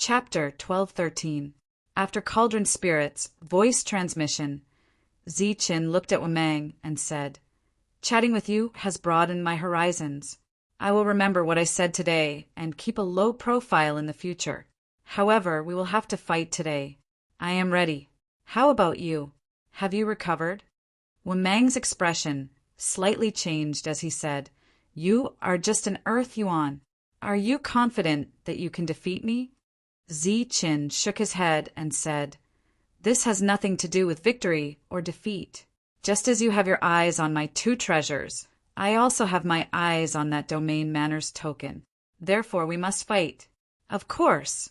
Chapter 1213. After Cauldron Spirits, Voice Transmission, Ziqin looked at Wamang and said, "Chatting with you has broadened my horizons. I will remember what I said today and keep a low profile in the future. However, we will have to fight today. I am ready. How about you? Have you recovered?" Wamang's expression slightly changed as he said, "You are just an Earth Yuan. Are you confident that you can defeat me?" Ziqin shook his head and said, "This has nothing to do with victory or defeat. Just as you have your eyes on my two treasures, I also have my eyes on that domain manners token. Therefore we must fight. Of course,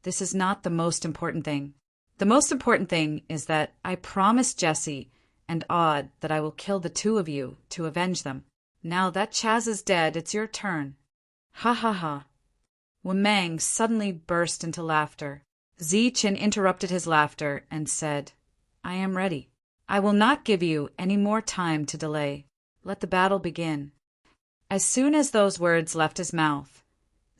this is not the most important thing. The most important thing is that I promised Jesse and Odd that I will kill the two of you to avenge them. Now that Chaz is dead, it's your turn." Ha ha ha. Wamang suddenly burst into laughter. Ziqin interrupted his laughter and said, "I am ready. I will not give you any more time to delay. Let the battle begin." As soon as those words left his mouth,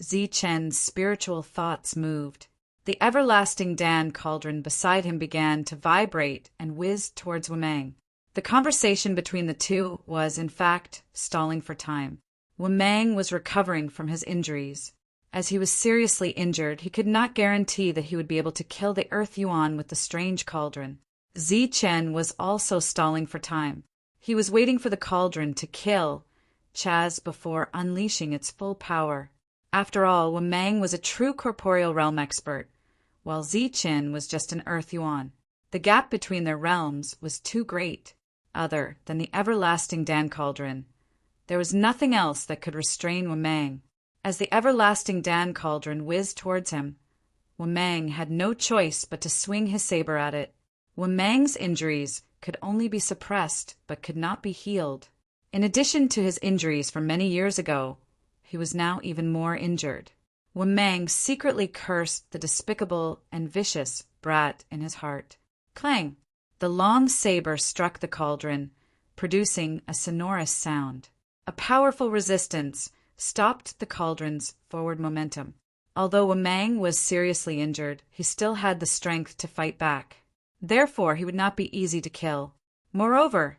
Ziqin's spiritual thoughts moved. The everlasting Dan cauldron beside him began to vibrate and whiz towards Wamang. The conversation between the two was, in fact, stalling for time. Wamang was recovering from his injuries. As he was seriously injured, he could not guarantee that he would be able to kill the Earth Yuan with the strange cauldron. Ziqin was also stalling for time. He was waiting for the cauldron to kill Chaz before unleashing its full power. After all, Wamang was a true corporeal realm expert, while Ziqin was just an Earth Yuan. The gap between their realms was too great. Other than the everlasting Dan cauldron, there was nothing else that could restrain Wamang. As the everlasting Dan cauldron whizzed towards him, Wamang had no choice but to swing his saber at it. Wamang's injuries could only be suppressed but could not be healed. In addition to his injuries from many years ago, he was now even more injured. Wamang secretly cursed the despicable and vicious brat in his heart. Clang! The long saber struck the cauldron, producing a sonorous sound. A powerful resistance stopped the cauldron's forward momentum. Although Wamang was seriously injured, he still had the strength to fight back. Therefore, he would not be easy to kill. Moreover,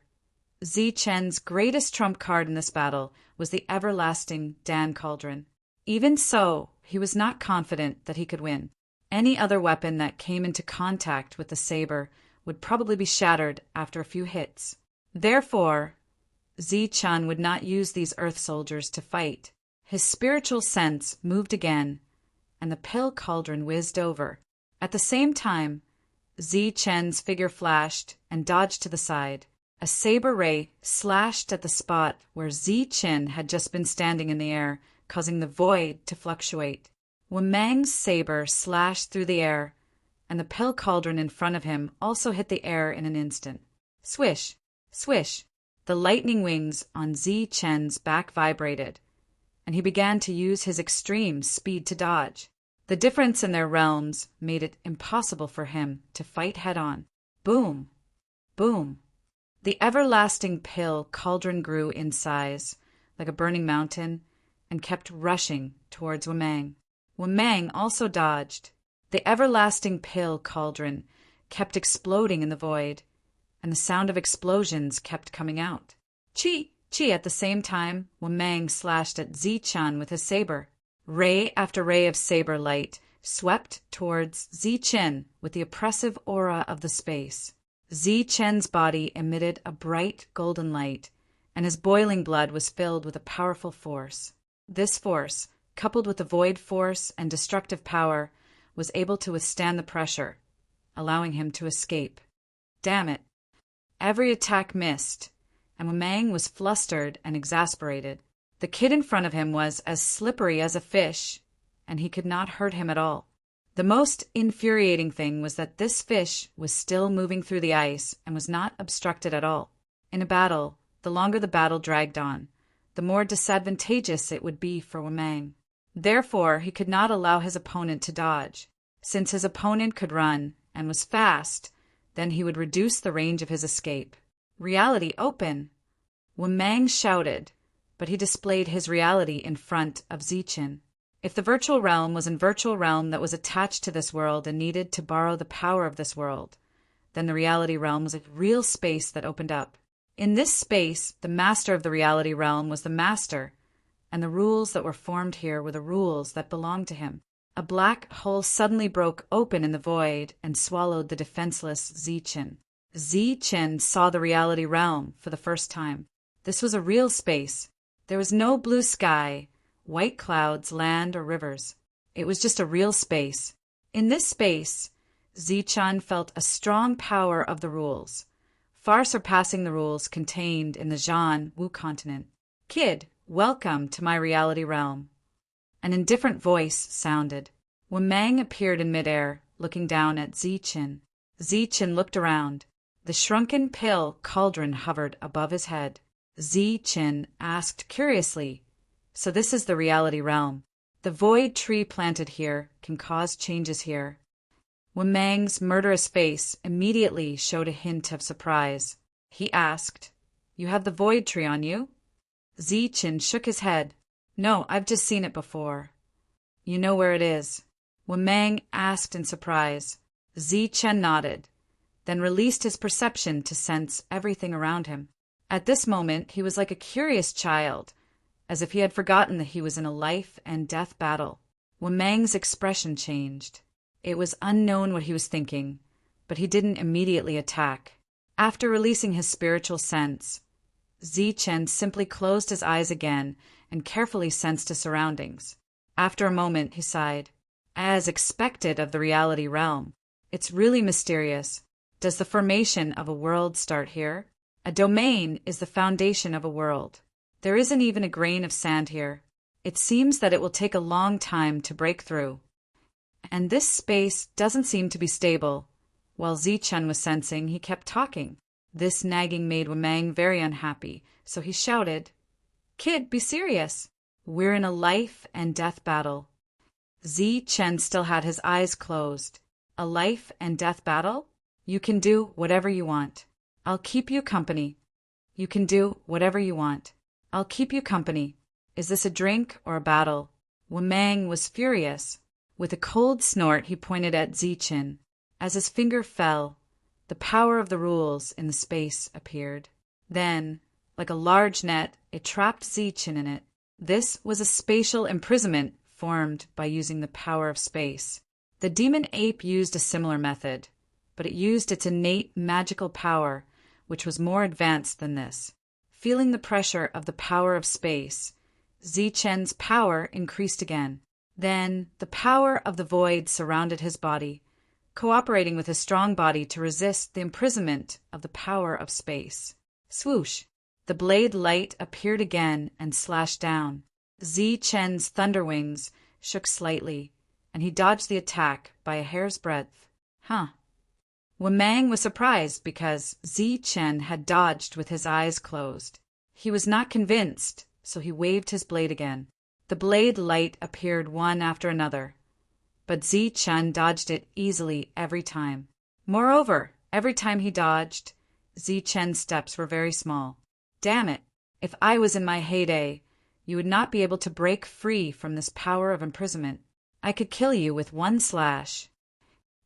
Ziqin's greatest trump card in this battle was the everlasting Dan cauldron. Even so, he was not confident that he could win. Any other weapon that came into contact with the saber would probably be shattered after a few hits. Therefore, Ziqin would not use these earth soldiers to fight. His spiritual sense moved again, and the pill cauldron whizzed over. At the same time, Ziqin's figure flashed and dodged to the side. A saber ray slashed at the spot where Ziqin had just been standing in the air, causing the void to fluctuate. Wamang's saber slashed through the air, and the pill cauldron in front of him also hit the air in an instant. Swish! Swish! The lightning wings on Ziqin's back vibrated, and he began to use his extreme speed to dodge. The difference in their realms made it impossible for him to fight head-on. Boom! Boom! The everlasting pill cauldron grew in size, like a burning mountain, and kept rushing towards Wamang. Wamang also dodged. The everlasting pill cauldron kept exploding in the void, and the sound of explosions kept coming out. Chi! Chi! At the same time, Wamang slashed at Ziqin with his saber. Ray after ray of saber light swept towards Ziqin with the oppressive aura of the space. Ziqin's body emitted a bright golden light, and his boiling blood was filled with a powerful force. This force, coupled with the void force and destructive power, was able to withstand the pressure, allowing him to escape. Damn it! Every attack missed, and Wamang was flustered and exasperated. The kid in front of him was as slippery as a fish, and he could not hurt him at all. The most infuriating thing was that this fish was still moving through the ice and was not obstructed at all. In a battle, the longer the battle dragged on, the more disadvantageous it would be for Wamang. Therefore, he could not allow his opponent to dodge. Since his opponent could run and was fast, then he would reduce the range of his escape. Reality open! Wamang shouted, but he displayed his reality in front of Ziqin. If the virtual realm was a virtual realm that was attached to this world and needed to borrow the power of this world, then the reality realm was a real space that opened up. In this space, the master of the reality realm was the master, and the rules that were formed here were the rules that belonged to him. A black hole suddenly broke open in the void and swallowed the defenseless Zichen. Zichen saw the reality realm for the first time. This was a real space. There was no blue sky, white clouds, land, or rivers. It was just a real space. In this space, Zichen felt a strong power of the rules, far surpassing the rules contained in the Zhan Wu continent. "Kid, welcome to my reality realm." An indifferent voice sounded. Wemang appeared in midair, looking down at Zichen. Zichen looked around. The shrunken, pale cauldron hovered above his head. Zichen asked curiously, "So this is the reality realm. The void tree planted here can cause changes here." Wemang's murderous face immediately showed a hint of surprise. He asked, "You have the void tree on you?" Zichen shook his head. "No, I've just seen it before." "You know where it is?" Wemang asked in surprise. Zichen nodded, then released his perception to sense everything around him. At this moment, he was like a curious child, as if he had forgotten that he was in a life and death battle. Wemang's expression changed. It was unknown what he was thinking, but he didn't immediately attack. After releasing his spiritual sense, Zichen simply closed his eyes again and carefully sensed his surroundings. After a moment, he sighed. "As expected of the reality realm. It's really mysterious. Does the formation of a world start here? A domain is the foundation of a world. There isn't even a grain of sand here. It seems that it will take a long time to break through. And this space doesn't seem to be stable." While Zichen was sensing, he kept talking. This nagging made Wemang very unhappy, so he shouted, "Kid, be serious. We're in a life and death battle." Zichen still had his eyes closed. "A life and death battle? You can do whatever you want. I'll keep you company. You can do whatever you want. I'll keep you company. Is this a drink or a battle?" Wemang was furious. With a cold snort, he pointed at Zichen. As his finger fell, the power of the rules in the space appeared. Then, like a large net, it trapped Zichen in it. This was a spatial imprisonment formed by using the power of space. The demon ape used a similar method, but it used its innate magical power, which was more advanced than this. Feeling the pressure of the power of space, Zichen's power increased again. Then the power of the void surrounded his body, cooperating with his strong body to resist the imprisonment of the power of space. Swoosh! The blade light appeared again and slashed down. Zichen's thunder wings shook slightly, and he dodged the attack by a hair's breadth. Wemang was surprised because Zichen had dodged with his eyes closed. He was not convinced, so he waved his blade again. The blade light appeared one after another, but Zichen dodged it easily every time. Moreover, every time he dodged, Zichen's steps were very small. "Damn it! If I was in my heyday, you would not be able to break free from this power of imprisonment. I could kill you with one slash."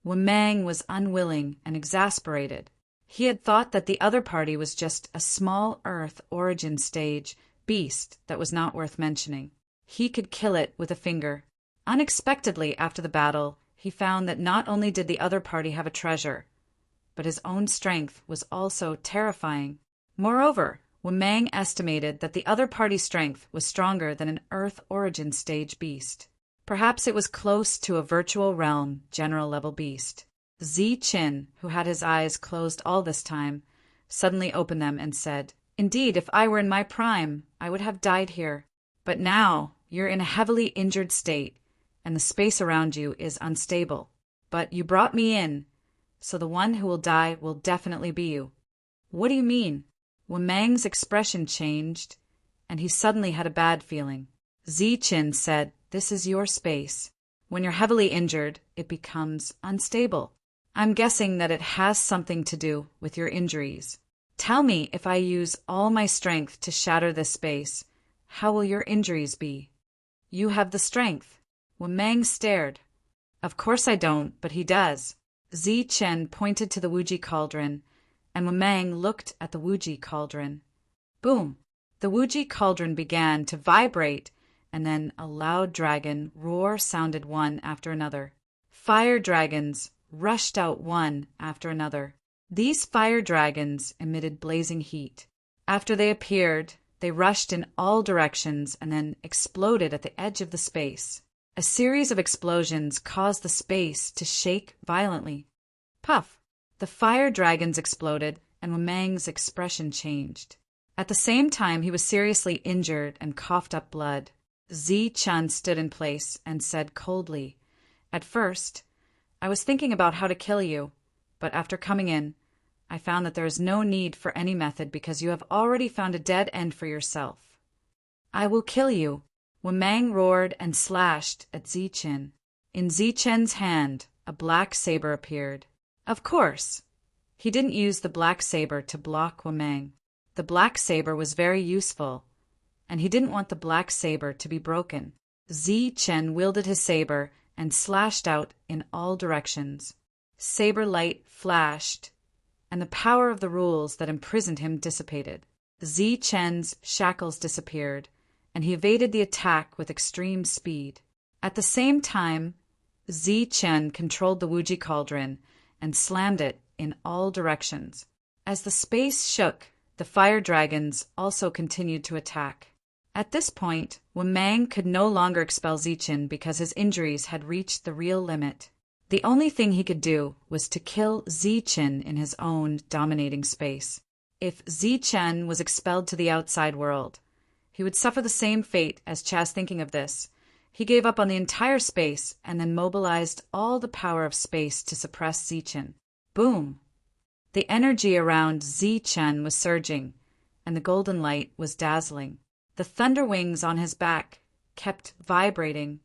Wemang was unwilling and exasperated. He had thought that the other party was just a small Earth origin stage beast that was not worth mentioning. He could kill it with a finger. Unexpectedly, after the battle, he found that not only did the other party have a treasure, but his own strength was also terrifying. Moreover, Wemang estimated that the other party's strength was stronger than an Earth origin stage beast. Perhaps it was close to a virtual realm general-level beast. Zichen, who had his eyes closed all this time, suddenly opened them and said, "Indeed, if I were in my prime, I would have died here. But now you're in a heavily injured state, and the space around you is unstable. But you brought me in, so the one who will die will definitely be you." "What do you mean?" Wemang's expression changed, and he suddenly had a bad feeling. Zichen said, "This is your space. When you're heavily injured, it becomes unstable. I'm guessing that it has something to do with your injuries. Tell me, if I use all my strength to shatter this space, how will your injuries be?" "You have the strength. Wemeng stared. Of course I don't, but he does. Zichen pointed to the Wuji cauldron, and Wemeng looked at the Wuji cauldron. Boom! The Wuji cauldron began to vibrate, and then a loud dragon roar sounded one after another. Fire dragons rushed out one after another. These fire dragons emitted blazing heat. After they appeared, they rushed in all directions and then exploded at the edge of the space. A series of explosions caused the space to shake violently. Puff! The fire dragons exploded, and Wemeng's expression changed. At the same time, he was seriously injured and coughed up blood. Zichen stood in place and said coldly, At first, I was thinking about how to kill you, but after coming in, I found that there is no need for any method because you have already found a dead end for yourself. I will kill you. Wemeng roared and slashed at Zichen. In Zichen's hand, a black saber appeared. Of course, he didn't use the black saber to block Wemeng. The black saber was very useful, and he didn't want the black saber to be broken. Zichen wielded his saber and slashed out in all directions. Saber light flashed, and the power of the rules that imprisoned him dissipated. Zichen's shackles disappeared, and he evaded the attack with extreme speed. At the same time, Zichen controlled the Wuji cauldron and slammed it in all directions. As the space shook, the fire dragons also continued to attack. At this point, Wemeng could no longer expel Zichen because his injuries had reached the real limit. The only thing he could do was to kill Zichen in his own dominating space. If Zichen was expelled to the outside world, he would suffer the same fate as Chaz. Thinking of this, he gave up on the entire space and then mobilized all the power of space to suppress Zichen. Boom! The energy around Zichen was surging, and the golden light was dazzling. The thunder wings on his back kept vibrating,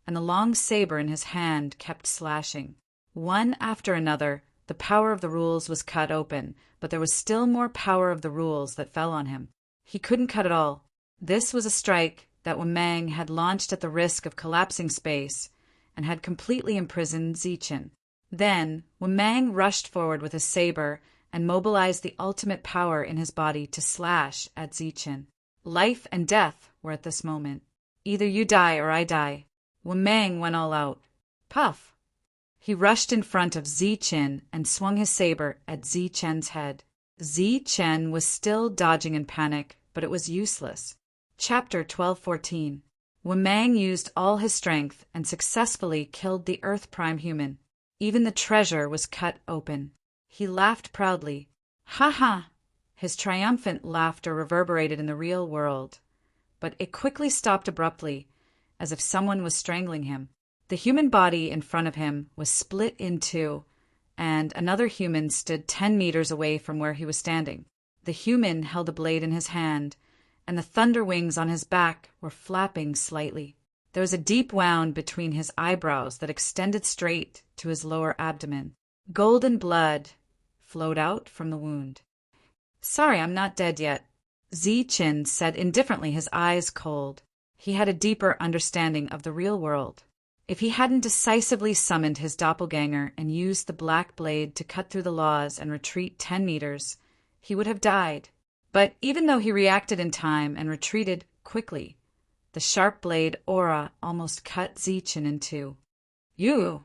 and the long saber in his hand kept slashing. One after another, the power of the rules was cut open, but there was still more power of the rules that fell on him. He couldn't cut it all. This was a strike that Wemeng had launched at the risk of collapsing space and had completely imprisoned Zichen. Then, Wemeng rushed forward with his saber and mobilized the ultimate power in his body to slash at Zichen. Life and death were at this moment. Either you die or I die. Wemeng went all out. Puff! He rushed in front of Zichen and swung his saber at Zichen's head. Zichen was still dodging in panic, but it was useless. Chapter 12:14. Wemeng used all his strength and successfully killed the Earth Prime human. Even the treasure was cut open. He laughed proudly. Ha ha! His triumphant laughter reverberated in the real world, but it quickly stopped abruptly, as if someone was strangling him. The human body in front of him was split in two, and another human stood 10 meters away from where he was standing. The human held a blade in his hand, and the thunder wings on his back were flapping slightly. There was a deep wound between his eyebrows that extended straight to his lower abdomen. Golden blood flowed out from the wound. Sorry, I'm not dead yet, Zichen said indifferently, his eyes cold. He had a deeper understanding of the real world. If he hadn't decisively summoned his doppelganger and used the black blade to cut through the laws and retreat 10 meters, he would have died. But even though he reacted in time and retreated quickly, the sharp blade aura almost cut Zichen in two. You!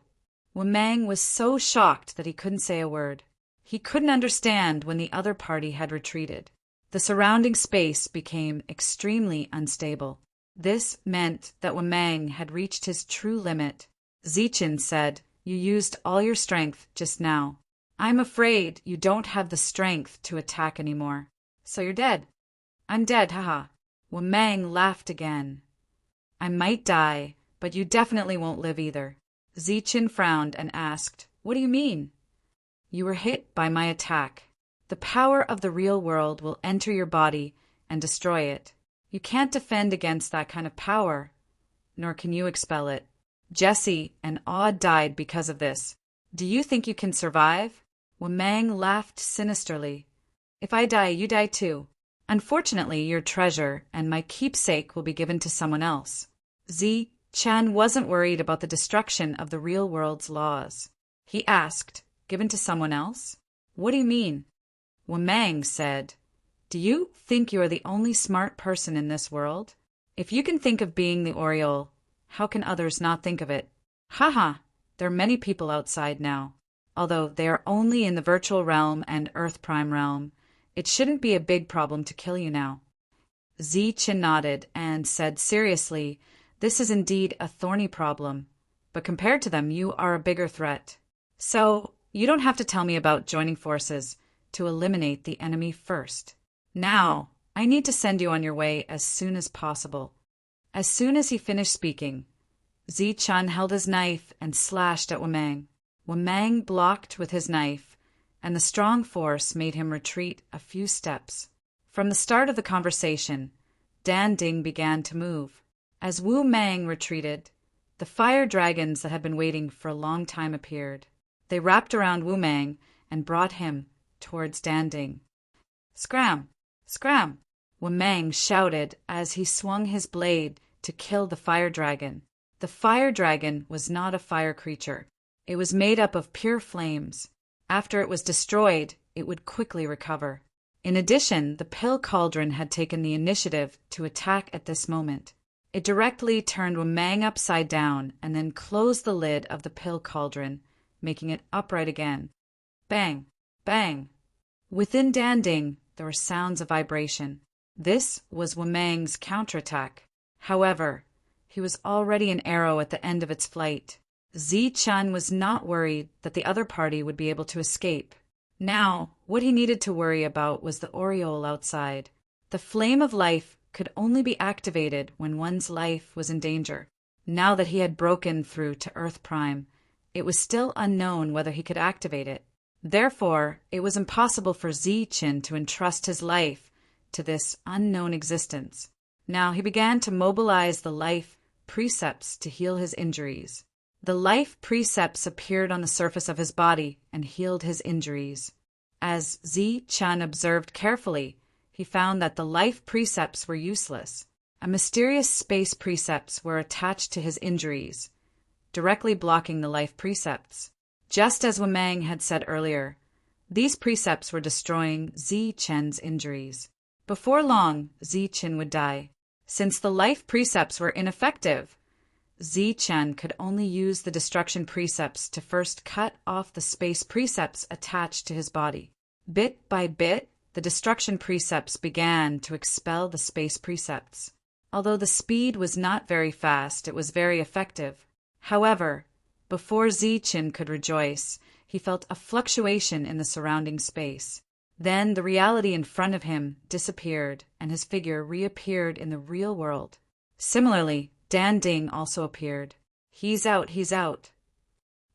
Wemeng was so shocked that he couldn't say a word. He couldn't understand when the other party had retreated. The surrounding space became extremely unstable. This meant that Wemeng had reached his true limit. Zichen said, You used all your strength just now. I'm afraid you don't have the strength to attack anymore. So you're dead. I'm dead, haha. Wemeng laughed again. I might die, but you definitely won't live either. Zichen frowned and asked, What do you mean? You were hit by my attack. The power of the real world will enter your body and destroy it. You can't defend against that kind of power, nor can you expel it. Jesse and Aud died because of this. Do you think you can survive? Wemeng laughed sinisterly. If I die, you die too. Unfortunately, your treasure and my keepsake will be given to someone else. Chan wasn't worried about the destruction of the real world's laws. He asked, "Given to someone else? What do you mean?" Wamang said, "Do you think you are the only smart person in this world? If you can think of being the Oriole, how can others not think of it? Haha, there are many people outside now. Although they are only in the virtual realm and Earth Prime realm, it shouldn't be a big problem to kill you now." Zichen nodded and said seriously, "This is indeed a thorny problem, but compared to them, you are a bigger threat. So, you don't have to tell me about joining forces to eliminate the enemy first. Now, I need to send you on your way as soon as possible." As soon as he finished speaking, Zichen held his knife and slashed at Wamang. Wamang blocked with his knife, and the strong force made him retreat a few steps. From the start of the conversation, Dan Ding began to move. As Wu Mang retreated, the fire dragons that had been waiting for a long time appeared. They wrapped around Wu Mang and brought him towards Dan Ding. "Scram! Scram!" Wu Mang shouted as he swung his blade to kill the fire dragon. The fire dragon was not a fire creature. It was made up of pure flames. After it was destroyed, it would quickly recover. In addition, the pill cauldron had taken the initiative to attack at this moment. It directly turned Wamang upside down and then closed the lid of the pill cauldron, making it upright again. Bang! Bang! Within Danding, there were sounds of vibration. This was Wamang's counterattack. However, he was already an arrow at the end of its flight. Zichen was not worried that the other party would be able to escape. Now, what he needed to worry about was the Oriole outside. The flame of life could only be activated when one's life was in danger. Now that he had broken through to Earth Prime, it was still unknown whether he could activate it. Therefore, it was impossible for Zichen to entrust his life to this unknown existence. Now he began to mobilize the life precepts to heal his injuries. The life precepts appeared on the surface of his body and healed his injuries. As Zichen observed carefully, he found that the life precepts were useless. A mysterious space precepts were attached to his injuries, directly blocking the life precepts. Just as Wamang had said earlier, these precepts were destroying Zichen's injuries. Before long, Zichen would die. Since the life precepts were ineffective, Zichen could only use the destruction precepts to first cut off the space precepts attached to his body. Bit by bit, the destruction precepts began to expel the space precepts. Although the speed was not very fast, it was very effective. However, before Zichen could rejoice, he felt a fluctuation in the surrounding space. Then the reality in front of him disappeared, and his figure reappeared in the real world. Similarly, Dan Ding also appeared. "He's out, he's out.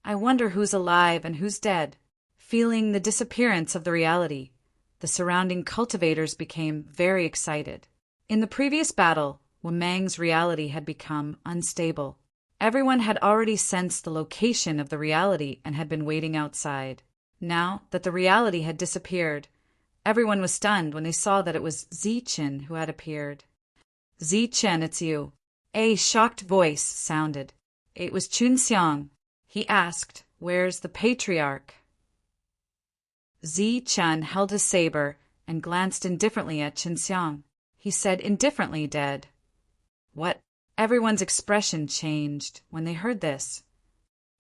I wonder who's alive and who's dead." Feeling the disappearance of the reality, the surrounding cultivators became very excited. In the previous battle, Wamang's reality had become unstable. Everyone had already sensed the location of the reality and had been waiting outside. Now that the reality had disappeared, everyone was stunned when they saw that it was Zichen who had appeared. "Zichen, it's you." A shocked voice sounded. It was Chunxiang. He asked, "Where's the patriarch?" Zichen held his saber and glanced indifferently at Chunxiang. He said indifferently, "Dead." What? Everyone's expression changed when they heard this.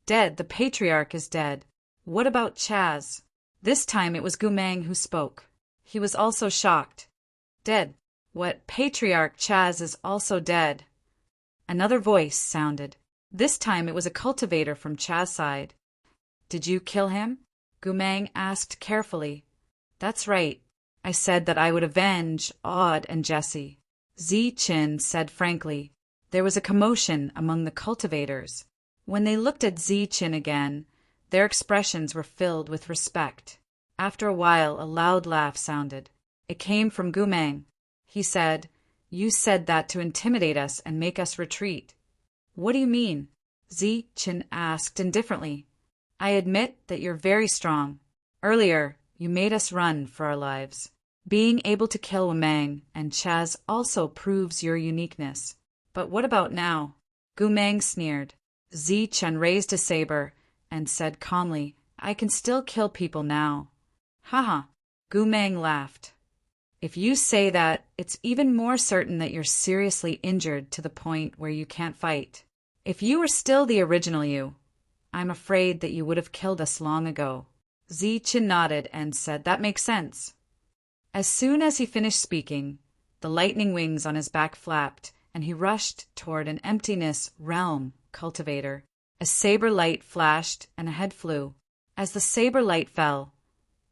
"Dead, the patriarch is dead. What about Chaz?" This time it was Gumang who spoke. He was also shocked. "Dead. What, patriarch Chaz is also dead." Another voice sounded. This time it was a cultivator from Chaz's side. "Did you kill him?" Gumang asked carefully. "That's right. I said that I would avenge Aud and Jesse." Zichen said frankly. There was a commotion among the cultivators. When they looked at Zichen again, their expressions were filled with respect. After a while, a loud laugh sounded. It came from Gumang. He said, "You said that to intimidate us and make us retreat." "What do you mean?" Zichen asked indifferently. "I admit that you're very strong. Earlier, you made us run for our lives. Being able to kill Wamang and Chaz also proves your uniqueness. But what about now?" Gu Meng sneered. Zichen raised his saber and said calmly, I can still kill people now. Haha. Gu Meng laughed. If you say that, it's even more certain that you're seriously injured to the point where you can't fight. If you were still the original you, I'm afraid that you would have killed us long ago. Zichen nodded and said, That makes sense. As soon as he finished speaking, the lightning wings on his back flapped, and he rushed toward an emptiness realm cultivator. A saber light flashed, and a head flew. As the saber light fell,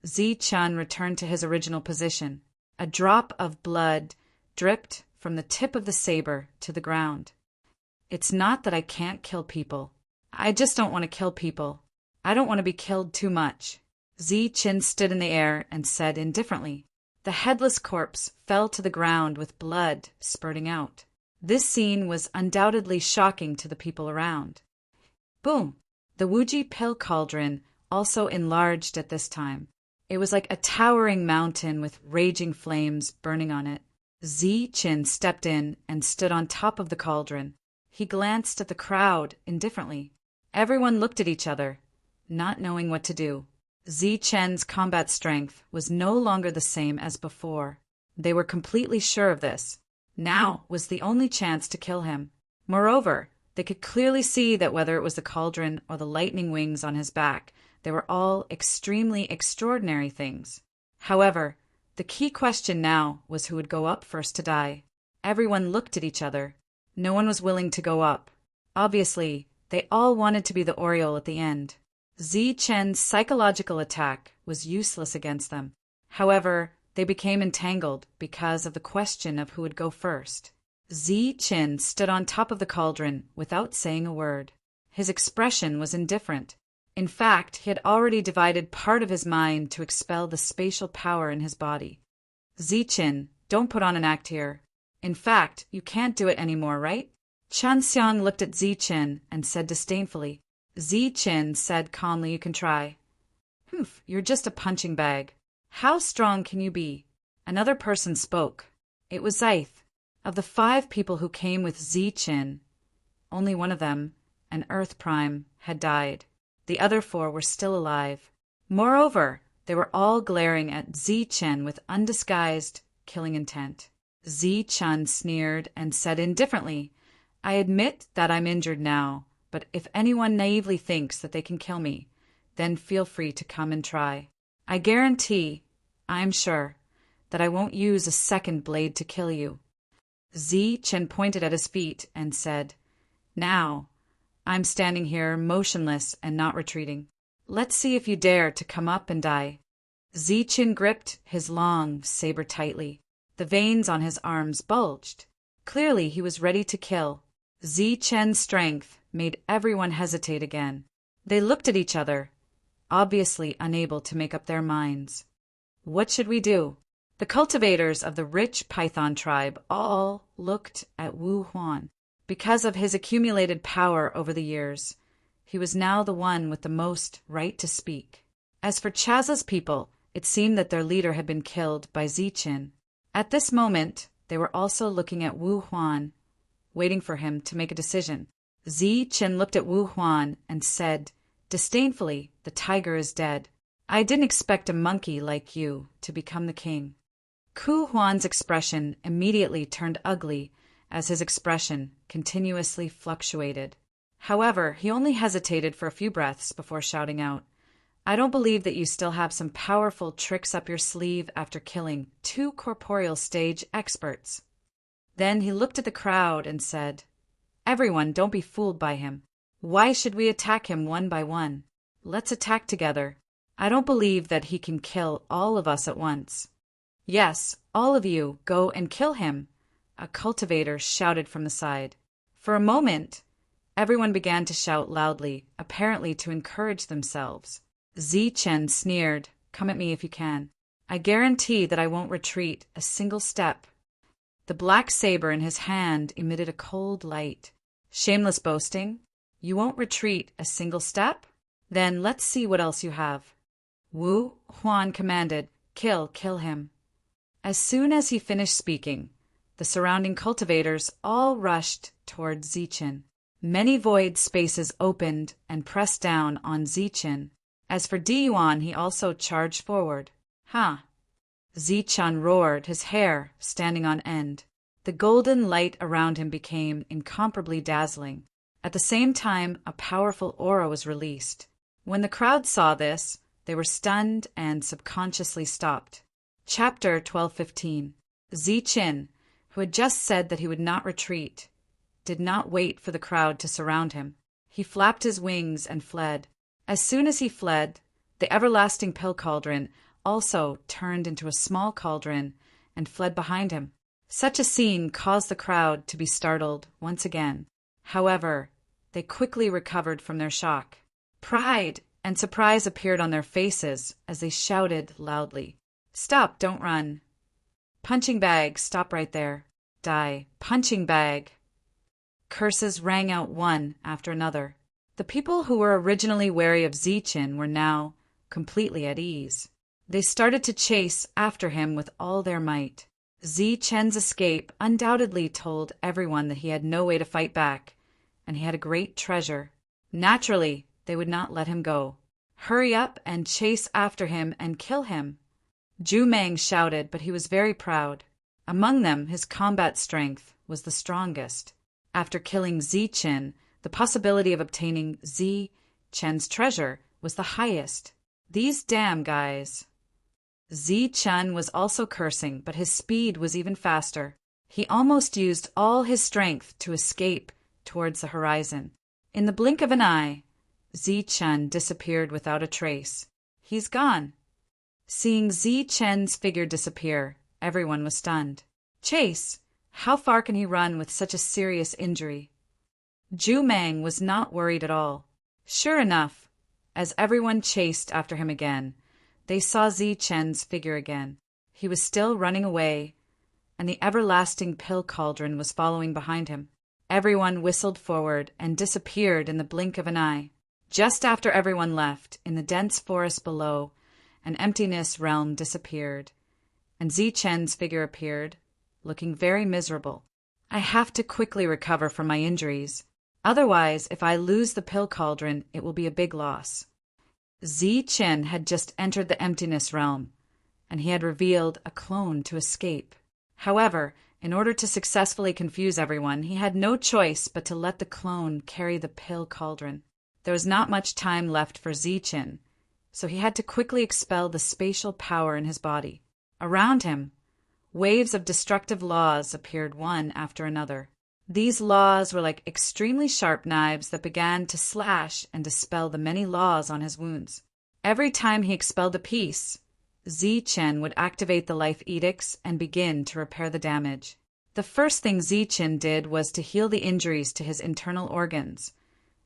Zichen returned to his original position. A drop of blood dripped from the tip of the saber to the ground. It's not that I can't kill people. I just don't want to kill people. I don't want to be killed too much. Zichen stood in the air and said indifferently. The headless corpse fell to the ground with blood spurting out. This scene was undoubtedly shocking to the people around. Boom! The Wuji pill cauldron also enlarged at this time. It was like a towering mountain with raging flames burning on it. Zichen stepped in and stood on top of the cauldron. He glanced at the crowd indifferently. Everyone looked at each other, not knowing what to do. Zichen's combat strength was no longer the same as before. They were completely sure of this. Now was the only chance to kill him. Moreover, they could clearly see that whether it was the cauldron or the lightning wings on his back, they were all extremely extraordinary things. However, the key question now was who would go up first to die. Everyone looked at each other. No one was willing to go up. Obviously, they all wanted to be the Oriole at the end. Zichen's psychological attack was useless against them. However, they became entangled because of the question of who would go first. Zichen stood on top of the cauldron without saying a word. His expression was indifferent. In fact, he had already divided part of his mind to expel the spatial power in his body. Zichen, don't put on an act here. In fact, you can't do it anymore, right? Chanxiang looked at Zichen and said disdainfully. Zichen said calmly, You can try. Humph, you're just a punching bag. How strong can you be? Another person spoke. It was Zyth. Of the 5 people who came with Zichen, only one of them, an Earth Prime, had died. The other 4 were still alive. Moreover, they were all glaring at Zichen with undisguised killing intent. Zichen sneered and said indifferently, I admit that I'm injured now, but if anyone naively thinks that they can kill me, then feel free to come and try. I guarantee, I'm sure, that I won't use a second blade to kill you. Zichen pointed at his feet and said, Now, I'm standing here motionless and not retreating. Let's see if you dare to come up and die. Zichen gripped his long saber tightly. The veins on his arms bulged. Clearly he was ready to kill. Zichen's strength made everyone hesitate again. They looked at each other, obviously unable to make up their minds. What should we do? The cultivators of the rich Python tribe all looked at Wu Huan. Because of his accumulated power over the years, he was now the one with the most right to speak. As for Chaza's people, it seemed that their leader had been killed by Zichen. At this moment, they were also looking at Wu Huan, waiting for him to make a decision. Zichen looked at Wu Huan and said, disdainfully, The tiger is dead. I didn't expect a monkey like you to become the king. Ku Huan's expression immediately turned ugly as his expression continuously fluctuated. However, he only hesitated for a few breaths before shouting out, I don't believe that you still have some powerful tricks up your sleeve after killing 2 corporeal stage experts. Then he looked at the crowd and said, Everyone, don't be fooled by him. Why should we attack him one by one? Let's attack together. I don't believe that he can kill all of us at once. Yes, all of you, go and kill him, a cultivator shouted from the side. For a moment, everyone began to shout loudly, apparently to encourage themselves. Zichen sneered, Come at me if you can. I guarantee that I won't retreat a single step. The black saber in his hand emitted a cold light. Shameless boasting? You won't retreat a single step? Then let's see what else you have. Wu Huan commanded, Kill him. As soon as he finished speaking, the surrounding cultivators all rushed toward Zichen. Many void spaces opened and pressed down on Zichen. As for Di Yuan, he also charged forward. Ha! Zichen roared, his hair standing on end. The golden light around him became incomparably dazzling. At the same time, a powerful aura was released. When the crowd saw this, they were stunned and subconsciously stopped. Chapter 12:15. Zichen, who had just said that he would not retreat, did not wait for the crowd to surround him. He flapped his wings and fled. As soon as he fled, the everlasting pill cauldron also turned into a small cauldron and fled behind him. Such a scene caused the crowd to be startled once again. However, they quickly recovered from their shock. Pride and surprise appeared on their faces as they shouted loudly. Stop, don't run. Punching bag, stop right there. Die, punching bag. Curses rang out one after another. The people who were originally wary of Zichen were now completely at ease. They started to chase after him with all their might. Zichen's escape undoubtedly told everyone that he had no way to fight back, and he had a great treasure. Naturally, they would not let him go. Hurry up and chase after him and kill him. Zhu Meng shouted, but he was very proud. Among them, his combat strength was the strongest. After killing Zichen, the possibility of obtaining Zichen's treasure was the highest. These damn guys. Zichen was also cursing, but his speed was even faster. He almost used all his strength to escape towards the horizon. In the blink of an eye, Zichen disappeared without a trace. He's gone. Seeing Zichen's figure disappear, everyone was stunned. Chase! How far can he run with such a serious injury? Zhu Meng was not worried at all. Sure enough, as everyone chased after him again, they saw Zichen's figure again. He was still running away, and the everlasting pill cauldron was following behind him. Everyone whistled forward and disappeared in the blink of an eye. Just after everyone left, in the dense forest below, an emptiness realm disappeared, and Zichen's figure appeared, looking very miserable. I have to quickly recover from my injuries. Otherwise, if I lose the pill cauldron, it will be a big loss. Zichen had just entered the emptiness realm, and he had revealed a clone to escape. However, in order to successfully confuse everyone, he had no choice but to let the clone carry the pill cauldron. There was not much time left for Zichen, so he had to quickly expel the spatial power in his body. Around him, waves of destructive laws appeared one after another. These laws were like extremely sharp knives that began to slash and dispel the many laws on his wounds. Every time he expelled a piece, Zichen would activate the life edicts and begin to repair the damage. The first thing Zichen did was to heal the injuries to his internal organs,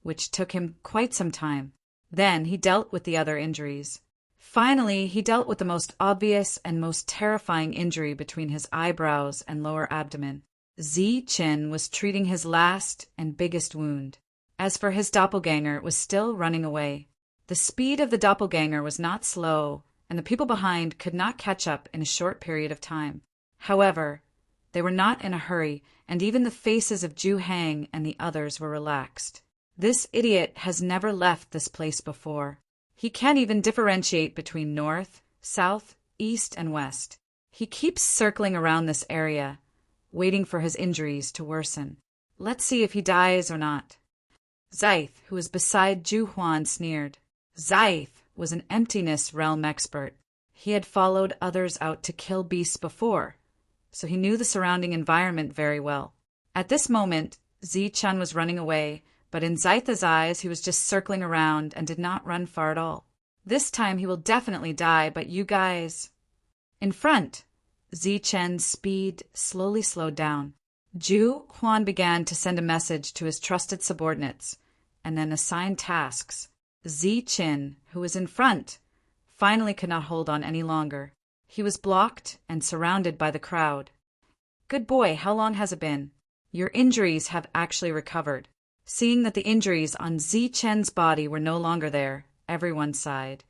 which took him quite some time. Then he dealt with the other injuries. Finally, he dealt with the most obvious and most terrifying injury between his eyebrows and lower abdomen. Zichen was treating his last and biggest wound. As for his doppelganger, it was still running away. The speed of the doppelganger was not slow, and the people behind could not catch up in a short period of time. However, they were not in a hurry, and even the faces of Zhu Hang and the others were relaxed. This idiot has never left this place before. He can't even differentiate between north, south, east, and west. He keeps circling around this area, waiting for his injuries to worsen. Let's see if he dies or not. Zythe, who was beside Zhu Huan, sneered. Zythe was an emptiness realm expert. He had followed others out to kill beasts before, so he knew the surrounding environment very well. At this moment, Zichen was running away, but in Zythe's eyes he was just circling around and did not run far at all. This time he will definitely die, but you guys... In front! Zichen's speed slowly slowed down. Zhu Huan began to send a message to his trusted subordinates, and then assign tasks. Zichen, who was in front, finally could not hold on any longer. He was blocked and surrounded by the crowd. Good boy, how long has it been? Your injuries have actually recovered. Seeing that the injuries on Zichen's body were no longer there, everyone sighed.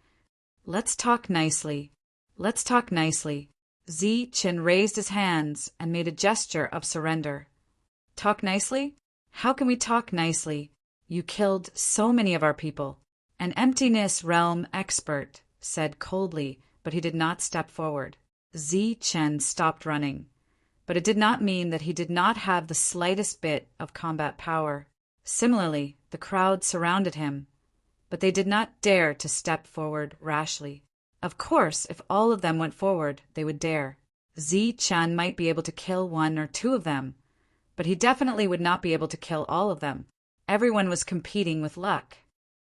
Let's talk nicely. Let's talk nicely. Zichen raised his hands and made a gesture of surrender. Talk nicely? How can we talk nicely? You killed so many of our people. An emptiness realm expert said coldly, but he did not step forward. Chen stopped running, but it did not mean that he did not have the slightest bit of combat power. Similarly, the crowd surrounded him, but they did not dare to step forward rashly. Of course, if all of them went forward, they would dare. Chen might be able to kill one or two of them, but he definitely would not be able to kill all of them. Everyone was competing with luck.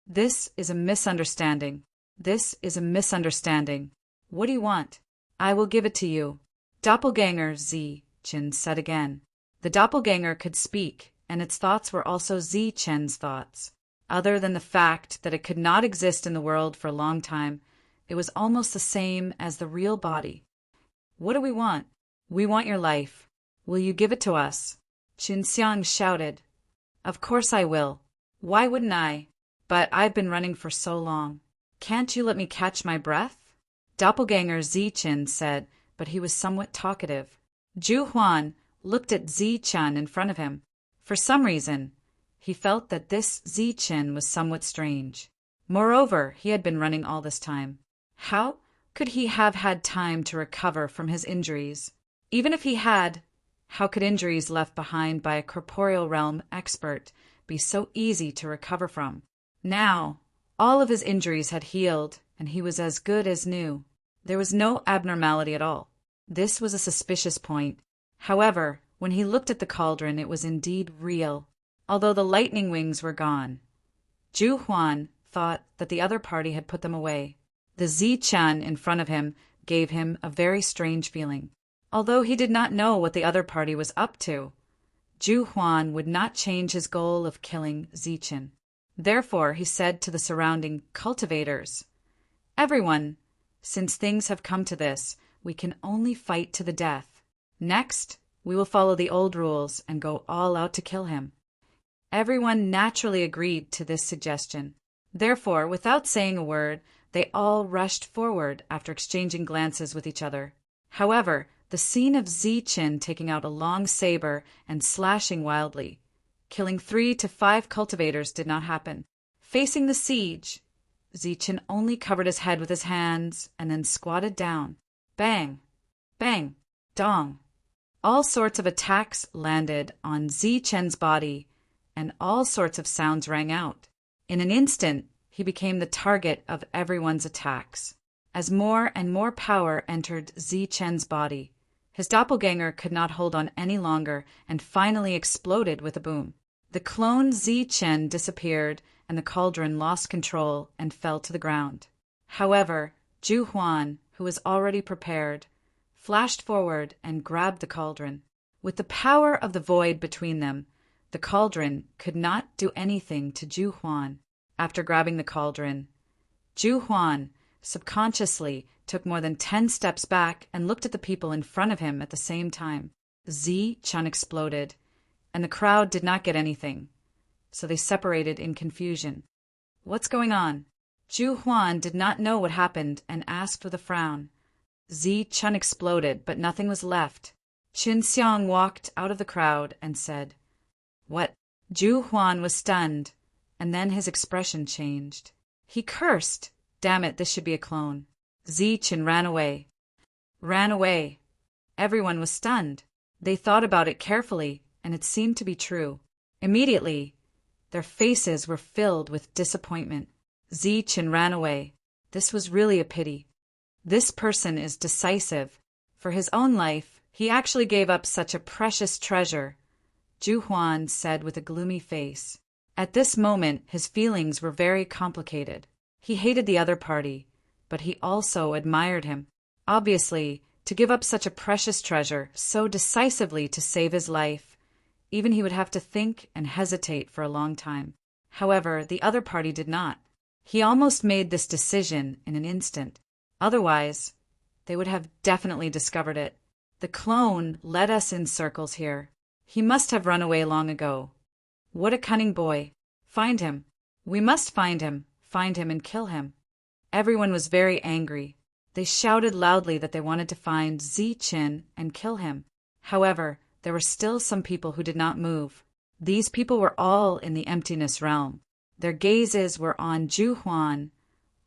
This is a misunderstanding. This is a misunderstanding. What do you want? I will give it to you. Doppelganger, Chen said again. The doppelganger could speak, and its thoughts were also Chen's thoughts. Other than the fact that it could not exist in the world for a long time, it was almost the same as the real body. What do we want? We want your life. Will you give it to us? Xinxiang shouted. Of course I will. Why wouldn't I? But I've been running for so long. Can't you let me catch my breath? Doppelganger Chen said, but he was somewhat talkative. Zhu Huan looked at Chen in front of him. For some reason, he felt that this Chen was somewhat strange. Moreover, he had been running all this time. How could he have had time to recover from his injuries? Even if he had, how could injuries left behind by a corporeal realm expert be so easy to recover from? Now, all of his injuries had healed, and he was as good as new. There was no abnormality at all. This was a suspicious point. However, when he looked at the cauldron, it was indeed real, although the lightning wings were gone. Zhu Huan thought that the other party had put them away. The Chen in front of him gave him a very strange feeling. Although he did not know what the other party was up to, Zhu Huan would not change his goal of killing Chen. Therefore, he said to the surrounding cultivators, Everyone, since things have come to this, we can only fight to the death. Next, we will follow the old rules and go all out to kill him. Everyone naturally agreed to this suggestion. Therefore, without saying a word, they all rushed forward after exchanging glances with each other. However, the scene of Chen taking out a long saber and slashing wildly, killing 3 to 5 cultivators, did not happen. Facing the siege, Chen only covered his head with his hands and then squatted down. Bang! Bang! Dong! All sorts of attacks landed on Chen's body, and all sorts of sounds rang out. In an instant, he became the target of everyone's attacks. As more and more power entered Chen's body, his doppelganger could not hold on any longer and finally exploded with a boom. The clone Chen disappeared, and the cauldron lost control and fell to the ground. However, Zhu Huan, who was already prepared, flashed forward and grabbed the cauldron. With the power of the void between them, the cauldron could not do anything to Zhu Huan. After grabbing the cauldron, Zhu Huan subconsciously took more than 10 steps back and looked at the people in front of him at the same time. Chen exploded, and the crowd did not get anything, so they separated in confusion. What's going on? Zhu Huan did not know what happened and asked with a frown. Chen exploded, but nothing was left. Xinxiang walked out of the crowd and said, What? Zhu Huan was stunned, and then his expression changed. He cursed. Damn it, this should be a clone. Chen ran away. Ran away. Everyone was stunned. They thought about it carefully, and it seemed to be true. Immediately, their faces were filled with disappointment. Chen ran away. This was really a pity. This person is decisive. For his own life, he actually gave up such a precious treasure, Zhu Huan said with a gloomy face. At this moment, his feelings were very complicated. He hated the other party, but he also admired him. Obviously, to give up such a precious treasure so decisively to save his life, even he would have to think and hesitate for a long time. However, the other party did not. He almost made this decision in an instant. Otherwise, they would have definitely discovered it. The clone led us in circles here. He must have run away long ago. What a cunning boy. Find him. We must find him and kill him. Everyone was very angry. They shouted loudly that they wanted to find Chen and kill him. However, there were still some people who did not move. These people were all in the emptiness realm. Their gazes were on Ju Huan,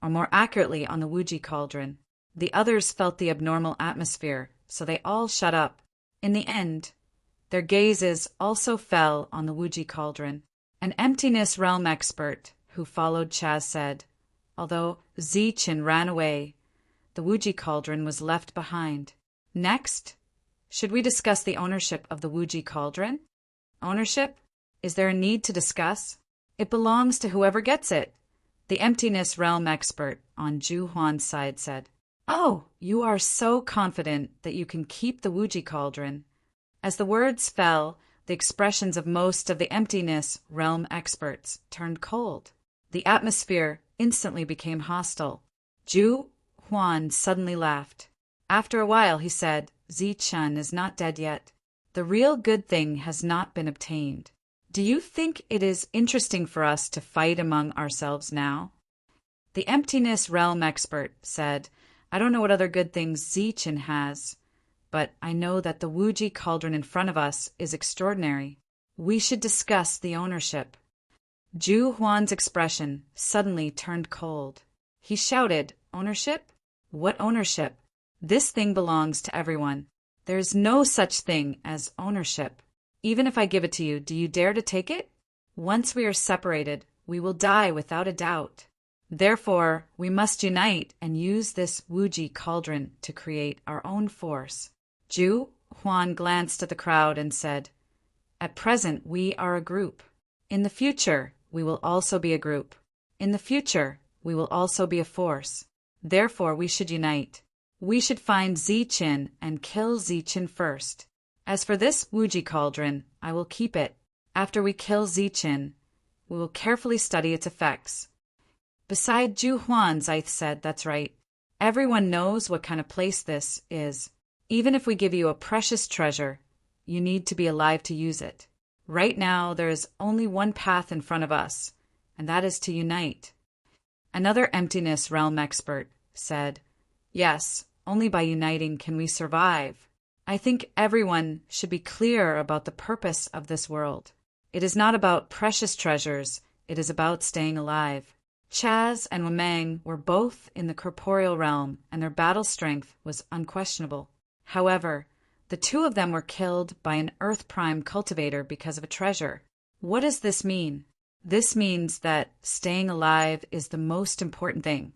or more accurately on the Wuji cauldron. The others felt the abnormal atmosphere, so they all shut up. In the end, their gazes also fell on the Wuji cauldron. An emptiness realm expert who followed Chaz said, although Zichen ran away, the Wuji cauldron was left behind. Next, should we discuss the ownership of the Wuji cauldron? Ownership? Is there a need to discuss? It belongs to whoever gets it. The emptiness realm expert on Ju Huan's side said, "Oh, you are so confident that you can keep the Wuji cauldron." As the words fell, the expressions of most of the emptiness realm experts turned cold. The atmosphere instantly became hostile. Ju Huan suddenly laughed. After a while, he said, "Zichen is not dead yet. The real good thing has not been obtained. Do you think it is interesting for us to fight among ourselves now?" The emptiness realm expert said, "I don't know what other good things Zichen has, but I know that the Wuji cauldron in front of us is extraordinary. We should discuss the ownership." Ju Huan's expression suddenly turned cold. He shouted, "Ownership? What ownership? This thing belongs to everyone. There is no such thing as ownership. Even if I give it to you, do you dare to take it? Once we are separated, we will die without a doubt. Therefore, we must unite and use this Wuji cauldron to create our own force." Ju Huan glanced at the crowd and said, "At present, we are a group. In the future, we will also be a group. In the future, we will also be a force. Therefore, we should unite. We should find Zichen and kill Zichen first. As for this Wuji cauldron, I will keep it. After we kill Zichen, we will carefully study its effects." Beside Ju Huan, Zith said, "That's right. Everyone knows what kind of place this is. Even if we give you a precious treasure, you need to be alive to use it. Right now, there is only one path in front of us, and that is to unite." Another emptiness realm expert said, "Yes, only by uniting can we survive. I think everyone should be clear about the purpose of this world. It is not about precious treasures, it is about staying alive." Chaz and Wameng were both in the corporeal realm, and their battle strength was unquestionable. However, the two of them were killed by an Earth Prime cultivator because of a treasure. What does this mean? This means that staying alive is the most important thing.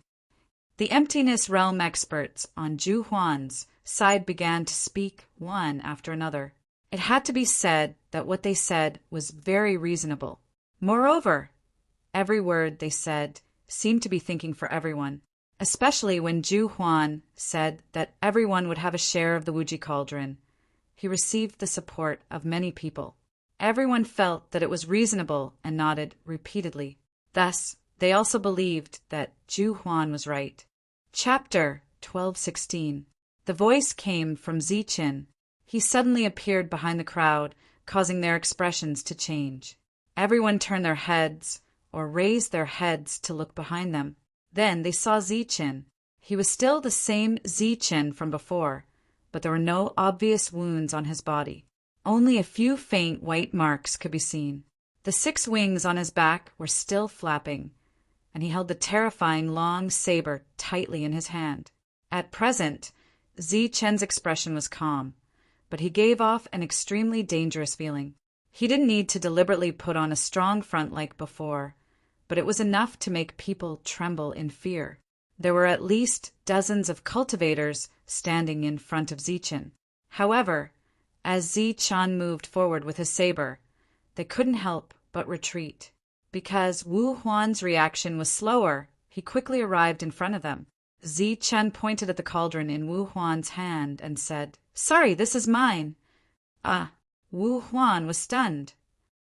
The emptiness realm experts on Ju Huan's side began to speak one after another. It had to be said that what they said was very reasonable. Moreover, every word they said seemed to be thinking for everyone, especially when Ju Huan said that everyone would have a share of the Wuji cauldron. He received the support of many people. Everyone felt that it was reasonable and nodded repeatedly. Thus, they also believed that Ju Huan was right. Chapter 12:16. The voice came from Zichen. He suddenly appeared behind the crowd, causing their expressions to change. Everyone turned their heads or raised their heads to look behind them. Then they saw Zichen. He was still the same Zichen from before, but there were no obvious wounds on his body. Only a few faint white marks could be seen. The 6 wings on his back were still flapping, and he held the terrifying long saber tightly in his hand. At present, Zichen's expression was calm, but he gave off an extremely dangerous feeling. He didn't need to deliberately put on a strong front like before, but it was enough to make people tremble in fear. There were at least dozens of cultivators standing in front of Zichen. However, as Zichen moved forward with his saber, they couldn't help but retreat. Because Wu Huan's reaction was slower, he quickly arrived in front of them. Zichen pointed at the cauldron in Wu Huan's hand and said, "Sorry, this is mine." Wu Huan was stunned.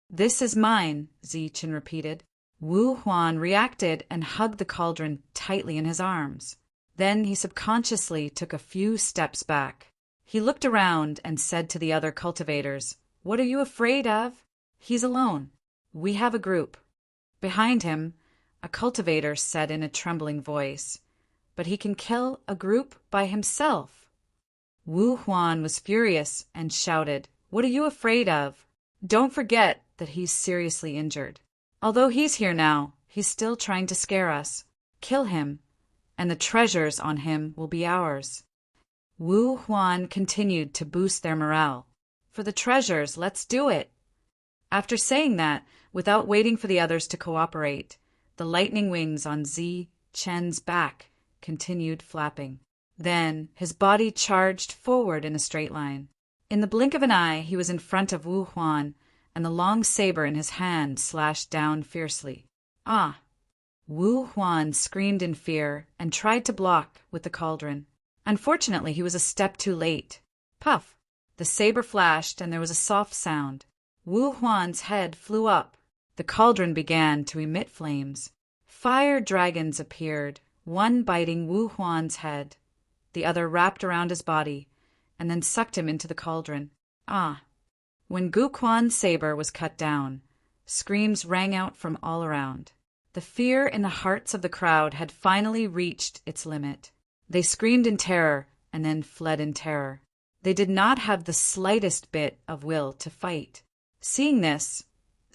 "This is mine," Zichen repeated. Wu Huan reacted and hugged the cauldron tightly in his arms. Then he subconsciously took a few steps back. He looked around and said to the other cultivators, "What are you afraid of? He's alone. We have a group." Behind him, a cultivator said in a trembling voice, "But he can kill a group by himself." Wu Huan was furious and shouted, "What are you afraid of? Don't forget that he's seriously injured. Although he's here now, he's still trying to scare us. Kill him, and the treasures on him will be ours." Wu Huan continued to boost their morale. "For the treasures, let's do it." After saying that, without waiting for the others to cooperate, the lightning wings on Zi Chen's back continued flapping. Then his body charged forward in a straight line. In the blink of an eye, he was in front of Wu Huan, and the long saber in his hand slashed down fiercely. "Ah!" Wu Huan screamed in fear and tried to block with the cauldron. Unfortunately, he was a step too late. Puff! The saber flashed, and there was a soft sound. Wu Huan's head flew up. The cauldron began to emit flames. Fire dragons appeared, one biting Wu Huan's head. The other wrapped around his body, and then sucked him into the cauldron. Ah! When Gu Quan's saber was cut down, screams rang out from all around. The fear in the hearts of the crowd had finally reached its limit. They screamed in terror and then fled in terror. They did not have the slightest bit of will to fight. Seeing this,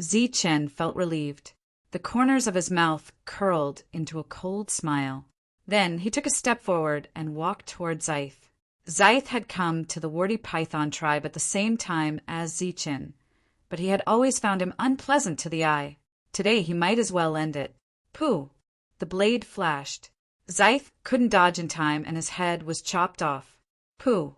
Zi Chen felt relieved. The corners of his mouth curled into a cold smile. Then he took a step forward and walked toward Zyth. Zyth had come to the warty python tribe at the same time as Zi Chen, but he had always found him unpleasant to the eye. Today he might as well end it. Pooh! The blade flashed. Zyth couldn't dodge in time, and his head was chopped off. Pooh!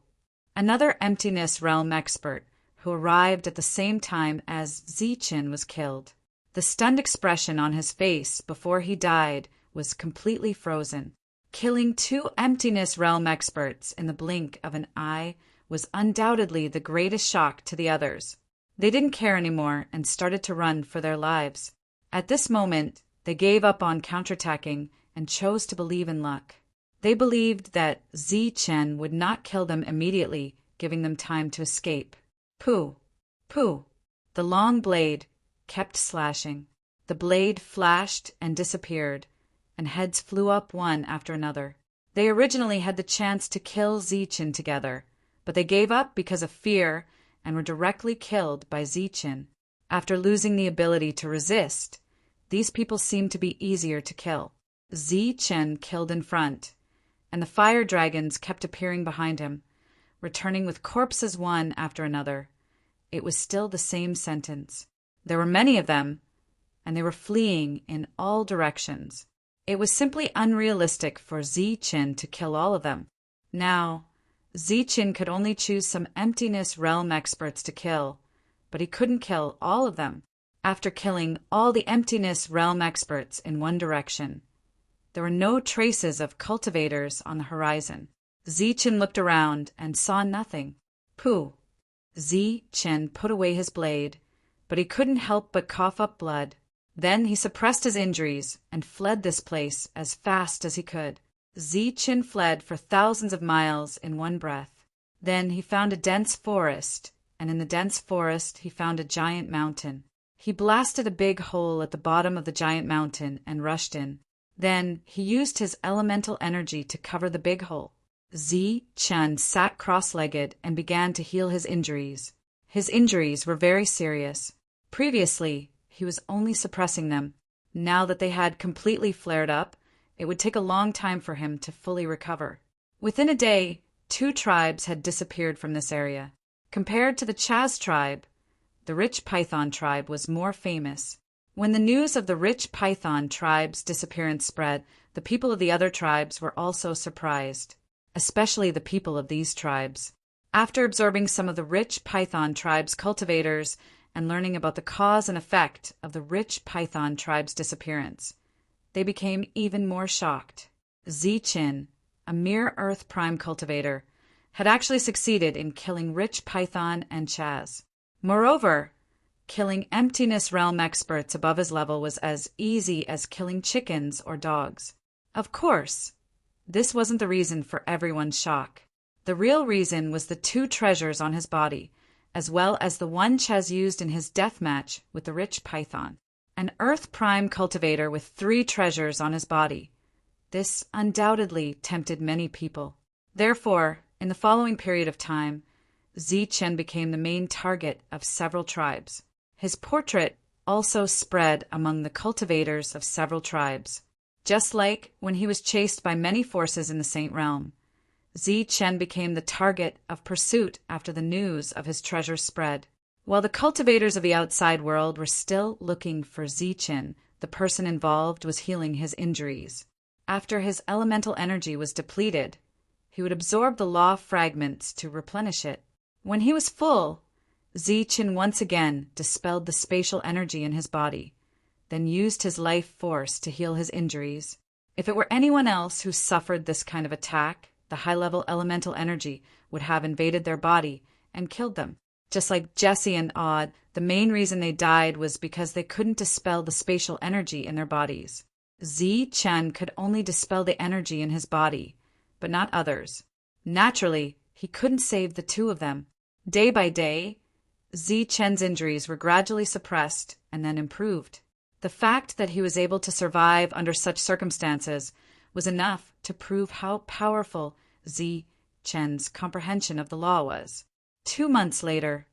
Another emptiness realm expert who arrived at the same time as Zi Chen was killed. The stunned expression on his face before he died was completely frozen. Killing two emptiness realm experts in the blink of an eye was undoubtedly the greatest shock to the others. They didn't care anymore and started to run for their lives. At this moment, they gave up on counterattacking and chose to believe in luck. They believed that Zi Chen would not kill them immediately, giving them time to escape. Pooh! Pooh! The long blade kept slashing. The blade flashed and disappeared, and heads flew up one after another. They originally had the chance to kill Zi Chen together, but they gave up because of fear and were directly killed by Zi Chen. After losing the ability to resist, these people seemed to be easier to kill. Zi Chen killed in front, and the fire dragons kept appearing behind him, returning with corpses one after another. It was still the same sentence. There were many of them, and they were fleeing in all directions. It was simply unrealistic for Zi Chen to kill all of them. Now, Zi Chen could only choose some emptiness realm experts to kill, but he couldn't kill all of them. After killing all the emptiness realm experts in one direction, there were no traces of cultivators on the horizon. Zi Chen looked around and saw nothing. Pooh! Zi Chen put away his blade, but he couldn't help but cough up blood. Then he suppressed his injuries and fled this place as fast as he could. Zi Chen fled for thousands of miles in one breath. Then he found a dense forest, and in the dense forest he found a giant mountain. He blasted a big hole at the bottom of the giant mountain and rushed in. Then he used his elemental energy to cover the big hole. Zi Chen sat cross-legged and began to heal his injuries. His injuries were very serious. Previously, he was only suppressing them. Now that they had completely flared up, it would take a long time for him to fully recover. Within a day, 2 tribes had disappeared from this area. Compared to the Chaz tribe, the rich python tribe was more famous. When the news of the rich python tribe's disappearance spread, the people of the other tribes were also surprised, especially the people of these tribes. After absorbing some of the rich python tribe's cultivators and learning about the cause and effect of the rich python tribe's disappearance, they became even more shocked. Zi Chen, a mere Earth Prime cultivator, had actually succeeded in killing rich python and Chaz. Moreover, killing emptiness realm experts above his level was as easy as killing chickens or dogs. Of course, this wasn't the reason for everyone's shock. The real reason was the 2 treasures on his body, as well as the one Chaz used in his death match with the rich python. An Earth Prime cultivator with 3 treasures on his body. This undoubtedly tempted many people. Therefore, in the following period of time, Zi Chen became the main target of several tribes. His portrait also spread among the cultivators of several tribes. Just like when he was chased by many forces in the Saint Realm, Zichen became the target of pursuit after the news of his treasure spread. While the cultivators of the outside world were still looking for Zichen, the person involved was healing his injuries. After his elemental energy was depleted, he would absorb the law fragments to replenish it. When he was full, Zichen once again dispelled the spatial energy in his body, then used his life force to heal his injuries. If it were anyone else who suffered this kind of attack, the high-level elemental energy would have invaded their body and killed them. Just like Jesse and Aud, the main reason they died was because they couldn't dispel the spatial energy in their bodies. Zichen could only dispel the energy in his body, but not others. Naturally, he couldn't save the two of them. Day by day, Zichen's injuries were gradually suppressed and then improved. The fact that he was able to survive under such circumstances was enough to prove how powerful Zichen's comprehension of the law was. 2 months later,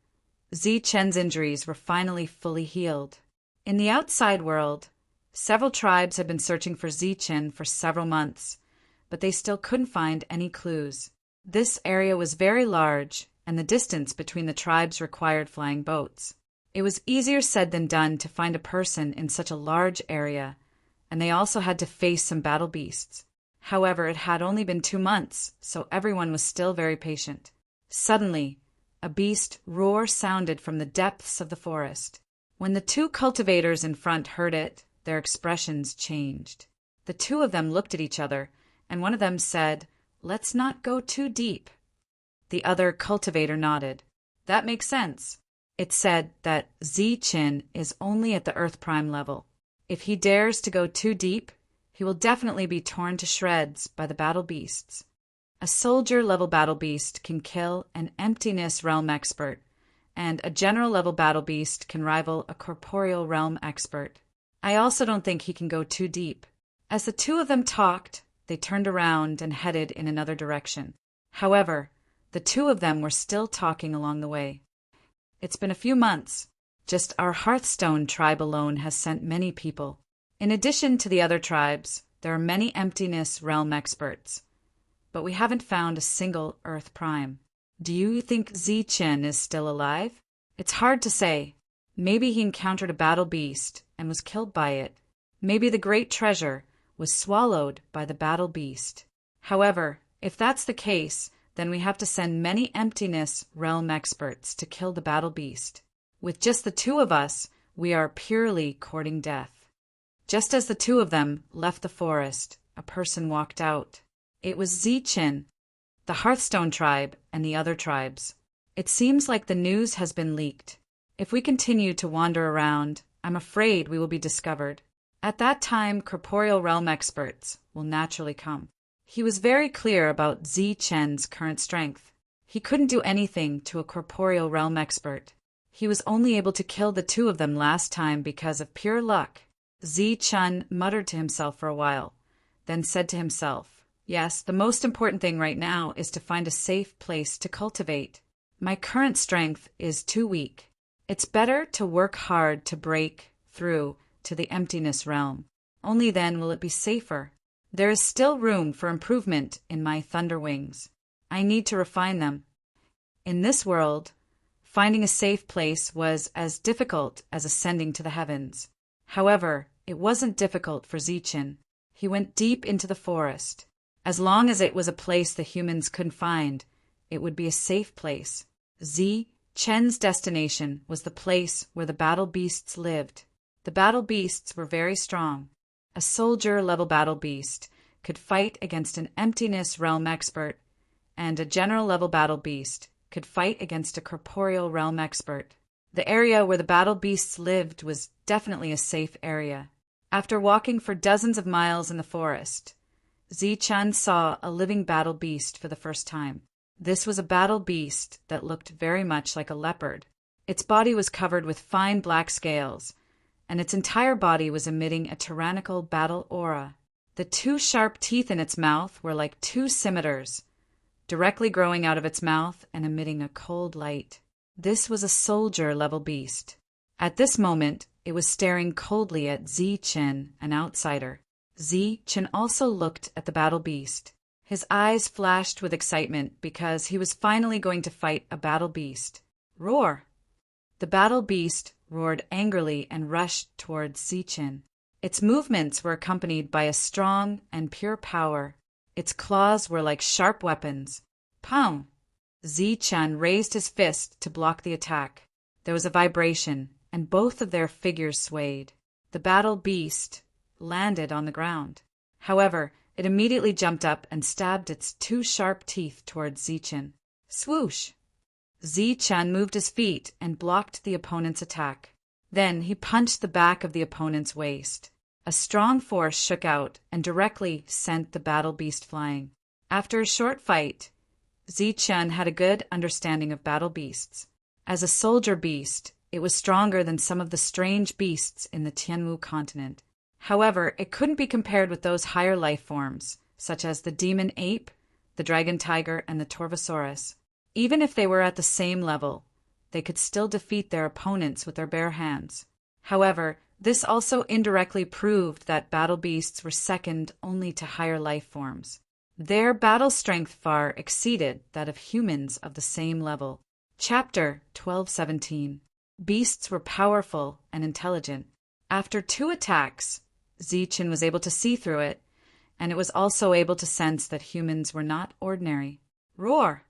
Zichen's injuries were finally fully healed. In the outside world, several tribes had been searching for Zichen for several months, but they still couldn't find any clues. This area was very large, and the distance between the tribes required flying boats. It was easier said than done to find a person in such a large area, and they also had to face some battle beasts. However, it had only been 2 months, so everyone was still very patient. Suddenly, a beast roar sounded from the depths of the forest. When the two cultivators in front heard it, their expressions changed. The two of them looked at each other, and one of them said, "Let's not go too deep." The other cultivator nodded. That makes sense. It said that Zichen is only at the Earth Prime level. If he dares to go too deep, he will definitely be torn to shreds by the battle beasts. A soldier-level battle beast can kill an emptiness realm expert, and a general-level battle beast can rival a corporeal realm expert. I also don't think he can go too deep. As the two of them talked, they turned around and headed in another direction. However, the two of them were still talking along the way. It's been a few months. Just our Hearthstone tribe alone has sent many people. In addition to the other tribes, there are many emptiness realm experts, but we haven't found a single Earth Prime. Do you think Zichen is still alive? It's hard to say. Maybe he encountered a battle beast and was killed by it. Maybe the great treasure was swallowed by the battle beast. However, if that's the case, then we have to send many emptiness realm experts to kill the battle beast. With just the two of us, we are purely courting death. Just as the two of them left the forest, a person walked out. It was Zichen, the Hearthstone tribe, and the other tribes. It seems like the news has been leaked. If we continue to wander around, I'm afraid we will be discovered. At that time, corporeal realm experts will naturally come. He was very clear about Zichen's current strength. He couldn't do anything to a corporeal realm expert. He was only able to kill the two of them last time because of pure luck. Zichen muttered to himself for a while, then said to himself, "Yes, the most important thing right now is to find a safe place to cultivate. My current strength is too weak. It's better to work hard to break through to the emptiness realm. Only then will it be safer. There is still room for improvement in my thunder wings. I need to refine them." In this world, finding a safe place was as difficult as ascending to the heavens. However, it wasn't difficult for Zichen. He went deep into the forest. As long as it was a place the humans couldn't find, it would be a safe place. Zichen's destination was the place where the battle beasts lived. The battle beasts were very strong. A soldier-level battle beast could fight against an emptiness realm expert, and a general-level battle beast could fight against a corporeal realm expert. The area where the battle beasts lived was definitely a safe area. After walking for dozens of miles in the forest, Zichen saw a living battle beast for the first time. This was a battle beast that looked very much like a leopard. Its body was covered with fine black scales, and its entire body was emitting a tyrannical battle aura. The two sharp teeth in its mouth were like two scimitars, directly growing out of its mouth and emitting a cold light. This was a soldier-level beast. At this moment, it was staring coldly at Zichen, an outsider. Zichen also looked at the battle beast. His eyes flashed with excitement because he was finally going to fight a battle beast. Roar! The battle beast roared angrily and rushed towards Zichen. Its movements were accompanied by a strong and pure power. Its claws were like sharp weapons. Pow! Zichen raised his fist to block the attack. There was a vibration, and both of their figures swayed. The battle beast landed on the ground. However, it immediately jumped up and stabbed its two sharp teeth towards Zichen. Swoosh! Zichen moved his feet and blocked the opponent's attack. Then he punched the back of the opponent's waist. A strong force shook out and directly sent the battle beast flying. After a short fight, Zichen had a good understanding of battle beasts. As a soldier beast, it was stronger than some of the strange beasts in the Tianwu continent. However, it couldn't be compared with those higher life forms, such as the demon ape, the dragon tiger, and the Torvosaurus. Even if they were at the same level, they could still defeat their opponents with their bare hands. However, this also indirectly proved that battle beasts were second only to higher life forms. Their battle strength far exceeded that of humans of the same level. Chapter 12:17. Beasts were powerful and intelligent. After 2 attacks, Zichen was able to see through it, and it was also able to sense that humans were not ordinary. Roar!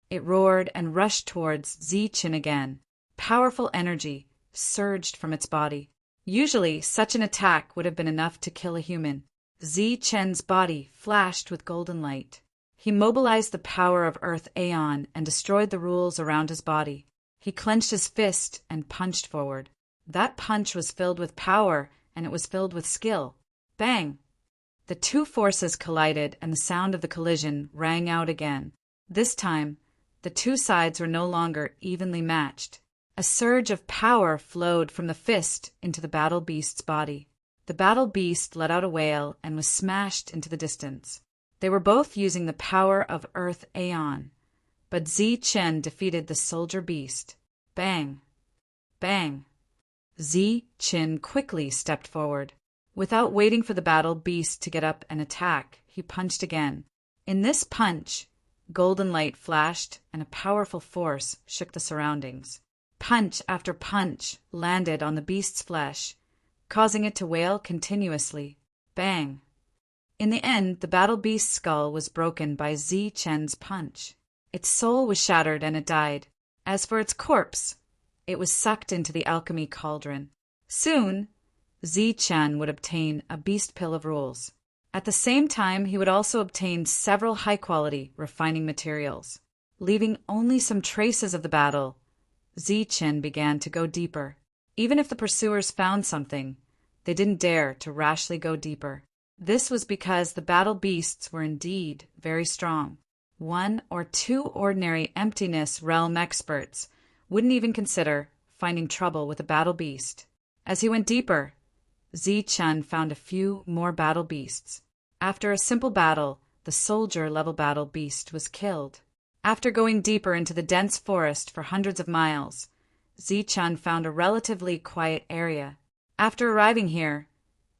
It roared and rushed towards Zichen again. Powerful energy surged from its body. Usually, such an attack would have been enough to kill a human. Zichen's body flashed with golden light. He mobilized the power of Earth Aeon and destroyed the rules around his body. He clenched his fist and punched forward. That punch was filled with power, and it was filled with skill. Bang! The two forces collided, and the sound of the collision rang out again. This time, the two sides were no longer evenly matched. A surge of power flowed from the fist into the battle beast's body. The battle beast let out a wail and was smashed into the distance. They were both using the power of Earth Aeon, but Zichen defeated the soldier beast. Bang! Bang! Zichen quickly stepped forward. Without waiting for the battle beast to get up and attack, he punched again. In this punch, golden light flashed and a powerful force shook the surroundings. Punch after punch landed on the beast's flesh, causing it to wail continuously. Bang! In the end, the battle beast's skull was broken by Zichen's punch. Its soul was shattered and it died. As for its corpse, it was sucked into the alchemy cauldron. Soon, Zichen would obtain a beast pill of rules. At the same time, he would also obtain several high-quality refining materials. Leaving only some traces of the battle, Zichen began to go deeper. Even if the pursuers found something, they didn't dare to rashly go deeper. This was because the battle beasts were indeed very strong. 1 or 2 ordinary emptiness realm experts wouldn't even consider finding trouble with a battle beast. As he went deeper, Zichen found a few more battle beasts. After a simple battle, the soldier-level battle beast was killed. After going deeper into the dense forest for hundreds of miles, Zichen found a relatively quiet area. After arriving here,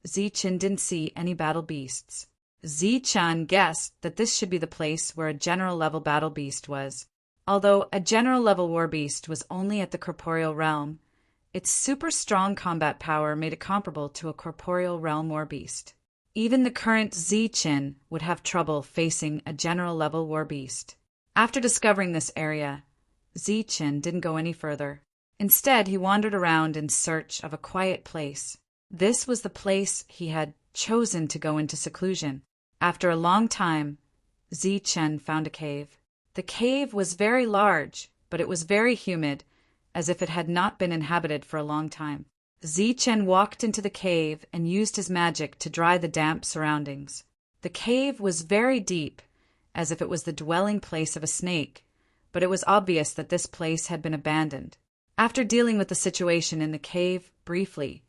Zichen didn't see any battle beasts. Zichen guessed that this should be the place where a general-level battle beast was. Although a general-level war beast was only at the corporeal realm, its super strong combat power made it comparable to a corporeal realm war beast. Even the current Zichen would have trouble facing a general-level war beast. After discovering this area, Zichen didn't go any further. Instead, he wandered around in search of a quiet place. This was the place he had chosen to go into seclusion. After a long time, Zichen found a cave. The cave was very large, but it was very humid, as if it had not been inhabited for a long time. Zichen walked into the cave and used his magic to dry the damp surroundings. The cave was very deep, as if it was the dwelling place of a snake, but it was obvious that this place had been abandoned. After dealing with the situation in the cave briefly,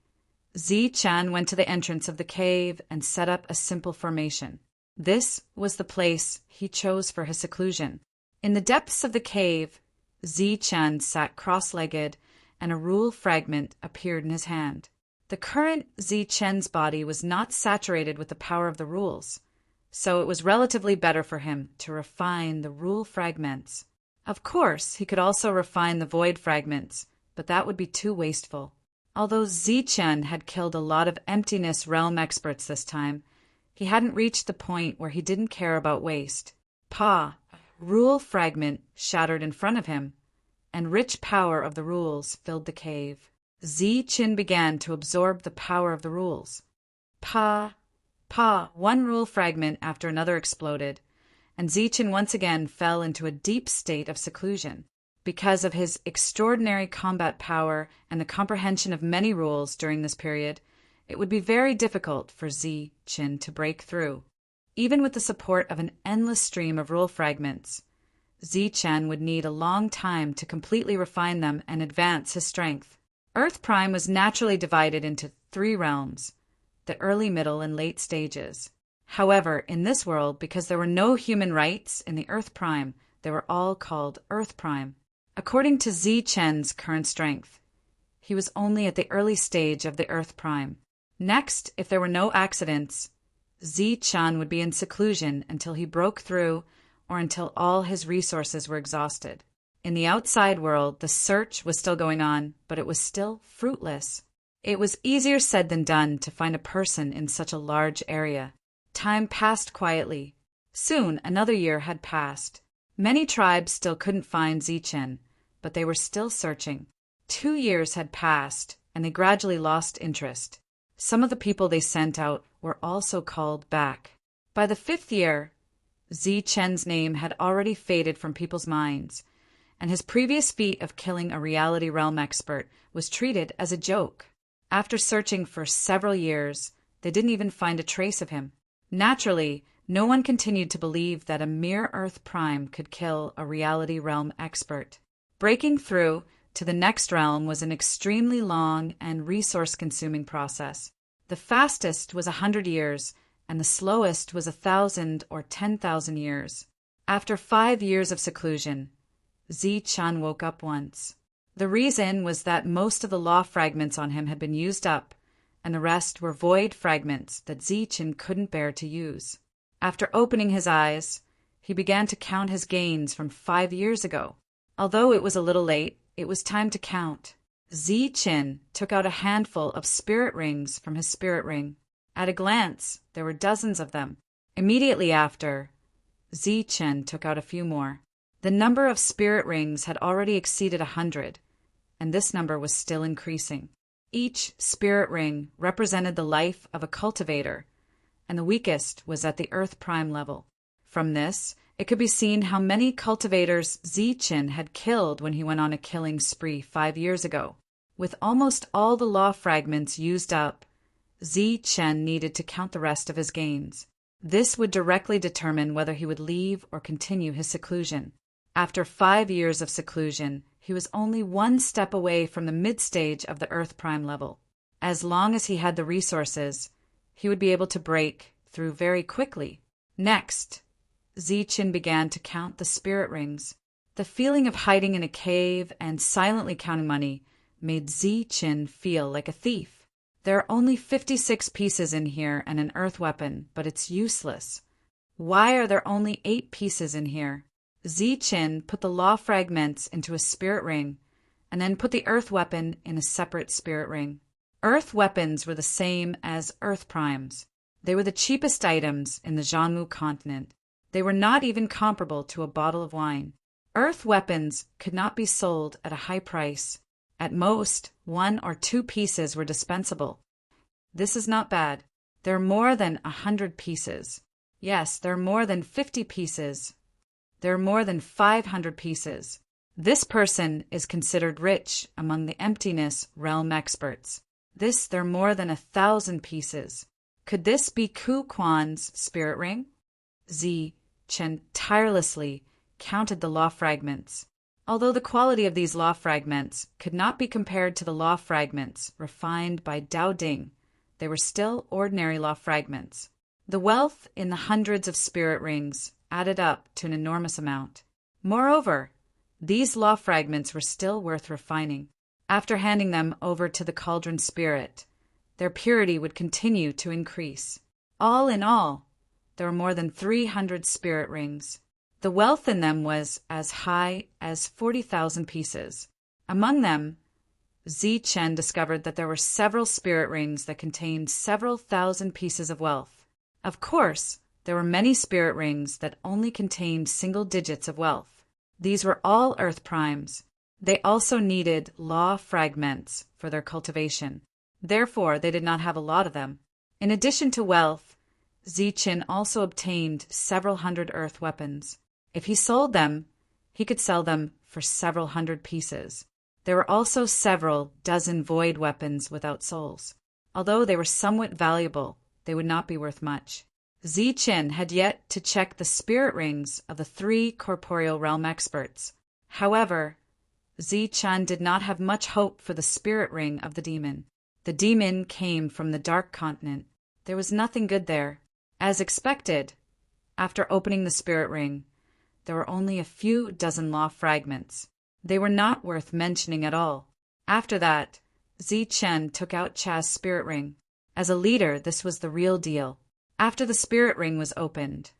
Zichen went to the entrance of the cave and set up a simple formation. This was the place he chose for his seclusion. In the depths of the cave, Zichen sat cross-legged and a rule fragment appeared in his hand. The current Zichen's body was not saturated with the power of the rules, so it was relatively better for him to refine the rule fragments. Of course, he could also refine the void fragments, but that would be too wasteful. Although Zichen had killed a lot of emptiness realm experts this time, he hadn't reached the point where he didn't care about waste. Rule fragment shattered in front of him, and rich power of the rules filled the cave. Zichen began to absorb the power of the rules. One rule fragment after another exploded, and Zichen once again fell into a deep state of seclusion. Because of his extraordinary combat power and the comprehension of many rules during this period, it would be very difficult for Zichen to break through. Even with the support of an endless stream of rule fragments, Zichen would need a long time to completely refine them and advance his strength. Earth Prime was naturally divided into 3 realms, the early, middle, and late stages. However, in this world, because there were no human rights in the Earth Prime, they were all called Earth Prime. According to Zichen's current strength, he was only at the early stage of the Earth Prime. Next, if there were no accidents, Zichen would be in seclusion until he broke through or until all his resources were exhausted. In the outside world, the search was still going on, but it was still fruitless. It was easier said than done to find a person in such a large area. Time passed quietly. Soon another year had passed. Many tribes still couldn't find Zichen, but they were still searching. 2 years had passed, and they gradually lost interest. Some of the people they sent out were also called back. By the 5th year, Zichen's name had already faded from people's minds, and his previous feat of killing a reality realm expert was treated as a joke. After searching for several years, they didn't even find a trace of him. Naturally, no one continued to believe that a mere Earth Prime could kill a reality realm expert. Breaking through to the next realm was an extremely long and resource-consuming process. The fastest was 100 years, and the slowest was 1,000 or 10,000 years. After 5 years of seclusion, Zichen woke up once. The reason was that most of the law fragments on him had been used up, and the rest were void fragments that Zichen couldn't bear to use. After opening his eyes, he began to count his gains from 5 years ago. Although it was a little late, it was time to count. Zichen took out a handful of spirit rings from his spirit ring. At a glance, there were dozens of them. Immediately after, Zichen took out a few more. The number of spirit rings had already exceeded 100, and this number was still increasing. Each spirit ring represented the life of a cultivator, and the weakest was at the Earth Prime level. From this, it could be seen how many cultivators Zichen had killed when he went on a killing spree 5 years ago. With almost all the law fragments used up, Zichen needed to count the rest of his gains. This would directly determine whether he would leave or continue his seclusion. After 5 years of seclusion, he was only 1 step away from the mid-stage of the Earth Prime level. As long as he had the resources, he would be able to break through very quickly. Next, Zichen began to count the spirit rings. The feeling of hiding in a cave and silently counting money made Zichen feel like a thief. There are only 56 pieces in here and an earth weapon, but it's useless. Why are there only 8 pieces in here? Zichen put the law fragments into a spirit ring, and then put the earth weapon in a separate spirit ring. Earth weapons were the same as Earth Primes. They were the cheapest items in the Jianmu continent. They were not even comparable to a bottle of wine. Earth weapons could not be sold at a high price. At most, 1 or 2 pieces were dispensable. This is not bad. There are more than 100 pieces. Yes, there are more than 50 pieces. There are more than 500 pieces. This person is considered rich among the emptiness realm experts. There are more than 1,000 pieces. Could this be Ku Quan's spirit ring? Zichen tirelessly counted the law fragments. Although the quality of these law fragments could not be compared to the law fragments refined by Dao Ding, they were still ordinary law fragments. The wealth in the hundreds of spirit rings added up to an enormous amount. Moreover, these law fragments were still worth refining. After handing them over to the cauldron spirit, their purity would continue to increase. All in all, there were more than 300 spirit rings. The wealth in them was as high as 40,000 pieces. Among them, Zichen discovered that there were several spirit rings that contained several thousand pieces of wealth. Of course, there were many spirit rings that only contained single digits of wealth. These were all earth primes. They also needed law fragments for their cultivation. Therefore, they did not have a lot of them. In addition to wealth, Zichen also obtained several hundred earth weapons. If he sold them, he could sell them for several hundred pieces. There were also several dozen void weapons without souls. Although they were somewhat valuable, they would not be worth much. Zichen had yet to check the spirit rings of the 3 corporeal realm experts. However, Zichen did not have much hope for the spirit ring of the demon. The demon came from the dark continent. There was nothing good there. As expected, after opening the spirit ring, there were only a few dozen law fragments. They were not worth mentioning at all. After that, Zichen took out Cha's spirit ring. As a leader, this was the real deal. After the spirit ring was opened,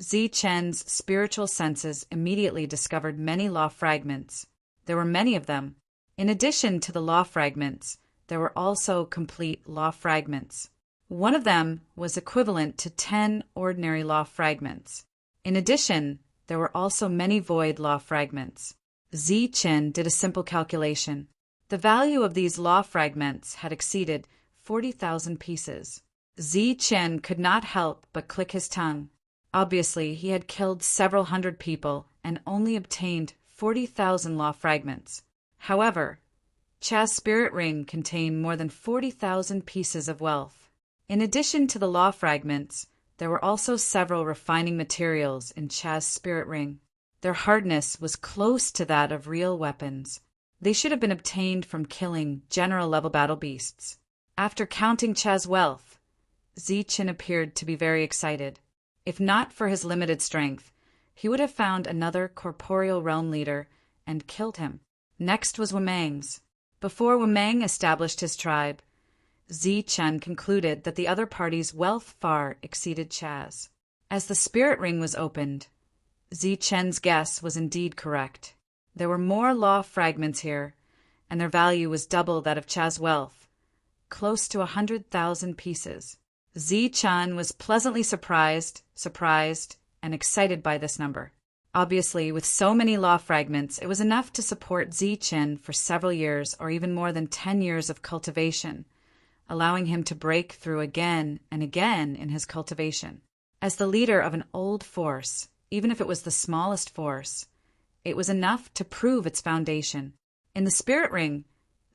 Zichen's spiritual senses immediately discovered many law fragments. There were many of them. In addition to the law fragments, there were also complete law fragments. One of them was equivalent to 10 ordinary law fragments. In addition, there were also many void law fragments. Zichen did a simple calculation. The value of these law fragments had exceeded 40,000 pieces. Zichen could not help but click his tongue. Obviously, he had killed several hundred people and only obtained 40,000 law fragments. However, Cha's spirit ring contained more than 40,000 pieces of wealth. In addition to the law fragments, there were also several refining materials in Cha's spirit ring. Their hardness was close to that of real weapons. They should have been obtained from killing general-level battle beasts. After counting Cha's wealth, Zichen appeared to be very excited. If not for his limited strength, he would have found another corporeal realm leader and killed him. Next was Wamang's. Before Wamang established his tribe, Zichen concluded that the other party's wealth far exceeded Cha's. As the spirit ring was opened, Zichen's guess was indeed correct. There were more law fragments here, and their value was double that of Cha's wealth, close to 100,000 pieces. Zichen was pleasantly surprised, and excited by this number. Obviously, with so many law fragments, it was enough to support Zichen for several years or even more than 10 years of cultivation, allowing him to break through again and again in his cultivation. As the leader of an old force, even if it was the smallest force, it was enough to prove its foundation. In the spirit ring,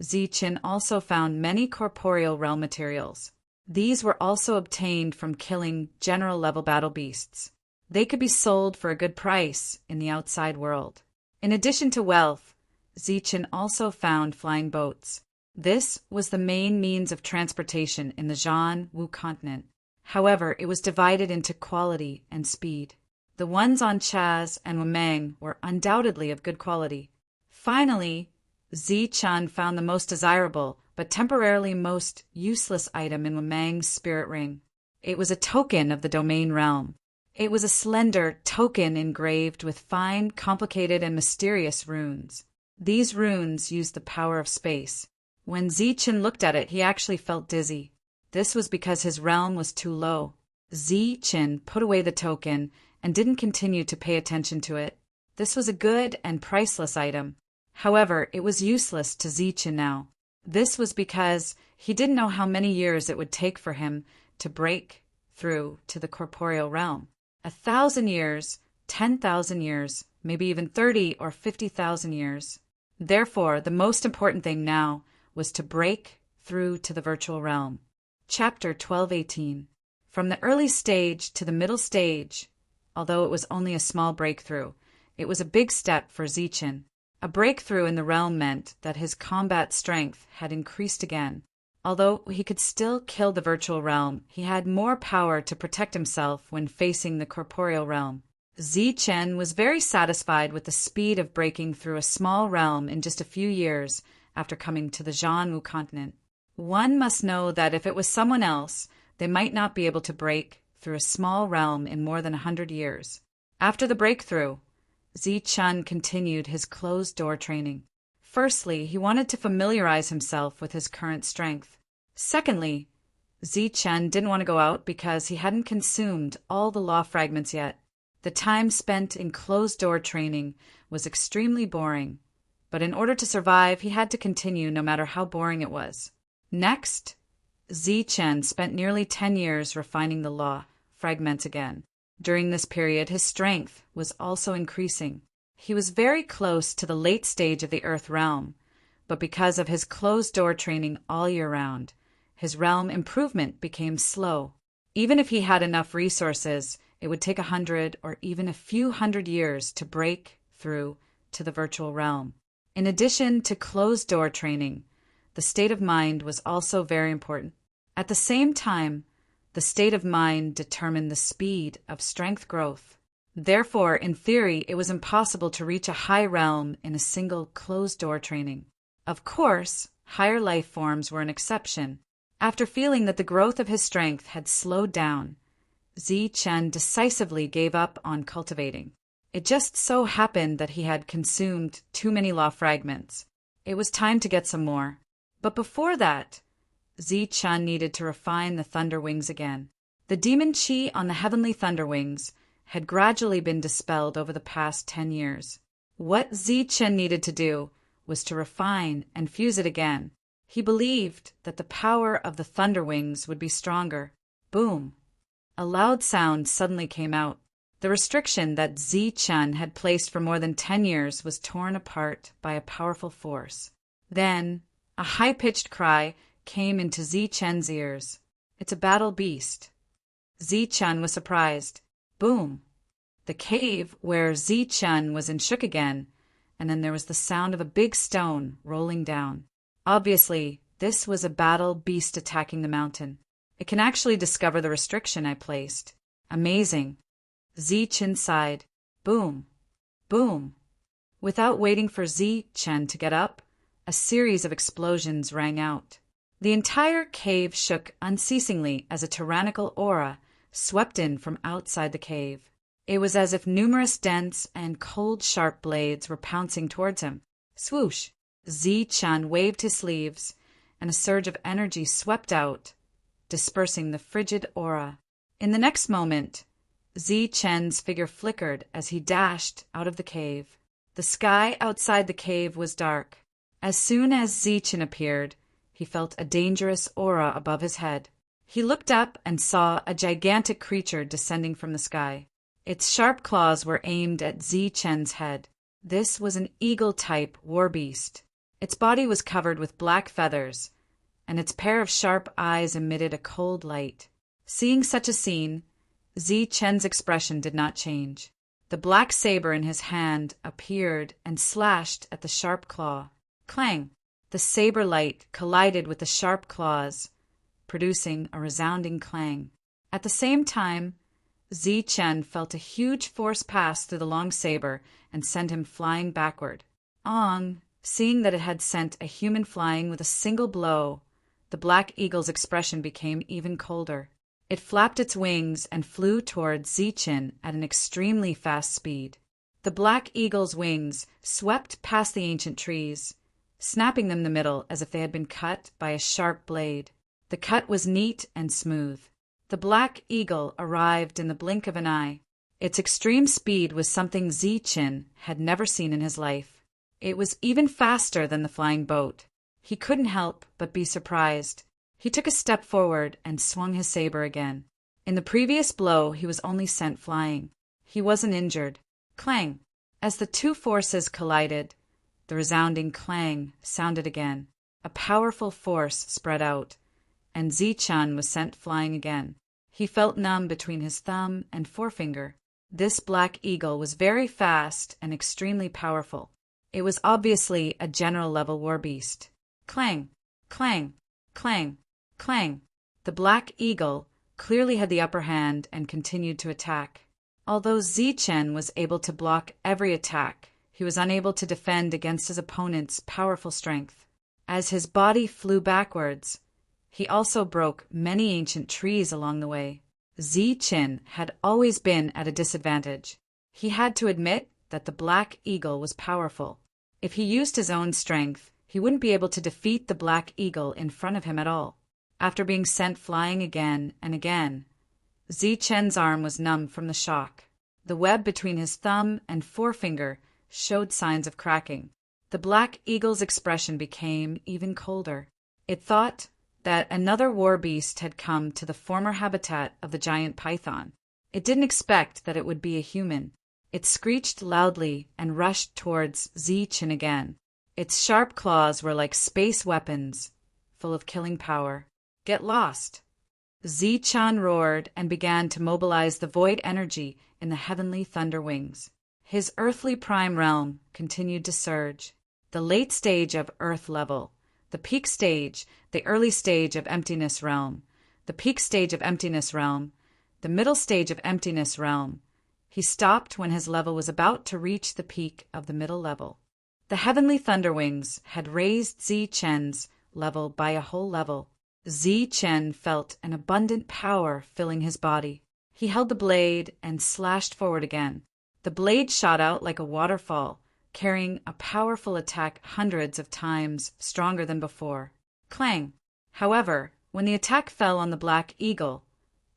Zichen also found many corporeal realm materials. These were also obtained from killing general-level battle beasts. They could be sold for a good price in the outside world. In addition to wealth, Zichen also found flying boats. This was the main means of transportation in the Zhan Wu continent. However, it was divided into quality and speed. The ones on Chaz and Wamang were undoubtedly of good quality. Finally, Zichen found the most desirable, but temporarily most useless item in Wamang's spirit ring. It was a token of the domain realm. It was a slender token engraved with fine, complicated, and mysterious runes. These runes used the power of space. When Zichen looked at it, he actually felt dizzy. This was because his realm was too low. Zichen put away the token and didn't continue to pay attention to it. This was a good and priceless item. However, it was useless to Zichen now. This was because he didn't know how many years it would take for him to break through to the corporeal realm. 1,000 years, 10,000 years, maybe even 30 or 50,000 years. Therefore, the most important thing now was to break through to the virtual realm. Chapter 12:18. From the early stage to the middle stage, although it was only a small breakthrough, it was a big step for Zichen. A breakthrough in the realm meant that his combat strength had increased again. Although he could still kill the virtual realm, he had more power to protect himself when facing the corporeal realm. Zichen was very satisfied with the speed of breaking through a small realm in just a few years after coming to the Jianwu continent. One must know that if it was someone else, they might not be able to break through a small realm in more than 100 years. After the breakthrough, Zichun continued his closed-door training. Firstly, he wanted to familiarize himself with his current strength. Secondly, Zichun didn't want to go out because he hadn't consumed all the law fragments yet. The time spent in closed-door training was extremely boring, but in order to survive, he had to continue no matter how boring it was. Next, Zichun spent nearly 10 years refining the law fragments again. During this period, his strength was also increasing. He was very close to the late stage of the Earth realm, but because of his closed-door training all year round, his realm improvement became slow. Even if he had enough resources, it would take 100 or even a few hundred years to break through to the virtual realm. In addition to closed-door training, the state of mind was also very important. At the same time, the state of mind determined the speed of strength growth. Therefore, in theory, it was impossible to reach a high realm in a single closed-door training. Of course, higher life forms were an exception. After feeling that the growth of his strength had slowed down, Zichun decisively gave up on cultivating. It just so happened that he had consumed too many law fragments. It was time to get some more. But before that, Zichun needed to refine the thunder wings again. The demon chi on the heavenly thunder wings had gradually been dispelled over the past 10 years. What Zichun needed to do was to refine and fuse it again. He believed that the power of the thunder wings would be stronger. Boom! A loud sound suddenly came out. The restriction that Zichun had placed for more than 10 years was torn apart by a powerful force. Then, a high-pitched cry came into Zichun's ears. "It's a battle beast." Zichun was surprised. Boom! The cave where Zichun was in shook again, and then there was the sound of a big stone rolling down. Obviously, this was a battle beast attacking the mountain. It can actually discover the restriction I placed. Amazing. Zichun sighed. Boom! Boom! Without waiting for Zichun to get up, a series of explosions rang out. The entire cave shook unceasingly as a tyrannical aura swept in from outside the cave. It was as if numerous dense and cold sharp blades were pouncing towards him. Swoosh! Zichun waved his sleeves, and a surge of energy swept out, dispersing the frigid aura. In the next moment, Zichun's figure flickered as he dashed out of the cave. The sky outside the cave was dark. As soon as Zichun appeared, he felt a dangerous aura above his head. He looked up and saw a gigantic creature descending from the sky. Its sharp claws were aimed at Zichun's head. This was an eagle-type war beast. Its body was covered with black feathers, and its pair of sharp eyes emitted a cold light. Seeing such a scene, Zichun's expression did not change. The black saber in his hand appeared and slashed at the sharp claw. Clang! The saber light collided with the sharp claws, producing a resounding clang. At the same time, Zichun felt a huge force pass through the long saber and send him flying backward. Ong, seeing that it had sent a human flying with a single blow, the black eagle's expression became even colder. It flapped its wings and flew toward Zichun at an extremely fast speed. The black eagle's wings swept past the ancient trees, snapping them in the middle as if they had been cut by a sharp blade. The cut was neat and smooth. The black eagle arrived in the blink of an eye. Its extreme speed was something Zichun had never seen in his life. It was even faster than the flying boat. He couldn't help but be surprised. He took a step forward and swung his saber again. In the previous blow, he was only sent flying. He wasn't injured. Clang! As the two forces collided, the resounding clang sounded again. A powerful force spread out, and Zichun was sent flying again. He felt numb between his thumb and forefinger. This black eagle was very fast and extremely powerful. It was obviously a general-level war beast. Clang! Clang! Clang! Clang! The black eagle clearly had the upper hand and continued to attack. Although Zichun was able to block every attack, he was unable to defend against his opponent's powerful strength. As his body flew backwards, he also broke many ancient trees along the way. Zichen had always been at a disadvantage. He had to admit that the Black Eagle was powerful. If he used his own strength, he wouldn't be able to defeat the Black Eagle in front of him at all. After being sent flying again and again, Zichen's arm was numb from the shock. The web between his thumb and forefinger showed signs of cracking. The Black Eagle's expression became even colder. It thought that another war beast had come to the former habitat of the giant python. It didn't expect that it would be a human. It screeched loudly and rushed towards Zichen again. Its sharp claws were like space weapons, full of killing power. Get lost! Zichen roared and began to mobilize the void energy in the heavenly thunder wings. His earthly prime realm continued to surge. The late stage of Earth level, the peak stage, the early stage of Emptiness realm, the peak stage of Emptiness realm, the middle stage of Emptiness realm. He stopped when his level was about to reach the peak of the middle level. The heavenly thunderwings had raised Zichen's level by a whole level. Zichen felt an abundant power filling his body. He held the blade and slashed forward again. The blade shot out like a waterfall, carrying a powerful attack hundreds of times stronger than before. Clang! However, when the attack fell on the Black Eagle,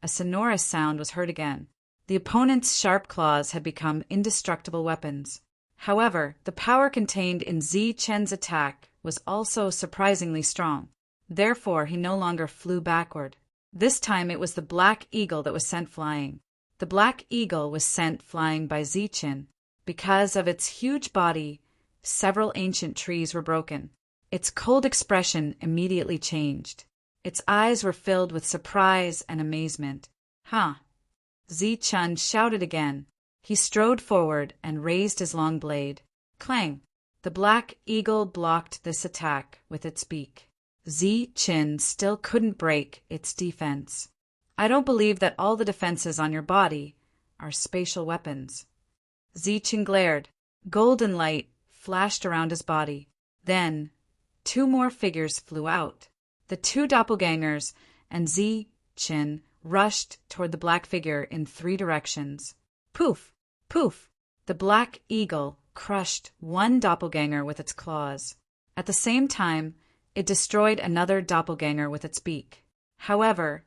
a sonorous sound was heard again. The opponent's sharp claws had become indestructible weapons. However, the power contained in Zichen's attack was also surprisingly strong. Therefore, he no longer flew backward. This time it was the Black Eagle that was sent flying. The Black Eagle was sent flying by Zichen. Because of its huge body, several ancient trees were broken. Its cold expression immediately changed. Its eyes were filled with surprise and amazement. Huh! Zichen shouted again. He strode forward and raised his long blade. Clang! The Black Eagle blocked this attack with its beak. Zichen still couldn't break its defense. I don't believe that all the defenses on your body are spatial weapons. Zichen glared. Golden light flashed around his body. Then, two more figures flew out. The two doppelgangers and Zichen rushed toward the black figure in 3 directions. Poof! Poof! The Black Eagle crushed one doppelganger with its claws. At the same time, it destroyed another doppelganger with its beak. However,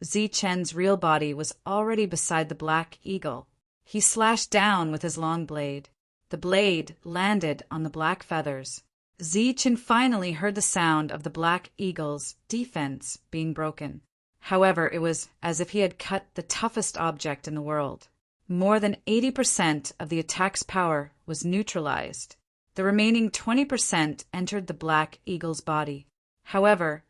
Zichen's real body was already beside the Black Eagle. He slashed down with his long blade. The blade landed on the black feathers. Zichen finally heard the sound of the Black Eagle's defense being broken. However, it was as if he had cut the toughest object in the world. More than 80% of the attack's power was neutralized. The remaining 20% entered the Black Eagle's body. However,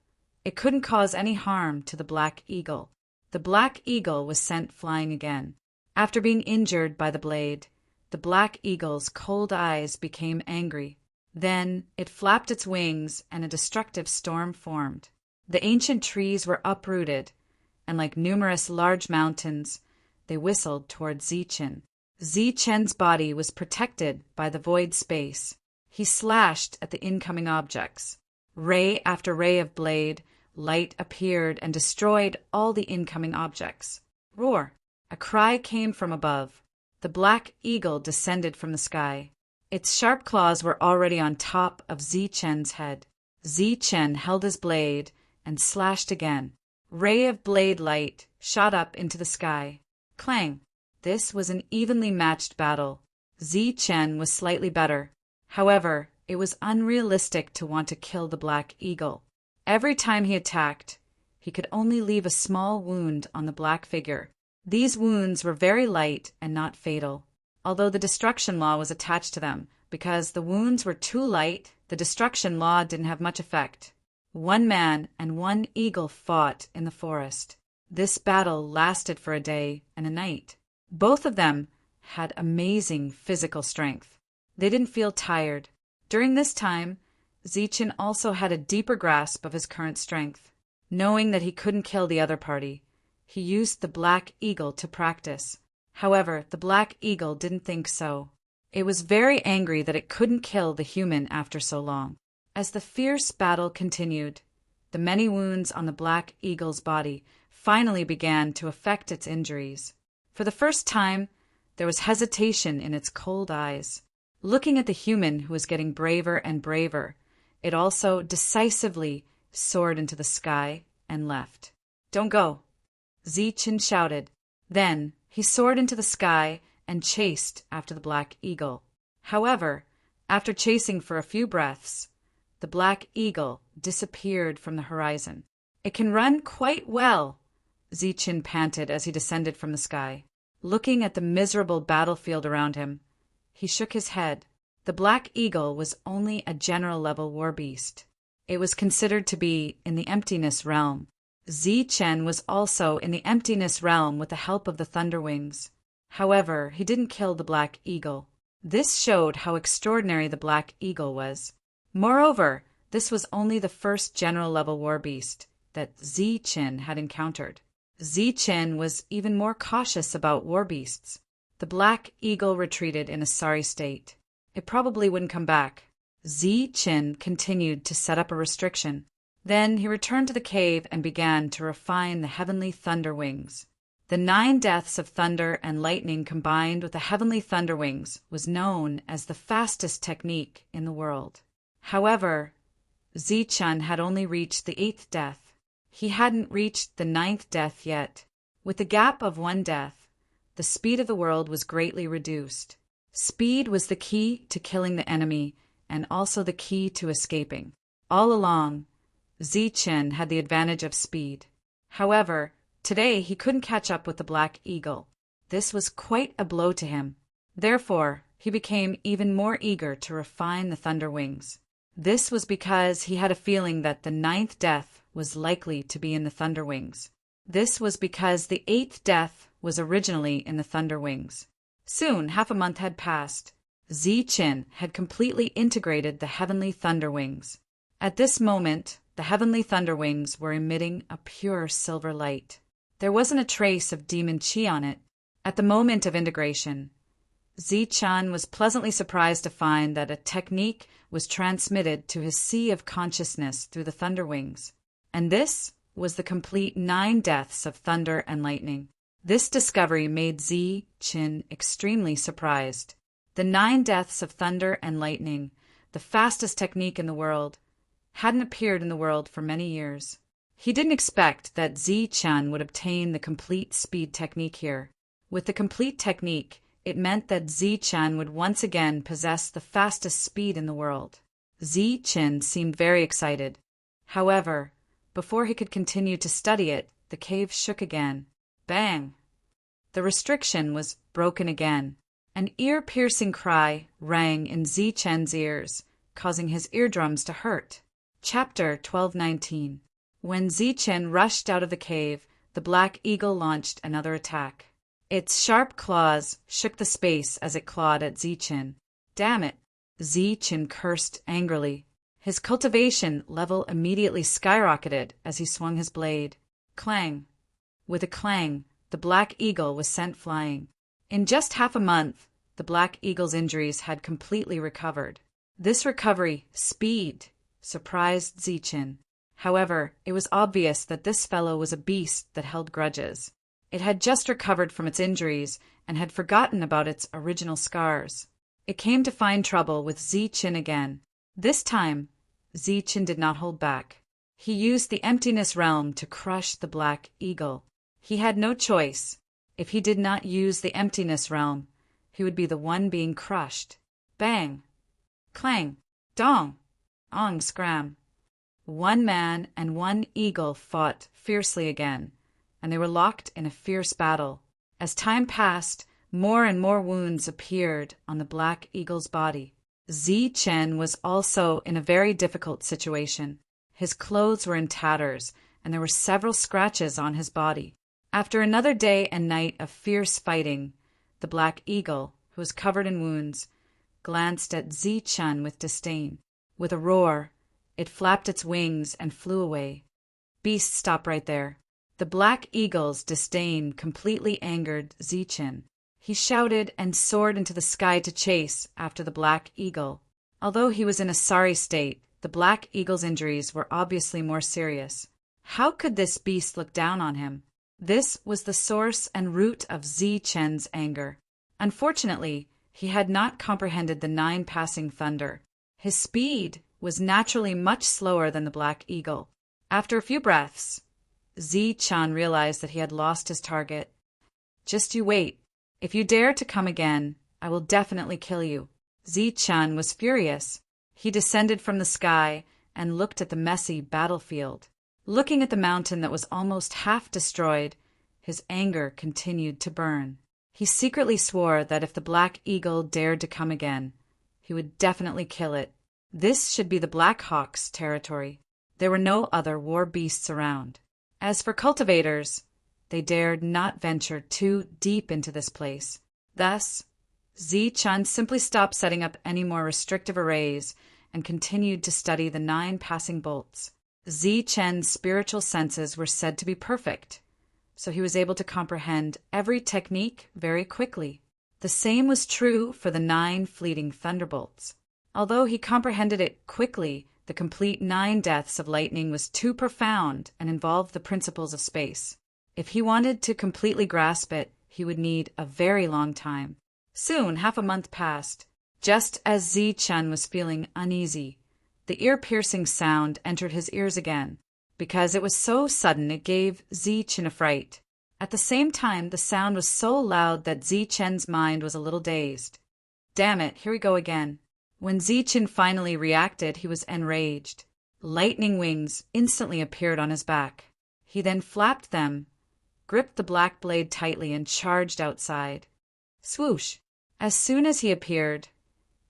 it couldn't cause any harm to the Black Eagle. The Black Eagle was sent flying again. After being injured by the blade, the Black Eagle's cold eyes became angry. Then it flapped its wings and a destructive storm formed. The ancient trees were uprooted, and like numerous large mountains, they whistled toward Zichen. Zichen's body was protected by the void space. He slashed at the incoming objects. Ray after ray of blade, light appeared and destroyed all the incoming objects. Roar! A cry came from above. The Black Eagle descended from the sky. Its sharp claws were already on top of Zichen's head. Zichen held his blade and slashed again. Ray of blade light shot up into the sky. Clang! This was an evenly matched battle. Zichen was slightly better. However, it was unrealistic to want to kill the Black Eagle. Every time he attacked, he could only leave a small wound on the black figure. These wounds were very light and not fatal, although the destruction law was attached to them. Because the wounds were too light, the destruction law didn't have much effect. 1 man and 1 eagle fought in the forest. This battle lasted for a day and a night. Both of them had amazing physical strength. They didn't feel tired. During this time, Zichen also had a deeper grasp of his current strength. Knowing that he couldn't kill the other party, he used the Black Eagle to practice. However, the Black Eagle didn't think so. It was very angry that it couldn't kill the human after so long. As the fierce battle continued, the many wounds on the black eagle's body finally began to affect its injuries. For the first time, there was hesitation in its cold eyes. Looking at the human who was getting braver and braver, it also decisively soared into the sky and left. "Don't go," Zichen shouted. Then he soared into the sky and chased after the black eagle. However, after chasing for a few breaths, the black eagle disappeared from the horizon. "It can run quite well," Zichen panted as he descended from the sky. Looking at the miserable battlefield around him, he shook his head. The black eagle was only a general-level war beast. It was considered to be in the emptiness realm. Zichen was also in the emptiness realm with the help of the Thunderwings. However, he didn't kill the black eagle. This showed how extraordinary the black eagle was. Moreover, this was only the first general-level war beast that Zichen had encountered. Zichen was even more cautious about war beasts. The black eagle retreated in a sorry state. It probably wouldn't come back. Zichen continued to set up a restriction. Then he returned to the cave and began to refine the heavenly thunder wings. The 9 deaths of thunder and lightning combined with the heavenly thunder wings was known as the fastest technique in the world. However, Zichen had only reached the 8th death. He hadn't reached the 9th death yet. With the gap of 1 death, the speed of the world was greatly reduced. Speed was the key to killing the enemy and also the key to escaping. All along, Zichen had the advantage of speed. However, today he couldn't catch up with the black eagle. This was quite a blow to him. Therefore, he became even more eager to refine the thunder wings. This was because he had a feeling that the 9th death was likely to be in the thunder wings. This was because the 8th death was originally in the thunder wings. Soon, half a month had passed. Zichen had completely integrated the heavenly thunder wings. At this moment, the heavenly thunder wings were emitting a pure silver light. There wasn't a trace of demon chi on it. At the moment of integration, Zichen was pleasantly surprised to find that a technique was transmitted to his sea of consciousness through the thunder wings. And this was the complete 9 deaths of thunder and lightning. This discovery made Zichen extremely surprised. The 9 deaths of thunder and lightning, the fastest technique in the world, hadn't appeared in the world for many years. He didn't expect that Zichen would obtain the complete speed technique here. With the complete technique, it meant that Zichen would once again possess the fastest speed in the world. Zichen seemed very excited. However, before he could continue to study it, the cave shook again. Bang! The restriction was broken again. An ear-piercing cry rang in Zichen's ears, causing his eardrums to hurt. Chapter 1219. When Zichen rushed out of the cave, the black eagle launched another attack. Its sharp claws shook the space as it clawed at Zichen. "Damn it!" Zichen cursed angrily. His cultivation level immediately skyrocketed as he swung his blade. Clang! With a clang, the black eagle was sent flying. In just half a month, the black eagle's injuries had completely recovered. This recovery, speed, surprised Zichen. However, it was obvious that this fellow was a beast that held grudges. It had just recovered from its injuries and had forgotten about its original scars. It came to find trouble with Zichen again. This time, Zichen did not hold back. He used the emptiness realm to crush the black eagle. He had no choice. If he did not use the emptiness realm, he would be the one being crushed. Bang! Clang! Dong! Ong scram! 1 man and 1 eagle fought fiercely again, and they were locked in a fierce battle. As time passed, more and more wounds appeared on the black eagle's body. Zichen was also in a very difficult situation. His clothes were in tatters, and there were several scratches on his body. After another day and night of fierce fighting, the black eagle, who was covered in wounds, glanced at Zichen with disdain. With a roar, it flapped its wings and flew away. Beast, stop right there. The black eagle's disdain completely angered Zichen. He shouted and soared into the sky to chase after the black eagle. Although he was in a sorry state, the the Black Eagle's injuries were obviously more serious. How could this beast look down on him? This was the source and root of Zichen's anger. Unfortunately, he had not comprehended the 9 passing thunder. His speed was naturally much slower than the Black Eagle. After a few breaths, Zichen realized that he had lost his target. "Just you wait. If you dare to come again, I will definitely kill you." Zichen was furious. He descended from the sky and looked at the messy battlefield. Looking at the mountain that was almost half destroyed, his anger continued to burn. He secretly swore that if the Black Eagle dared to come again, he would definitely kill it. This should be the Black Hawk's territory. There were no other war beasts around. As for cultivators, they dared not venture too deep into this place. Thus, Zichen simply stopped setting up any more restrictive arrays and continued to study the 9 passing bolts. Zichen's spiritual senses were said to be perfect, so he was able to comprehend every technique very quickly. The same was true for the 9 fleeting thunderbolts. Although he comprehended it quickly, the complete 9 deaths of lightning was too profound and involved the principles of space. If he wanted to completely grasp it, he would need a very long time. Soon, half a month passed. Just as Zichen was feeling uneasy, the ear-piercing sound entered his ears again. Because it was so sudden, it gave Zichen a fright. At the same time, the sound was so loud that Zichen's mind was a little dazed. Damn it, here we go again. When Zichen finally reacted, he was enraged. Lightning wings instantly appeared on his back. He then flapped them, gripped the black blade tightly, and charged outside. Swoosh! As soon as he appeared,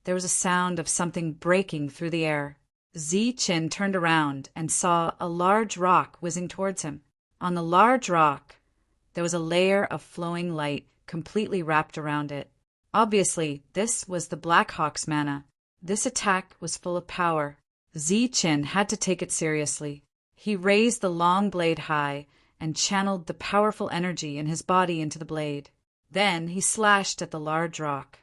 there was a sound of something breaking through the air. Zichen turned around and saw a large rock whizzing towards him. On the large rock, there was a layer of flowing light completely wrapped around it. Obviously, this was the Black Hawk's mana. This attack was full of power. Zichen had to take it seriously. He raised the long blade high and channeled the powerful energy in his body into the blade. Then he slashed at the large rock.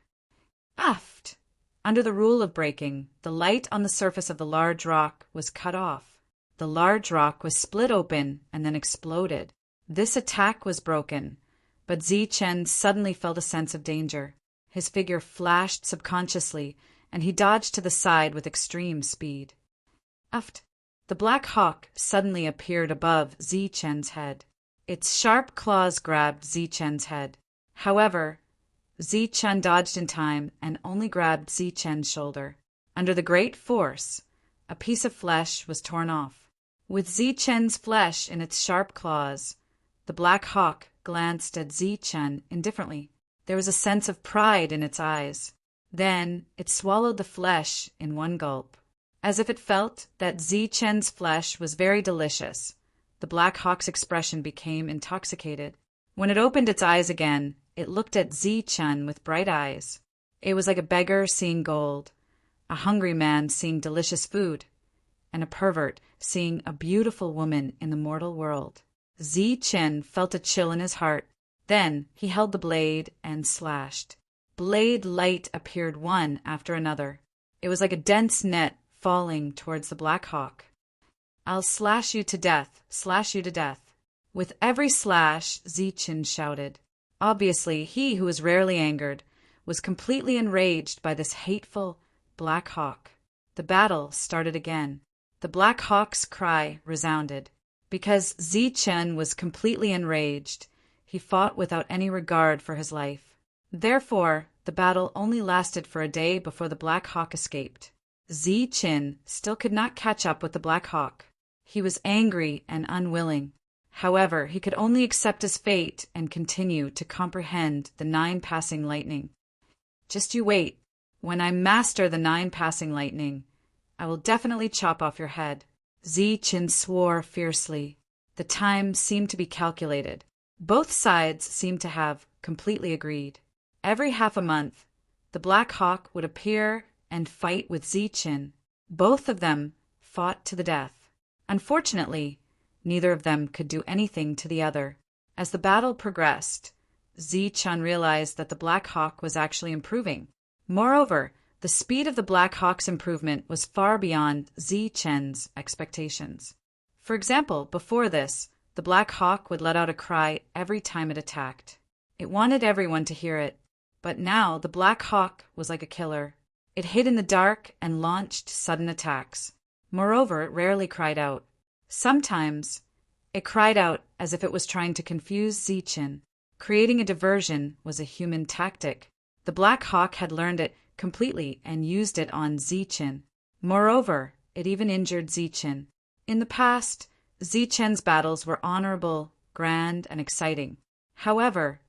Aft! Under the rule of breaking, the light on the surface of the large rock was cut off. The large rock was split open and then exploded. This attack was broken, but Zichen suddenly felt a sense of danger. His figure flashed subconsciously, and he dodged to the side with extreme speed. Aft! The Black Hawk suddenly appeared above Zichen's head. Its sharp claws grabbed Zichen's head. However, Zichen dodged in time and only grabbed Zichen's shoulder. Under the great force, a piece of flesh was torn off. With Zichen's flesh in its sharp claws, the Black Hawk glanced at Zichen indifferently. There was a sense of pride in its eyes. Then it swallowed the flesh in one gulp. As if it felt that Zichen's flesh was very delicious, the Black Hawk's expression became intoxicated. When it opened its eyes again, it looked at Zichen with bright eyes. It was like a beggar seeing gold, a hungry man seeing delicious food, and a pervert seeing a beautiful woman in the mortal world. Zichen felt a chill in his heart. Then he held the blade and slashed. Blade light appeared one after another. It was like a dense net falling towards the Black Hawk. "I'll slash you to death, slash you to death." With every slash, Zichen shouted. Obviously, he who was rarely angered was completely enraged by this hateful Black Hawk. The battle started again. The Black Hawk's cry resounded. Because Zichen was completely enraged, he fought without any regard for his life. Therefore, the battle only lasted for a day before the Black Hawk escaped. Zichen still could not catch up with the Black Hawk. He was angry and unwilling. However, he could only accept his fate and continue to comprehend the 9 passing lightning. "Just you wait. When I master the 9 passing lightning, I will definitely chop off your head." Zichen swore fiercely. The time seemed to be calculated. Both sides seemed to have completely agreed. Every half a month, the Black Hawk would appear and fight with Zichen. Both of them fought to the death. Unfortunately, neither of them could do anything to the other. As the battle progressed, Zichen realized that the Black Hawk was actually improving. Moreover, The speed of the Black Hawk's improvement was far beyond Zi-Chen's expectations. For example, before this, the Black Hawk would let out a cry every time it attacked. It wanted everyone to hear it, but now the Black Hawk was like a killer. It hid in the dark and launched sudden attacks. Moreover, it rarely cried out. Sometimes, it cried out as if it was trying to confuse Zi-Chen. Creating a diversion was a human tactic. The Black Hawk had learned it completely and used it on Zi-Chen. Moreover, it even injured Zi-Chen. In the past, Zi-Chen's battles were honorable, grand, and exciting. However,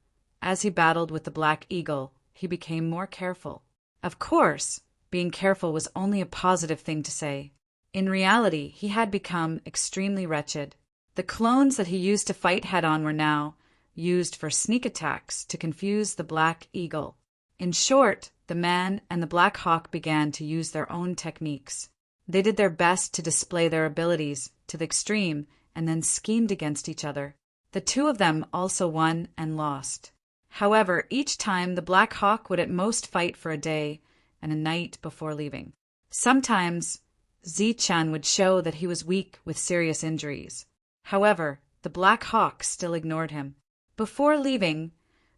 as he battled with the Black Eagle, he became more careful. Of course, being careful was only a positive thing to say. In reality, he had become extremely wretched. The clones that he used to fight head-on were now used for sneak attacks to confuse the Black Eagle. In short, the man and the Black Hawk began to use their own techniques. They did their best to display their abilities to the extreme and then schemed against each other. The two of them also won and lost. However, each time the Black Hawk would at most fight for a day and a night before leaving. Sometimes, Zi-Chen would show that he was weak with serious injuries. However, the Black Hawk still ignored him. Before leaving,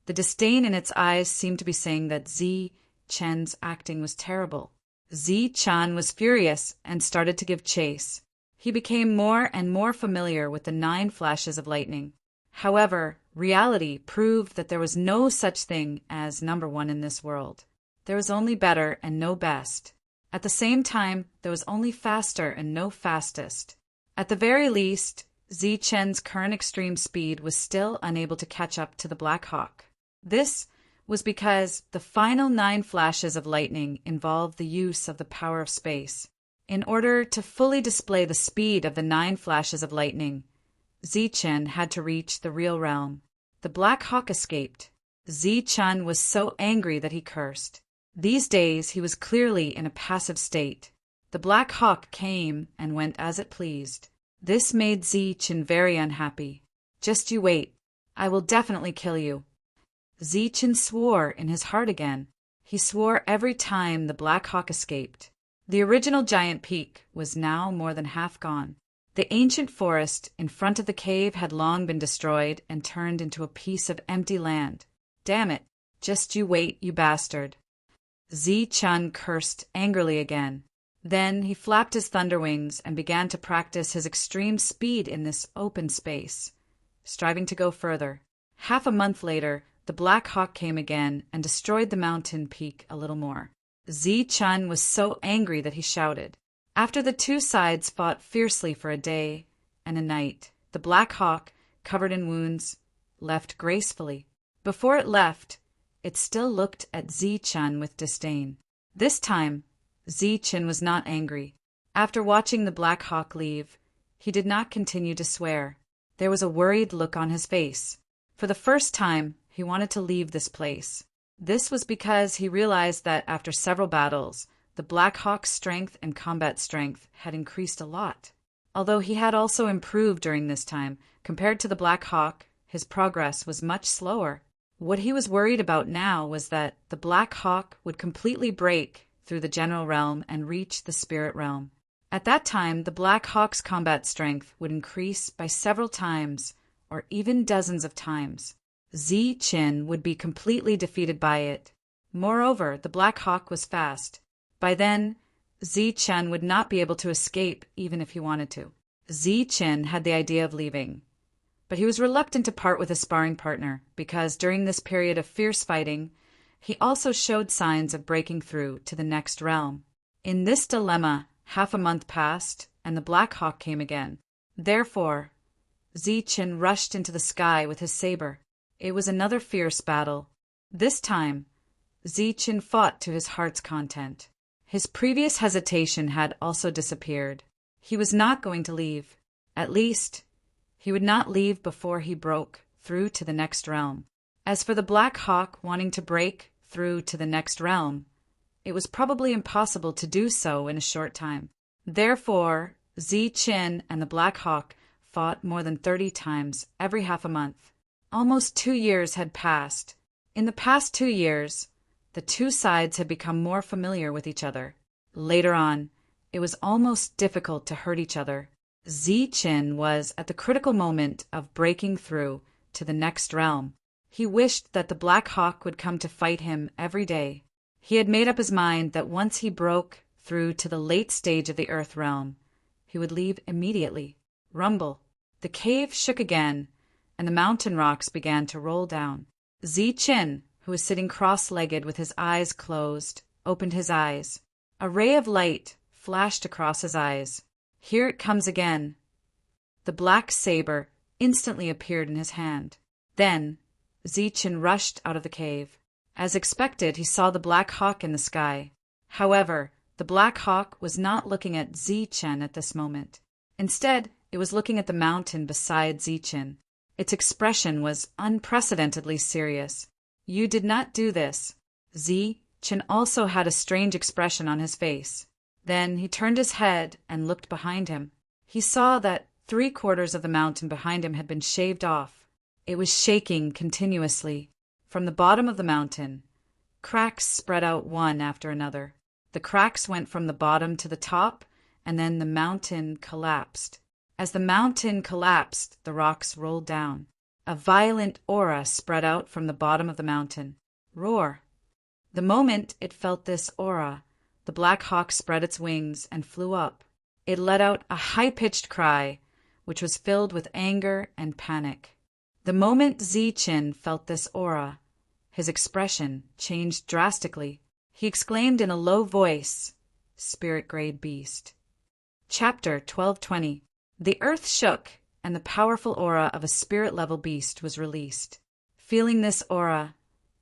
the disdain in its eyes seemed to be saying that Zi-Chen's acting was terrible. Zi-Chen was furious and started to give chase. He became more and more familiar with the 9 flashes of lightning. However, reality proved that there was no such thing as number 1 in this world. There was only better and no best. At the same time, there was only faster and no fastest. At the very least, Zi-Chen's current extreme speed was still unable to catch up to the Black Hawk. This was because the final 9 flashes of lightning involved the use of the power of space. In order to fully display the speed of the 9 flashes of lightning, Zi-Chen had to reach the real realm. The Black Hawk escaped. Zi-Chen was so angry that he cursed. These days he was clearly in a passive state. The Black Hawk came and went as it pleased. This made Zi-Chen very unhappy. "Just you wait. I will definitely kill you." Zi-Chen swore in his heart again. He swore every time the Black Hawk escaped. The original giant peak was now more than half gone. The ancient forest in front of the cave had long been destroyed and turned into a piece of empty land. "Damn it! Just you wait, you bastard." Zi-Chen cursed angrily again. Then he flapped his thunder wings and began to practice his extreme speed in this open space, striving to go further. Half a month later, the Black Hawk came again and destroyed the mountain peak a little more. Zi-Chen was so angry that he shouted. After the two sides fought fiercely for a day and a night, the Black Hawk, covered in wounds, left gracefully. Before it left, it still looked at Zi-Chen with disdain. This time, Zi-Chen was not angry. After watching the Black Hawk leave, he did not continue to swear. There was a worried look on his face. For the first time, he wanted to leave this place. This was because he realized that after several battles, the Black Hawk's strength and combat strength had increased a lot. Although he had also improved during this time, compared to the Black Hawk, his progress was much slower. What he was worried about now was that the Black Hawk would completely break through the general realm and reach the spirit realm. At that time, the Black Hawk's combat strength would increase by several times, or even dozens of times. Zi-Chen would be completely defeated by it. Moreover, the Black Hawk was fast. By then, Zi-Chen would not be able to escape even if he wanted to. Zi-Chen had the idea of leaving, but he was reluctant to part with his sparring partner because during this period of fierce fighting, he also showed signs of breaking through to the next realm. In this dilemma, half a month passed, and the Black Hawk came again. Therefore, Zi-Chen rushed into the sky with his saber. It was another fierce battle. This time, Zi-Chen fought to his heart's content. His previous hesitation had also disappeared. He was not going to leave. At least, he would not leave before he broke through to the next realm. As for the Black Hawk wanting to break through to the next realm, it was probably impossible to do so in a short time. Therefore, Zi-Chen and the Black Hawk fought more than 30 times every half a month. Almost 2 years had passed. In the past 2 years, The two sides had become more familiar with each other. Later on, it was almost difficult to hurt each other. Ziqin was at the critical moment of breaking through to the next realm. He wished that the Black Hawk would come to fight him every day. He had made up his mind that once he broke through to the late stage of the Earth realm, he would leave immediately. Rumble. The cave shook again, and the mountain rocks began to roll down. Ziqin, who was sitting cross-legged with his eyes closed, opened his eyes. A ray of light flashed across his eyes. Here it comes again. The black saber instantly appeared in his hand. Then, Ziqin rushed out of the cave. As expected, he saw the Black Hawk in the sky. However, the Black Hawk was not looking at Ziqin at this moment. Instead, it was looking at the mountain beside Ziqin. Its expression was unprecedentedly serious. You did not do this. Ziqin also had a strange expression on his face. Then he turned his head and looked behind him. He saw that 3/4 of the mountain behind him had been shaved off. It was shaking continuously. From the bottom of the mountain, cracks spread out one after another. The cracks went from the bottom to the top, and then the mountain collapsed. As the mountain collapsed, the rocks rolled down. A violent aura spread out from the bottom of the mountain. Roar! The moment it felt this aura, the Black Hawk spread its wings and flew up. It let out a high-pitched cry, which was filled with anger and panic. The moment Ziqin felt this aura, his expression changed drastically. He exclaimed in a low voice, "Spirit-grade beast." Chapter 1220. The earth shook, and the powerful aura of a spirit-level beast was released. Feeling this aura,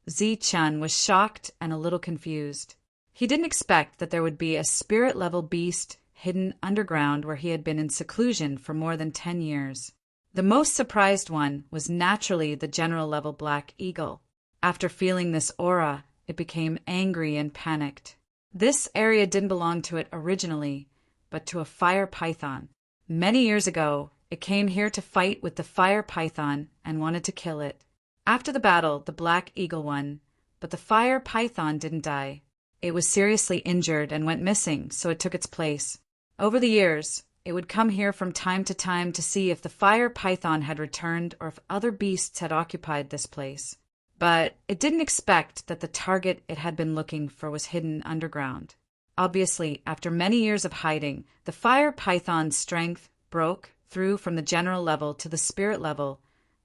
Ziqin was shocked and a little confused. He didn't expect that there would be a spirit-level beast hidden underground where he had been in seclusion for more than 10 years. The most surprised one was naturally the general-level black eagle. After feeling this aura, it became angry and panicked. This area didn't belong to it originally, but to a fire python. Many years ago, it came here to fight with the fire python and wanted to kill it. After the battle, the black eagle won, but the fire python didn't die. It was seriously injured and went missing, so it took its place. Over the years, it would come here from time to time to see if the fire python had returned or if other beasts had occupied this place. But it didn't expect that the target it had been looking for was hidden underground. Obviously, after many years of hiding, the fire python's strength broke through from the general level to the spirit level,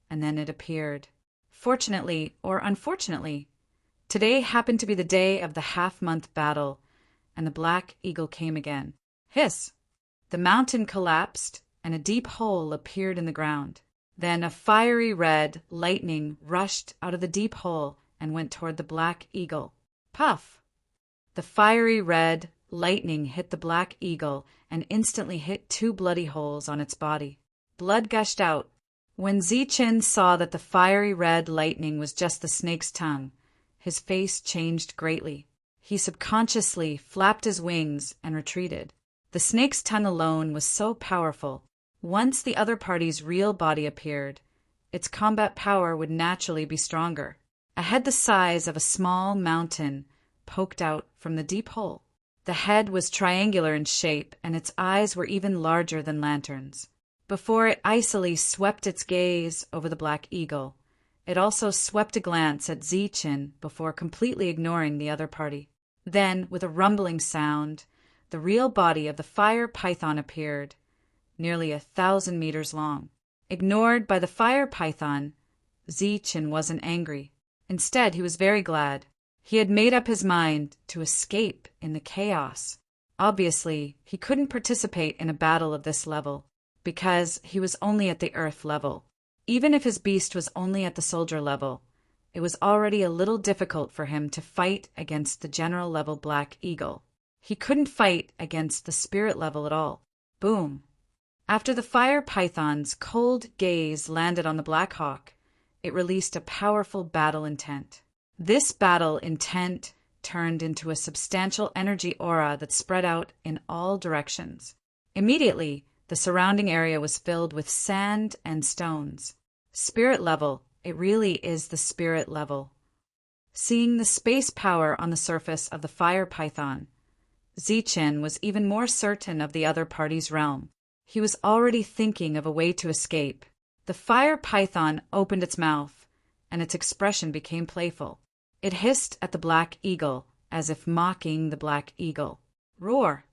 and then it appeared. Fortunately, or unfortunately, today happened to be the day of the half-month battle, and the black eagle came again. Hiss! The mountain collapsed, and a deep hole appeared in the ground. Then a fiery red lightning rushed out of the deep hole and went toward the black eagle. Puff! The fiery red lightning hit the black eagle and instantly hit 2 bloody holes on its body. Blood gushed out. When Ziqin saw that the fiery red lightning was just the snake's tongue, his face changed greatly. He subconsciously flapped his wings and retreated. The snake's tongue alone was so powerful. Once the other party's real body appeared, its combat power would naturally be stronger. A head the size of a small mountain poked out from the deep hole. The head was triangular in shape, and its eyes were even larger than lanterns. Before it icily swept its gaze over the black eagle, it also swept a glance at Ziqin before completely ignoring the other party. Then, with a rumbling sound, the real body of the fire python appeared, nearly 1,000 meters long. Ignored by the fire python, Ziqin wasn't angry. Instead, he was very glad. He had made up his mind to escape in the chaos. Obviously, he couldn't participate in a battle of this level, because he was only at the earth level. Even if his beast was only at the soldier level, it was already a little difficult for him to fight against the general level black eagle. He couldn't fight against the spirit level at all. Boom! After the fire python's cold gaze landed on the Black Hawk, it released a powerful battle intent. This battle intent turned into a substantial energy aura that spread out in all directions. Immediately, the surrounding area was filled with sand and stones. Spirit level, it really is the spirit level. Seeing the space power on the surface of the fire python, Zichen was even more certain of the other party's realm. He was already thinking of a way to escape. The fire python opened its mouth, and its expression became playful. It hissed at the black eagle, as if mocking the black eagle. Roar!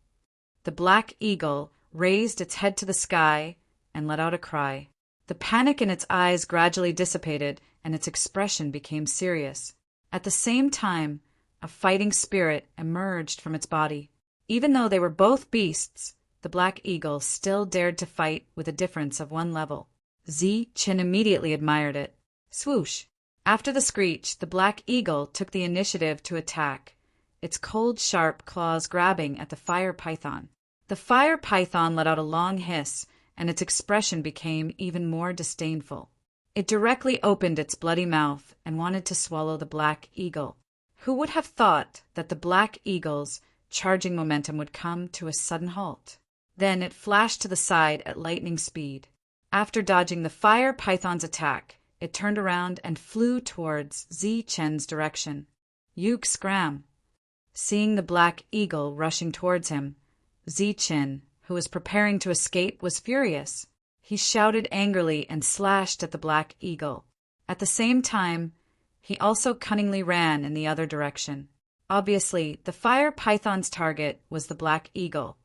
The black eagle raised its head to the sky and let out a cry. The panic in its eyes gradually dissipated, and its expression became serious. At the same time, a fighting spirit emerged from its body. Even though they were both beasts, the black eagle still dared to fight with a difference of 1 level. Zichen immediately admired it. Swoosh! After the screech, the black eagle took the initiative to attack, its cold, sharp claws grabbing at the fire python. The fire python let out a long hiss, and its expression became even more disdainful. It directly opened its bloody mouth and wanted to swallow the black eagle. Who would have thought that the black eagle's charging momentum would come to a sudden halt? Then it flashed to the side at lightning speed. After dodging the fire python's attack, it turned around and flew towards Zichen's direction. Yuk scram! Seeing the black eagle rushing towards him, Zichen, who was preparing to escape, was furious. He shouted angrily and slashed at the black eagle. At the same time, he also cunningly ran in the other direction. Obviously, the fire python's target was the black eagle,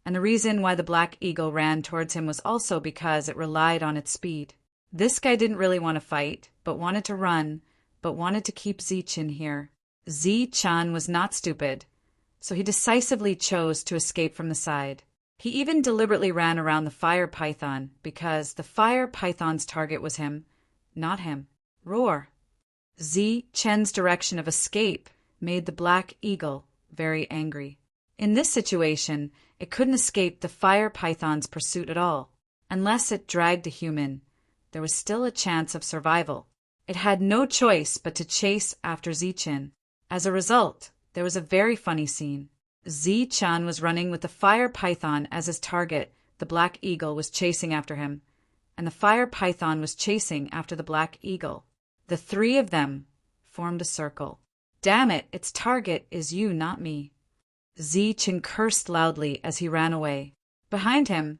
and the reason why the black eagle ran towards him was also because it relied on its speed. This guy didn't really want to fight, but wanted to run, but wanted to keep Zichen here. Zichen was not stupid, so he decisively chose to escape from the side. He even deliberately ran around the fire python because the fire python's target was him, not him. Roar! Zichen's direction of escape made the black eagle very angry. In this situation, it couldn't escape the fire python's pursuit at all. Unless it dragged a human, there was still a chance of survival. It had no choice but to chase after Zichen. As a result, there was a very funny scene. Zichen was running with the fire python as his target. The black eagle was chasing after him, and the fire python was chasing after the black eagle. The 3 of them formed a circle. Damn it, its target is you, not me. Zichen cursed loudly as he ran away. Behind him,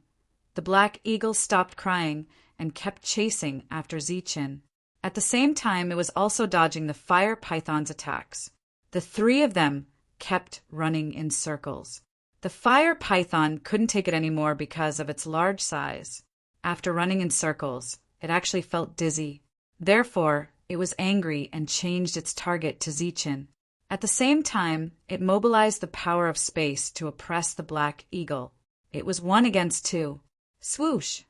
the black eagle stopped crying and kept chasing after Zichen. At the same time, it was also dodging the fire python's attacks. The 3 of them kept running in circles. The fire python couldn't take it anymore because of its large size. After running in circles, it actually felt dizzy. Therefore, it was angry and changed its target to Zichen. At the same time, it mobilized the power of space to oppress the black eagle. It was 1 against 2. Swoosh!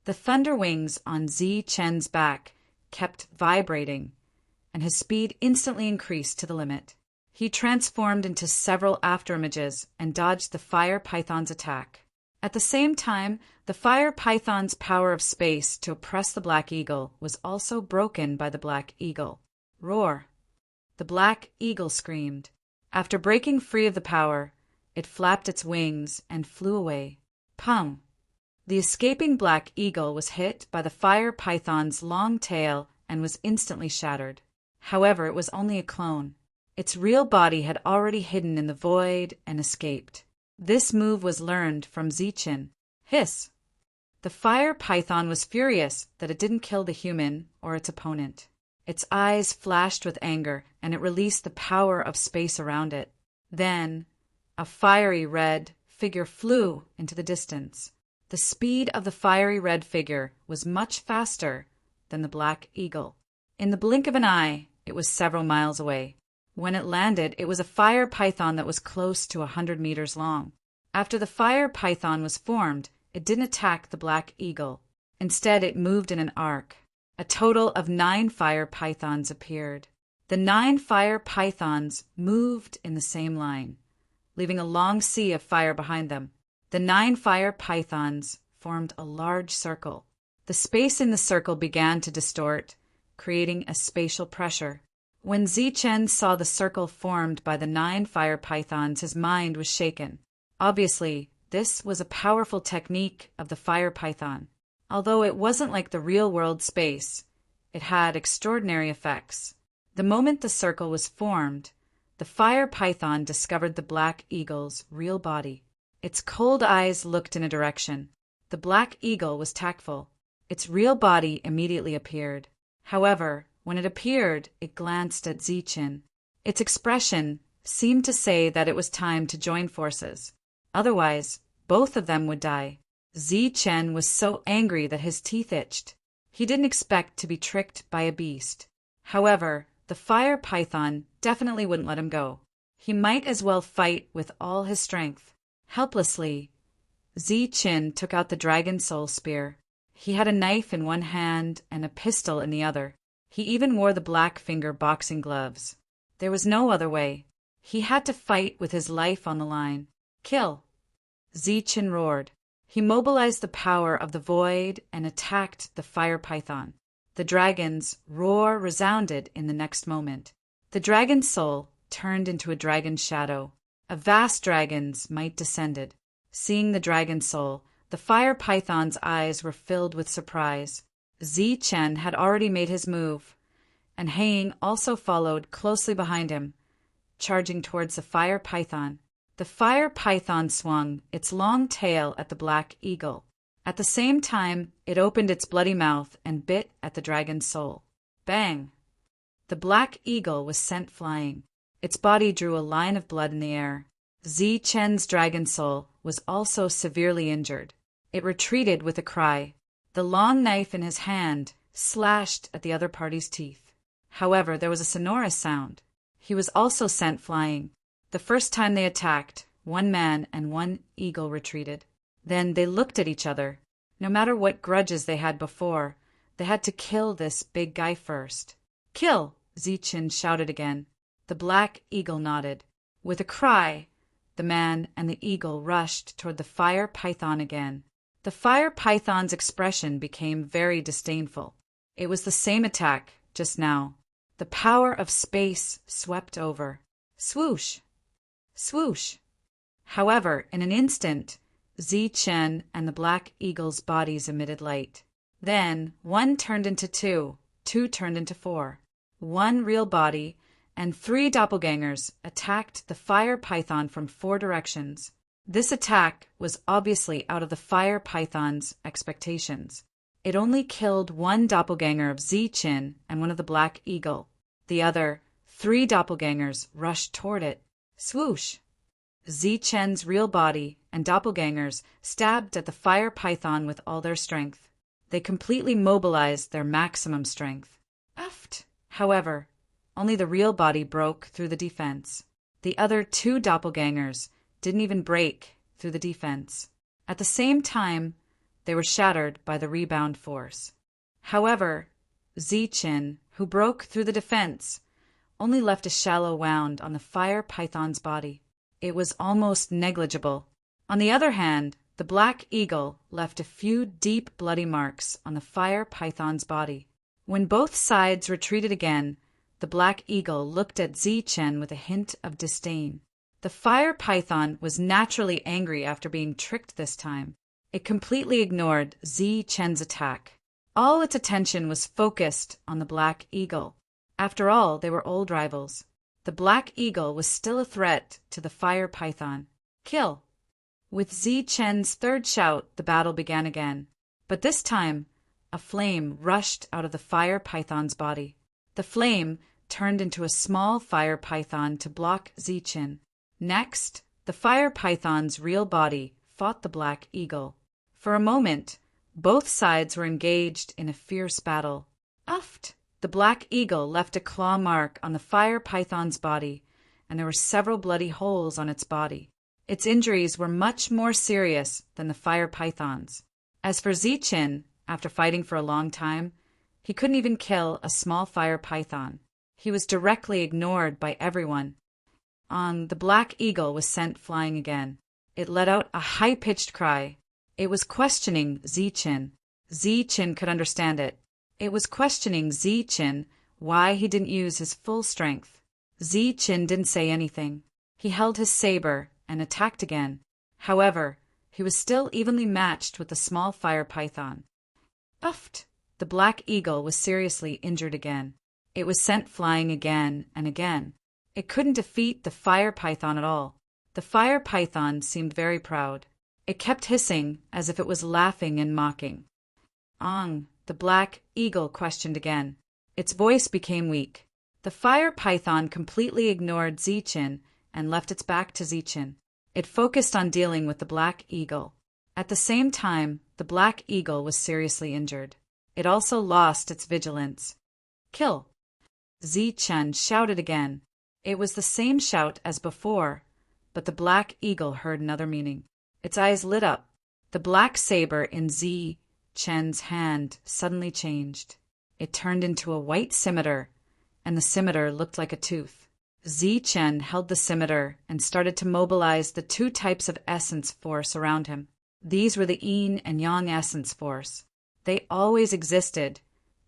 The thunder wings on Zichen's back kept vibrating, and his speed instantly increased to the limit. He transformed into several afterimages and dodged the fire python's attack. At the same time, the fire python's power of space to oppress the black eagle was also broken by the black eagle. Roar! The black eagle screamed. After breaking free of the power, it flapped its wings and flew away. Pum! The escaping black eagle was hit by the fire python's long tail and was instantly shattered. However, it was only a clone. Its real body had already hidden in the void and escaped. This move was learned from Zichen. Hiss! The fire python was furious that it didn't kill the human or its opponent. Its eyes flashed with anger, and it released the power of space around it. Then, a fiery red figure flew into the distance. The speed of the fiery red figure was much faster than the black eagle. In the blink of an eye, it was several miles away. When it landed, it was a fire python that was close to 100 meters long. After the fire python was formed, it didn't attack the black eagle. Instead, it moved in an arc. A total of 9 fire pythons appeared. The 9 fire pythons moved in the same line, leaving a long sea of fire behind them. The 9 fire pythons formed a large circle. The space in the circle began to distort, creating a spatial pressure. When Zichen saw the circle formed by the 9 fire pythons, his mind was shaken. Obviously, this was a powerful technique of the fire python. Although it wasn't like the real-world space, it had extraordinary effects. The The moment the circle was formed, the fire python discovered the black eagle's real body. Its cold eyes looked in a direction. The black eagle was tactful. Its real body immediately appeared. However, when it appeared, it glanced at Ziqin. Its expression seemed to say that it was time to join forces. Otherwise, both of them would die. Ziqin was so angry that his teeth itched. He didn't expect to be tricked by a beast. However, the fire python definitely wouldn't let him go. He might as well fight with all his strength. Helplessly, Ziqin took out the dragon soul spear. He had a knife in one hand and a pistol in the other. He even wore the black finger boxing gloves. There was no other way. He had to fight with his life on the line. Kill! Ziqin roared. He mobilized the power of the void and attacked the fire python. The dragon's roar resounded in the next moment. The dragon's soul turned into a dragon's shadow. A vast dragon's might descended. Seeing the dragon's soul, the fire python's eyes were filled with surprise. Ziqin had already made his move, and Haing also followed closely behind him, charging towards the fire python. The fire python swung its long tail at the black eagle. At the same time, it opened its bloody mouth and bit at the dragon's soul. Bang! The black eagle was sent flying. Its body drew a line of blood in the air. Ziqin's dragon soul was also severely injured. It retreated with a cry. The long knife in his hand slashed at the other party's teeth. However, there was a sonorous sound. He was also sent flying. The first time they attacked, one man and one eagle retreated. Then they looked at each other. No matter what grudges they had before, they had to kill this big guy first. Kill! Ziqin shouted again. The black eagle nodded. With a cry, the man and the eagle rushed toward the fire python again. The fire python's expression became very disdainful. It was the same attack, just now. The power of space swept over. Swoosh! Swoosh! However, in an instant, Ziqin and the black eagle's bodies emitted light. Then, one turned into two, two turned into four. One real body and 3 doppelgangers attacked the fire python from 4 directions. This attack was obviously out of the fire python's expectations. It only killed 1 doppelganger of Ziqin and one of the black eagle. The other 3 doppelgangers rushed toward it. Swoosh! Ziqin's real body and doppelgangers stabbed at the fire python with all their strength. They completely mobilized their maximum strength. Uft! However, only the real body broke through the defense. The other 2 doppelgangers didn't even break through the defense. At the same time, they were shattered by the rebound force. However, Ziqin, who broke through the defense, only left a shallow wound on the fire python's body. It was almost negligible. On the other hand, the black eagle left a few deep bloody marks on the fire python's body. When both sides retreated again, the black eagle looked at Ziqin with a hint of disdain. The fire python was naturally angry after being tricked this time. It completely ignored Ziqin's attack. All its attention was focused on the black eagle. After all, they were old rivals. The black eagle was still a threat to the fire python. Kill! With Ziqin's third shout, the battle began again. But this time, a flame rushed out of the fire python's body. The flame turned into a small fire python to block Ziqin. Next, the fire python's real body fought the black eagle. For a moment, both sides were engaged in a fierce battle. Uft! The black eagle left a claw mark on the fire python's body, and there were several bloody holes on its body. Its injuries were much more serious than the fire python's. As for Ziqin, after fighting for a long time, he couldn't even kill a small fire python. He was directly ignored by everyone. The black eagle was sent flying again. It let out a high-pitched cry. It was questioning Ziqin. Ziqin could understand it. It was questioning Ziqin why he didn't use his full strength. Ziqin didn't say anything. He held his saber and attacked again. However, he was still evenly matched with the small fire python. Uft! The black eagle was seriously injured again. It was sent flying again and again. It couldn't defeat the fire python at all. The fire python seemed very proud. It kept hissing as if it was laughing and mocking. "Ong," the black eagle questioned again. Its voice became weak. The fire python completely ignored Zichin and left its back to Zichin. It focused on dealing with the black eagle. At the same time, the black eagle was seriously injured. It also lost its vigilance. "Kill!" Zichin shouted again. It was the same shout as before, but the black eagle heard another meaning. Its eyes lit up. The black saber in Zichin's hand suddenly changed. It turned into a white scimitar, and the scimitar looked like a tooth. Zichin held the scimitar and started to mobilize the two types of essence force around him. These were the yin and yang essence force. They always existed,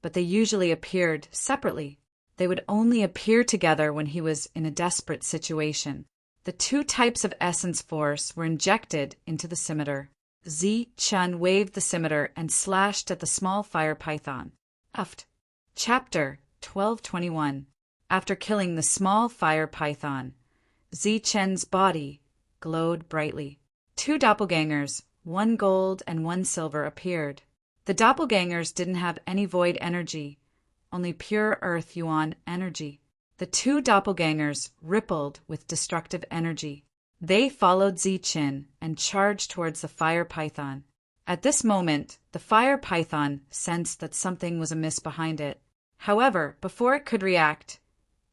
but they usually appeared separately. They would only appear together when he was in a desperate situation. The two types of essence force were injected into the scimitar. Zichin waved the scimitar and slashed at the small fire python. Chapter 1221. After killing the small fire python, Zichin's body glowed brightly. Two doppelgangers, one gold and one silver, appeared. The doppelgangers didn't have any void energy, only pure earth yuan energy. The two doppelgangers rippled with destructive energy. They followed Zichin and charged towards the fire python. At this moment, the fire python sensed that something was amiss behind it. However, before it could react,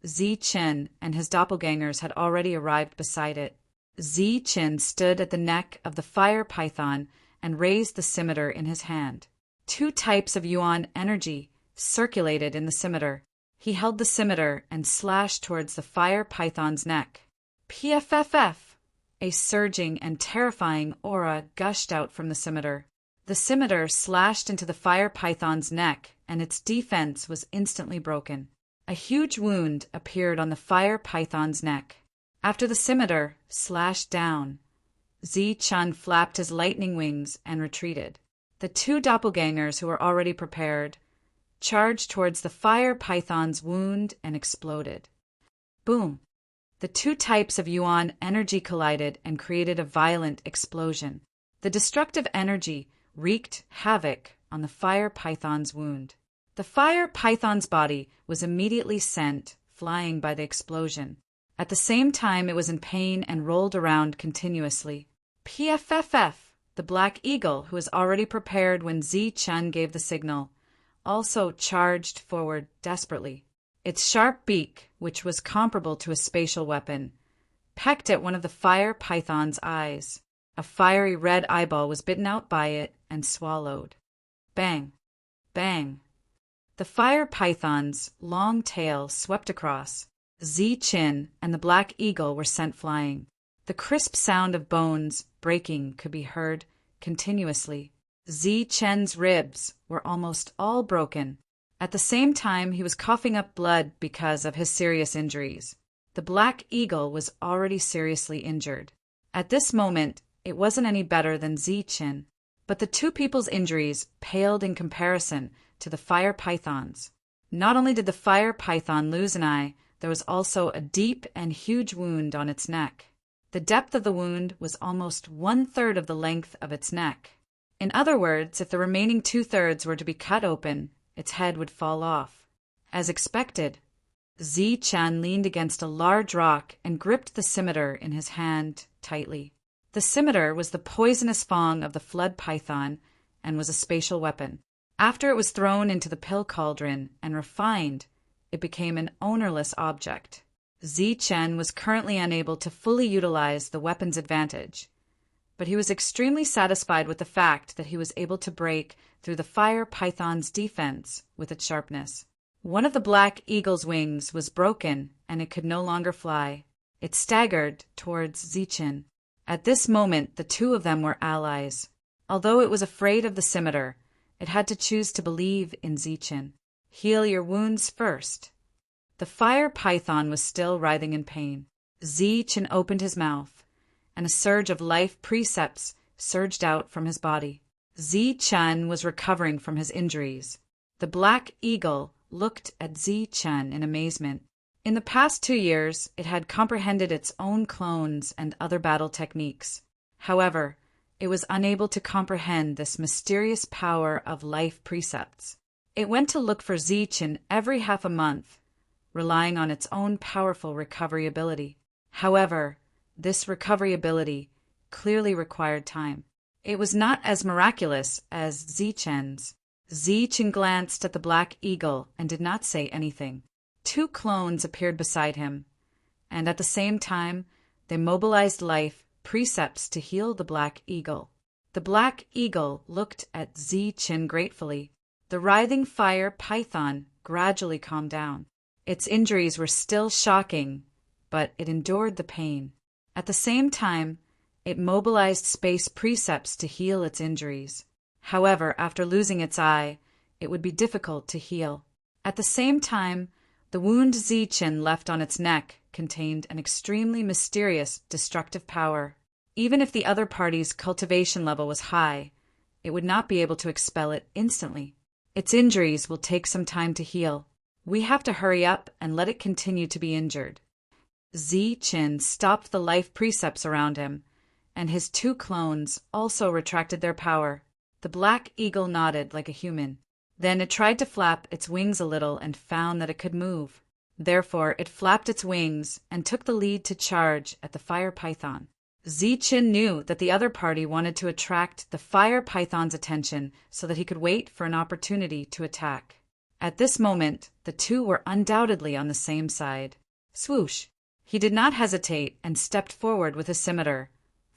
Zichin and his doppelgangers had already arrived beside it. Zichin stood at the neck of the fire python and raised the scimitar in his hand. Two types of yuan energy circulated in the scimitar. He held the scimitar and slashed towards the fire python's neck. PFFF! A surging and terrifying aura gushed out from the scimitar. The scimitar slashed into the fire python's neck, and its defense was instantly broken. A huge wound appeared on the fire python's neck. After the scimitar slashed down, Zichin flapped his lightning wings and retreated. The two doppelgangers, who were already prepared, charged towards the fire python's wound and exploded. Boom! The two types of yuan energy collided and created a violent explosion. The destructive energy wreaked havoc on the fire python's wound. The fire python's body was immediately sent flying by the explosion. At the same time, it was in pain and rolled around continuously. PFFF! The black eagle, who was already prepared when Zichin gave the signal, also charged forward desperately. Its sharp beak, which was comparable to a spatial weapon, pecked at one of the fire python's eyes. A fiery red eyeball was bitten out by it and swallowed. Bang! Bang! The fire python's long tail swept across. Zichin and the black eagle were sent flying. The crisp sound of bones breaking could be heard continuously. Zichin's ribs were almost all broken. At the same time, he was coughing up blood because of his serious injuries. The black eagle was already seriously injured. At this moment, it wasn't any better than Zichin, but the two people's injuries paled in comparison to the fire python's. Not only did the fire python lose an eye, there was also a deep and huge wound on its neck. The depth of the wound was almost 1/3 of the length of its neck. In other words, if the remaining 2/3 were to be cut open, its head would fall off. As expected, Zichin leaned against a large rock and gripped the scimitar in his hand tightly. The scimitar was the poisonous fang of the flood python and was a spatial weapon. After it was thrown into the pill cauldron and refined, it became an ownerless object. Zichin was currently unable to fully utilize the weapon's advantage, but he was extremely satisfied with the fact that he was able to break through the fire python's defense with its sharpness. One of the black eagle's wings was broken and it could no longer fly. It staggered towards Zichin. At this moment, the two of them were allies. Although it was afraid of the scimitar, it had to choose to believe in Zichin. Heal your wounds first. The fire python was still writhing in pain. Zichin opened his mouth, and a surge of life precepts surged out from his body. Zichin was recovering from his injuries. The black eagle looked at Zi-Chen in amazement. In the past 2 years, it had comprehended its own clones and other battle techniques. However, it was unable to comprehend this mysterious power of life precepts. It went to look for Zi-Chen every half a month, relying on its own powerful recovery ability. However, this recovery ability clearly required time. It was not as miraculous as Zi-Chen's. Zi-Chen glanced at the Black Eagle and did not say anything. 2 clones appeared beside him, and at the same time, they mobilized life precepts to heal the Black Eagle. The Black Eagle looked at Zi-Chen gratefully. The writhing fire python gradually calmed down. Its injuries were still shocking, but it endured the pain. At the same time, it mobilized space precepts to heal its injuries. However, after losing its eye, it would be difficult to heal. At the same time, the wound Zi-Chen left on its neck contained an extremely mysterious, destructive power. Even if the other party's cultivation level was high, it would not be able to expel it instantly. Its injuries will take some time to heal. We have to hurry up and let it continue to be injured. Zi-Chen stopped the life precepts around him, and his 2 clones also retracted their power. The Black Eagle nodded like a human. Then it tried to flap its wings a little and found that it could move. Therefore, it flapped its wings and took the lead to charge at the fire python. Zi-Chen knew that the other party wanted to attract the fire python's attention so that he could wait for an opportunity to attack. At this moment, the 2 were undoubtedly on the same side. Swoosh! He did not hesitate and stepped forward with his scimitar,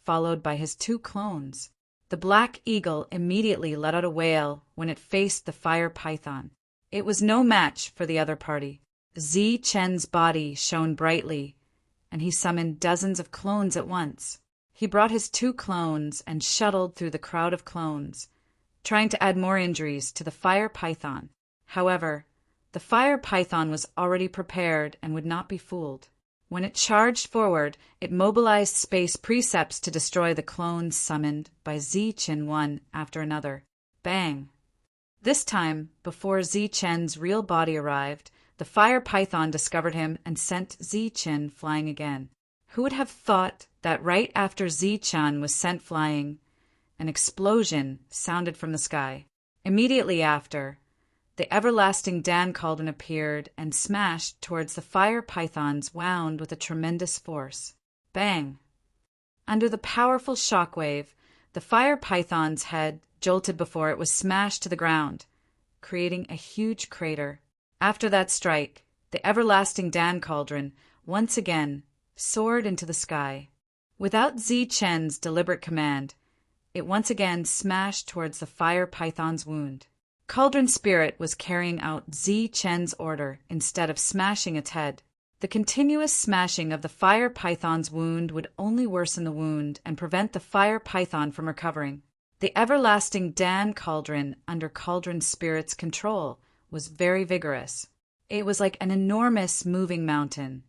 followed by his 2 clones. The Black Eagle immediately let out a wail when it faced the fire python. It was no match for the other party. Zi-Chen's body shone brightly, and he summoned dozens of clones at once. He brought his 2 clones and shuttled through the crowd of clones, trying to add more injuries to the fire python. However, the fire python was already prepared and would not be fooled. When it charged forward, it mobilized space precepts to destroy the clones summoned by Zi-Chen one after another. Bang! This time, before Zi-Chen's real body arrived, the fire python discovered him and sent Zi-Chen flying again. Who would have thought that right after Zi-Chen was sent flying, an explosion sounded from the sky? Immediately after, the everlasting Dan cauldron appeared and smashed towards the fire python's wound with a tremendous force. Bang! Under the powerful shockwave, the fire python's head jolted before it was smashed to the ground, creating a huge crater. After that strike, the everlasting Dan cauldron once again soared into the sky. Without Zi-Chen's deliberate command, it once again smashed towards the fire python's wound. Cauldron Spirit was carrying out Zi-Chen's order instead of smashing its head. The continuous smashing of the fire python's wound would only worsen the wound and prevent the fire python from recovering. The everlasting Dan cauldron under Cauldron Spirit's control was very vigorous. It was like an enormous moving mountain,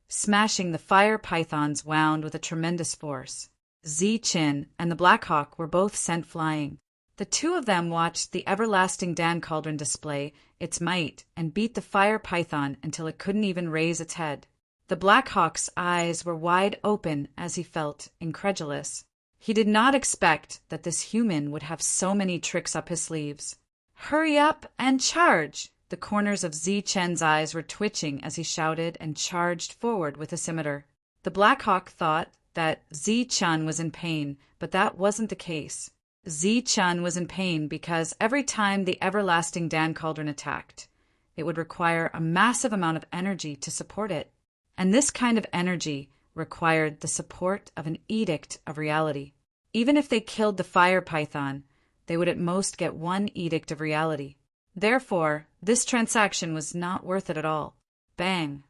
smashing the fire python's wound with a tremendous force. Zi-Chen and the Black Hawk were both sent flying. The 2 of them watched the everlasting Dan cauldron display its might and beat the fire python until it couldn't even raise its head. The Black Hawk's eyes were wide open as he felt incredulous. He did not expect that this human would have so many tricks up his sleeves. Hurry up and charge! The corners of Zi-Chen's eyes were twitching as he shouted and charged forward with a scimitar. The Black Hawk thought that Zi-Chen was in pain, but that wasn't the case. Zi-Chen was in pain because every time the everlasting Dan cauldron attacked, it would require a massive amount of energy to support it. And this kind of energy required the support of an edict of reality. Even if they killed the fire python, they would at most get 1 edict of reality. Therefore, this transaction was not worth it at all. Bang!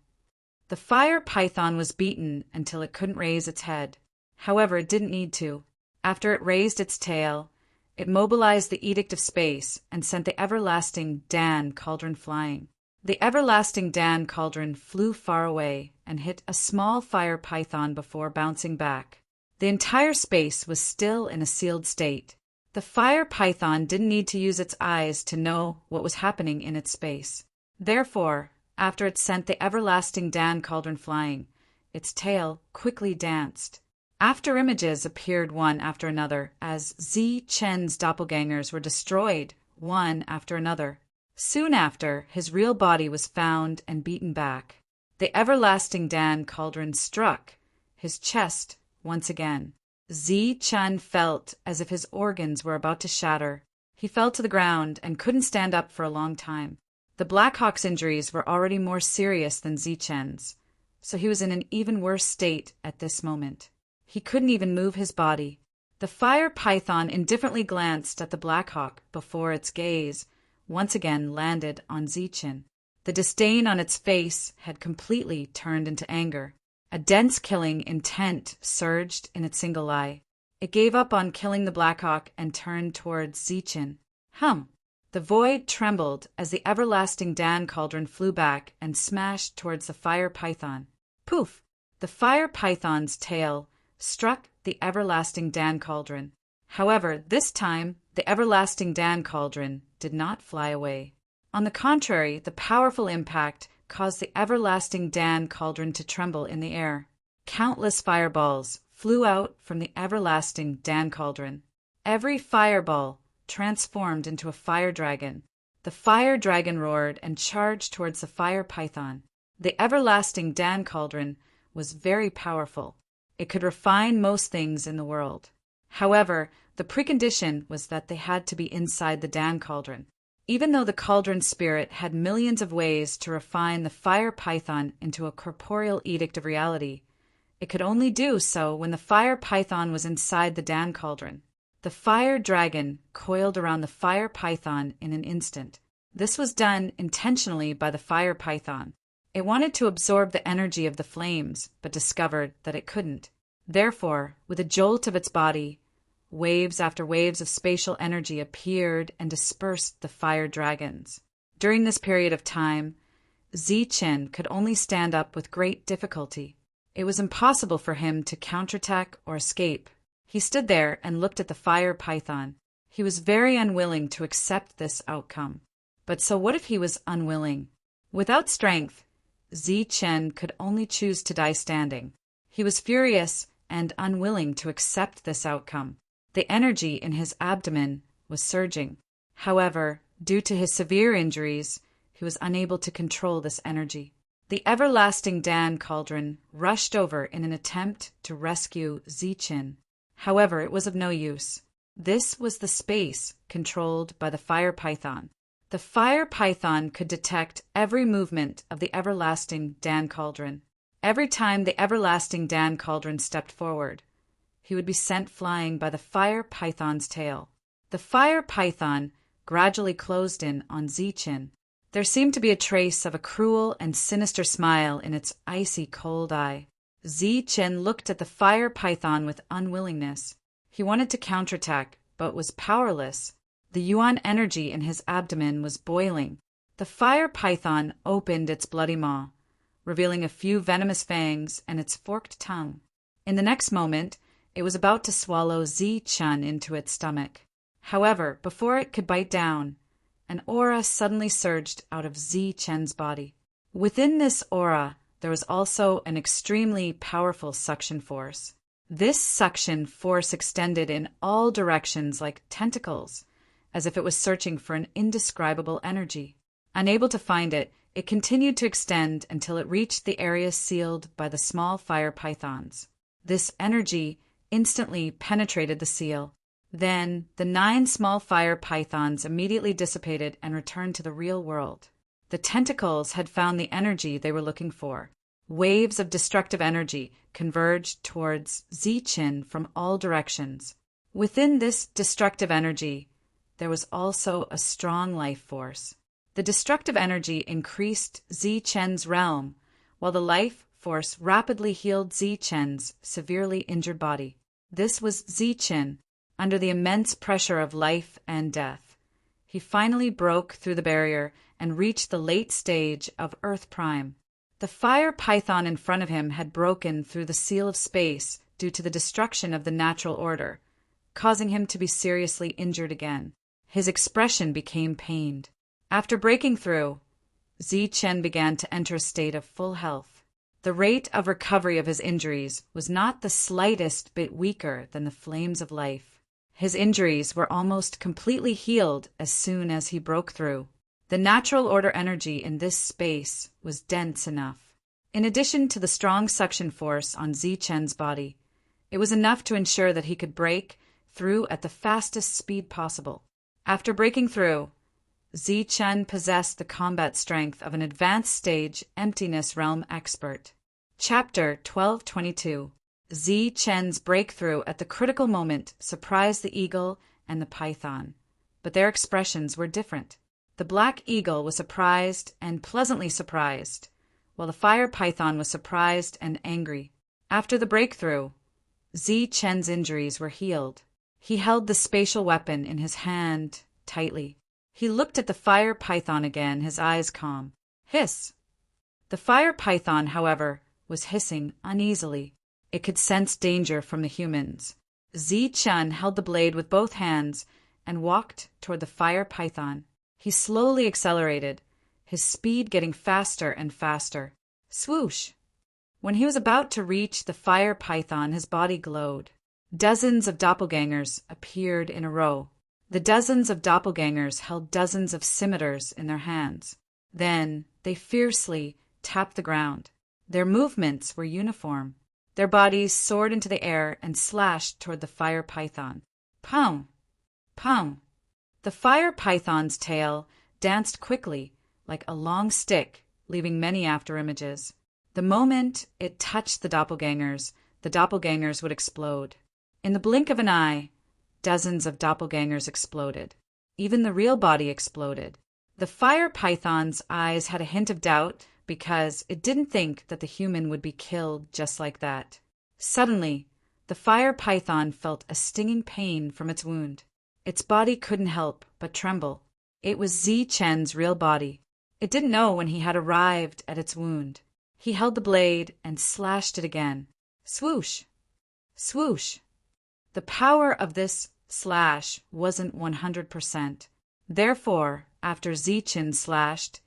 The fire python was beaten until it couldn't raise its head. However, it didn't need to. After it raised its tail, it mobilized the Edict of Space and sent the everlasting Dan cauldron flying. The everlasting Dan cauldron flew far away and hit a small fire python before bouncing back. The entire space was still in a sealed state. The fire python didn't need to use its eyes to know what was happening in its space. Therefore, after it sent the everlasting Dan cauldron flying, its tail quickly danced. After images appeared one after another as Zi Chen's doppelgangers were destroyed one after another. Soon after, his real body was found and beaten back. The everlasting Dan cauldron struck his chest once again. Zi Chen felt as if his organs were about to shatter. He fell to the ground and couldn't stand up for a long time. The Black Hawk's injuries were already more serious than Zi Chen's, so he was in an even worse state at this moment. He couldn't even move his body. The fire python indifferently glanced at the Black Hawk before its gaze once again landed on Zi Chen. The disdain on its face had completely turned into anger. A dense killing intent surged in its single eye. It gave up on killing the Black Hawk and turned towards Zi Chen. The void trembled as the everlasting Dan cauldron flew back and smashed towards the fire python. Poof! The fire python's tail struck the everlasting Dan cauldron. However, this time, the everlasting Dan cauldron did not fly away. On the contrary, the powerful impact caused the everlasting Dan cauldron to tremble in the air. Countless fireballs flew out from the everlasting Dan cauldron. Every fireball transformed into a fire dragon. The fire dragon roared and charged towards the fire python. The everlasting Dan cauldron was very powerful. It could refine most things in the world. However, the precondition was that they had to be inside the Dan cauldron. Even though the cauldron spirit had millions of ways to refine the fire python into a corporeal edict of reality, it could only do so when the fire python was inside the Dan cauldron. The fire dragon coiled around the fire python in an instant. This was done intentionally by the fire python. It wanted to absorb the energy of the flames, but discovered that it couldn't. Therefore, with a jolt of its body, waves after waves of spatial energy appeared and dispersed the fire dragons. During this period of time, Zi Chen could only stand up with great difficulty. It was impossible for him to counterattack or escape. He stood there and looked at the fire python. He was very unwilling to accept this outcome. But so what if he was unwilling? Without strength, Zi Chen could only choose to die standing. He was furious and unwilling to accept this outcome. The energy in his abdomen was surging. However, due to his severe injuries, he was unable to control this energy. The everlasting Dan cauldron rushed over in an attempt to rescue Zi Chen. However, it was of no use. This was the space controlled by the fire python. The fire python could detect every movement of the everlasting Dan cauldron. Every time the everlasting Dan cauldron stepped forward, he would be sent flying by the fire python's tail. The fire python gradually closed in on Zi Chen. There seemed to be a trace of a cruel and sinister smile in its icy cold eye. Zi Chen looked at the fire python with unwillingness. He wanted to counterattack, but was powerless. The yuan energy in his abdomen was boiling. The fire python opened its bloody maw, revealing a few venomous fangs and its forked tongue. In the next moment, it was about to swallow Zi Chen into its stomach. However, before it could bite down, an aura suddenly surged out of Zi Chen's body. Within this aura, there was also an extremely powerful suction force. This suction force extended in all directions like tentacles, as if it was searching for an indescribable energy. Unable to find it, it continued to extend until it reached the area sealed by the small fire pythons. This energy instantly penetrated the seal. Then, the 9 small fire pythons immediately dissipated and returned to the real world. The tentacles had found the energy they were looking for. Waves of destructive energy converged towards Zi Chen from all directions. Within this destructive energy, there was also a strong life force. The destructive energy increased Zi Chen's realm, while the life force rapidly healed Zi Chen's severely injured body. This was Zi Chen, under the immense pressure of life and death. He finally broke through the barrier and reached the late stage of Earth Prime. The fire python in front of him had broken through the seal of space due to the destruction of the natural order, causing him to be seriously injured again. His expression became pained. After breaking through, Chen began to enter a state of full health. The rate of recovery of his injuries was not the slightest bit weaker than the flames of life. His injuries were almost completely healed as soon as he broke through. The natural order energy in this space was dense enough. In addition to the strong suction force on Chen's body, it was enough to ensure that he could break through at the fastest speed possible. After breaking through, Chen possessed the combat strength of an advanced stage emptiness realm expert. Chapter 1222. Chen's breakthrough at the critical moment surprised the eagle and the python, but their expressions were different. The black eagle was surprised and pleasantly surprised, while the fire python was surprised and angry. After the breakthrough, Chen's injuries were healed. He held the spatial weapon in his hand tightly. He looked at the fire python again, his eyes calm. Hiss! The fire python, however, was hissing uneasily. It could sense danger from the humans. Chen held the blade with both hands and walked toward the fire python. He slowly accelerated, his speed getting faster and faster. Swoosh! When he was about to reach the fire python, his body glowed. Dozens of doppelgangers appeared in a row. The dozens of doppelgangers held dozens of scimitars in their hands. Then they fiercely tapped the ground. Their movements were uniform. Their bodies soared into the air and slashed toward the fire python. Pow! Pow! The fire python's tail danced quickly, like a long stick, leaving many afterimages. The moment it touched the doppelgangers would explode. In the blink of an eye, dozens of doppelgangers exploded. Even the real body exploded. The fire python's eyes had a hint of doubt because it didn't think that the human would be killed just like that. Suddenly, the fire python felt a stinging pain from its wound. Its body couldn't help but tremble. It was Chen's real body. It didn't know when he had arrived at its wound. He held the blade and slashed it again. Swoosh! Swoosh! The power of this slash wasn't 100%. Therefore, after Chen slashed,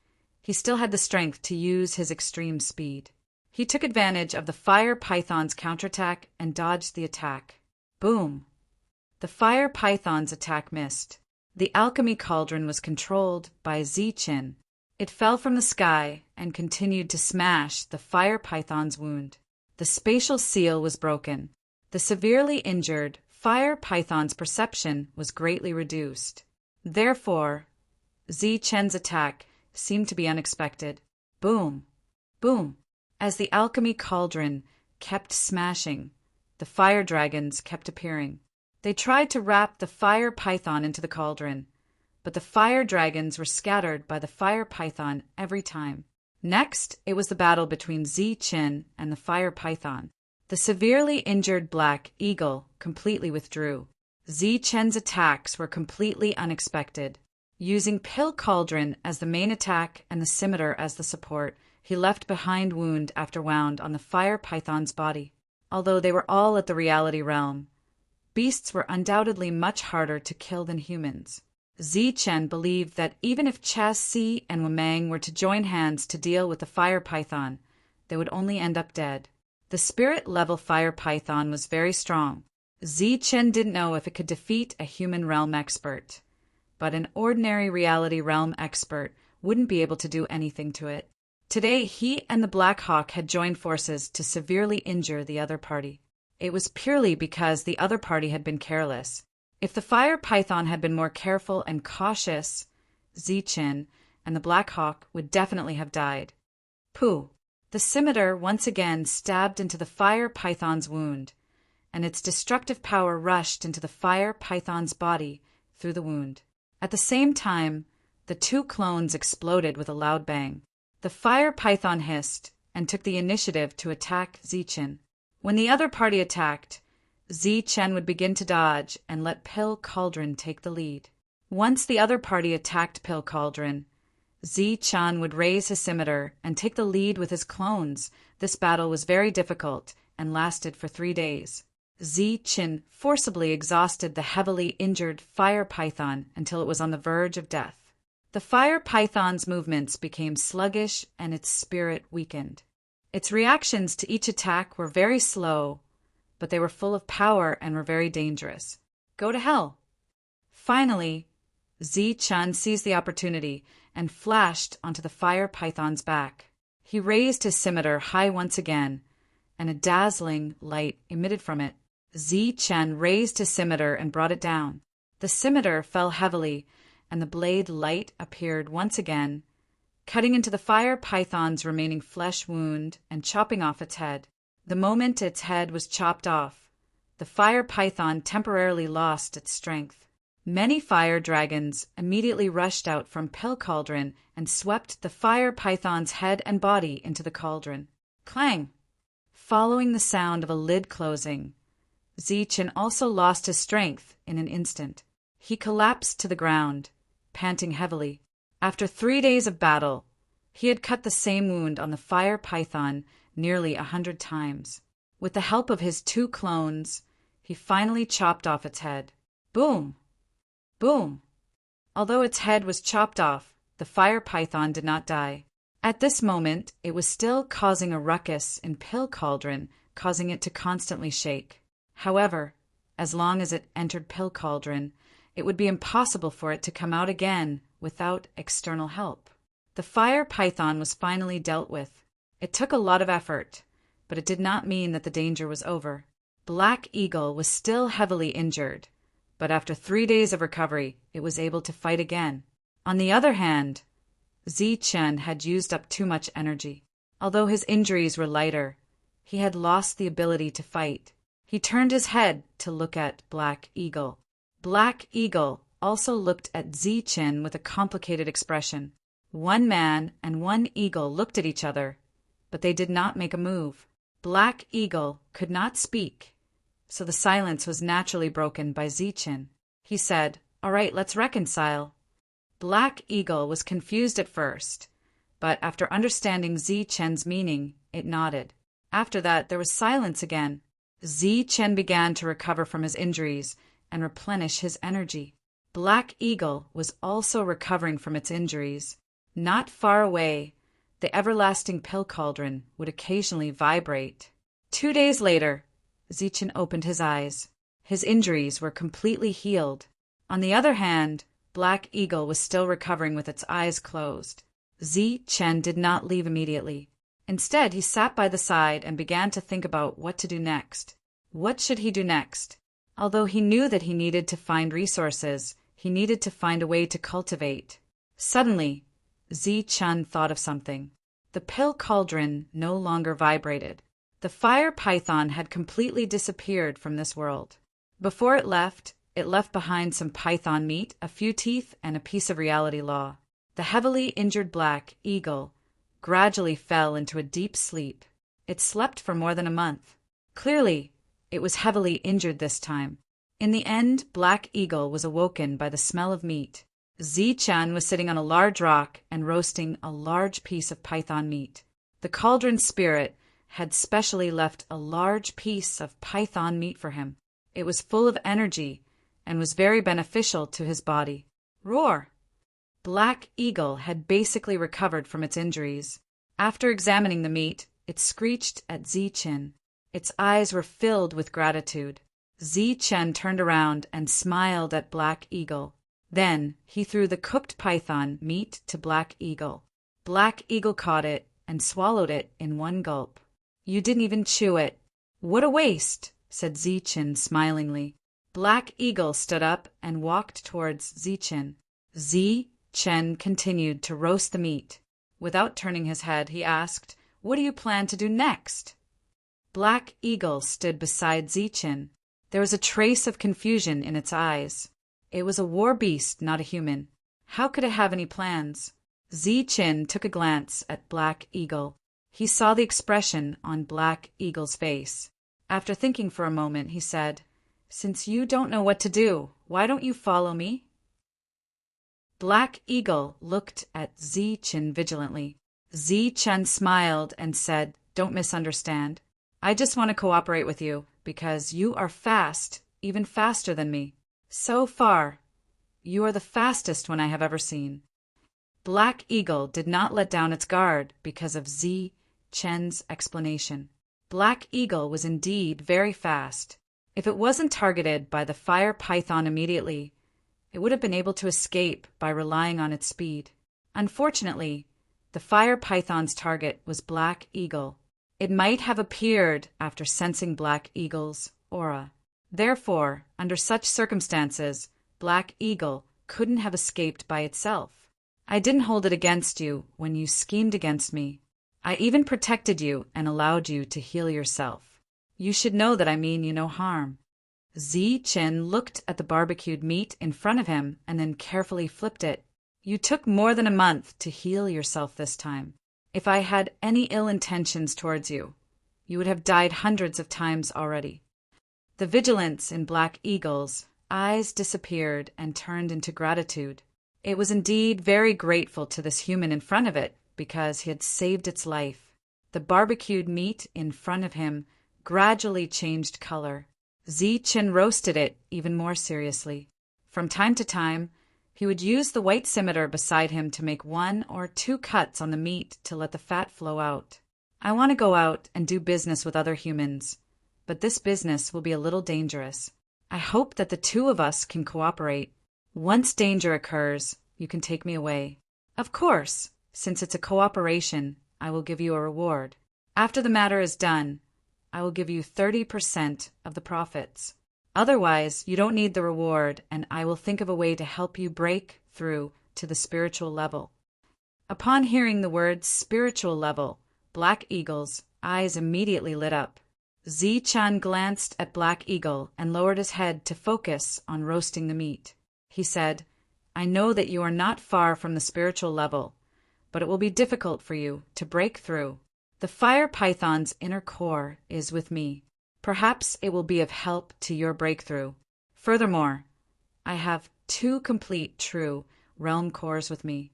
he still had the strength to use his extreme speed. He took advantage of the fire python's counterattack and dodged the attack. Boom! The fire python's attack missed. The alchemy cauldron was controlled by Chen. It fell from the sky and continued to smash the fire python's wound. The spatial seal was broken. The severely injured fire python's perception was greatly reduced. Therefore, Chen's attack seemed to be unexpected. Boom! Boom! As the alchemy cauldron kept smashing, the fire dragons kept appearing. They tried to wrap the fire python into the cauldron, but the fire dragons were scattered by the fire python every time. Next, it was the battle between Chen and the fire python. The severely injured black eagle completely withdrew. Chen's attacks were completely unexpected. Using Pill Cauldron as the main attack and the scimitar as the support, he left behind wound after wound on the fire python's body. Although they were all at the reality realm, beasts were undoubtedly much harder to kill than humans. Chen believed that even if Si and Wamang were to join hands to deal with the fire python, they would only end up dead. The spirit-level fire python was very strong. Chen didn't know if it could defeat a human realm expert, but an ordinary reality realm expert wouldn't be able to do anything to it. Today, he and the Black Hawk had joined forces to severely injure the other party. It was purely because the other party had been careless. If the fire python had been more careful and cautious, Chen and the Black Hawk would definitely have died. Pooh! The scimitar once again stabbed into the fire python's wound, and its destructive power rushed into the fire python's body through the wound. At the same time, the two clones exploded with a loud bang. The fire python hissed and took the initiative to attack Chen. When the other party attacked, Chen would begin to dodge and let Pill Cauldron take the lead. Once the other party attacked Pill Cauldron, Chen would raise his scimitar and take the lead with his clones. This battle was very difficult and lasted for 3 days. Chen forcibly exhausted the heavily injured fire python until it was on the verge of death. The fire python's movements became sluggish and its spirit weakened. Its reactions to each attack were very slow, but they were full of power and were very dangerous. Go to hell! Finally, Zi-Chun seized the opportunity and flashed onto the fire python's back. He raised his scimitar high once again, and a dazzling light emitted from it. Zi-Chun raised his scimitar and brought it down. The scimitar fell heavily, and the blade light appeared once again, cutting into the fire python's remaining flesh wound and chopping off its head. The moment its head was chopped off, the fire python temporarily lost its strength. Many fire dragons immediately rushed out from Pill Cauldron and swept the fire python's head and body into the cauldron. Clang! Following the sound of a lid closing, Zi-Chun also lost his strength in an instant. He collapsed to the ground, panting heavily. After 3 days of battle, he had cut the same wound on the fire python nearly 100 times. With the help of his 2 clones, he finally chopped off its head. Boom! Boom! Although its head was chopped off, the fire python did not die. At this moment, it was still causing a ruckus in Pill Cauldron, causing it to constantly shake. However, as long as it entered Pill Cauldron, it would be impossible for it to come out again without external help. The fire python was finally dealt with. It took a lot of effort, but it did not mean that the danger was over. Black Eagle was still heavily injured, but after 3 days of recovery, it was able to fight again. On the other hand, Zi-Chun had used up too much energy. Although his injuries were lighter, he had lost the ability to fight. He turned his head to look at Black Eagle. Black Eagle also looked at Zi-Chun with a complicated expression. One man and one eagle looked at each other, but they did not make a move. Black Eagle could not speak, so the silence was naturally broken by Zi-Chun. He said, "All right, let's reconcile." Black Eagle was confused at first, but after understanding Zi-Chun's meaning, it nodded. After that, there was silence again. Zi-Chun began to recover from his injuries and replenish his energy. Black Eagle was also recovering from its injuries. Not far away, the everlasting Pill Cauldron would occasionally vibrate. 2 days later, Zi-Chun opened his eyes. His injuries were completely healed. On the other hand, Black Eagle was still recovering with its eyes closed. Zi-Chun did not leave immediately. Instead, he sat by the side and began to think about what to do next. What should he do next? Although he knew that he needed to find resources, he needed to find a way to cultivate. Suddenly, Zi-Chun thought of something. The Pill Cauldron no longer vibrated. The fire python had completely disappeared from this world. Before it left behind some python meat, a few teeth, and a piece of reality law. The heavily injured Black Eagle gradually fell into a deep sleep. It slept for more than a month. Clearly, it was heavily injured this time. In the end, Black Eagle was awoken by the smell of meat. Zi-Chun was sitting on a large rock and roasting a large piece of python meat. The cauldron spirit had specially left a large piece of python meat for him. It was full of energy and was very beneficial to his body. Roar! Black Eagle had basically recovered from its injuries. After examining the meat, it screeched at Zi-Chun. Its eyes were filled with gratitude. Zi-Chun turned around and smiled at Black Eagle. Then he threw the cooked python meat to Black Eagle. Black Eagle caught it and swallowed it in one gulp. "You didn't even chew it. What a waste," said Zi-Chun smilingly. Black Eagle stood up and walked towards Zi-Chun. Zi-Chun continued to roast the meat. Without turning his head, he asked, "What do you plan to do next?" Black Eagle stood beside Zi-Chun. There was a trace of confusion in its eyes. It was a war beast, not a human. How could it have any plans? Zi-Chun took a glance at Black Eagle. He saw the expression on Black Eagle's face. After thinking for a moment, he said, "Since you don't know what to do, why don't you follow me?" Black Eagle looked at Zi-Chun vigilantly. Zi-Chun smiled and said, "Don't misunderstand. I just want to cooperate with you because you are fast, even faster than me. So far, you are the fastest one I have ever seen." Black Eagle did not let down its guard because of Zi Chen's explanation. Black Eagle was indeed very fast. If it wasn't targeted by the fire python immediately, it would have been able to escape by relying on its speed. Unfortunately, the fire python's target was Black Eagle. It might have appeared after sensing Black Eagle's aura. Therefore, under such circumstances, Black Eagle couldn't have escaped by itself. I didn't hold it against you when you schemed against me. I even protected you and allowed you to heal yourself. You should know that I mean you no harm. Zi Chen looked at the barbecued meat in front of him and then carefully flipped it. You took more than a month to heal yourself this time. If I had any ill intentions towards you, you would have died hundreds of times already. The vigilance in Black Eagle's eyes disappeared and turned into gratitude. It was indeed very grateful to this human in front of it because he had saved its life. The barbecued meat in front of him gradually changed color. Zi Chen roasted it even more seriously. From time to time, he would use the white scimitar beside him to make 1 or 2 cuts on the meat to let the fat flow out. I want to go out and do business with other humans, but this business will be a little dangerous. I hope that the 2 of us can cooperate. Once danger occurs, you can take me away. Of course, since it's a cooperation, I will give you a reward. After the matter is done, I will give you 30% of the profits. Otherwise, you don't need the reward, and I will think of a way to help you break through to the spiritual level. Upon hearing the word spiritual level, Black Eagle's eyes immediately lit up. Zi Chen glanced at Black Eagle and lowered his head to focus on roasting the meat. He said, I know that you are not far from the spiritual level, but it will be difficult for you to break through. The fire python's inner core is with me. Perhaps it will be of help to your breakthrough. Furthermore, I have 2 complete true realm cores with me.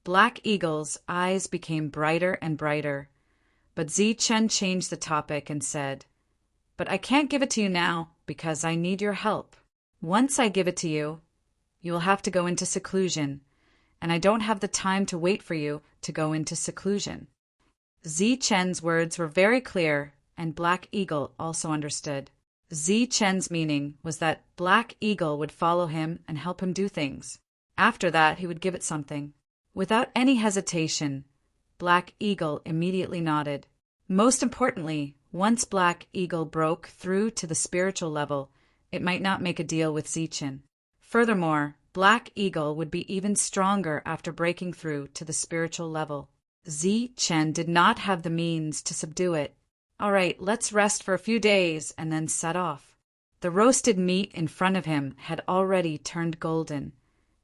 Black Eagle's eyes became brighter and brighter, but Zi Chen changed the topic and said, But I can't give it to you now because I need your help. Once I give it to you, you will have to go into seclusion, and I don't have the time to wait for you to go into seclusion. Zi Chen's words were very clear, and Black Eagle also understood. Zi Chen's meaning was that Black Eagle would follow him and help him do things. After that, he would give it something. Without any hesitation, Black Eagle immediately nodded. Most importantly, once Black Eagle broke through to the spiritual level, it might not make a deal with Zi Chen. Furthermore, Black Eagle would be even stronger after breaking through to the spiritual level. Zi Chen did not have the means to subdue it. All right, let's rest for a few days and then set off. The roasted meat in front of him had already turned golden,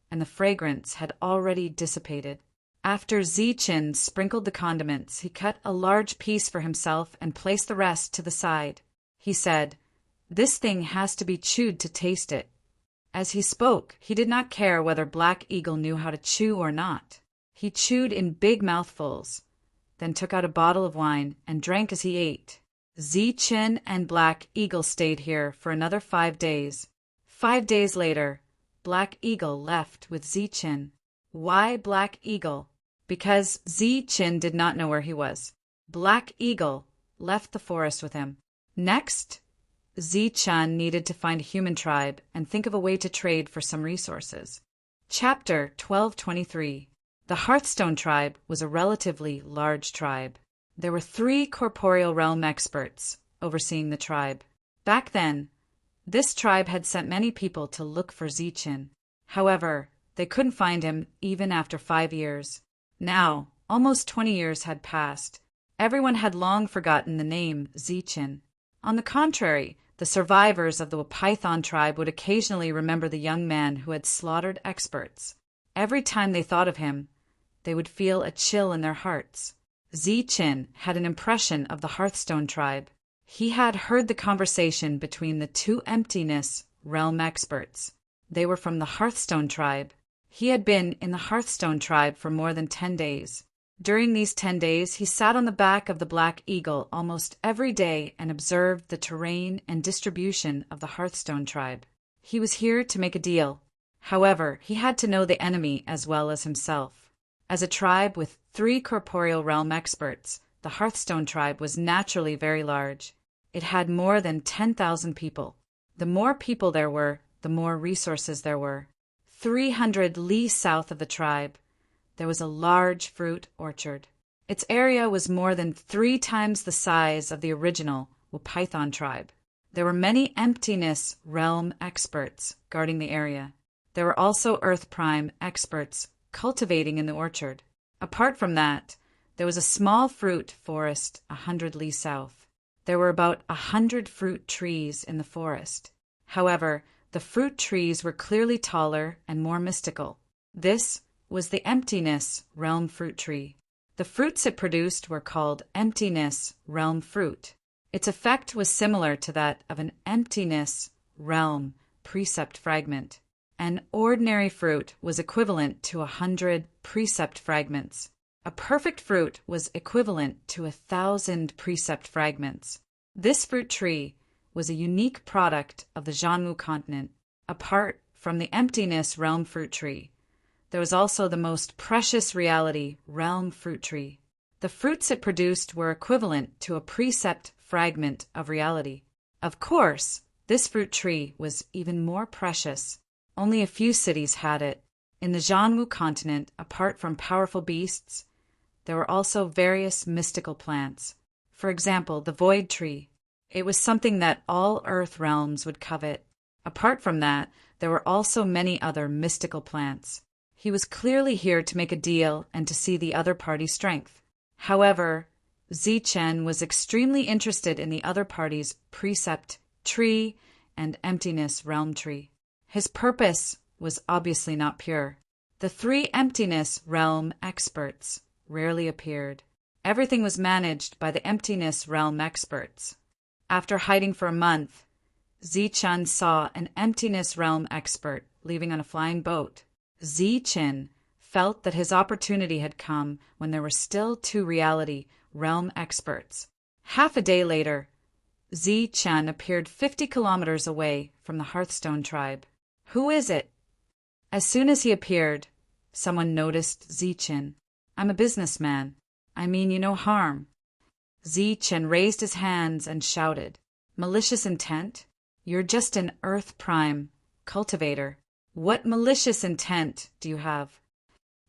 and the fragrance had already dissipated. After Zi Chen sprinkled the condiments, he cut a large piece for himself and placed the rest to the side. He said, This thing has to be chewed to taste it. As he spoke, he did not care whether Black Eagle knew how to chew or not. He chewed in big mouthfuls, then took out a bottle of wine and drank as he ate. Zi Chen and Black Eagle stayed here for another 5 days. 5 days later, Black Eagle left with Zi Chen. Why Black Eagle? Because Zi Chen did not know where he was. Black Eagle left the forest with him. Next, Zi Chen needed to find a human tribe and think of a way to trade for some resources. Chapter 1223. The Hearthstone tribe was a relatively large tribe. There were 3 corporeal realm experts overseeing the tribe. Back then, this tribe had sent many people to look for Zi Chen. However, they couldn't find him even after 5 years. Now, almost 20 years had passed. Everyone had long forgotten the name Zi Chen. On the contrary, the survivors of the Python tribe would occasionally remember the young man who had slaughtered experts. Every time they thought of him, they would feel a chill in their hearts. Zi Chen had an impression of the Hearthstone tribe. He had heard the conversation between the 2 emptiness realm experts. They were from the Hearthstone tribe. He had been in the Hearthstone tribe for more than 10 days. During these 10 days, he sat on the back of the Black Eagle almost every day and observed the terrain and distribution of the Hearthstone tribe. He was here to make a deal. However, he had to know the enemy as well as himself. As a tribe with 3 corporeal realm experts, the Hearthstone tribe was naturally very large. It had more than 10,000 people. The more people there were, the more resources there were. 300 li south of the tribe, there was a large fruit orchard. Its area was more than 3 times the size of the original Python tribe. There were many emptiness realm experts guarding the area. There were also Earth Prime experts cultivating in the orchard. Apart from that, there was a small fruit forest 100 li south. There were about 100 fruit trees in the forest. However, the fruit trees were clearly taller and more mystical. This was the emptiness realm fruit tree. The fruits it produced were called emptiness realm fruit. Its effect was similar to that of an emptiness realm precept fragment. An ordinary fruit was equivalent to 100 precept fragments. A perfect fruit was equivalent to 1,000 precept fragments. This fruit tree was a unique product of the Jianwu continent. Apart from the emptiness realm fruit tree, there was also the most precious reality realm fruit tree. The fruits it produced were equivalent to a precept fragment of reality. Of course, this fruit tree was even more precious. Only a few cities had it. In the Jianwu continent, apart from powerful beasts, there were also various mystical plants. For example, the void tree. It was something that all earth realms would covet. Apart from that, there were also many other mystical plants. He was clearly here to make a deal and to see the other party's strength. However, Zichen was extremely interested in the other party's precept tree and emptiness realm tree. His purpose was obviously not pure. The 3 emptiness realm experts rarely appeared. Everything was managed by the emptiness realm experts. After hiding for a month, Zichen saw an emptiness realm expert leaving on a flying boat. Zichen felt that his opportunity had come when there were still 2 reality realm experts. Half a day later, Zichen appeared 50 kilometers away from the Hearthstone tribe. "Who is it?" As soon as he appeared, someone noticed Zichen. "I'm a businessman. I mean you no harm." Zichen raised his hands and shouted, "Malicious intent? You're just an Earth Prime cultivator. What malicious intent do you have?"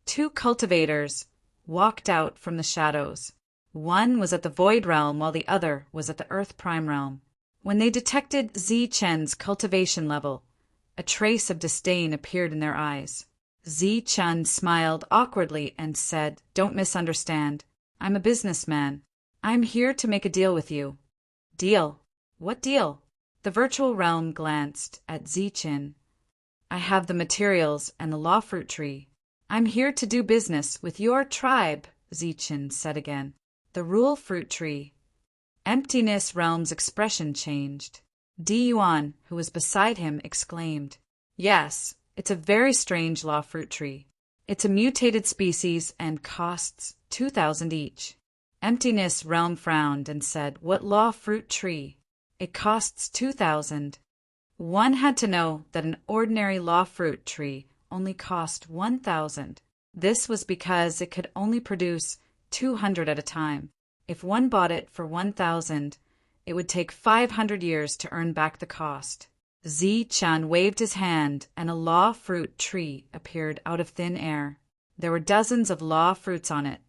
2 cultivators walked out from the shadows. One was at the Void Realm while the other was at the Earth Prime Realm. When they detected Zichen's cultivation level, a trace of disdain appeared in their eyes. Zichen smiled awkwardly and said, "Don't misunderstand. I'm a businessman. I'm here to make a deal with you." "Deal? What deal?" The virtual realm glanced at Zichen. "I have the materials and the law fruit tree. I'm here to do business with your tribe," Zichen said again. "The rule fruit tree." Emptiness realm's expression changed. Di Yuan, who was beside him, exclaimed, "Yes, it's a very strange law fruit tree. It's a mutated species and costs 2,000 each." Emptiness realm frowned and said, "What law fruit tree? It costs 2,000. One had to know that an ordinary law fruit tree only cost 1,000. This was because it could only produce 200 at a time. If one bought it for 1,000, it would take 500 years to earn back the cost. Zichen waved his hand, and a law fruit tree appeared out of thin air. There were dozens of law fruits on it,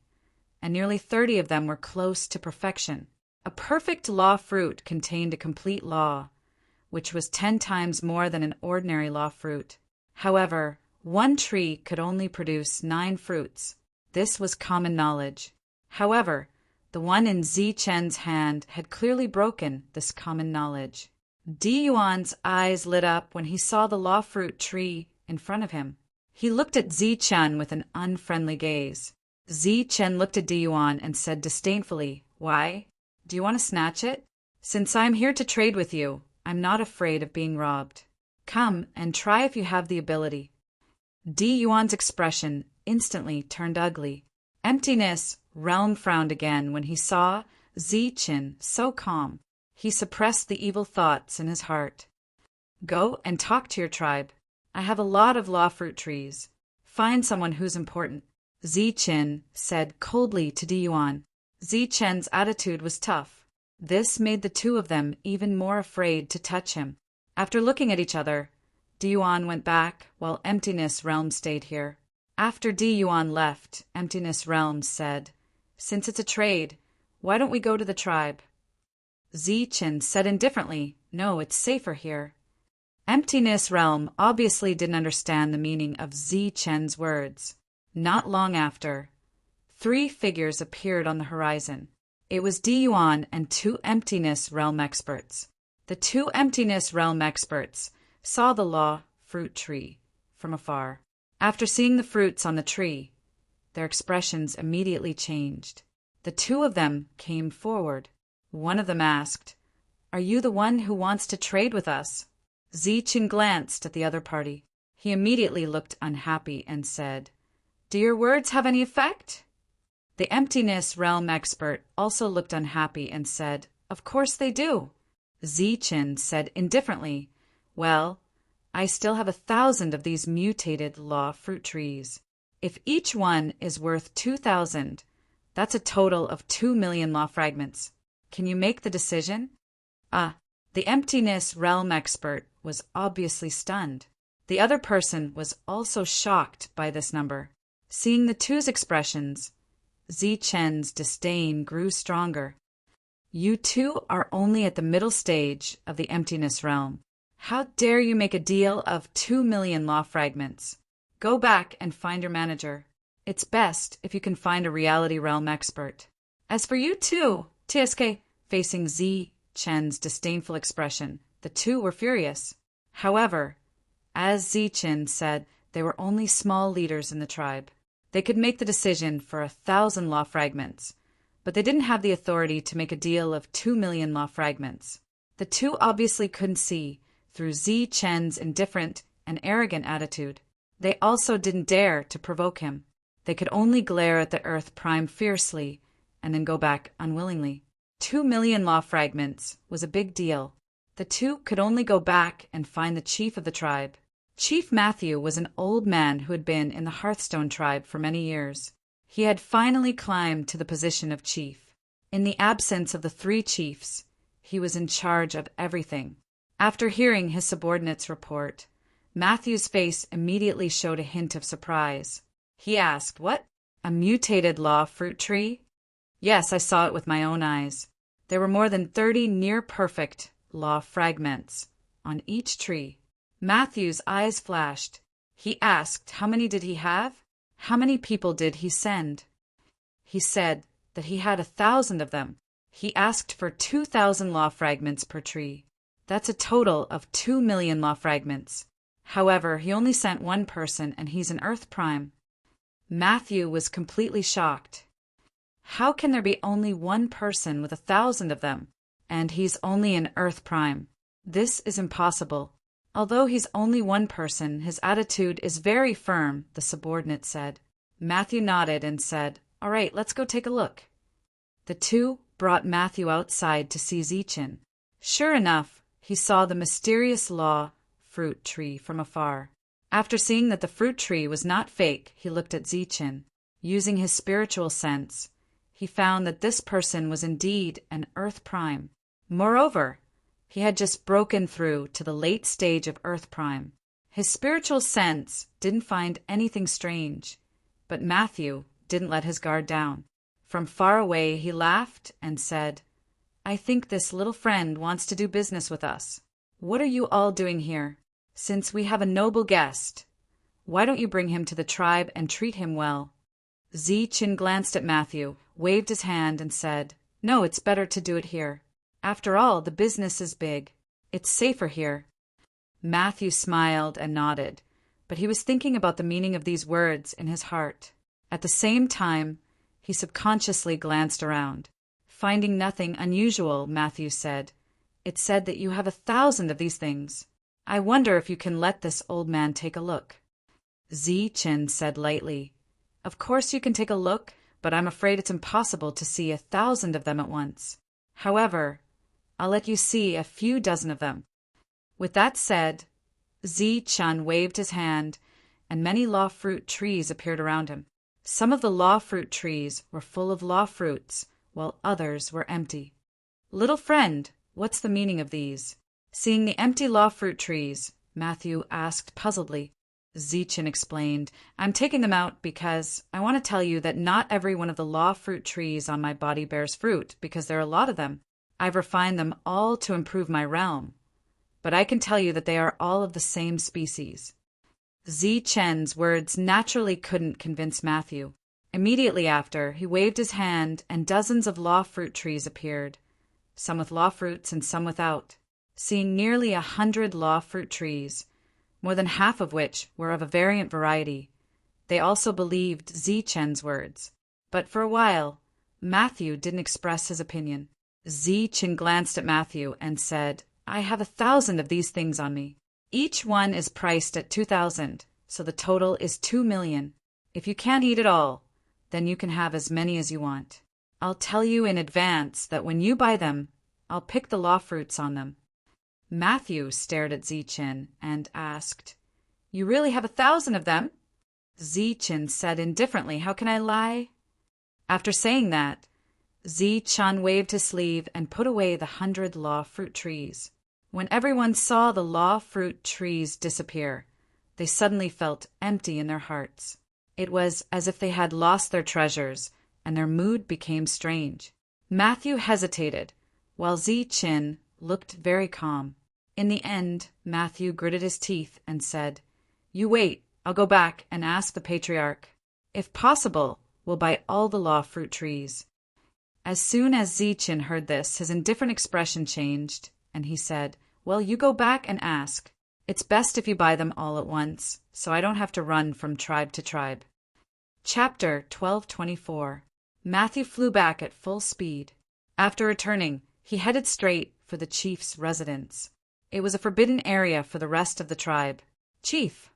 and nearly 30 of them were close to perfection. A perfect law fruit contained a complete law, which was 10 times more than an ordinary law fruit. However, one tree could only produce 9 fruits. This was common knowledge. However, the one in Zichen's hand had clearly broken this common knowledge. Di Yuan's eyes lit up when he saw the law fruit tree in front of him. He looked at Zichen with an unfriendly gaze. Zichen looked at Di Yuan and said disdainfully, "Why? Do you want to snatch it? Since I'm here to trade with you, I'm not afraid of being robbed. Come and try if you have the ability." Di Yuan's expression instantly turned ugly. Emptiness realm frowned again when he saw Zichen so calm. He suppressed the evil thoughts in his heart. "Go and talk to your tribe. I have a lot of law fruit trees. Find someone who's important." Zichen said coldly to Diyuan. Zichen's attitude was tough. This made the two of them even more afraid to touch him. After looking at each other, Diyuan went back while Emptiness Realm stayed here. After Diyuan left, Emptiness Realm said, "Since it's a trade, why don't we go to the tribe?" Zichen said indifferently, "No, it's safer here." Emptiness Realm obviously didn't understand the meaning of Zichen's words. Not long after, 3 figures appeared on the horizon. It was Diyuan and 2 Emptiness Realm experts. The 2 Emptiness Realm experts saw the law fruit tree from afar. After seeing the fruits on the tree, their expressions immediately changed. The 2 of them came forward. One of them asked, "Are you the one who wants to trade with us?" Zichen glanced at the other party. He immediately looked unhappy and said, "Do your words have any effect?" The Emptiness Realm expert also looked unhappy and said, "Of course they do." Zichen said indifferently, "Well, I still have 1,000 of these mutated law fruit trees. If each one is worth 2,000, that's a total of 2 million law fragments. Can you make the decision?" The Emptiness Realm expert was obviously stunned. The other person was also shocked by this number. Seeing the two's expressions, Zichen's disdain grew stronger. "You two are only at the middle stage of the Emptiness Realm. How dare you make a deal of 2 million law fragments? Go back and find your manager. It's best if you can find a Reality Realm expert. As for you two, TSK," facing Zichen's disdainful expression, the two were furious. However, as Zichen said, they were only small leaders in the tribe. They could make the decision for 1,000 law fragments, but they didn't have the authority to make a deal of 2 million law fragments. The two obviously couldn't see through Zichen's indifferent and arrogant attitude. They also didn't dare to provoke him. They could only glare at the Earth Prime fiercely and then go back unwillingly. 2 million law fragments was a big deal. The two could only go back and find the chief of the tribe. Chief Matthew was an old man who had been in the Hearthstone tribe for many years. He had finally climbed to the position of chief. In the absence of the 3 chiefs, he was in charge of everything. After hearing his subordinate's report, Matthew's face immediately showed a hint of surprise. He asked, "What? A mutated law fruit tree?" "Yes, I saw it with my own eyes. There were more than 30 near-perfect law fragments on each tree." Matthew's eyes flashed. He asked how many did he have? How many people did he send? He said that he had 1,000 of them. He asked for 2,000 law fragments per tree. That's a total of 2 million law fragments. However, he only sent one person, and he's an Earth Prime. Matthew was completely shocked. How can there be only one person with 1,000 of them, and he's only an Earth Prime? This is impossible. Although he's only one person, his attitude is very firm, the subordinate said. Matthew nodded and said, "All right, let's go take a look." The two brought Matthew outside to see Zichen. Sure enough, he saw the mysterious law fruit tree from afar. After seeing that the fruit tree was not fake, he looked at Zichen. Using his spiritual sense, he found that this person was indeed an Earth Prime. Moreover, he had just broken through to the late stage of Earth Prime. His spiritual sense didn't find anything strange, but Matthew didn't let his guard down. From far away he laughed and said, "I think this little friend wants to do business with us. What are you all doing here? Since we have a noble guest, why don't you bring him to the tribe and treat him well?" Zichen glanced at Matthew, waved his hand, and said, "No, it's better to do it here. After all, the business is big. It's safer here." Matthew smiled and nodded, but he was thinking about the meaning of these words in his heart. At the same time, he subconsciously glanced around. Finding nothing unusual, Matthew said, "It said that you have 1,000 of these things. I wonder if you can let this old man take a look." Zichen said lightly, "Of course you can take a look, but I'm afraid it's impossible to see 1,000 of them at once. However, I'll let you see a few dozen of them." With that said, Zichen waved his hand, and many law fruit trees appeared around him. Some of the law fruit trees were full of law fruits, while others were empty. Little friend, what's the meaning of these? Seeing the empty law fruit trees, Matthew asked puzzledly. Zeechin explained, I'm taking them out because I want to tell you that not every one of the law fruit trees on my body bears fruit, because there are a lot of them. I've refined them all to improve my realm. But I can tell you that they are all of the same species. Zeechen's words naturally couldn't convince Matthew. Immediately after, he waved his hand and dozens of law fruit trees appeared, some with law fruits and some without. Seeing nearly 100 law fruit trees, more than half of which were of a variant variety, they also believed Zeechen's words. But for a while, Matthew didn't express his opinion. Zeechen glanced at Matthew and said, I have 1,000 of these things on me. Each one is priced at 2,000, so the total is 2 million. If you can't eat it all, then you can have as many as you want. I'll tell you in advance that when you buy them, I'll pick the law fruits on them. Matthew stared at Zeechin and asked, You really have 1,000 of them? Zeechin said indifferently, How can I lie? After saying that, Zeechin waved his sleeve and put away the 100 law fruit trees. When everyone saw the law fruit trees disappear, they suddenly felt empty in their hearts. It was as if they had lost their treasures, and their mood became strange. Matthew hesitated, while Zeechin looked very calm. In the end, Matthew gritted his teeth and said, You wait, I'll go back and ask the patriarch. If possible, we'll buy all the law fruit trees. As soon as Zeechin heard this, his indifferent expression changed, and he said, Well, you go back and ask. It's best if you buy them all at once, so I don't have to run from tribe to tribe. Chapter 1224. Matthew flew back at full speed. After returning, he headed straight for the chief's residence. It was a forbidden area for the rest of the tribe. Chief!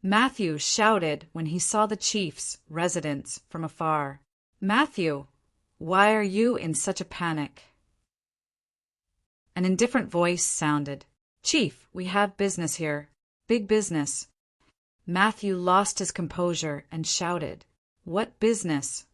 Matthew shouted when he saw the chief's residence from afar. Matthew, why are you in such a panic? An indifferent voice sounded. Chief, we have business here. Big business. Matthew lost his composure and shouted, What business?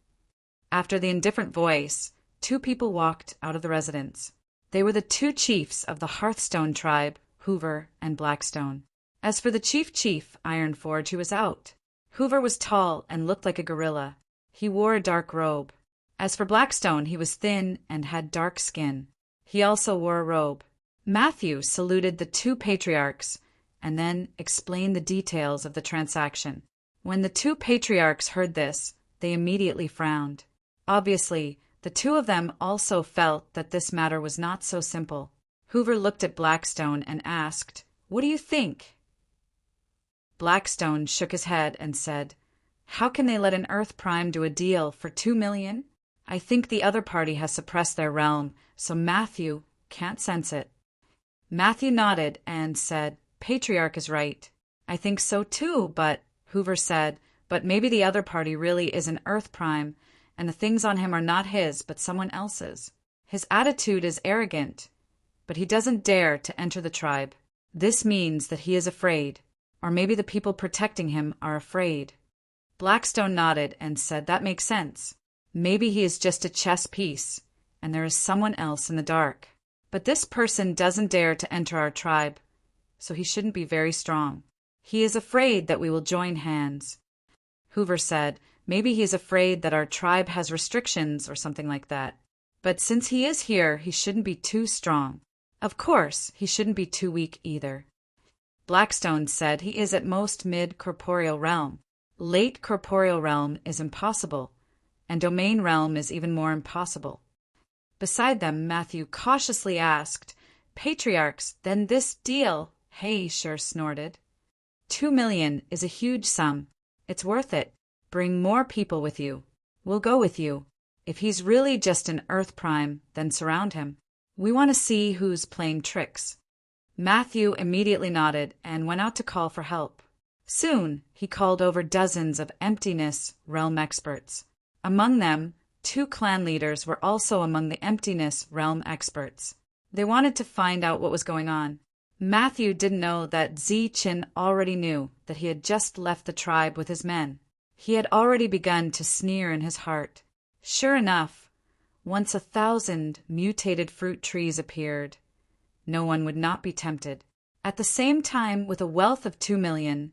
After the indifferent voice, 2 people walked out of the residence. They were the 2 chiefs of the Hearthstone tribe, Hoover and Blackstone. As for the chief, Ironforge, he was out. Hoover was tall and looked like a gorilla. He wore a dark robe. As for Blackstone, he was thin and had dark skin. He also wore a robe. Matthew saluted the 2 patriarchs and then explained the details of the transaction. When the 2 patriarchs heard this, they immediately frowned. Obviously, the 2 of them also felt that this matter was not so simple. Hoover looked at Blackstone and asked, What do you think? Blackstone shook his head and said, How can they let an Earth Prime do a deal for 2 million? I think the other party has suppressed their realm, so Matthew can't sense it. Matthew nodded and said, Patriarch is right. I think so too, but, Hoover said, but maybe the other party really is an Earth Prime, and the things on him are not his, but someone else's. His attitude is arrogant, but he doesn't dare to enter the tribe. This means that he is afraid, or maybe the people protecting him are afraid. Blackstone nodded and said, That makes sense. Maybe he is just a chess piece, and there is someone else in the dark. But this person doesn't dare to enter our tribe, so he shouldn't be very strong. He is afraid that we will join hands. Hoover said, Maybe he is afraid that our tribe has restrictions or something like that. But since he is here, he shouldn't be too strong. Of course, he shouldn't be too weak either. Blackstone said he is at most mid-corporeal realm. Late corporeal realm is impossible, and domain realm is even more impossible. Beside them, Matthew cautiously asked, Patriarchs, then this deal, Hey sure snorted. 2 million is a huge sum. It's worth it. Bring more people with you. We'll go with you. If he's really just an Earth Prime, then surround him. We want to see who's playing tricks. Matthew immediately nodded and went out to call for help. Soon, he called over dozens of emptiness realm experts. Among them, 2 clan leaders were also among the emptiness realm experts. They wanted to find out what was going on. Matthew didn't know that Zeechin already knew that he had just left the tribe with his men. He had already begun to sneer in his heart. Sure enough, once 1,000 mutated fruit trees appeared, no one would not be tempted. At the same time, with a wealth of 2 million,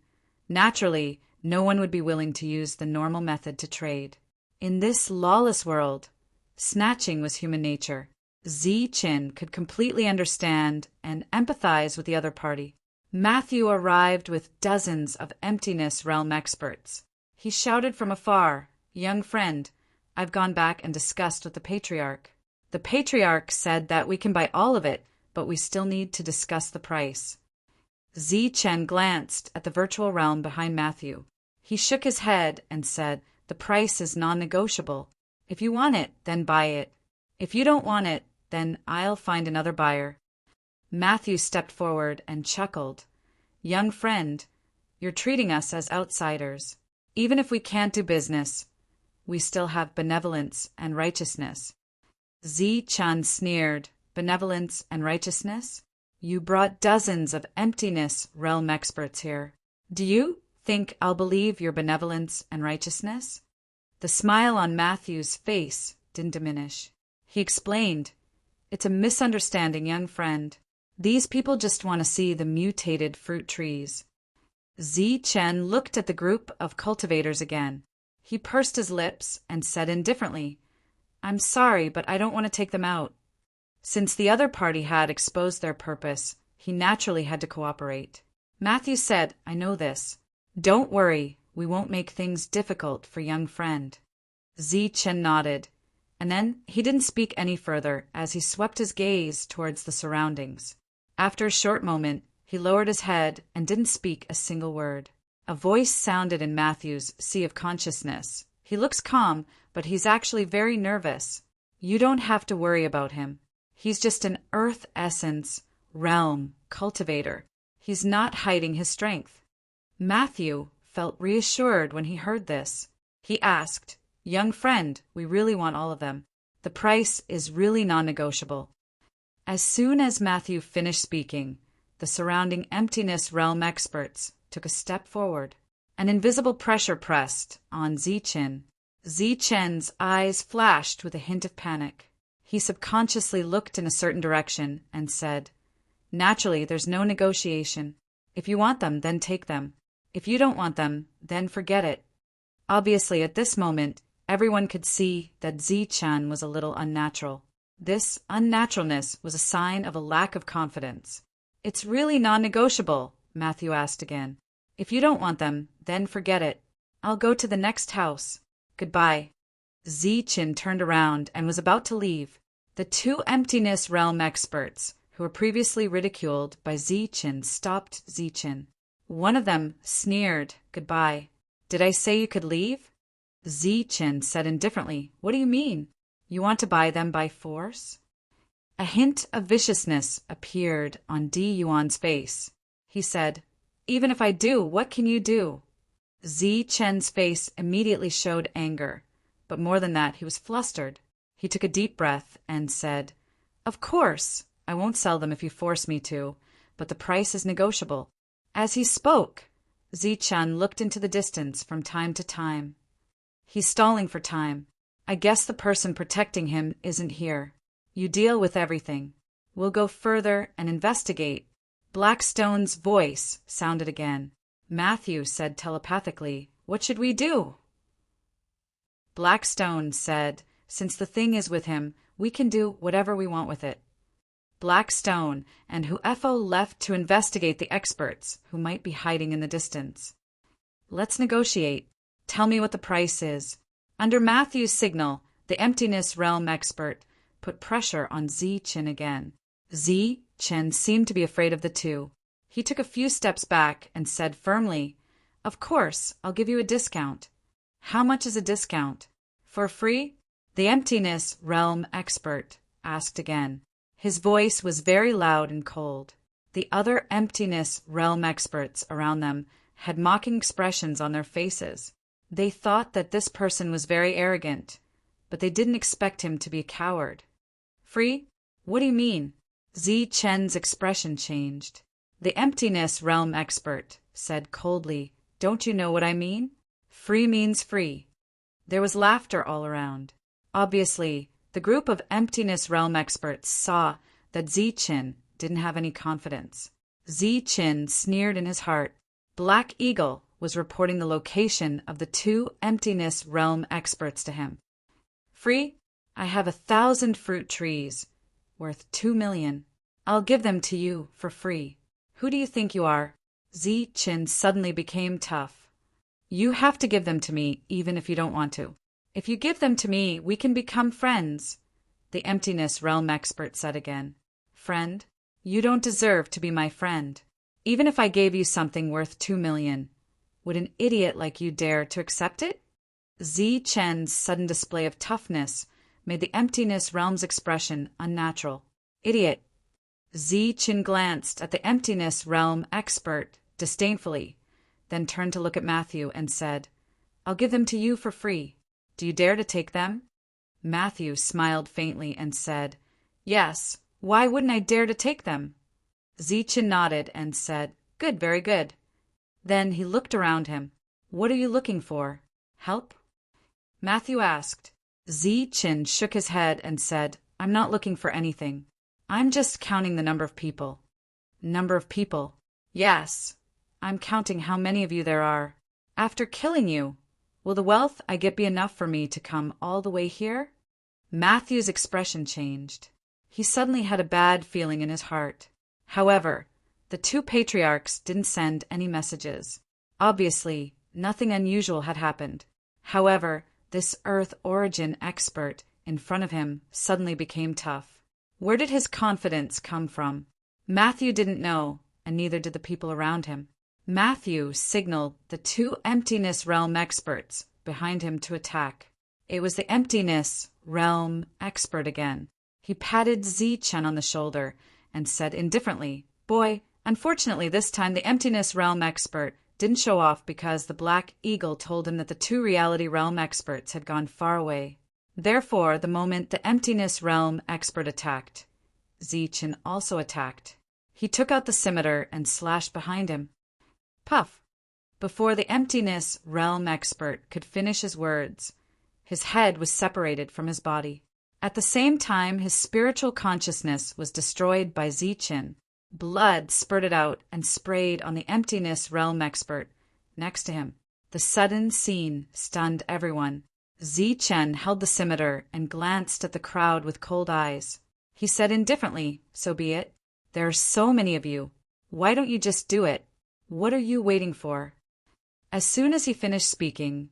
naturally, no one would be willing to use the normal method to trade. In this lawless world, snatching was human nature. Ziqin could completely understand and empathize with the other party. Matthew arrived with dozens of emptiness realm experts. He shouted from afar, "Young friend, I've gone back and discussed with the Patriarch. The Patriarch said that we can buy all of it, but we still need to discuss the price." Ziqin glanced at the virtual realm behind Matthew. He shook his head and said, "The price is non-negotiable. If you want it, then buy it. If you don't want it, then I'll find another buyer." Matthew stepped forward and chuckled. "Young friend, you're treating us as outsiders. Even if we can't do business, we still have benevolence and righteousness." Ziqin sneered. "Benevolence and righteousness? You brought dozens of emptiness realm experts here. Do you think I'll believe your benevolence and righteousness?" The smile on Matthew's face didn't diminish. He explained, "It's a misunderstanding, young friend. These people just want to see the mutated fruit trees." Ziqin looked at the group of cultivators again. He pursed his lips and said indifferently, "I'm sorry, but I don't want to take them out." Since the other party had exposed their purpose, he naturally had to cooperate. Matthew said, "I know this. Don't worry, we won't make things difficult for young friend." Ziqin nodded, and then he didn't speak any further as he swept his gaze towards the surroundings. After a short moment, he lowered his head and didn't speak a single word. A voice sounded in Matthew's sea of consciousness. "He looks calm, but he's actually very nervous. You don't have to worry about him. He's just an earth essence, realm, cultivator. He's not hiding his strength." Matthew felt reassured when he heard this. He asked, "Young friend, we really want all of them. The price is really non-negotiable." As soon as Matthew finished speaking, the surrounding emptiness realm experts took a step forward. An invisible pressure pressed on Ziqin. Ziqin's eyes flashed with a hint of panic. He subconsciously looked in a certain direction and said, "Naturally, there's no negotiation. If you want them, then take them. If you don't want them, then forget it." Obviously, at this moment, everyone could see that Ziqin was a little unnatural. This unnaturalness was a sign of a lack of confidence. "It's really non-negotiable," Matthew asked again. "If you don't want them, then forget it. I'll go to the next house. Goodbye." Ziqin turned around and was about to leave. The two emptiness realm experts, who were previously ridiculed by Ziqin, stopped Ziqin. One of them sneered, "Goodbye. Did I say you could leave?" Ziqin said indifferently, "What do you mean? You want to buy them by force?" A hint of viciousness appeared on Di Yuan's face. He said, "Even if I do, what can you do?" Ziqin's face immediately showed anger, but more than that, he was flustered. He took a deep breath and said, "Of course, I won't sell them if you force me to, but the price is negotiable." As he spoke, Ziqin looked into the distance from time to time. "He's stalling for time. I guess the person protecting him isn't here. You deal with everything. We'll go further and investigate." Blackstone's voice sounded again. Matthew said telepathically, "What should we do?" Blackstone said, "Since the thing is with him, we can do whatever we want with it." Blackstone and Huefo left to investigate the experts who might be hiding in the distance. "Let's negotiate. Tell me what the price is." Under Matthew's signal, the emptiness realm expert put pressure on Ziqin again. Ziqin seemed to be afraid of the two. He took a few steps back and said firmly, "Of course, I'll give you a discount." "How much is a discount? For free?" The emptiness realm expert asked again. His voice was very loud and cold. The other emptiness realm experts around them had mocking expressions on their faces. They thought that this person was very arrogant, but they didn't expect him to be a coward. "Free? What do you mean?" Ziqin's expression changed. The emptiness realm expert said coldly, "Don't you know what I mean? Free means free. There was laughter all around. Obviously, the group of Emptiness Realm experts saw that Ziqin didn't have any confidence. Ziqin sneered in his heart. Black Eagle was reporting the location of the 2 Emptiness Realm experts to him. Free? I have 1,000 fruit trees, worth 2 million. I'll give them to you for free. Who do you think you are? Ziqin suddenly became tough. You have to give them to me, even if you don't want to. If you give them to me, we can become friends, the Emptiness Realm expert said again. Friend? You don't deserve to be my friend. Even if I gave you something worth 2 million, would an idiot like you dare to accept it? Ziqin's sudden display of toughness made the Emptiness Realm's expression unnatural. Idiot. Ziqin glanced at the Emptiness Realm expert disdainfully, then turned to look at Matthew and said, I'll give them to you for free. Do you dare to take them? Matthew smiled faintly and said, Yes, why wouldn't I dare to take them? Ziqin nodded and said, Good, very good. Then he looked around him. What are you looking for? Help? Matthew asked. Ziqin shook his head and said, I'm not looking for anything. I'm just counting the number of people. Number of people? Yes. I'm counting how many of you there are. After killing you, will the wealth I get be enough for me to come all the way here? Matthew's expression changed. He suddenly had a bad feeling in his heart. However, the 2 patriarchs didn't send any messages. Obviously, nothing unusual had happened. However, this Earth origin expert in front of him suddenly became tough. Where did his confidence come from? Matthew didn't know, and neither did the people around him. Matthew signaled the 2 Emptiness Realm experts behind him to attack. It was the Emptiness Realm expert again. He patted Ziqin on the shoulder and said indifferently, Boy, unfortunately this time the Emptiness Realm expert didn't show off because the Black Eagle told him that the 2 Reality Realm experts had gone far away. Therefore, the moment the Emptiness Realm expert attacked, Ziqin also attacked. He took out the scimitar and slashed behind him. Puff! Before the Emptiness Realm expert could finish his words, his head was separated from his body. At the same time, his spiritual consciousness was destroyed by Ziqin. Blood spurted out and sprayed on the Emptiness Realm expert next to him. The sudden scene stunned everyone. Ziqin held the scimitar and glanced at the crowd with cold eyes. He said indifferently, So be it. There are so many of you. Why don't you just do it? What are you waiting for? As soon as he finished speaking,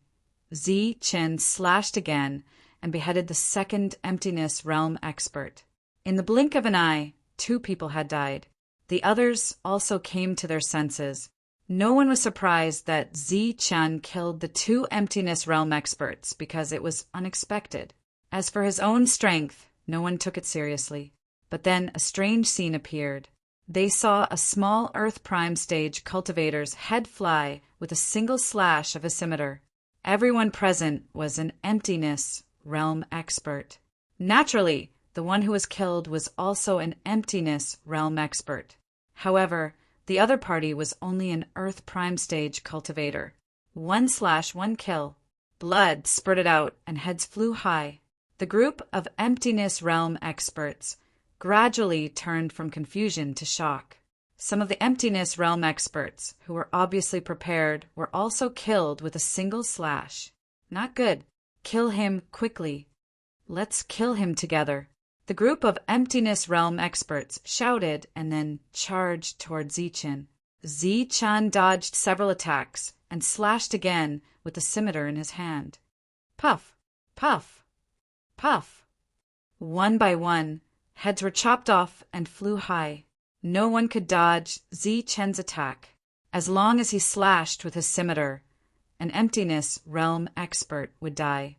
Ziqin slashed again and beheaded the 2nd Emptiness Realm expert. In the blink of an eye, 2 people had died. The others also came to their senses. No one was surprised that Ziqin killed the 2 Emptiness Realm experts because it was unexpected. As for his own strength, no one took it seriously. But then a strange scene appeared. They saw a small Earth Prime stage cultivator's head fly with a single slash of a scimitar. Everyone present was an Emptiness Realm expert. Naturally, the one who was killed was also an Emptiness Realm expert. However, the other party was only an Earth Prime stage cultivator. 1 slash, 1 kill. Blood spurted out and heads flew high. The group of Emptiness Realm experts gradually turned from confusion to shock. Some of the Emptiness Realm experts, who were obviously prepared, were also killed with a single slash. Not good. Kill him quickly. Let's kill him together. The group of Emptiness Realm experts shouted and then charged toward Ziqin. Ziqin dodged several attacks and slashed again with the scimitar in his hand. Puff, puff, puff. One by one, heads were chopped off and flew high. No one could dodge Ziqin's attack. As long as he slashed with his scimitar, an Emptiness Realm expert would die.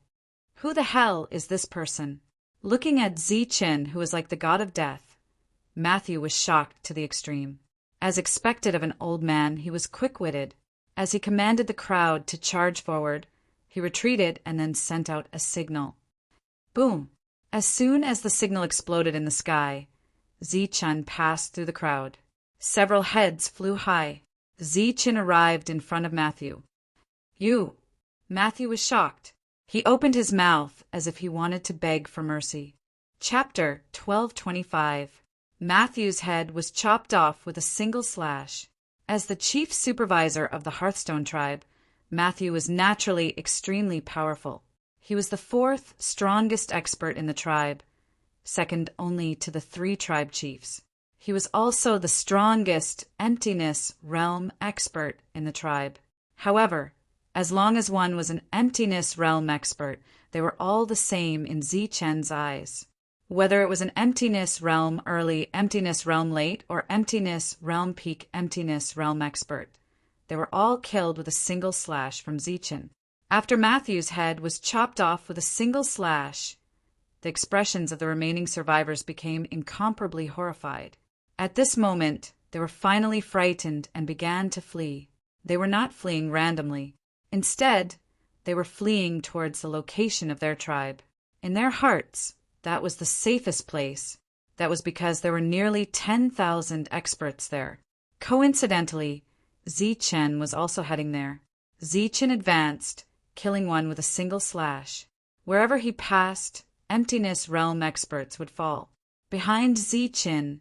Who the hell is this person? Looking at Ziqin, who was like the god of death, Matthew was shocked to the extreme. As expected of an old man, he was quick-witted. As he commanded the crowd to charge forward, he retreated and then sent out a signal. Boom! As soon as the signal exploded in the sky, Ziqin passed through the crowd. Several heads flew high. Ziqin arrived in front of Matthew. You Matthew was shocked. He opened his mouth as if he wanted to beg for mercy. Chapter 1225. Matthew's head was chopped off with a single slash. As the chief supervisor of the Hearthstone tribe, Matthew was naturally extremely powerful. He was the fourth strongest expert in the tribe, second only to the 3 tribe chiefs. He was also the strongest emptiness realm expert in the tribe. However, as long as one was an emptiness realm expert, they were all the same in Zichen's eyes. Whether it was an emptiness realm early, emptiness realm late, or emptiness realm peak, emptiness realm expert, they were all killed with a single slash from Zichen. After Matthew's head was chopped off with a single slash, the expressions of the remaining survivors became incomparably horrified. At this moment, they were finally frightened and began to flee. They were not fleeing randomly. Instead, they were fleeing towards the location of their tribe. In their hearts, that was the safest place. That was because there were nearly 10,000 experts there. Coincidentally, Zichen was also heading there. Zichen advanced, killing one with a single slash. Wherever he passed, emptiness realm experts would fall. Behind Zichen,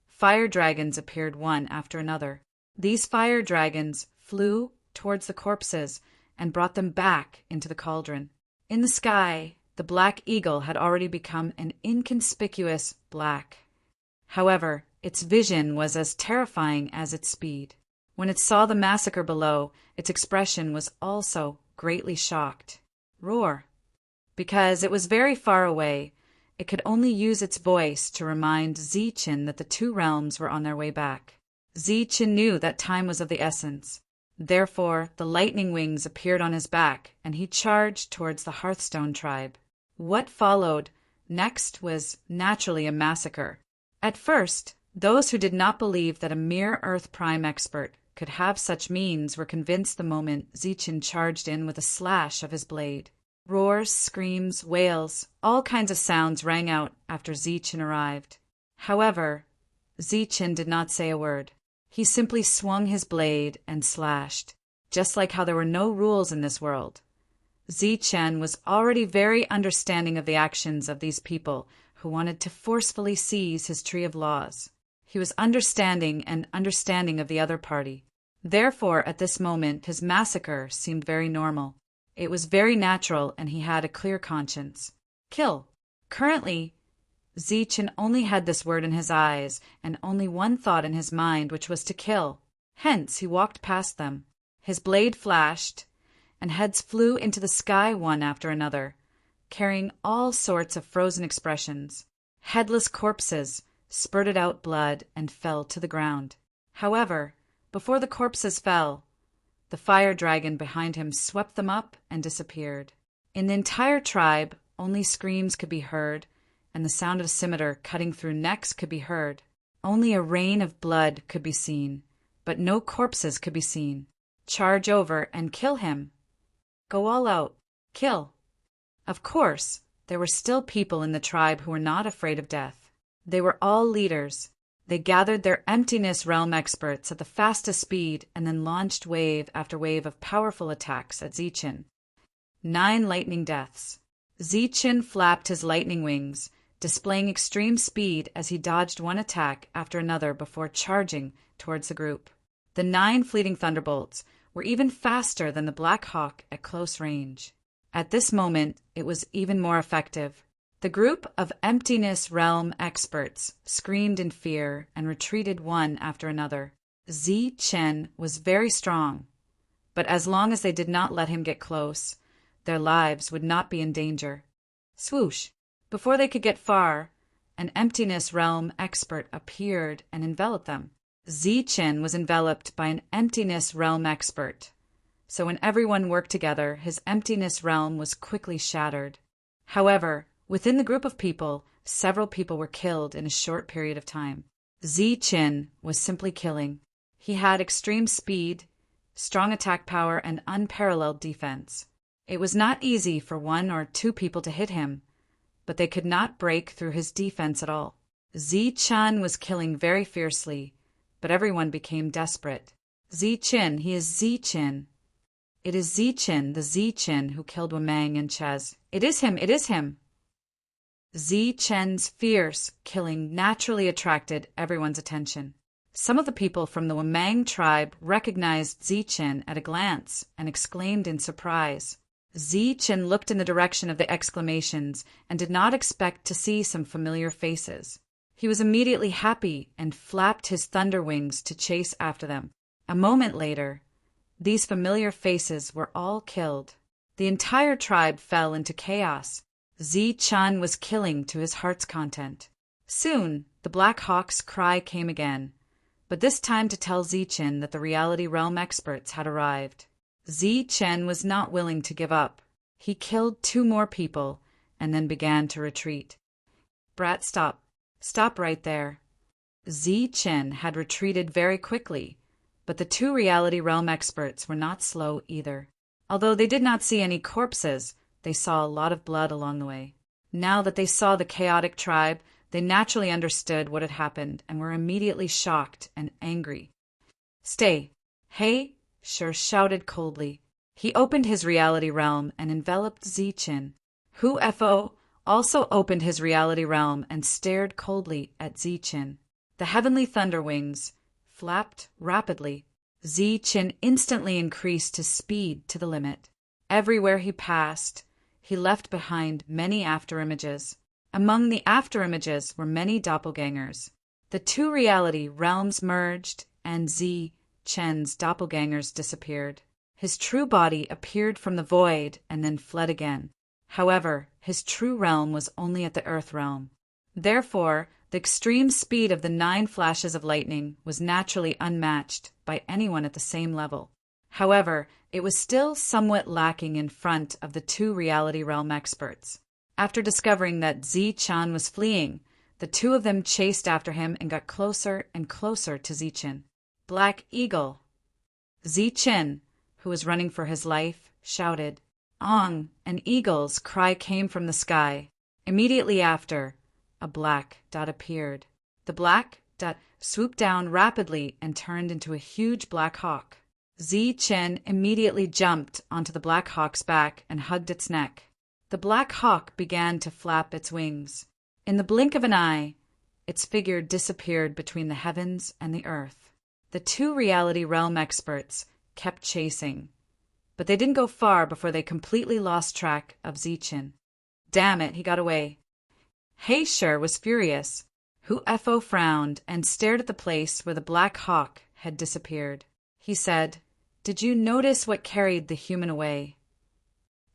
fire dragons appeared one after another. These fire dragons flew towards the corpses and brought them back into the cauldron. In the sky, the black eagle had already become an inconspicuous black. However, its vision was as terrifying as its speed. When it saw the massacre below, its expression was also greatly shocked. Roar. Because it was very far away, it could only use its voice to remind Zichen that the 2 realms were on their way back. Zichen knew that time was of the essence. Therefore, the lightning wings appeared on his back, and he charged towards the Hearthstone tribe. What followed next was naturally a massacre. At first, those who did not believe that a mere Earth Prime expert could have such means were convinced the moment Zichen charged in with a slash of his blade. Roars, screams, wails, all kinds of sounds rang out after Zichen arrived. However, Zichen did not say a word. He simply swung his blade and slashed, just like how there were no rules in this world. Zichen was already very understanding of the actions of these people who wanted to forcefully seize his tree of laws. He was understanding of the other party. Therefore, at this moment, his massacre seemed very normal. It was very natural, and he had a clear conscience. Kill. Currently, Zichen only had this word in his eyes and only one thought in his mind, which was to kill. Hence, he walked past them. His blade flashed, and heads flew into the sky one after another, carrying all sorts of frozen expressions. Headless corpses spurted out blood and fell to the ground. However, before the corpses fell, the fire dragon behind him swept them up and disappeared. In the entire tribe, only screams could be heard, and the sound of a scimitar cutting through necks could be heard. Only a rain of blood could be seen, but no corpses could be seen. Charge over and kill him. Go all out. Kill. Of course, there were still people in the tribe who were not afraid of death. They were all leaders. They gathered their emptiness realm experts at the fastest speed and then launched wave after wave of powerful attacks at Zichen. 9 lightning deaths. Zichen flapped his lightning wings, displaying extreme speed as he dodged one attack after another before charging towards the group. The 9 fleeting thunderbolts were even faster than the Black Hawk at close range. At this moment, it was even more effective. The group of emptiness realm experts screamed in fear and retreated one after another. Zichen was very strong, but as long as they did not let him get close, their lives would not be in danger. Swoosh! Before they could get far, an emptiness realm expert appeared and enveloped them. Zichen was enveloped by an emptiness realm expert, so when everyone worked together, his emptiness realm was quickly shattered. However, within the group of people, several people were killed in a short period of time. Zichen was simply killing. He had extreme speed, strong attack power, and unparalleled defense. It was not easy for 1 or 2 people to hit him, but they could not break through his defense at all. Zichen was killing very fiercely, but everyone became desperate. Zichen, he is Zichen. It is Zichin, the Zichin, who killed Wamang and Chaz. It is him, it is him. Zichen's fierce killing naturally attracted everyone's attention. Some of the people from the Wamang tribe recognized Zichin at a glance and exclaimed in surprise. Zichin looked in the direction of the exclamations and did not expect to see some familiar faces. He was immediately happy and flapped his thunder wings to chase after them. A moment later, these familiar faces were all killed. The entire tribe fell into chaos. Zichin was killing to his heart's content. Soon, the Black Hawk's cry came again, but this time to tell Zichin that the reality realm experts had arrived. Zichin was not willing to give up. He killed 2 more people and then began to retreat. Brat, stop. Stop right there. Zichin had retreated very quickly, but the 2 reality realm experts were not slow either. Although they did not see any corpses, they saw a lot of blood along the way. Now that they saw the chaotic tribe, they naturally understood what had happened and were immediately shocked and angry. Stay. Hey, Shur shouted coldly. He opened his reality realm and enveloped Zichin. Hu Fo also opened his reality realm and stared coldly at Zichin. The heavenly thunder wings flapped rapidly. Zichin instantly increased his speed to the limit. Everywhere he passed, he left behind many afterimages. Among the afterimages were many doppelgangers. The 2 reality realms merged, and Zichin's doppelgangers disappeared. His true body appeared from the void and then fled again. However, his true realm was only at the Earth realm. Therefore, the extreme speed of the 9 flashes of lightning was naturally unmatched by anyone at the same level. However, it was still somewhat lacking in front of the 2 reality realm experts. After discovering that Zichin was fleeing, the 2 of them chased after him and got closer and closer to Zichin. Black Eagle. Zichin, who was running for his life, shouted. Ong! An eagle's cry came from the sky. Immediately after, a black dot appeared. The black dot swooped down rapidly and turned into a huge black hawk. Zichin immediately jumped onto the black hawk's back and hugged its neck. The black hawk began to flap its wings. In the blink of an eye, its figure disappeared between the heavens and the earth. The 2 reality realm experts kept chasing, but they didn't go far before they completely lost track of Zichin. Damn it, he got away. Shur was furious. Hu Fo frowned and stared at the place where the black hawk had disappeared. He said, Did you notice what carried the human away?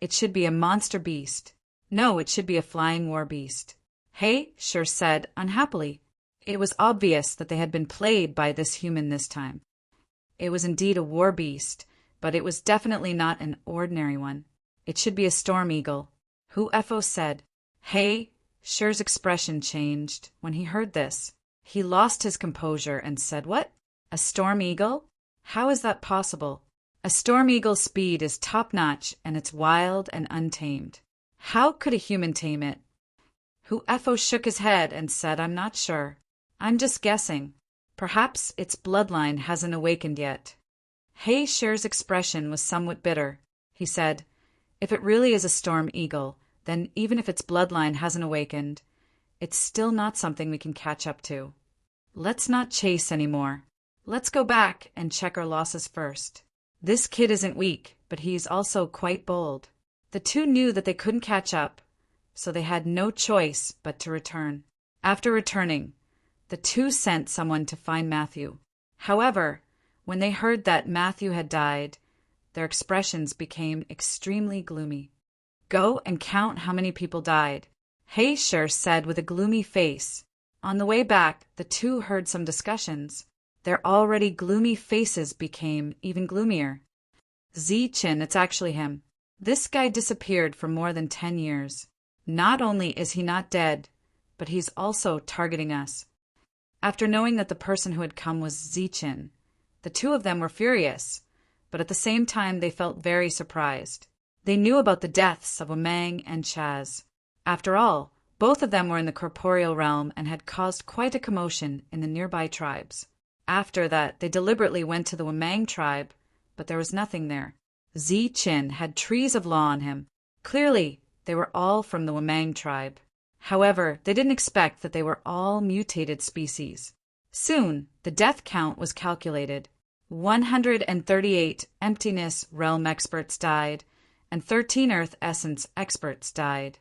It should be a monster beast. No, it should be a flying war beast. Shur said unhappily. It was obvious that they had been played by this human this time. It was indeed a war beast, but it was definitely not an ordinary one. It should be a storm eagle. Hu Fo said. Shur's expression changed when he heard this. He lost his composure and said, What? A storm eagle? How is that possible? A storm eagle's speed is top-notch and it's wild and untamed. How could a human tame it? Hu Fo shook his head and said, I'm not sure. I'm just guessing. Perhaps its bloodline hasn't awakened yet. Shur's expression was somewhat bitter. He said, If it really is a storm eagle, then even if its bloodline hasn't awakened, it's still not something we can catch up to. Let's not chase anymore. Let's go back and check our losses first. This kid isn't weak, but he's also quite bold. The 2 knew that they couldn't catch up, so they had no choice but to return. After returning, the 2 sent someone to find Matthew. However, when they heard that Matthew had died, their expressions became extremely gloomy. Go and count how many people died, Shur said with a gloomy face. On the way back, the 2 heard some discussions. Their already gloomy faces became even gloomier. Zichin, it's actually him. This guy disappeared for more than 10 years. Not only is he not dead, but he's also targeting us. After knowing that the person who had come was Zichin, the 2 of them were furious, but at the same time they felt very surprised. They knew about the deaths of Wamang and Chaz. After all, both of them were in the corporeal realm and had caused quite a commotion in the nearby tribes. After that, they deliberately went to the Wamang tribe, but there was nothing there. Chin had trees of law on him. Clearly, they were all from the Wamang tribe. However, they didn't expect that they were all mutated species. Soon, the death count was calculated. 138 emptiness realm experts died, and 13 earth essence experts died.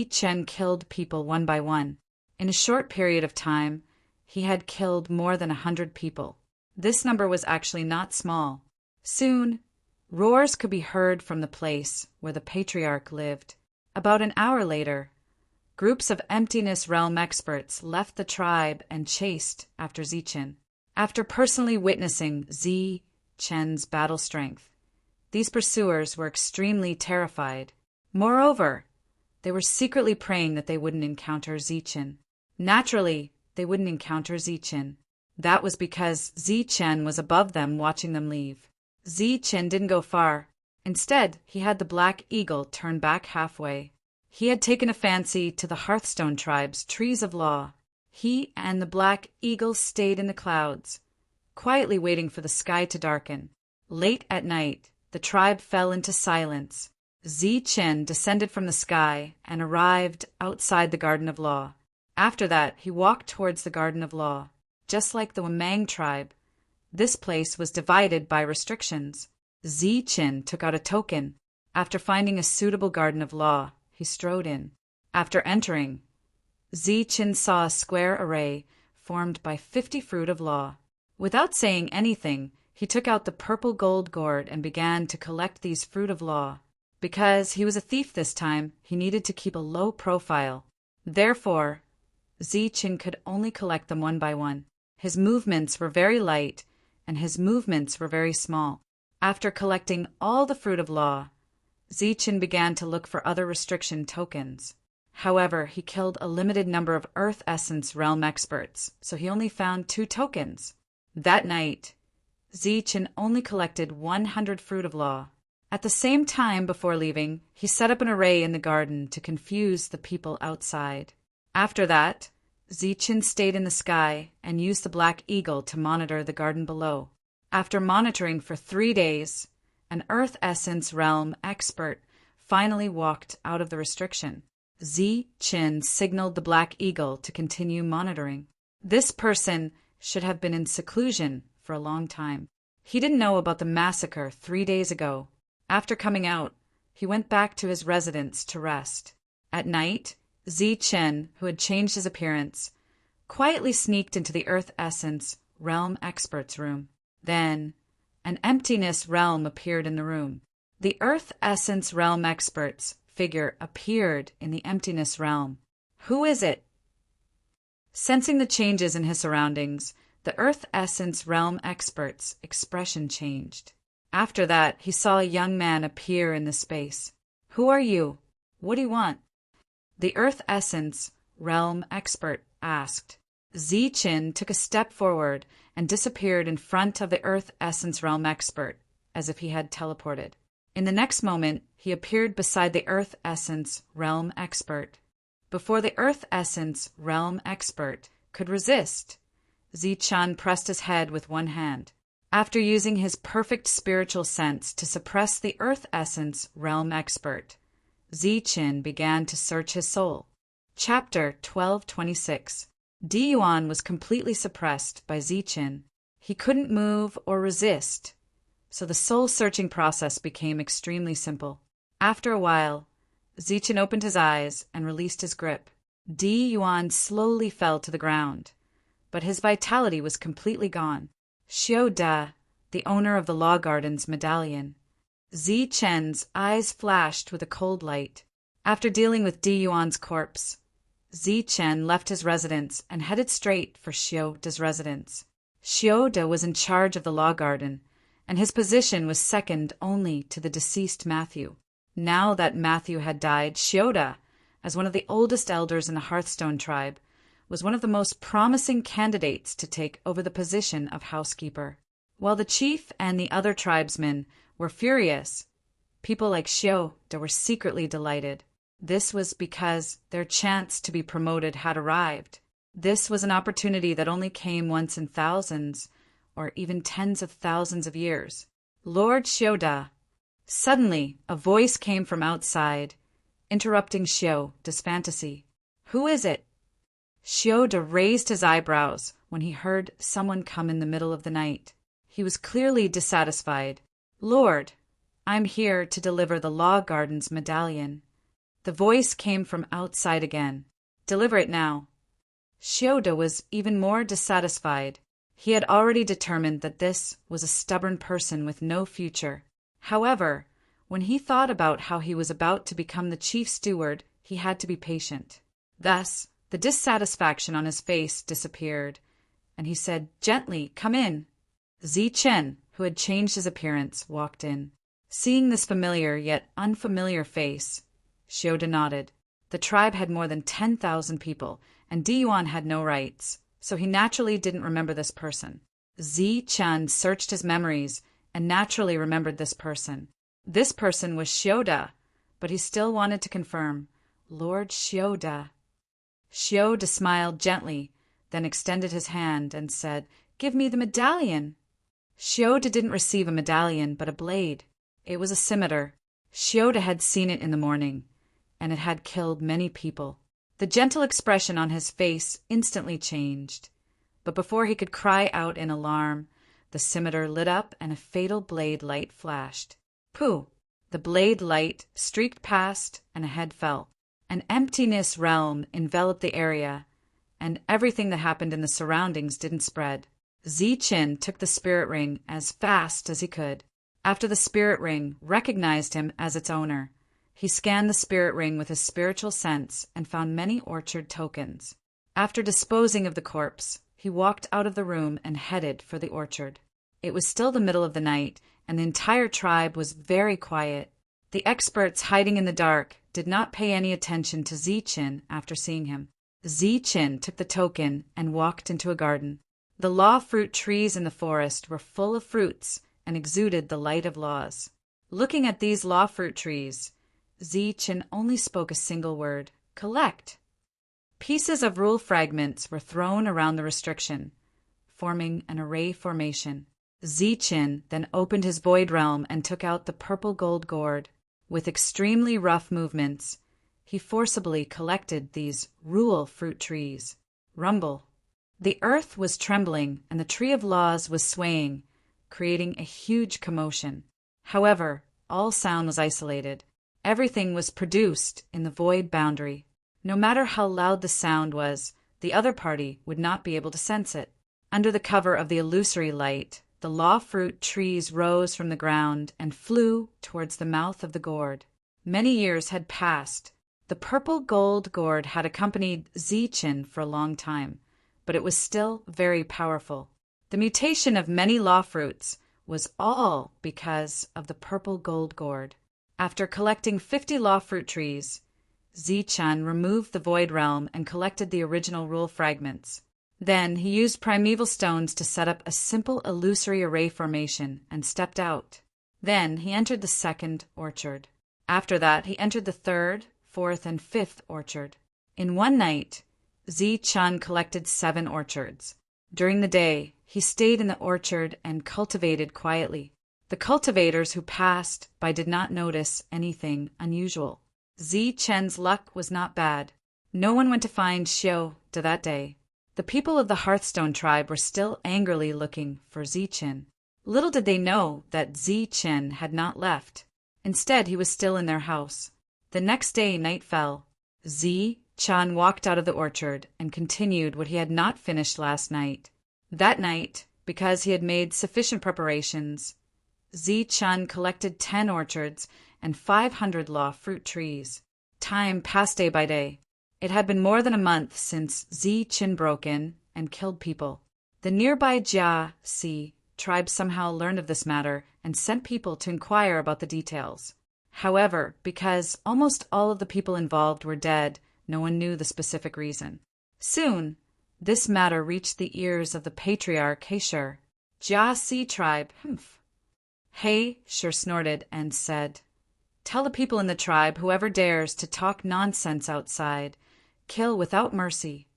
Chen killed people one by one. In a short period of time, he had killed more than 100 people. This number was actually not small. Soon, roars could be heard from the place where the patriarch lived. About an hour later, groups of emptiness realm experts left the tribe and chased after Chen. After personally witnessing Chen's battle strength, these pursuers were extremely terrified. Moreover, they were secretly praying that they wouldn't encounter Chen. Naturally, they wouldn't encounter Chen. That was because Chen was above them watching them leave. Chen didn't go far. Instead, he had the Black Eagle turn back halfway. He had taken a fancy to the Hearthstone tribe's trees of law. He and the Black Eagle stayed in the clouds, quietly waiting for the sky to darken. Late at night, the tribe fell into silence. Chen descended from the sky and arrived outside the Garden of Law. After that, he walked towards the Garden of Law. Just like the Wamang tribe, this place was divided by restrictions. Chen took out a token. After finding a suitable Garden of Law, he strode in. After entering, Chen saw a square array formed by 50 fruit of law. Without saying anything, he took out the purple gold gourd and began to collect these fruit of law. Because he was a thief this time, he needed to keep a low profile. Therefore, Chen could only collect them one by one. His movements were very light, and his movements were very small. After collecting all the fruit of law, Chen began to look for other restriction tokens. However, he killed a limited number of Earth Essence realm experts, so he only found 2 tokens. That night, Chen only collected 100 fruit of law. At the same time before leaving, he set up an array in the garden to confuse the people outside. After that, Chen stayed in the sky and used the Black Eagle to monitor the garden below. After monitoring for 3 days, an Earth Essence realm expert finally walked out of the restriction. Chen signaled the Black Eagle to continue monitoring. This person should have been in seclusion for a long time. He didn't know about the massacre 3 days ago. After coming out, he went back to his residence to rest. At night, Chen, who had changed his appearance, quietly sneaked into the Earth Essence realm expert's room. Then, an emptiness realm appeared in the room. The Earth Essence realm expert's figure appeared in the emptiness realm. Who is it? Sensing the changes in his surroundings, the Earth Essence realm expert's expression changed. After that, he saw a young man appear in the space. Who are you? What do you want? The Earth Essence realm expert asked. Chen took a step forward and disappeared in front of the Earth Essence realm expert, as if he had teleported. In the next moment, he appeared beside the Earth Essence realm expert. Before the Earth Essence realm expert could resist, Chen pressed his head with one hand. After using his perfect spiritual sense to suppress the Earth Essence realm expert, Chen began to search his soul. Chapter 1226. Yuan was completely suppressed by Chen. He couldn't move or resist, so the soul-searching process became extremely simple. After a while, Chen opened his eyes and released his grip. Yuan slowly fell to the ground, but his vitality was completely gone. Xiao Da, the owner of the Law Garden's medallion. Chen's eyes flashed with a cold light. After dealing with Yuan's corpse, Chen left his residence and headed straight for Xiao Da's residence. Xiao Da was in charge of the Law Garden, and his position was second only to the deceased Matthew. Now that Matthew had died, Xiao Da, as one of the oldest elders in the Hearthstone tribe, was one of the most promising candidates to take over the position of housekeeper. While the chief and the other tribesmen were furious, people like Xiao Da were secretly delighted. This was because their chance to be promoted had arrived. This was an opportunity that only came once in thousands, or even tens of thousands of years. Lord Xiao Da, Suddenly, a voice came from outside, interrupting Xiaoda's fantasy. "Who is it?" Xiaoda raised his eyebrows when he heard someone come in the middle of the night. He was clearly dissatisfied. "Lord, I'm here to deliver the Law Garden's medallion." The voice came from outside again. "Deliver it now." Xiaoda was even more dissatisfied. He had already determined that this was a stubborn person with no future. However, when he thought about how he was about to become the chief steward, he had to be patient. Thus, the dissatisfaction on his face disappeared, and he said gently, "Come in." Zichen, who had changed his appearance, walked in. Seeing this familiar yet unfamiliar face, Xiaoda nodded. The tribe had more than 10,000 people, and Diyuan had no rights, so he naturally didn't remember this person. Zichen searched his memories and naturally remembered this person. This person was Xiaoda, but he still wanted to confirm, "Lord Xiaoda." Xiaoda smiled gently, then extended his hand and said, "Give me the medallion." Xiaoda didn't receive a medallion, but a blade. It was a scimitar. Xiaoda had seen it in the morning, and it had killed many people. The gentle expression on his face instantly changed, but before he could cry out in alarm, the scimitar lit up and a fatal blade light flashed. Pooh! The blade light streaked past and a head fell. An emptiness realm enveloped the area, and everything that happened in the surroundings didn't spread. Zichen took the spirit ring as fast as he could. After the spirit ring recognized him as its owner, he scanned the spirit ring with his spiritual sense and found many orchard tokens. After disposing of the corpse, he walked out of the room and headed for the orchard. It was still the middle of the night, and the entire tribe was very quiet. The experts hiding in the dark did not pay any attention to Zichen after seeing him. Zichen took the token and walked into a garden. The law fruit trees in the forest were full of fruits and exuded the light of laws. Looking at these law fruit trees, Zichen only spoke a single word: "Collect." Pieces of rule fragments were thrown around the restriction, forming an array formation. Zichen then opened his void realm and took out the purple gold gourd. With extremely rough movements, he forcibly collected these rule fruit trees. Rumble. The earth was trembling and the tree of laws was swaying, creating a huge commotion. However, all sound was isolated. Everything was produced in the void boundary. No matter how loud the sound was, the other party would not be able to sense it. Under the cover of the illusory light, the law fruit trees rose from the ground and flew towards the mouth of the gourd. Many years had passed. The purple gold gourd had accompanied Zichen for a long time, but it was still very powerful. The mutation of many law fruits was all because of the purple gold gourd. After collecting 50 law fruit trees, Zichen removed the void realm and collected the original rule fragments. Then he used primeval stones to set up a simple illusory array formation and stepped out. Then he entered the second orchard. After that, he entered the third, fourth, and fifth orchard. In one night, Zichen collected 7 orchards. During the day, he stayed in the orchard and cultivated quietly. The cultivators who passed by did not notice anything unusual. Zichen's luck was not bad. No one went to find Xiaoda that day. The people of the Hearthstone tribe were still angrily looking for Zichen. Little did they know that Zichen had not left. Instead, he was still in their house. The next day night fell. Zichen walked out of the orchard and continued what he had not finished last night. That night, because he had made sufficient preparations, Zichen collected 10 orchards and 500 law fruit trees. Time passed day by day. It had been more than a month since Zichen broke in and killed people. The nearby Jiasi tribe somehow learned of this matter and sent people to inquire about the details. However, because almost all of the people involved were dead, no one knew the specific reason. Soon, this matter reached the ears of the patriarch Heisher. Jiasi tribe, Heisher snorted and said, "Tell the people in the tribe, whoever dares to talk nonsense outside, kill without mercy."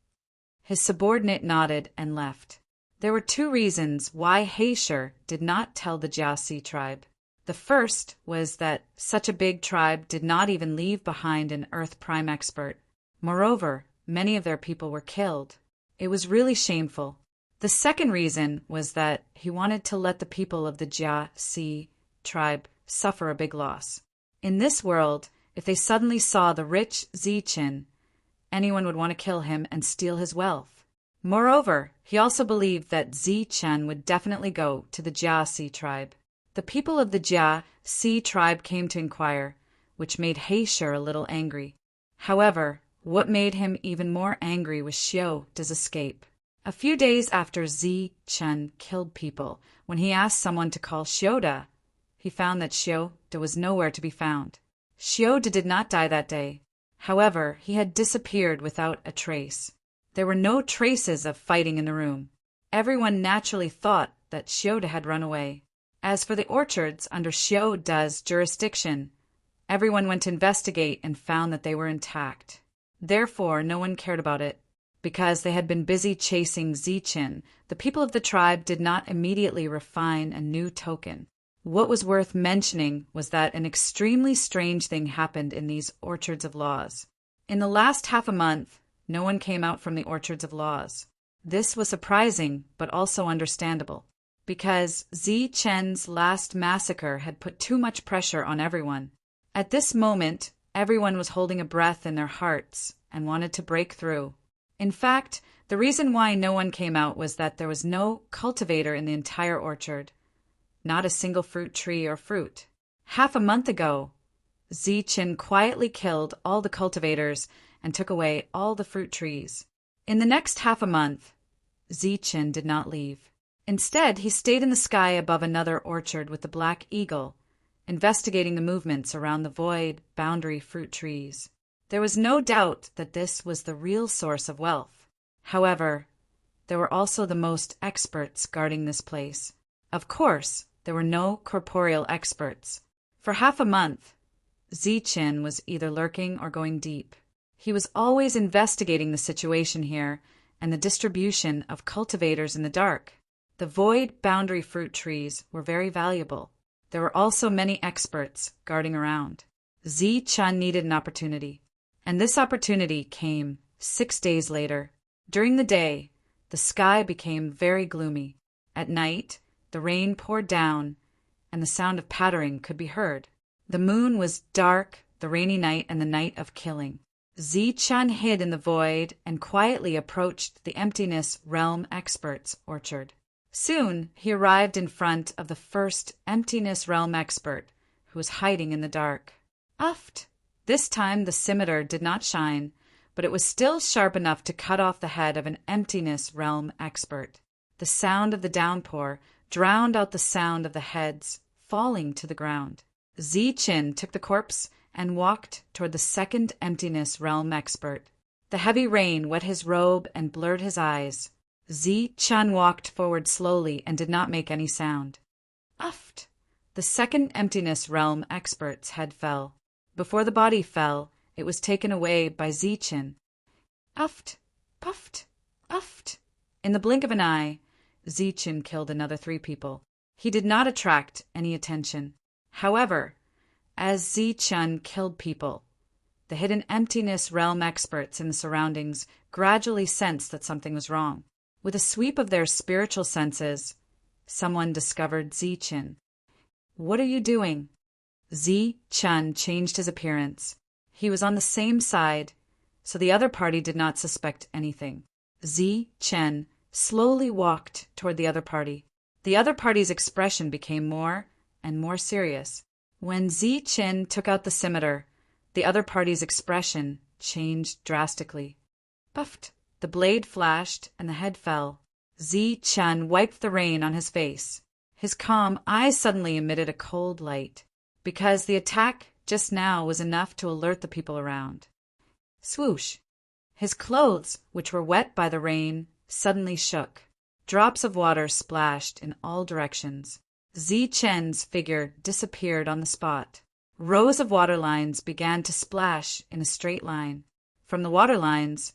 His subordinate nodded and left. There were 2 reasons why Heisher did not tell the Jiasi tribe. The first was that such a big tribe did not even leave behind an Earth Prime expert. Moreover, many of their people were killed. It was really shameful. The second reason was that he wanted to let the people of the Jia tribe suffer a big loss. In this world, if they suddenly saw the rich Ziqin, anyone would want to kill him and steal his wealth. Moreover, he also believed that Zichen would definitely go to the Jia tribe. The people of the Jia tribe came to inquire, which made Heisher a little angry. However, what made him even more angry was Xiuda's escape. A few days after Zichen killed people, when he asked someone to call Xiuda, he found that Xiuda was nowhere to be found. Xiuda did not die that day. However, he had disappeared without a trace. There were no traces of fighting in the room. Everyone naturally thought that Xiuda had run away. As for the orchards under Xiuda's jurisdiction, everyone went to investigate and found that they were intact. Therefore, no one cared about it. Because they had been busy chasing Ziqin, the people of the tribe did not immediately refine a new token. What was worth mentioning was that an extremely strange thing happened in these orchards of laws. In the last half a month, no one came out from the orchards of laws. This was surprising, but also understandable, because Ziqin's last massacre had put too much pressure on everyone. At this moment, everyone was holding a breath in their hearts and wanted to break through. In fact, the reason why no one came out was that there was no cultivator in the entire orchard. Not a single fruit tree or fruit. Half a month ago, Ziqin quietly killed all the cultivators and took away all the fruit trees. In the next half a month, Ziqin did not leave. Instead, he stayed in the sky above another orchard with the black eagle, investigating the movements around the void boundary fruit trees. There was no doubt that this was the real source of wealth. However, there were also the most experts guarding this place. Of course, there were no corporeal experts. For half a month, Ziqin was either lurking or going deep. He was always investigating the situation here and the distribution of cultivators in the dark. The void boundary fruit trees were very valuable. There were also many experts guarding around. Ziqin needed an opportunity. And this opportunity came 6 days later. During the day, the sky became very gloomy. At night, the rain poured down, and the sound of pattering could be heard. The moon was dark, the rainy night and the night of killing. Ziqin hid in the void and quietly approached the Emptiness Realm Expert's orchard. Soon, he arrived in front of the first Emptiness Realm Expert, who was hiding in the dark. Uft! This time the scimitar did not shine, but it was still sharp enough to cut off the head of an Emptiness Realm Expert. The sound of the downpour drowned out the sound of the heads falling to the ground. Ziqin took the corpse and walked toward the second Emptiness Realm Expert. The heavy rain wet his robe and blurred his eyes. Ziqin walked forward slowly and did not make any sound. Uft! The second Emptiness Realm Expert's head fell. Before the body fell, it was taken away by Ziqin. Uft! Puffed! Uft! In the blink of an eye, Ziqin killed another 3 people. He did not attract any attention. However, as Ziqin killed people, the hidden Emptiness Realm Experts in the surroundings gradually sensed that something was wrong. With a sweep of their spiritual senses, someone discovered Ziqin. What are you doing? Ziqin changed his appearance. He was on the same side, so the other party did not suspect anything. Ziqin slowly walked toward the other party. The other party's expression became more and more serious. When Ziqin took out the scimitar, the other party's expression changed drastically. Puffed! The blade flashed and the head fell. Ziqin wiped the rain on his face. His calm eyes suddenly emitted a cold light, because the attack just now was enough to alert the people around. Swoosh! His clothes, which were wet by the rain, suddenly shook. Drops of water splashed in all directions. Ziqin's figure disappeared on the spot. Rows of water lines began to splash in a straight line. From the water lines,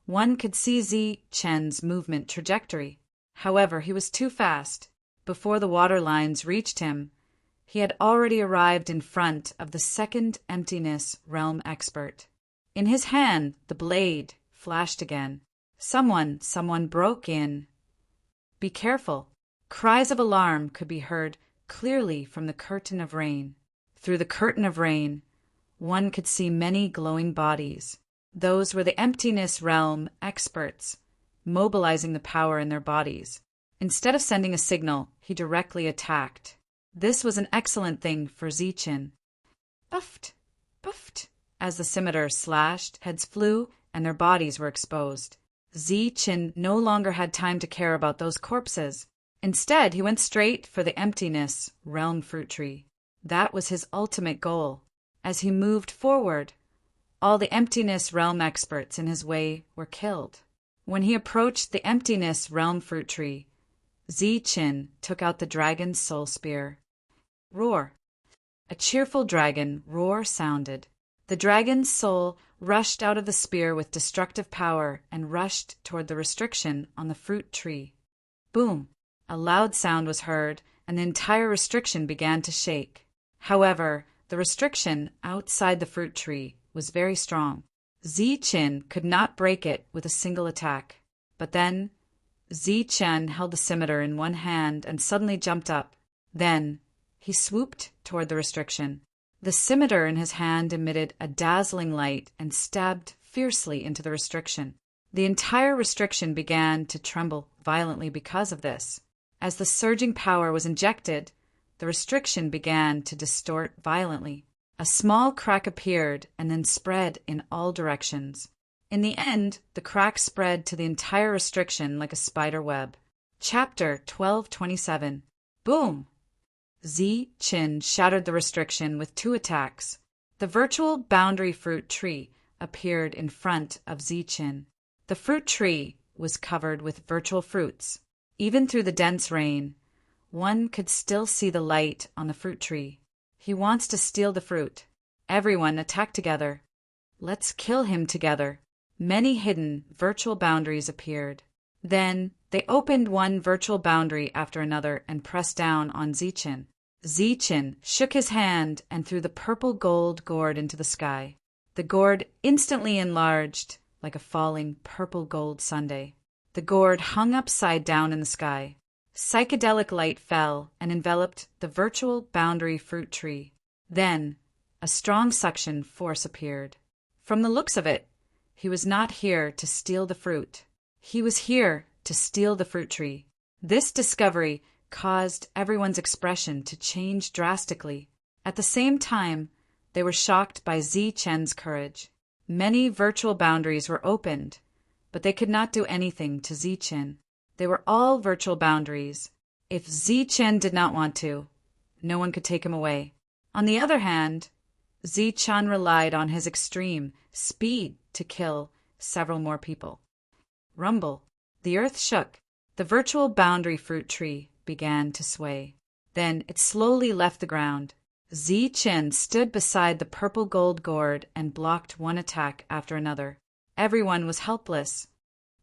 one could see Ziqin's movement trajectory. However, he was too fast. Before the water lines reached him, He had already arrived in front of the second emptiness realm expert. In his hand, the blade flashed again. Someone broke in. Be careful. Cries of alarm could be heard clearly from the curtain of rain. Through the curtain of rain, one could see many glowing bodies. Those were the emptiness realm experts, mobilizing the power in their bodies. Instead of sending a signal, he directly attacked. This was an excellent thing for Zichen. Buffed, buffed. As the scimitar slashed, heads flew, and their bodies were exposed. Zichen no longer had time to care about those corpses. Instead, he went straight for the emptiness realm fruit tree. That was his ultimate goal. As he moved forward, all the emptiness realm experts in his way were killed. When he approached the emptiness realm fruit tree, Zichen took out the dragon's soul spear. Roar. A cheerful dragon roar sounded. The dragon's soul rushed out of the spear with destructive power and rushed toward the restriction on the fruit tree. Boom! A loud sound was heard, and the entire restriction began to shake. However, the restriction outside the fruit tree was very strong. Zichen could not break it with a single attack. But then, Zichen held the scimitar in one hand and suddenly jumped up. Then, he swooped toward the restriction. The scimitar in his hand emitted a dazzling light and stabbed fiercely into the restriction. The entire restriction began to tremble violently because of this. As the surging power was injected, the restriction began to distort violently. A small crack appeared and then spread in all directions. In the end, the crack spread to the entire restriction like a spider web. Chapter 1227. Boom! Zichen shattered the restriction with 2 attacks. The virtual boundary fruit tree appeared in front of Zichen. The fruit tree was covered with virtual fruits. Even through the dense rain, one could still see the light on the fruit tree. He wants to steal the fruit. Everyone attack together. Let's kill him together. Many hidden virtual boundaries appeared. Then they opened one virtual boundary after another and pressed down on Zichen. Zichen shook his hand and threw the purple gold gourd into the sky. The gourd instantly enlarged like a falling purple gold sundae. The gourd hung upside down in the sky. Psychedelic light fell and enveloped the virtual boundary fruit tree. Then a strong suction force appeared. From the looks of it, he was not here to steal the fruit. He was here to steal the fruit tree. This discovery caused everyone's expression to change drastically. At the same time, they were shocked by Zichen's courage. Many virtual boundaries were opened, but they could not do anything to Zichen. They were all virtual boundaries. If Zichen did not want to, no one could take him away. On the other hand, Zichen relied on his extreme speed to kill several more people. Rumble. The earth shook. The virtual boundary fruit tree began to sway. Then it slowly left the ground. Zichen stood beside the purple gold gourd and blocked one attack after another. Everyone was helpless.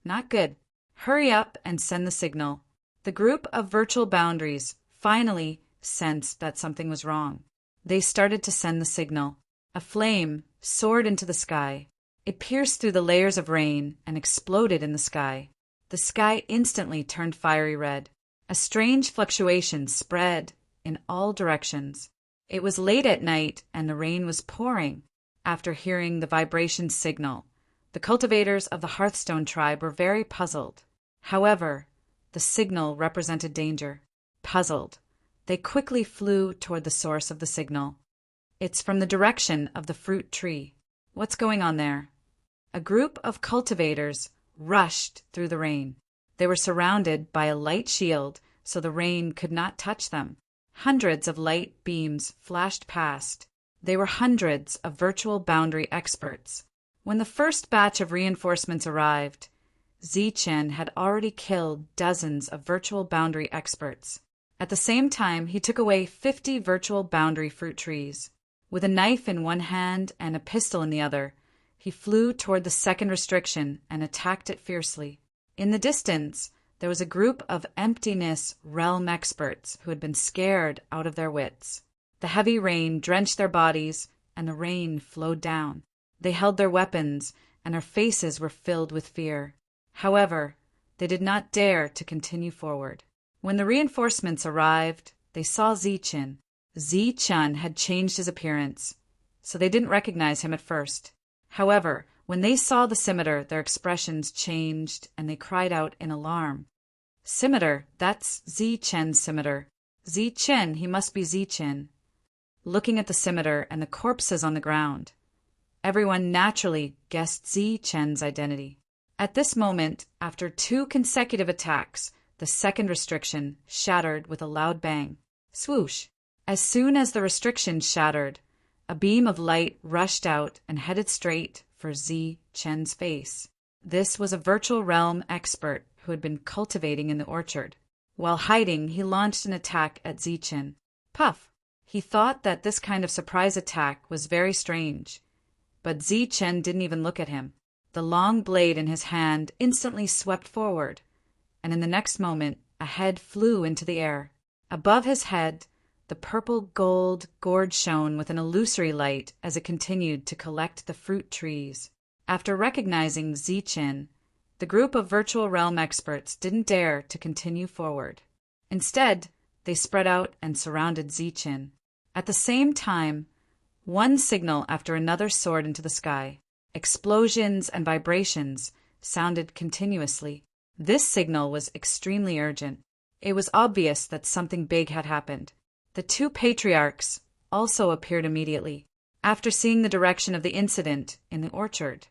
Not good. Hurry up and send the signal. The group of virtual boundaries finally sensed that something was wrong. They started to send the signal. A flame soared into the sky. It pierced through the layers of rain and exploded in the sky. The sky instantly turned fiery red. A strange fluctuation spread in all directions. It was late at night and the rain was pouring. After hearing the vibration signal, the cultivators of the Hearthstone tribe were very puzzled. However, the signal represented danger. Puzzled, they quickly flew toward the source of the signal. It's from the direction of the fruit tree. What's going on there? A group of cultivators rushed through the rain. They were surrounded by a light shield, so the rain could not touch them. Hundreds of light beams flashed past. They were hundreds of virtual boundary experts. When the first batch of reinforcements arrived, Zichen had already killed dozens of virtual boundary experts. At the same time, he took away 50 virtual boundary fruit trees. With a knife in one hand and a pistol in the other, he flew toward the second restriction and attacked it fiercely. In the distance, there was a group of emptiness realm experts who had been scared out of their wits. The heavy rain drenched their bodies, and the rain flowed down. They held their weapons, and their faces were filled with fear. However, they did not dare to continue forward. When the reinforcements arrived, they saw Zichen. Zichen had changed his appearance, so they didn't recognize him at first. However, when they saw the scimitar, their expressions changed, and they cried out in alarm. "Scimitar, that's Zichen's scimitar. Zichen, he must be Zichen." Looking at the scimitar and the corpses on the ground, everyone naturally guessed Zichen's identity. At this moment, after 2 consecutive attacks, the second restriction shattered with a loud bang. Swoosh! As soon as the restriction shattered, a beam of light rushed out and headed straight for Zichen's face. This was a virtual realm expert who had been cultivating in the orchard. While hiding, he launched an attack at Zichen. Puff! He thought that this kind of surprise attack was very strange, but Zichen didn't even look at him. The long blade in his hand instantly swept forward, and in the next moment a head flew into the air. Above his head, the purple-gold gourd shone with an illusory light as it continued to collect the fruit trees. After recognizing Zichen, the group of virtual realm experts didn't dare to continue forward. Instead, they spread out and surrounded Zichen. At the same time, one signal after another soared into the sky. Explosions and vibrations sounded continuously. This signal was extremely urgent. It was obvious that something big had happened. The 2 patriarchs also appeared immediately. After seeing the direction of the incident in the orchard,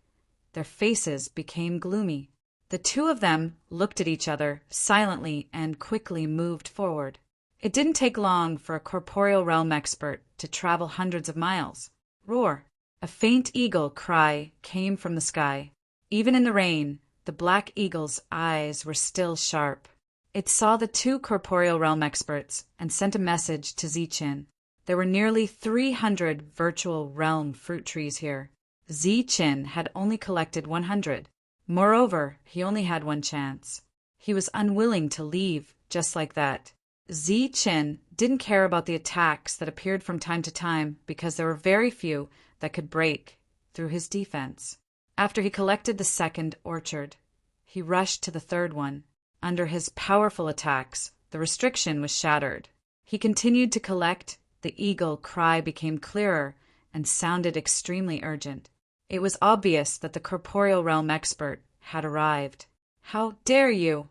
their faces became gloomy. The 2 of them looked at each other silently and quickly moved forward. It didn't take long for a corporeal realm expert to travel hundreds of miles. Roar! A faint eagle cry came from the sky. Even in the rain, the black eagle's eyes were still sharp. It saw the 2 corporeal realm experts and sent a message to Zichen. There were nearly 300 virtual realm fruit trees here. Zichen had only collected 100. Moreover, he only had 1 chance. He was unwilling to leave just like that. Zichen didn't care about the attacks that appeared from time to time because there were very few that could break through his defense. After he collected the 2nd orchard, he rushed to the 3rd one. Under his powerful attacks, the restriction was shattered. He continued to collect. The eagle cry became clearer and sounded extremely urgent. It was obvious that the corporeal realm expert had arrived. "How dare you!"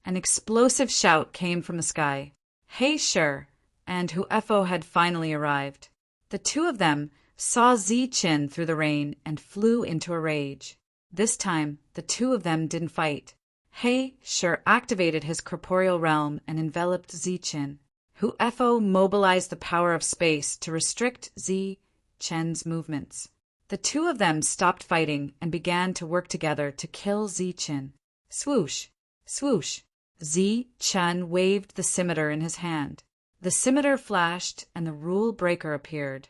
An explosive shout came from the sky. Hey, sure! And Huefo had finally arrived. The 2 of them saw Zichen through the rain and flew into a rage. This time, the 2 of them didn't fight. Hey sure activated his corporeal realm and enveloped Zichen. Huefo mobilized the power of space to restrict Zichen's movements. The 2 of them stopped fighting and began to work together to kill Zichen. Swoosh! Swoosh! Zichen waved the scimitar in his hand. The scimitar flashed and the rule breaker appeared,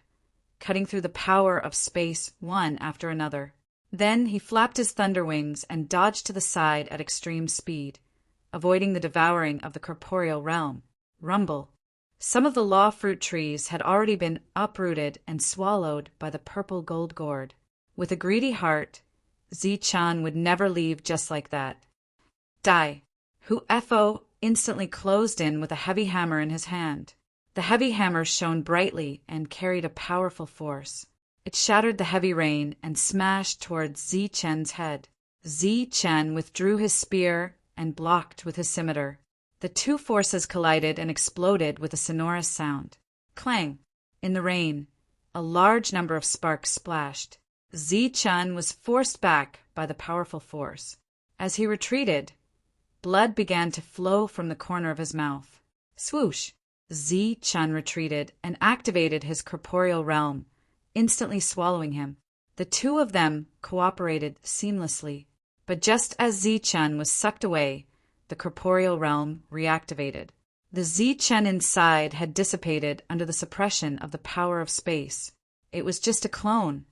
cutting through the power of space one after another. Then he flapped his thunder wings and dodged to the side at extreme speed, avoiding the devouring of the corporeal realm. Rumble! Some of the law fruit trees had already been uprooted and swallowed by the purple gold gourd. With a greedy heart, Zichen would never leave just like that. Die! Huefo instantly closed in with a heavy hammer in his hand. The heavy hammer shone brightly and carried a powerful force. It shattered the heavy rain and smashed towards Zichen's head. Zichen withdrew his spear and blocked with his scimitar. The 2 forces collided and exploded with a sonorous sound. Clang! In the rain, a large number of sparks splashed. Zichen was forced back by the powerful force. As he retreated, blood began to flow from the corner of his mouth. Swoosh! Zichen retreated and activated his corporeal realm, instantly swallowing him. The 2 of them cooperated seamlessly, but just as Zichen was sucked away, the corporeal realm reactivated. The Zichen inside had dissipated under the suppression of the power of space. It was just a clone.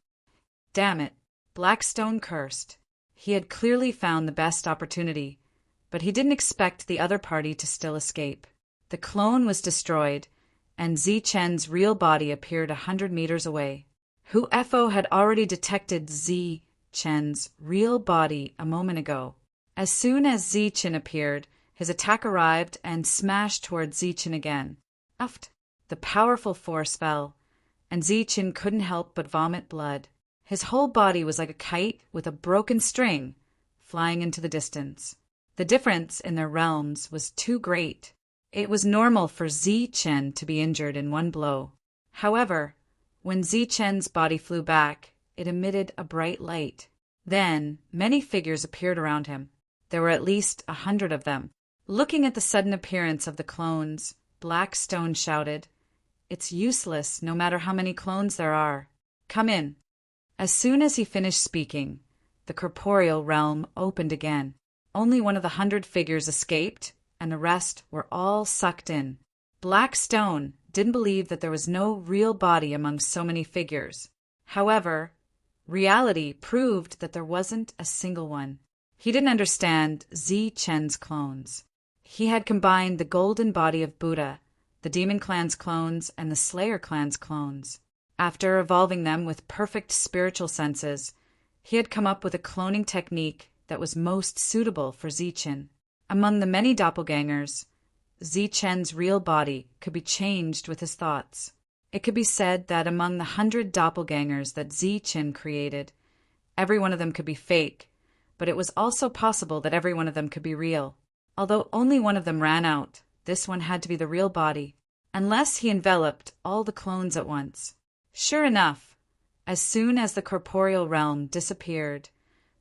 Damn it! Blackstone cursed. He had clearly found the best opportunity, but he didn't expect the other party to still escape. The clone was destroyed, and Zichen's real body appeared 100 meters away. Hu Fo had already detected Zichen's real body a moment ago. As soon as Zichen appeared, his attack arrived and smashed towards Zichen again. Uft! The powerful force fell, and Zichen couldn't help but vomit blood. His whole body was like a kite with a broken string, flying into the distance. The difference in their realms was too great. It was normal for Zichen to be injured in one blow. However, when Zichen's body flew back, it emitted a bright light. Then, many figures appeared around him. There were at least 100 of them. Looking at the sudden appearance of the clones, Blackstone shouted, "It's useless, no matter how many clones there are. Come in." As soon as he finished speaking, the corporeal realm opened again. Only one of the 100 figures escaped, and the rest were all sucked in. Blackstone didn't believe that there was no real body among so many figures. However, reality proved that there wasn't a single one. He didn't understand Zichen's clones. He had combined the golden body of Buddha, the Demon Clan's clones, and the Slayer Clan's clones. After evolving them with perfect spiritual senses, he had come up with a cloning technique that was most suitable for Zichen. Among the many doppelgangers, Zichen's real body could be changed with his thoughts. It could be said that among the 100 doppelgangers that Zichen created, every one of them could be fake, but it was also possible that every one of them could be real. Although only one of them ran out, this one had to be the real body, unless he enveloped all the clones at once. Sure enough, as soon as the corporeal realm disappeared,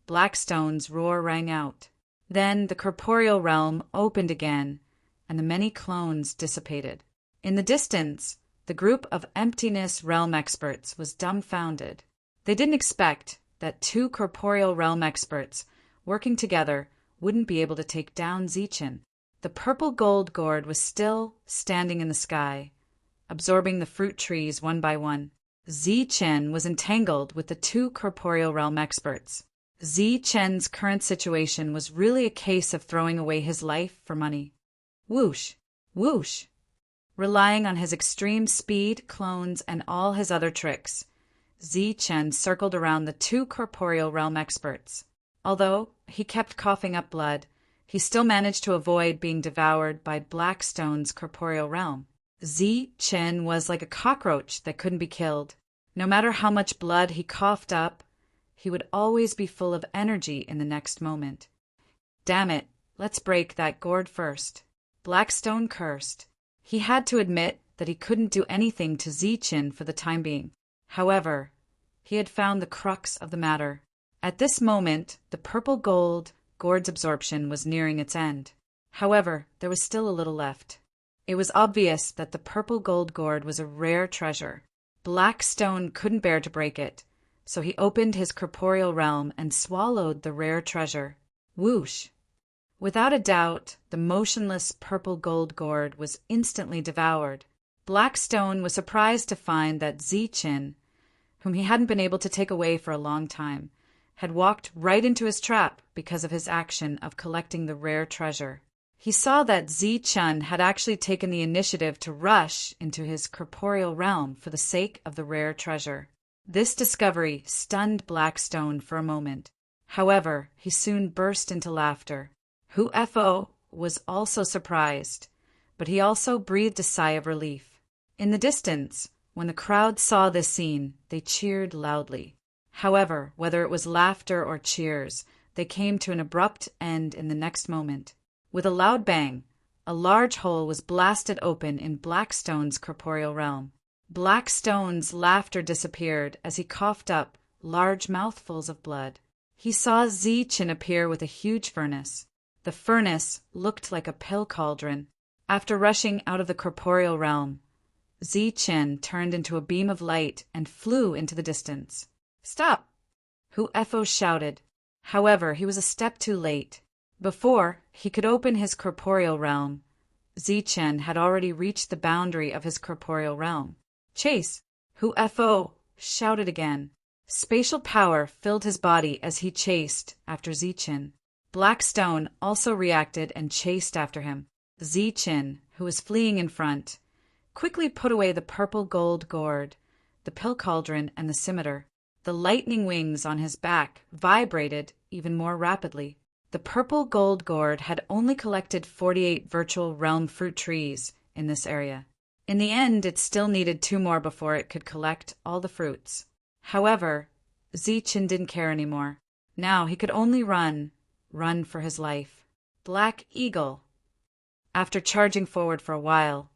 Blackstone's roar rang out. Then the corporeal realm opened again, and the many clones dissipated. In the distance, the group of Emptiness Realm experts was dumbfounded. They didn't expect that 2 corporeal realm experts working together wouldn't be able to take down Zichen. The purple gold gourd was still standing in the sky, absorbing the fruit trees one by one. Zichen was entangled with the 2 corporeal realm experts. Zichen's current situation was really a case of throwing away his life for money. Whoosh! Whoosh! Relying on his extreme speed, clones, and all his other tricks, Zichen circled around the 2 corporeal realm experts. Although he kept coughing up blood, he still managed to avoid being devoured by Blackstone's corporeal realm. Zichen was like a cockroach that couldn't be killed. No matter how much blood he coughed up, he would always be full of energy in the next moment. Damn it, let's break that gourd first. Blackstone cursed. He had to admit that he couldn't do anything to Zichen for the time being. However, he had found the crux of the matter. At this moment, the purple gold gourd's absorption was nearing its end. However, there was still a little left. It was obvious that the purple gold gourd was a rare treasure. Blackstone couldn't bear to break it, so he opened his corporeal realm and swallowed the rare treasure. Whoosh! Without a doubt, the motionless purple gold gourd was instantly devoured. Blackstone was surprised to find that Zichen, whom he hadn't been able to take away for a long time, had walked right into his trap because of his action of collecting the rare treasure. He saw that Zichen had actually taken the initiative to rush into his corporeal realm for the sake of the rare treasure. This discovery stunned Blackstone for a moment. However, he soon burst into laughter. Hu Fo was also surprised, but he also breathed a sigh of relief. In the distance, when the crowd saw this scene, they cheered loudly. However, whether it was laughter or cheers, they came to an abrupt end in the next moment. With a loud bang, a large hole was blasted open in Blackstone's corporeal realm. Blackstone's laughter disappeared as he coughed up large mouthfuls of blood. He saw Zichen appear with a huge furnace. The furnace looked like a pill cauldron. After rushing out of the corporeal realm, Zichen turned into a beam of light and flew into the distance. "Stop!" Hu Fo shouted. However, he was a step too late. Before he could open his corporeal realm, Zichen had already reached the boundary of his corporeal realm. "Chase!" Hu Fo shouted again. Spatial power filled his body as he chased after Zichen. Blackstone also reacted and chased after him. Zichen, who was fleeing in front, quickly put away the purple gold gourd, the pill cauldron, and the scimitar. The lightning wings on his back vibrated even more rapidly. The purple gold gourd had only collected 48 virtual realm fruit trees in this area. In the end, it still needed 2 more before it could collect all the fruits. However, Zichen didn't care anymore. Now he could only run for his life. Black Eagle. After charging forward for a while,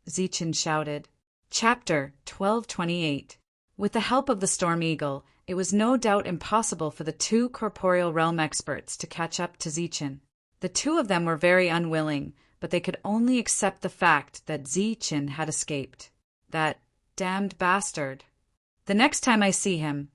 Zichen shouted, Chapter 1228. With the help of the Storm Eagle, it was no doubt impossible for the 2 corporeal realm experts to catch up to Zichen. The 2 of them were very unwilling, but they could only accept the fact that Zichen had escaped. That damned bastard. The next time I see him,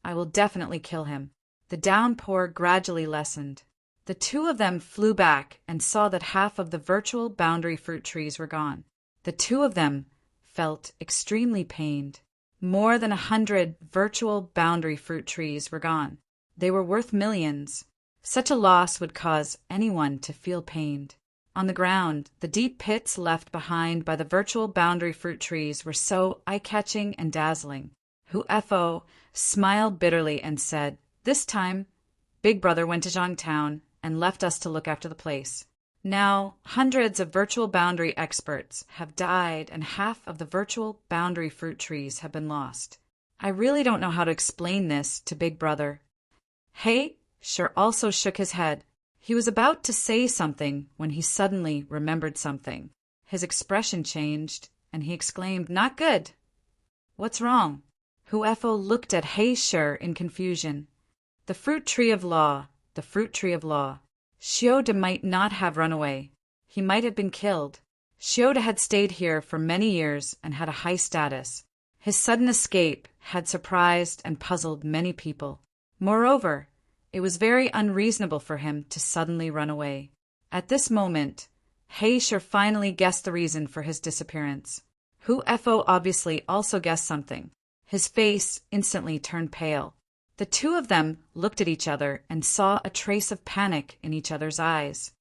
I will definitely kill him. The downpour gradually lessened. The 2 of them flew back and saw that half of the virtual boundary fruit trees were gone. The 2 of them felt extremely pained. More than 100 virtual boundary fruit trees were gone. They were worth millions. Such a loss would cause anyone to feel pained. On the ground, the deep pits left behind by the virtual boundary fruit trees were so eye-catching and dazzling. Huefo smiled bitterly and said, This time, Big Brother went to Zhangtown and left us to look after the place. Now, hundreds of virtual boundary experts have died and half of the virtual boundary fruit trees have been lost. I really don't know how to explain this to Big Brother. Hey Sure also shook his head. He was about to say something when he suddenly remembered something. His expression changed, and he exclaimed, Not good! What's wrong? Huefo looked at He-Shur in confusion. The fruit tree of law, the fruit tree of law. Shioda might not have run away. He might have been killed. Shioda had stayed here for many years and had a high status. His sudden escape had surprised and puzzled many people. Moreover, it was very unreasonable for him to suddenly run away. At this moment, He-Shur finally guessed the reason for his disappearance. Huefo obviously also guessed something. His face instantly turned pale. The 2 of them looked at each other and saw a trace of panic in each other's eyes.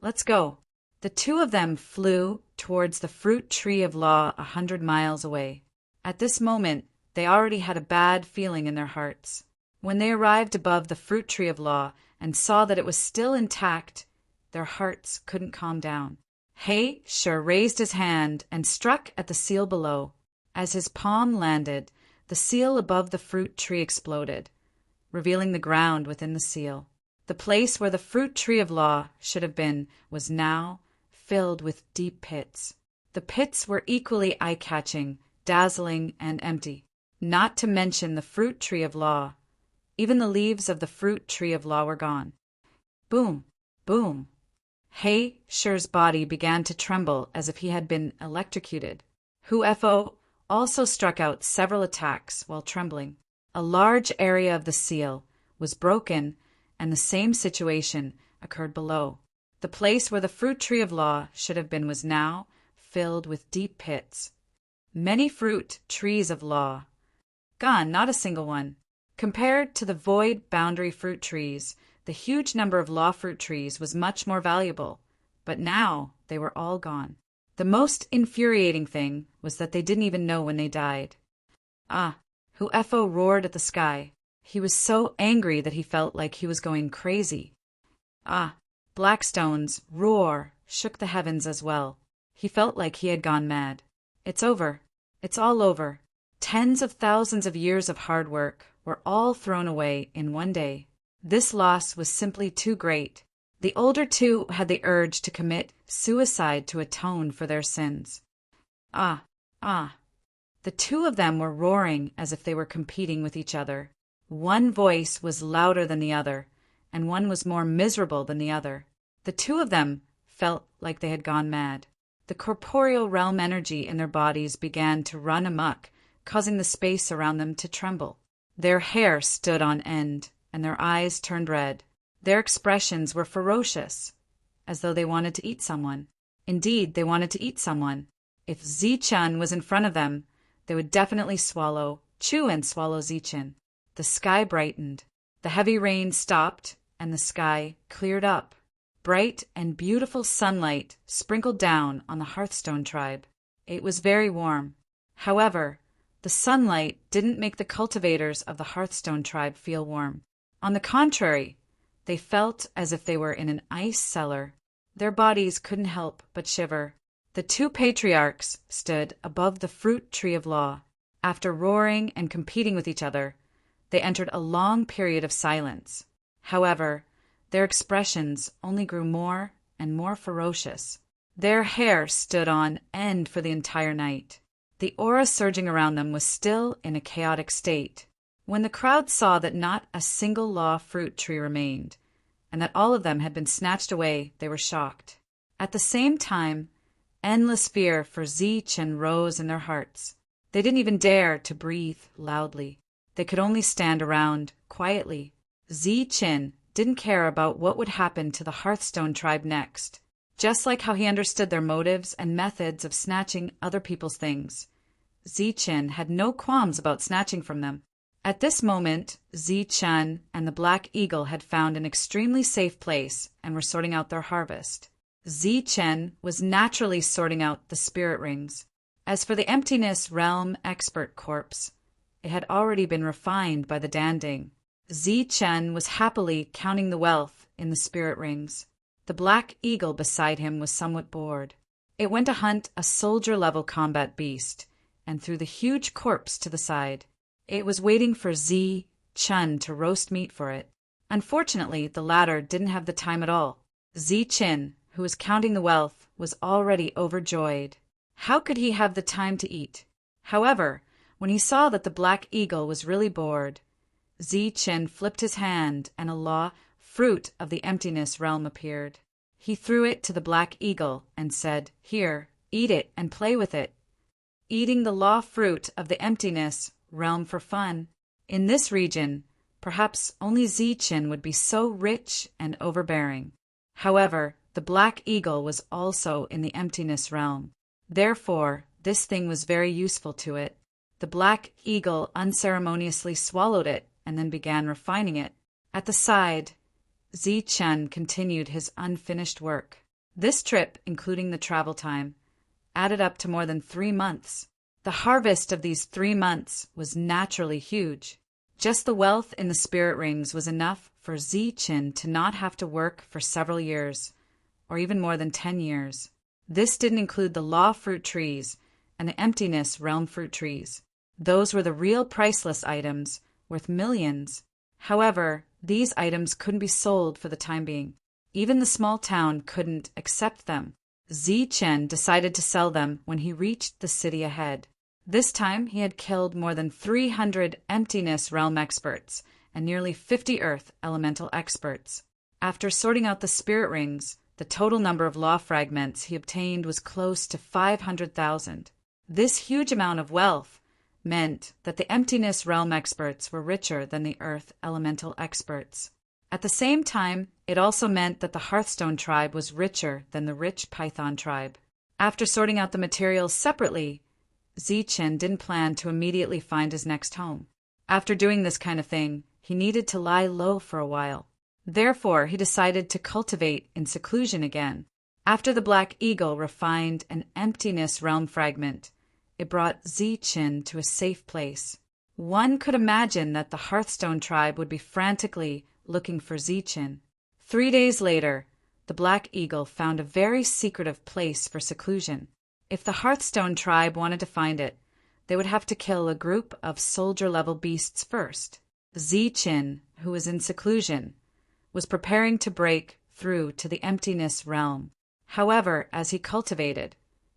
Let's go. The 2 of them flew towards the fruit tree of law 100 miles away. At this moment, they already had a bad feeling in their hearts. When they arrived above the fruit tree of law and saw that it was still intact, their hearts couldn't calm down. He-Shur raised his hand and struck at the seal below. As his palm landed, the seal above the fruit tree exploded, revealing the ground within the seal. The place where the fruit tree of law should have been was now filled with deep pits. The pits were equally eye-catching, dazzling, and empty. Not to mention the fruit tree of law. Even the leaves of the fruit tree of law were gone. Boom! Boom! He-Shur's body began to tremble as if he had been electrocuted. Huefo also struck out several attacks while trembling. A large area of the seal was broken, and the same situation occurred below. The place where the fruit tree of law should have been was now filled with deep pits. Many fruit trees of law. Gone, not a single one. Compared to the void boundary fruit trees, the huge number of law fruit trees was much more valuable, but now they were all gone. The most infuriating thing was that they didn't even know when they died. Huefo roared at the sky. He was so angry that he felt like he was going crazy. Blackstone's roar shook the heavens as well. He felt like he had gone mad. It's over. It's all over. Tens of thousands of years of hard work were all thrown away in one day. This loss was simply too great. The older 2 had the urge to commit suicide to atone for their sins. The 2 of them were roaring as if they were competing with each other. One voice was louder than the other, and one was more miserable than the other. The 2 of them felt like they had gone mad. The corporeal realm energy in their bodies began to run amok, causing the space around them to tremble. Their hair stood on end, and their eyes turned red. Their expressions were ferocious, as though they wanted to eat someone. Indeed, they wanted to eat someone. If Zichen was in front of them, they would definitely chew and swallow Zichen. The sky brightened. The heavy rain stopped, and the sky cleared up. Bright and beautiful sunlight sprinkled down on the Hearthstone tribe. It was very warm. However, the sunlight didn't make the cultivators of the Hearthstone tribe feel warm. On the contrary, they felt as if they were in an ice cellar. Their bodies couldn't help but shiver. The two patriarchs stood above the fruit tree of law. After roaring and competing with each other, they entered a long period of silence. However, their expressions only grew more and more ferocious. Their hair stood on end for the entire night. The aura surging around them was still in a chaotic state. When the crowd saw that not a single law fruit tree remained, and that all of them had been snatched away, they were shocked. At the same time, endless fear for Zichen rose in their hearts. They didn't even dare to breathe loudly. They could only stand around quietly. Zichen didn't care about what would happen to the Hearthstone tribe next. Just like how he understood their motives and methods of snatching other people's things, Zichen had no qualms about snatching from them. At this moment, Zichen and the Black Eagle had found an extremely safe place and were sorting out their harvest. Zichen was naturally sorting out the spirit rings. As for the Emptiness Realm Expert Corpse, it had already been refined by the Danding. Zichen was happily counting the wealth in the spirit rings. The Black Eagle beside him was somewhat bored. It went to hunt a soldier-level combat beast, and threw the huge corpse to the side. It was waiting for Zichen to roast meat for it. Unfortunately, the latter didn't have the time at all. Zichen, who was counting the wealth, was already overjoyed. How could he have the time to eat? However, when he saw that the Black Eagle was really bored, Zichen flipped his hand and a law fruit of the Emptiness Realm appeared. He threw it to the Black Eagle and said, "Here, eat it and play with it." Eating the law fruit of the Emptiness Realm for fun. In this region, perhaps only Zichen would be so rich and overbearing. However, the Black Eagle was also in the Emptiness Realm. Therefore, this thing was very useful to it. The Black Eagle unceremoniously swallowed it and then began refining it. At the side, Zichen continued his unfinished work. This trip, including the travel time, added up to more than 3 months. The harvest of these 3 months was naturally huge. Just the wealth in the spirit rings was enough for Zichen to not have to work for several years, or even more than 10 years. This didn't include the law fruit trees and the Emptiness Realm fruit trees. Those were the real priceless items, worth millions. However, these items couldn't be sold for the time being. Even the small town couldn't accept them. Zichen decided to sell them when he reached the city ahead. This time he had killed more than 300 Emptiness Realm experts and nearly 50 Earth Elemental experts. After sorting out the spirit rings, the total number of law fragments he obtained was close to 500,000. This huge amount of wealth meant that the Emptiness Realm experts were richer than the Earth Elemental experts. At the same time, it also meant that the Hearthstone tribe was richer than the rich Python tribe. After sorting out the materials separately, Zichen didn't plan to immediately find his next home. After doing this kind of thing, he needed to lie low for a while. Therefore, he decided to cultivate in seclusion again. After the Black Eagle refined an Emptiness Realm fragment, it brought Zichen to a safe place. One could imagine that the Hearthstone tribe would be frantically looking for Zichen. 3 days later, the Black Eagle found a very secretive place for seclusion. If the Hearthstone tribe wanted to find it, they would have to kill a group of soldier-level beasts first. Zichen, who was in seclusion, was preparing to break through to the Emptiness Realm. However, as he cultivated,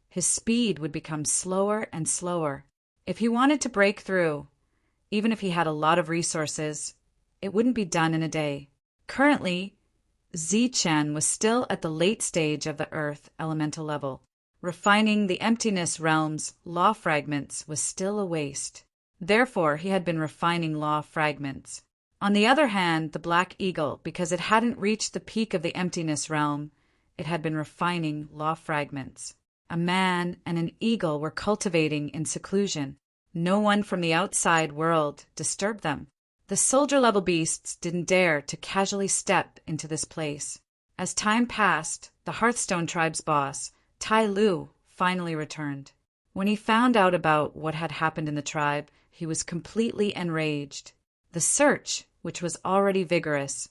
his speed would become slower and slower. If he wanted to break through, even if he had a lot of resources, it wouldn't be done in a day. Currently, Zichen was still at the late stage of the Earth Elemental level. Refining the Emptiness Realm's law fragments was still a waste. Therefore, he had been refining law fragments. On the other hand, the Black Eagle, because it hadn't reached the peak of the Emptiness Realm, it had been refining law fragments. A man and an eagle were cultivating in seclusion. No one from the outside world disturbed them. The soldier-level beasts didn't dare to casually step into this place. As time passed, the Hearthstone tribe's boss, Tai Lu, finally returned. When he found out about what had happened in the tribe, he was completely enraged. The search, which was already vigorous,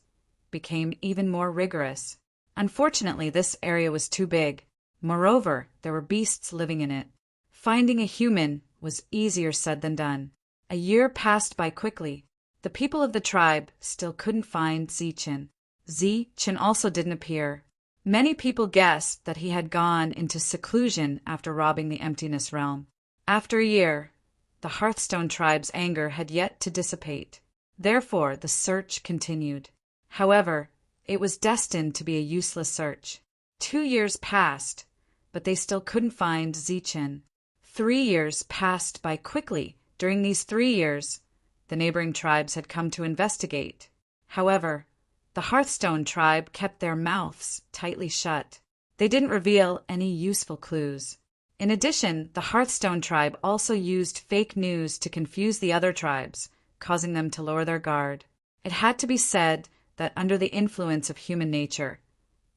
became even more rigorous. Unfortunately, this area was too big. Moreover, there were beasts living in it. Finding a human was easier said than done. A year passed by quickly. The people of the tribe still couldn't find Zichen. Zichen also didn't appear. Many people guessed that he had gone into seclusion after robbing the Emptiness Realm. After a year, the Hearthstone tribe's anger had yet to dissipate. Therefore, the search continued. However, it was destined to be a useless search. 2 years passed, but they still couldn't find Zichen. 3 years passed by quickly. During these 3 years, the neighboring tribes had come to investigate. However, the Hearthstone tribe kept their mouths tightly shut. They didn't reveal any useful clues. In addition, the Hearthstone tribe also used fake news to confuse the other tribes, causing them to lower their guard. It had to be said that under the influence of human nature,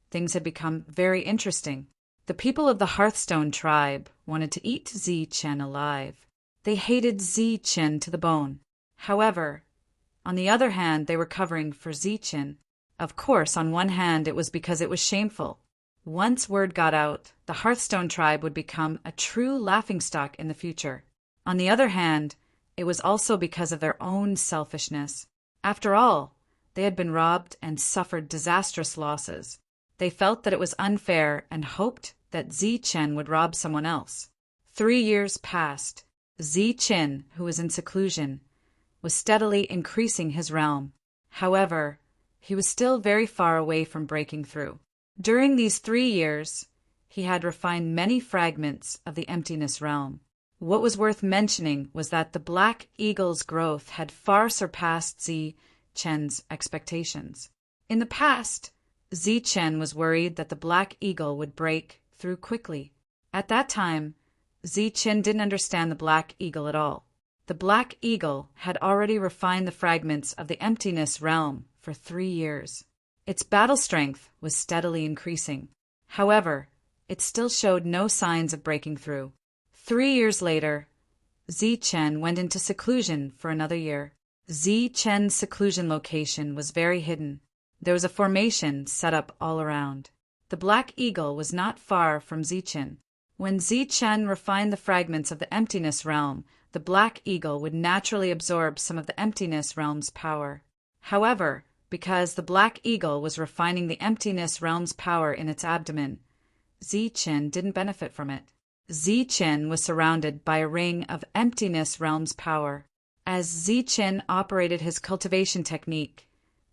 things had become very interesting. The people of the Hearthstone tribe wanted to eat Zichen alive. They hated Zichen to the bone. However, on the other hand, they were covering for Zichen. Of course, on one hand, it was because it was shameful. Once word got out, the Hearthstone tribe would become a true laughingstock in the future. On the other hand, it was also because of their own selfishness. After all, they had been robbed and suffered disastrous losses. They felt that it was unfair and hoped that Zichen would rob someone else. 3 years passed. Zichen, who was in seclusion, was steadily increasing his realm. However, he was still very far away from breaking through. During these 3 years, he had refined many fragments of the Emptiness Realm. What was worth mentioning was that the Black Eagle's growth had far surpassed Zichen's expectations. In the past, Zichen was worried that the Black Eagle would break through quickly. At that time, Zichen didn't understand the Black Eagle at all. The Black Eagle had already refined the fragments of the Emptiness Realm for 3 years. Its battle strength was steadily increasing. However, it still showed no signs of breaking through. 3 years later, Zichen went into seclusion for another year. Zichen's seclusion location was very hidden. There was a formation set up all around. The Black Eagle was not far from Zichen. When Zichen refined the fragments of the Emptiness Realm, the Black Eagle would naturally absorb some of the Emptiness Realm's power. However, because the Black Eagle was refining the Emptiness Realm's power in its abdomen, Zichen didn't benefit from it. Zichen was surrounded by a ring of Emptiness Realm's power. As Zichen operated his cultivation technique,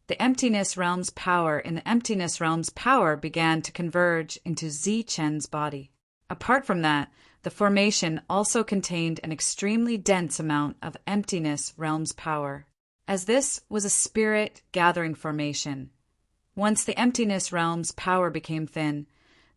the Emptiness Realm's power and the Emptiness Realm's power began to converge into Zichen's body. Apart from that, the formation also contained an extremely dense amount of Emptiness Realm's power. As this was a spirit-gathering formation, once the Emptiness Realm's power became thin,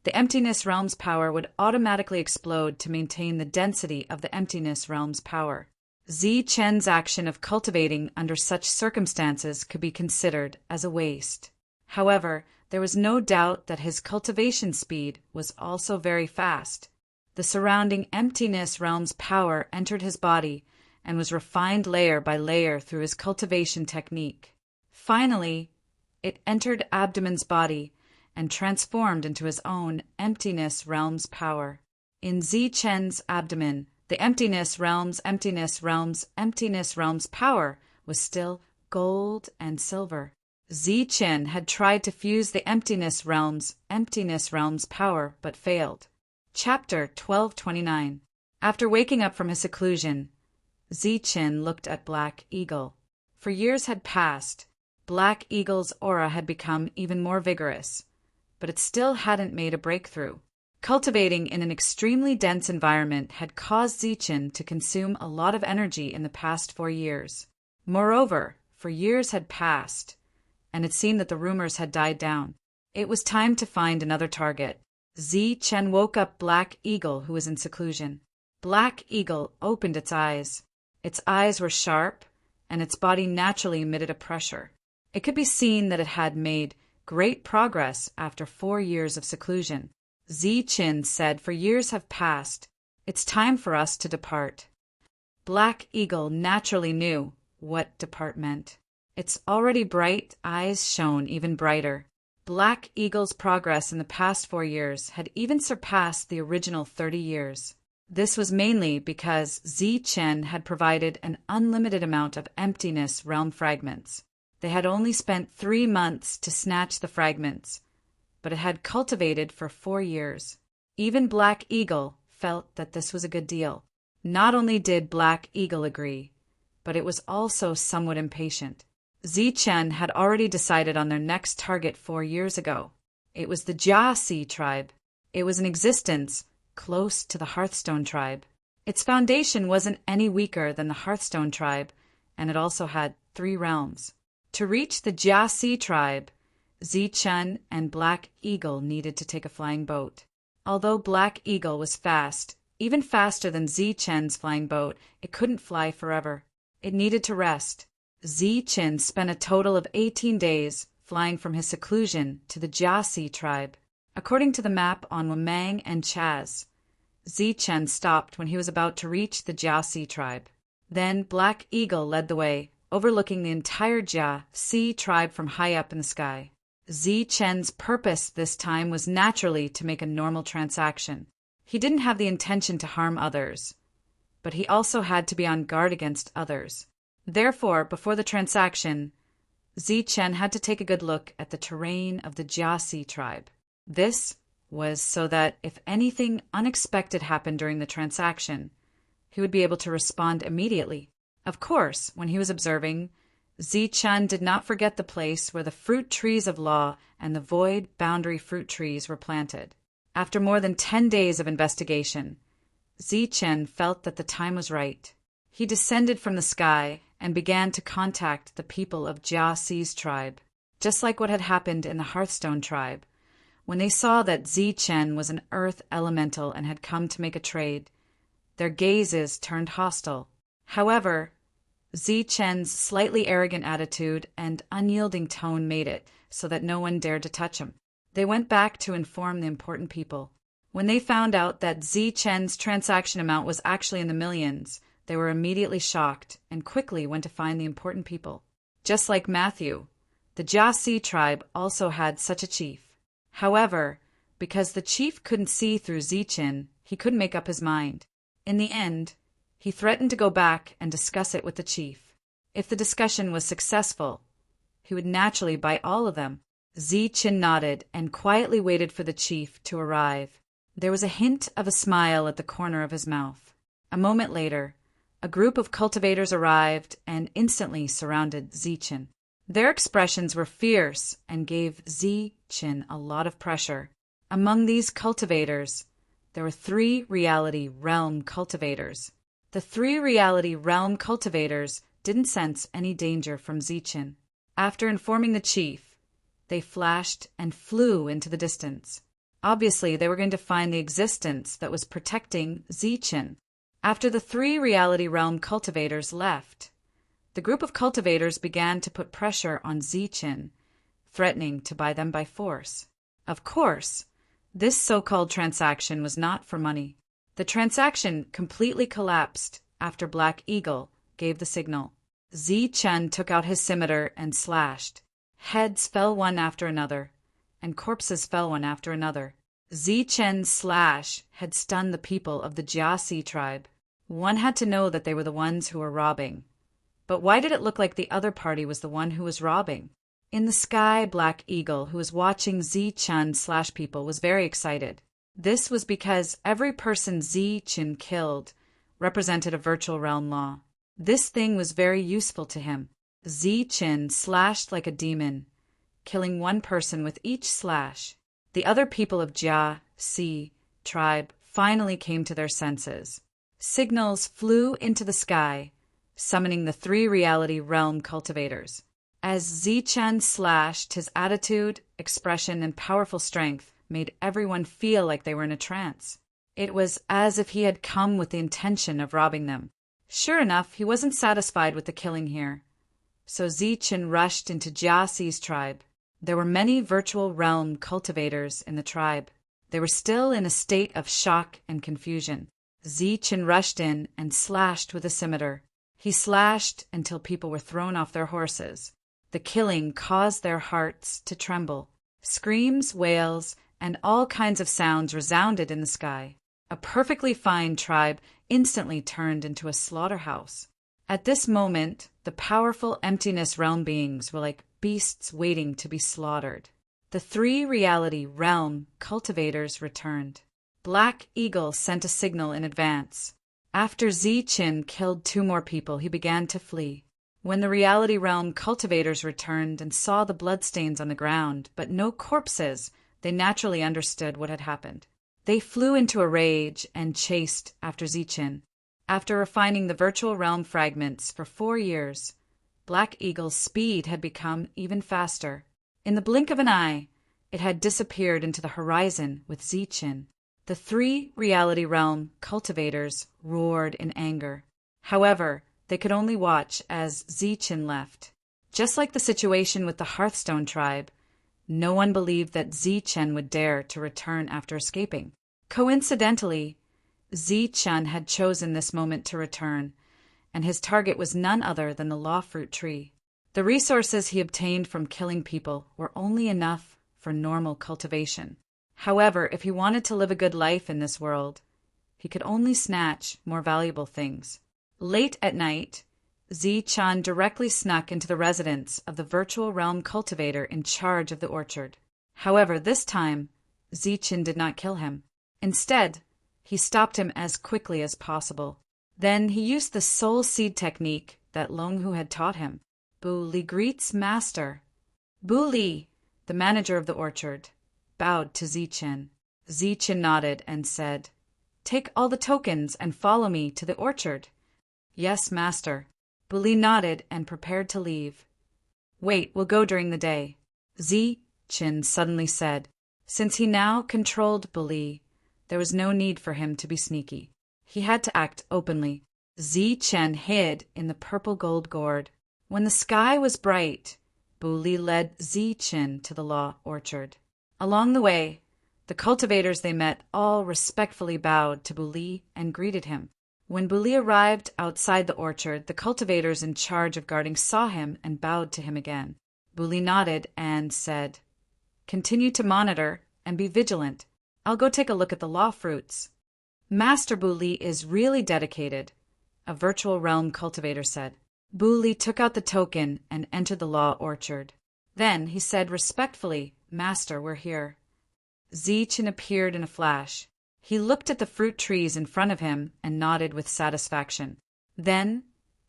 the Emptiness Realm's power would automatically explode to maintain the density of the Emptiness Realm's power. Zichen's action of cultivating under such circumstances could be considered as a waste. However, there was no doubt that his cultivation speed was also very fast. The surrounding Emptiness Realm's power entered his body and was refined layer by layer through his cultivation technique. Finally, it entered Abdomen's body and transformed into his own Emptiness Realm's power. In Zichen's abdomen, the Emptiness Realm's power was still gold and silver. Zichen had tried to fuse the Emptiness Realm's power, but failed. Chapter 1229. After waking up from his seclusion, Zichen looked at Black Eagle. For years had passed. Black Eagle's aura had become even more vigorous, but it still hadn't made a breakthrough. Cultivating in an extremely dense environment had caused Zichen to consume a lot of energy in the past 4 years. Moreover, for years had passed, and it seemed that the rumors had died down. It was time to find another target. Zichen woke up Black Eagle, who was in seclusion. Black Eagle opened its eyes. Its eyes were sharp, and its body naturally emitted a pressure. It could be seen that it had made great progress after 4 years of seclusion. Zichen said, "For years have passed. It's time for us to depart. Black Eagle naturally knew what depart meant. Its already bright eyes shone even brighter. Black Eagle's progress in the past 4 years had even surpassed the original 30 years. This was mainly because Chen had provided an unlimited amount of emptiness realm fragments. They had only spent 3 months to snatch the fragments, but it had cultivated for 4 years. Even Black Eagle felt that this was a good deal. Not only did Black Eagle agree, but it was also somewhat impatient. Chen had already decided on their next target 4 years ago. It was the Jiasi tribe. It was in existence close to the Hearthstone tribe. Its foundation wasn't any weaker than the Hearthstone tribe, and it also had 3 realms. To reach the Jiasi tribe, Chen and Black Eagle needed to take a flying boat. Although Black Eagle was fast, even faster than Chen's flying boat, it couldn't fly forever. It needed to rest. Chen spent a total of 18 days flying from his seclusion to the Jiasi tribe. According to the map on Wamang and Chaz, Chen stopped when he was about to reach the Jiasi tribe. Then Black Eagle led the way, overlooking the entire Jiasi tribe from high up in the sky. Chen's purpose this time was naturally to make a normal transaction. He didn't have the intention to harm others, but he also had to be on guard against others. Therefore, before the transaction, Chen had to take a good look at the terrain of the Jiasi tribe. This was so that if anything unexpected happened during the transaction, he would be able to respond immediately. Of course, when he was observing, Chen did not forget the place where the fruit trees of law and the void boundary fruit trees were planted. After more than 10 days of investigation, Chen felt that the time was right. He descended from the sky and began to contact the people of Jiasi's tribe, just like what had happened in the Hearthstone tribe. When they saw that Chen was an earth elemental and had come to make a trade, their gazes turned hostile. However, Chen's slightly arrogant attitude and unyielding tone made it so that no one dared to touch him. They went back to inform the important people. When they found out that Chen's transaction amount was actually in the millions, they were immediately shocked and quickly went to find the important people. Just like Matthew, the Jiasi tribe also had such a chief. However, because the chief couldn't see through Chen, he couldn't make up his mind. In the end, he threatened to go back and discuss it with the chief. If the discussion was successful, he would naturally buy all of them. Chen nodded and quietly waited for the chief to arrive. There was a hint of a smile at the corner of his mouth. A moment later, a group of cultivators arrived and instantly surrounded Chen. Their expressions were fierce and gave Chen a lot of pressure. Among these cultivators, there were 3 reality realm cultivators. The 3 reality realm cultivators didn't sense any danger from Chen. After informing the chief, they flashed and flew into the distance. Obviously, they were going to find the existence that was protecting Chen. After the 3 reality realm cultivators left, the group of cultivators began to put pressure on Chen, threatening to buy them by force. Of course, this so-called transaction was not for money. The transaction completely collapsed after Black Eagle gave the signal. Chen took out his scimitar and slashed. Heads fell one after another, and corpses fell one after another. Chen's slash had stunned the people of the Jiasi tribe. One had to know that they were the ones who were robbing. But why did it look like the other party was the one who was robbing? In the sky, Black Eagle, who was watching Chen slash people, was very excited. This was because every person Chen killed represented a virtual realm law. This thing was very useful to him. Chen slashed like a demon, killing one person with each slash. The other people of Jiasi tribe finally came to their senses. Signals flew into the sky, summoning the 3 reality realm cultivators. As Chen slashed, his attitude, expression, and powerful strength made everyone feel like they were in a trance. It was as if he had come with the intention of robbing them. Sure enough, he wasn't satisfied with the killing here. So Chen rushed into Jiasi's tribe. There were many virtual realm cultivators in the tribe. They were still in a state of shock and confusion. Zichin rushed in and slashed with a scimitar. He slashed until people were thrown off their horses. The killing caused their hearts to tremble. Screams, wails, and all kinds of sounds resounded in the sky. A perfectly fine tribe instantly turned into a slaughterhouse. At this moment, the powerful emptiness realm beings were like beasts waiting to be slaughtered. The 3 reality realm cultivators returned. Black Eagle sent a signal in advance. After Zichin killed 2 more people, he began to flee. When the reality realm cultivators returned and saw the bloodstains on the ground, but no corpses, they naturally understood what had happened. They flew into a rage and chased after Zichin. After refining the virtual realm fragments for 4 years, Black Eagle's speed had become even faster. In the blink of an eye, it had disappeared into the horizon with Zichin. The 3 reality realm cultivators roared in anger. However, they could only watch as Zichin left. Just like the situation with the Hearthstone tribe, no one believed that Zichin would dare to return after escaping. Coincidentally, Zichin had chosen this moment to return, and his target was none other than the law fruit tree. The resources he obtained from killing people were only enough for normal cultivation. However, if he wanted to live a good life in this world, he could only snatch more valuable things. Late at night, Zichin directly snuck into the residence of the virtual realm cultivator in charge of the orchard. However, this time, Zichin did not kill him. Instead, he stopped him as quickly as possible. Then he used the soul seed technique that Longhu had taught him. Bu Li greets master. Bu Li, the manager of the orchard, bowed to Zichin. Zichin nodded and said, "Take all the tokens and follow me to the orchard." "Yes, master." Bu Li nodded and prepared to leave. "Wait, we'll go during the day," Zichin suddenly said. Since he now controlled Bu Li, there was no need for him to be sneaky. He had to act openly. Zichin hid in the purple gold gourd. When the sky was bright, Bu Li led Zichin to the law orchard. Along the way, the cultivators they met all respectfully bowed to Bu Li and greeted him. When Bu Li arrived outside the orchard, the cultivators in charge of guarding saw him and bowed to him again. Bu Li nodded and said, "Continue to monitor and be vigilant. I'll go take a look at the law fruits." "Master Bu Li is really dedicated," a virtual realm cultivator said. Bu Li took out the token and entered the law orchard. Then he said respectfully, "Master, we're here." Zichin appeared in a flash. He looked at the fruit trees in front of him and nodded with satisfaction. Then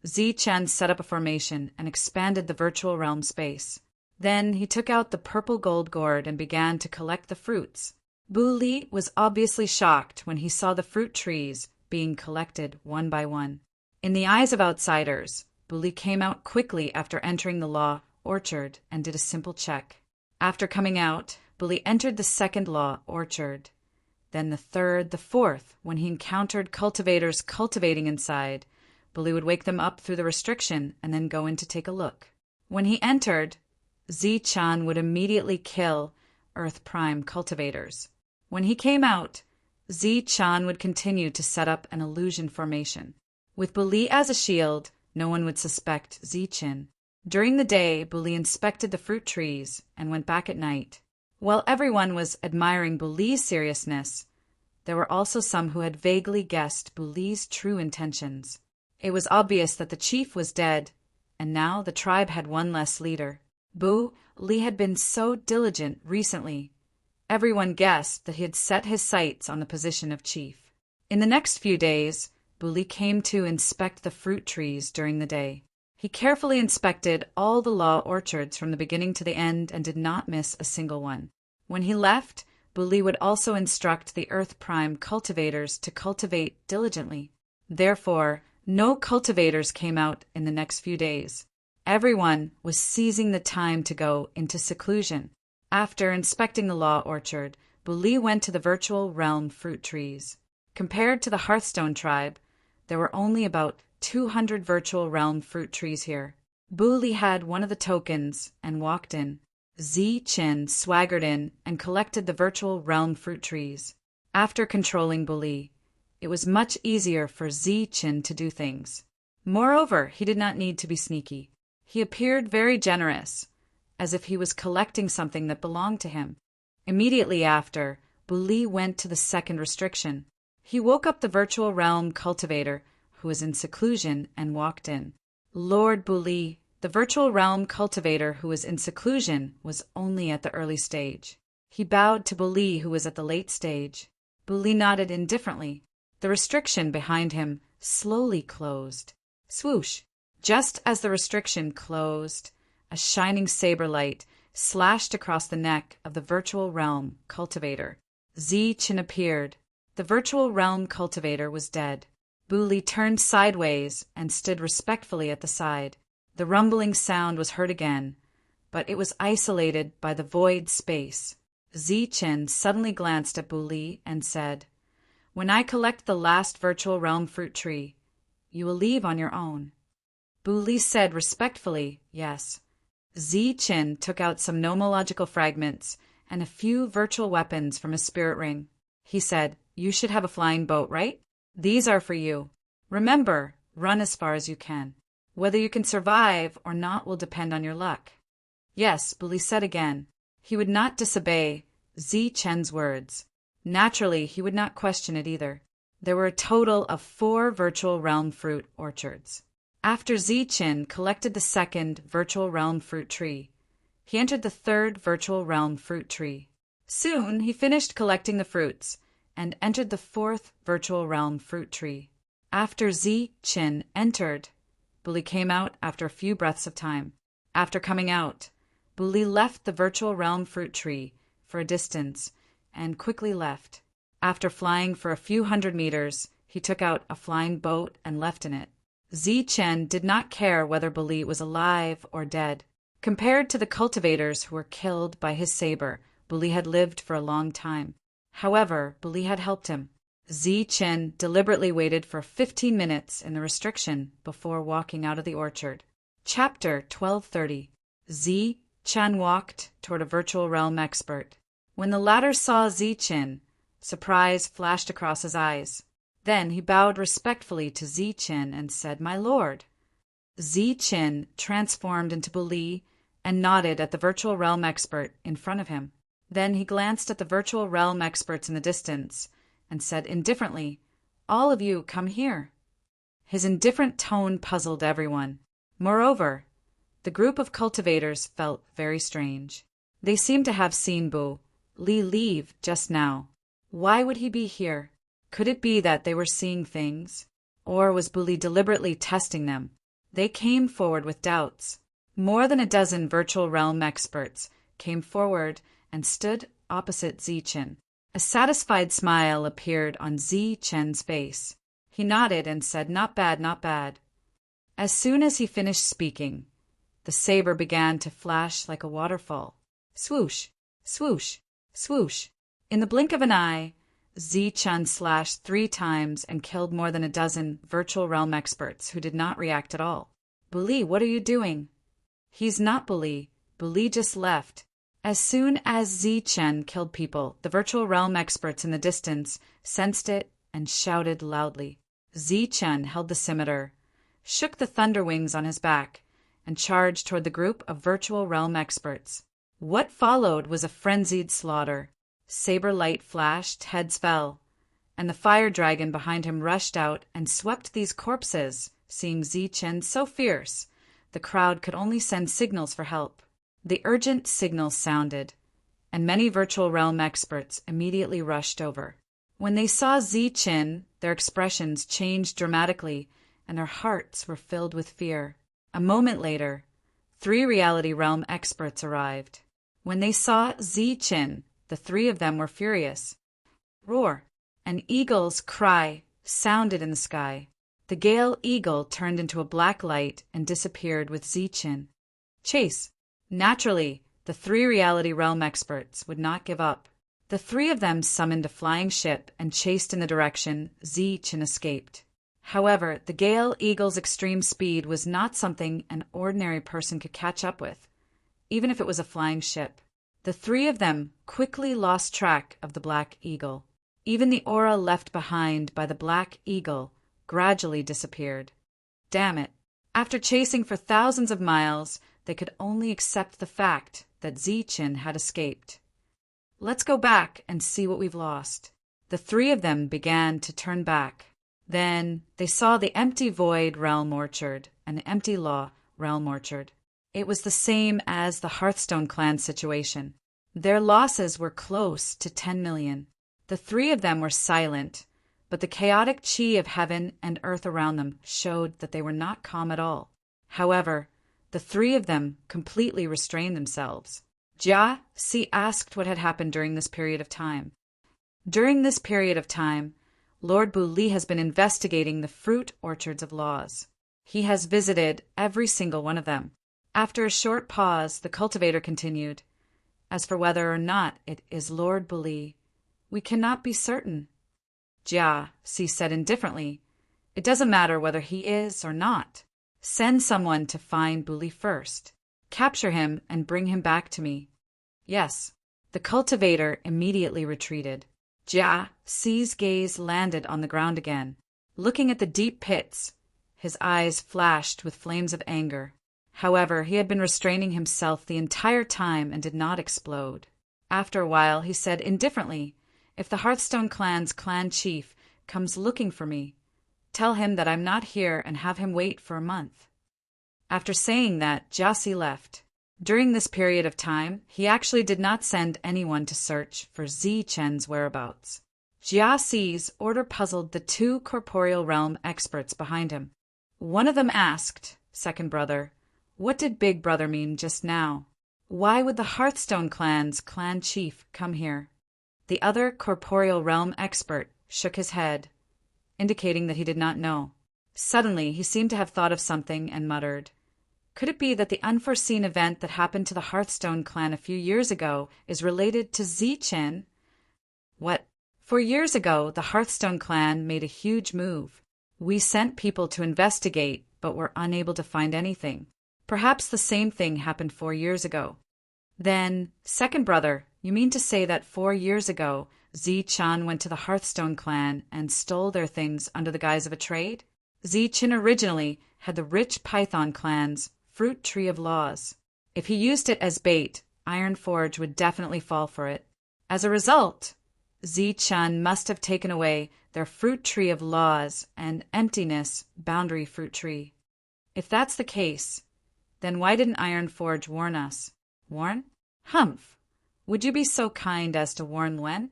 Zichin set up a formation and expanded the virtual realm space. Then he took out the purple gold gourd and began to collect the fruits. Bu Li was obviously shocked when he saw the fruit trees being collected one by one. In the eyes of outsiders, Bu Li came out quickly after entering the law orchard and did a simple check. After coming out, Bu Li entered the second law orchard, then the third, the fourth. When he encountered cultivators cultivating inside, Bu Li would wake them up through the restriction and then go in to take a look. When he entered, Zichin would immediately kill Earth Prime cultivators. When he came out, Zichin would continue to set up an illusion formation. With Bu Li as a shield, no one would suspect Zichin. During the day, Bu Li inspected the fruit trees and went back at night. While everyone was admiring Bu Li's seriousness, there were also some who had vaguely guessed Bu Li's true intentions. It was obvious that the chief was dead, and now the tribe had one less leader. Bu Li had been so diligent recently. Everyone guessed that he had set his sights on the position of chief. In the next few days, Bu Li came to inspect the fruit trees during the day. He carefully inspected all the law orchards from the beginning to the end and did not miss a single one. When he left, Bu Li would also instruct the Earth Prime cultivators to cultivate diligently. Therefore, no cultivators came out in the next few days. Everyone was seizing the time to go into seclusion. After inspecting the law orchard, Bu Li went to the virtual realm fruit trees. Compared to the Hearthstone tribe, there were only about 200 virtual realm fruit trees here. Bu Li had one of the tokens and walked in. Zichin swaggered in and collected the virtual realm fruit trees. After controlling Bu Li, It was much easier for Zi-Chin to do things. Moreover, he did not need to be sneaky. He appeared very generous, as if he was collecting something that belonged to him. Immediately after, Buli went to the second restriction. He woke up the virtual realm cultivator, who was in seclusion, and walked in. Lord Buli, the virtual realm cultivator who was in seclusion, was only at the early stage. He bowed to Buli, who was at the late stage. Buli nodded indifferently. The restriction behind him slowly closed. Swoosh! Just as the restriction closed, a shining saber light slashed across the neck of the virtual realm cultivator. Zi-Chin appeared. The virtual realm cultivator was dead. Buli turned sideways and stood respectfully at the side. The rumbling sound was heard again, but it was isolated by the void space. Zi-Chin suddenly glanced at Buli and said, "When I collect the last virtual realm fruit tree, you will leave on your own." Buli said respectfully, "Yes." Zi-Chin took out some nomological fragments and a few virtual weapons from his spirit ring. He said, "You should have a flying boat, right? These are for you. Remember, run as far as you can. Whether you can survive or not will depend on your luck." "Yes," Buli said again. He would not disobey Zi-Chen's words. Naturally, he would not question it either. There were a total of 4 virtual realm fruit orchards. After Zi-Chen collected the second virtual realm fruit tree, he entered the third virtual realm fruit tree. Soon he finished collecting the fruits and entered the fourth virtual realm fruit tree. After Zi-Chen entered, Buli came out after a few breaths of time. After coming out, Buli left the virtual realm fruit tree for a distance and quickly left. After flying for a few hundred meters, he took out a flying boat and left in it. Zi-Chen did not care whether Buli was alive or dead. Compared to the cultivators who were killed by his saber, Buli had lived for a long time. However, Buli had helped him. Zi-Chen deliberately waited for 15 minutes in the restriction before walking out of the orchard. Chapter 1230. Zi-Chen walked toward a virtual realm expert. When the latter saw Zi-Chen, surprise flashed across his eyes. Then he bowed respectfully to Zi-Chen and said, "My lord." Zi-Chen transformed into Buli and nodded at the virtual realm expert in front of him. Then he glanced at the virtual realm experts in the distance and said indifferently, "All of you come here." His indifferent tone puzzled everyone. Moreover, the group of cultivators felt very strange. They seemed to have seen Buli leave just now. Why would he be here? Could it be that they were seeing things? Or was Buli deliberately testing them? They came forward with doubts. More than a dozen virtual realm experts came forward and stood opposite Zi-Chen. A satisfied smile appeared on Zi-Chen's face. He nodded and said, "Not bad, not bad." As soon as he finished speaking, the saber began to flash like a waterfall. Swoosh, swoosh, swoosh. In the blink of an eye, Zi-Chen slashed 3 times and killed more than a dozen virtual realm experts who did not react at all. "Buli, what are you doing?" "He's not Buli. Buli just left." As soon as Zi-Chen killed people, the virtual realm experts in the distance sensed it and shouted loudly. Zi-Chen held the scimitar, shook the thunder wings on his back, and charged toward the group of virtual realm experts. What followed was a frenzied slaughter. Saber light flashed, heads fell, and the fire dragon behind him rushed out and swept these corpses. Seeing Zi-Chen so fierce, the crowd could only send signals for help. The urgent signal sounded, and many virtual realm experts immediately rushed over. When they saw Zi-Chen, their expressions changed dramatically, and their hearts were filled with fear. A moment later, 3 reality realm experts arrived. When they saw Zi-Chen, the 3 of them were furious. Roar! An eagle's cry sounded in the sky. The Gale Eagle turned into a black light and disappeared with Zi-Chen. Chase! Naturally, the 3 reality realm experts would not give up. The 3 of them summoned a flying ship and chased in the direction Zi-Chen escaped. However, the Gale Eagle's extreme speed was not something an ordinary person could catch up with, even if it was a flying ship. The 3 of them quickly lost track of the Black Eagle. Even the aura left behind by the Black Eagle gradually disappeared. Damn it. After chasing for thousands of miles, they could only accept the fact that Ziqin had escaped. Let's go back and see what we've lost. The three of them began to turn back. Then they saw the empty Void Realm Orchard and the empty Law Realm Orchard. It was the same as the Hearthstone clan situation. Their losses were close to 10 million. The three of them were silent, but the chaotic chi of heaven and earth around them showed that they were not calm at all. However, the three of them completely restrained themselves. Jia Si asked what had happened during this period of time. During this period of time, Lord Bu Li has been investigating the fruit orchards of Laws. He has visited every single one of them. After a short pause, the cultivator continued, "As for whether or not it is Lord Bu Li, we cannot be certain." Jia Si said indifferently, "It doesn't matter whether he is or not. Send someone to find Bu Li first. Capture him and bring him back to me." Yes. The cultivator immediately retreated. Jia Si's gaze landed on the ground again. Looking at the deep pits, his eyes flashed with flames of anger. However, he had been restraining himself the entire time and did not explode. After a while, he said indifferently, "If the Hearthstone clan's clan chief comes looking for me, tell him that I'm not here and have him wait for a month." After saying that, Jia Si left. During this period of time, he actually did not send anyone to search for Ziqin's whereabouts. Jia Si's order puzzled the two corporeal realm experts behind him. One of them asked, "Second brother, what did Big Brother mean just now? Why would the Hearthstone clan's clan chief come here?" The other corporeal realm expert shook his head, indicating that he did not know. Suddenly, he seemed to have thought of something and muttered, "Could it be that the unforeseen event that happened to the Hearthstone clan a few years ago is related to Ziqin?" "What?" "4 years ago, the Hearthstone clan made a huge move. We sent people to investigate, but were unable to find anything. Perhaps the same thing happened 4 years ago." "Then, second brother, you mean to say that 4 years ago, Ziqin went to the Hearthstone clan and stole their things under the guise of a trade? Ziqin originally had the rich Python clan's Fruit Tree of Laws. If he used it as bait, Ironforge would definitely fall for it. As a result, Ziqin must have taken away their Fruit Tree of Laws and Emptiness Boundary Fruit Tree. If that's the case, then why didn't Ironforge warn us?" "Warn? Humph! Would you be so kind as to warn Luen?"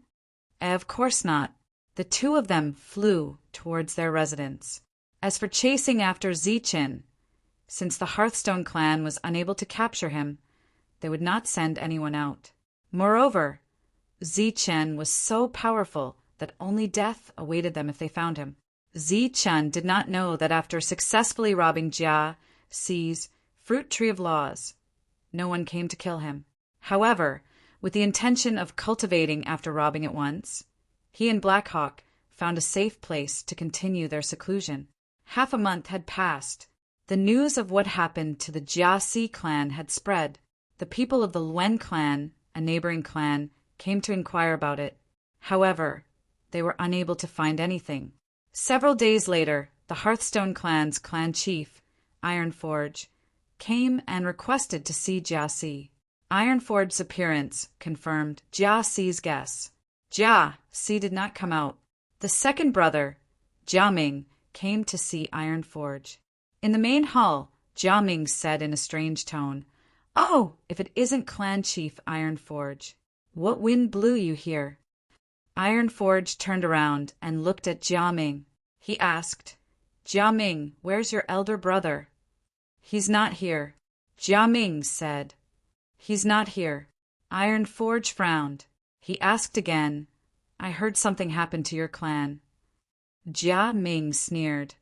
"Of course not." The two of them flew towards their residence. As for chasing after Ziqin, since the Hearthstone clan was unable to capture him, they would not send anyone out. Moreover, Ziqin was so powerful that only death awaited them if they found him. Ziqin did not know that after successfully robbing Jia Si's Fruit Tree of Laws, no one came to kill him. However, with the intention of cultivating after robbing it once, he and Blackhawk found a safe place to continue their seclusion. Half a month had passed. The news of what happened to the Jia Si clan had spread. The people of the Luen clan, a neighboring clan, came to inquire about it. However, they were unable to find anything. Several days later, the Hearthstone clan's clan chief, Ironforge, came and requested to see Jia Si. Ironforge's appearance confirmed Jia Si's guess. Jia Si did not come out. The second brother, Jia Ming, came to see Ironforge. In the main hall, Jia Ming said in a strange tone, "Oh, if it isn't Clan Chief Ironforge. What wind blew you here?" Ironforge turned around and looked at Jia Ming. He asked, "Jia Ming, where's your elder brother?" "He's not here." Jia Ming said, "He's not here." Ironforge frowned. He asked again, "I heard something happened to your clan." Jia Ming sneered,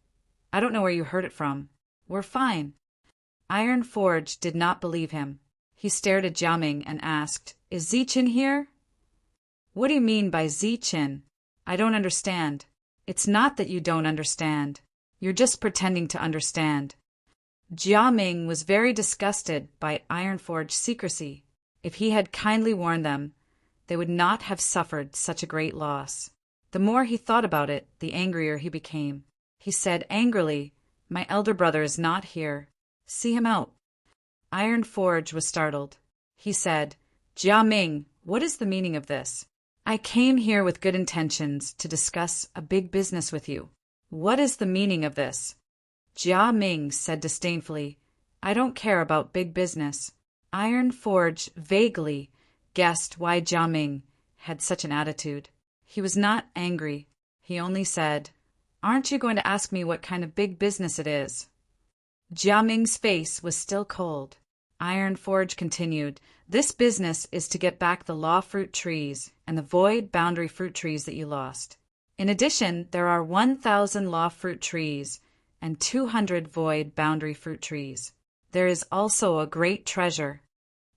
"I don't know where you heard it from. We're fine." Ironforge did not believe him. He stared at Jia Ming and asked, "Is Ziqin here?" "What do you mean by Ziqin? I don't understand." "It's not that you don't understand. You're just pretending to understand." Jia Ming was very disgusted by Ironforge's secrecy. If he had kindly warned them, they would not have suffered such a great loss. The more he thought about it, the angrier he became. He said angrily, "My elder brother is not here. See him out." Iron Forge was startled. He said, "Jia Ming, what is the meaning of this? I came here with good intentions to discuss a big business with you. What is the meaning of this?" Jia Ming said disdainfully, "I don't care about big business." Iron Forge vaguely guessed why Jia Ming had such an attitude. He was not angry. He only said, "Aren't you going to ask me what kind of big business it is?" Jia Ming's face was still cold. Iron Forge continued, "This business is to get back the law fruit trees and the void boundary fruit trees that you lost. In addition, there are 1,000 law fruit trees and 200 void boundary fruit trees. There is also a great treasure."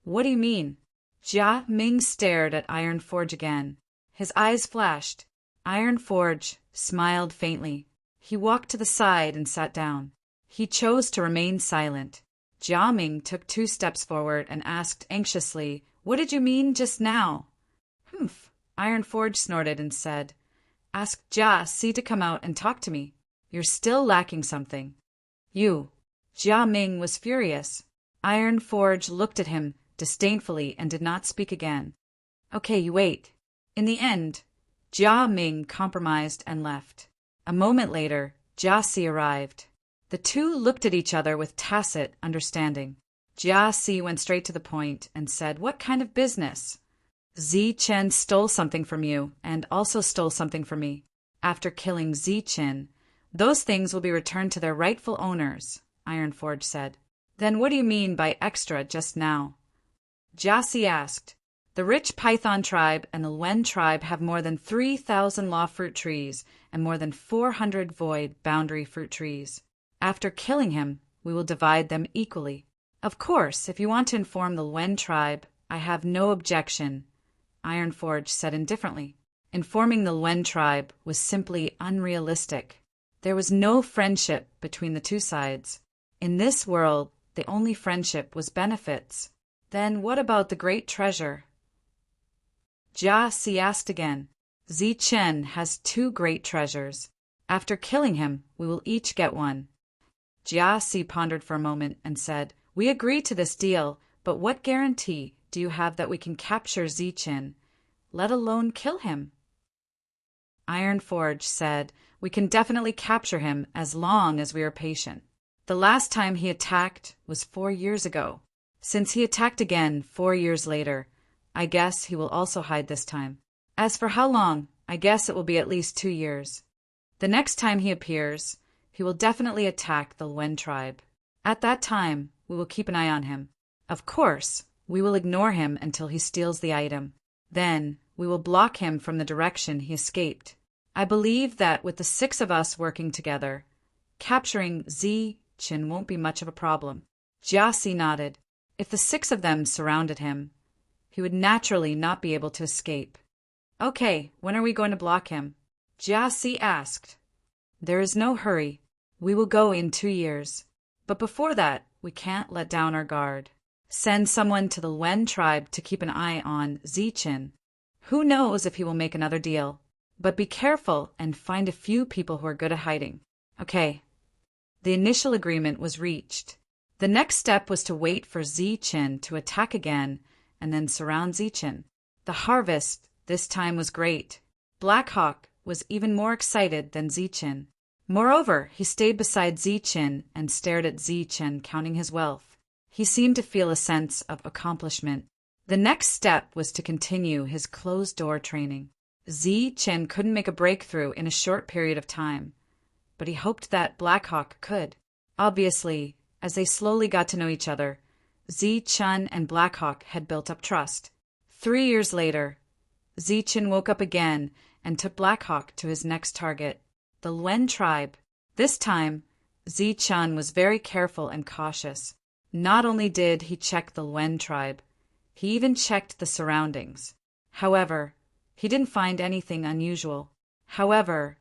"What do you mean?" Jia Ming stared at Iron Forge again. His eyes flashed. Iron Forge smiled faintly. He walked to the side and sat down. He chose to remain silent. Jia Ming took 2 steps forward and asked anxiously, "What did you mean just now?" "Humph," Iron Forge snorted and said, "Ask Jia Si to come out and talk to me. You're still lacking something." "You." Jia Ming was furious. Iron Forge looked at him disdainfully and did not speak again. "Okay, you wait." In the end, Jia Ming compromised and left. A moment later, Jia Si arrived. The two looked at each other with tacit understanding. Jia Si went straight to the point and said, "What kind of business?" "Zi Chen stole something from you and also stole something from me. After killing Zi Chen, those things will be returned to their rightful owners," Iron Forge said. "Then what do you mean by extra just now?" Jia Si asked. "The rich Python tribe and the Wen tribe have more than 3,000 law fruit trees and more than 400 void boundary fruit trees. After killing him, we will divide them equally. Of course, if you want to inform the Wen tribe, I have no objection," Iron Forge said indifferently. Informing the Wen tribe was simply unrealistic. There was no friendship between the two sides. In this world, the only friendship was benefits. Then what about the great treasure? Jia Si asked again. "Zi Chen has 2 great treasures. After killing him, we will each get one." Jia Si pondered for a moment and said, "We agree to this deal, but what guarantee do you have that we can capture Zi Chen, let alone kill him?" Iron Forge said, "We can definitely capture him as long as we are patient. The last time he attacked was 4 years ago. Since he attacked again 4 years later, I guess he will also hide this time. As for how long, I guess it will be at least 2 years. The next time he appears, he will definitely attack the Wen tribe. At that time, we will keep an eye on him. Of course, we will ignore him until he steals the item. Then, we will block him from the direction he escaped. I believe that with the 6 of us working together, capturing Zi Chen won't be much of a problem." Jia Si nodded. If the 6 of them surrounded him, he would naturally not be able to escape. "Okay, when are we going to block him?" Jia Si asked. "There is no hurry. We will go in 2 years. But before that, we can't let down our guard. Send someone to the Wen tribe to keep an eye on Zi Chen. Who knows if he will make another deal? But be careful and find a few people who are good at hiding." Okay. The initial agreement was reached. The next step was to wait for Zi Chen to attack again and then surround Zi Chen. The harvest this time was great. Black Hawk was even more excited than Zi Chen. Moreover, he stayed beside Zi Chen and stared at Zi Chen counting his wealth. He seemed to feel a sense of accomplishment. The next step was to continue his closed-door training. Zi Chen couldn't make a breakthrough in a short period of time, but he hoped that Black Hawk could. Obviously, as they slowly got to know each other, Zi Chen and Black Hawk had built up trust. 3 years later, Zi Chen woke up again and took Black Hawk to his next target, the Wen tribe. This time, Zi Chen was very careful and cautious. Not only did he check the Wen tribe, he even checked the surroundings. However, he didn't find anything unusual. However,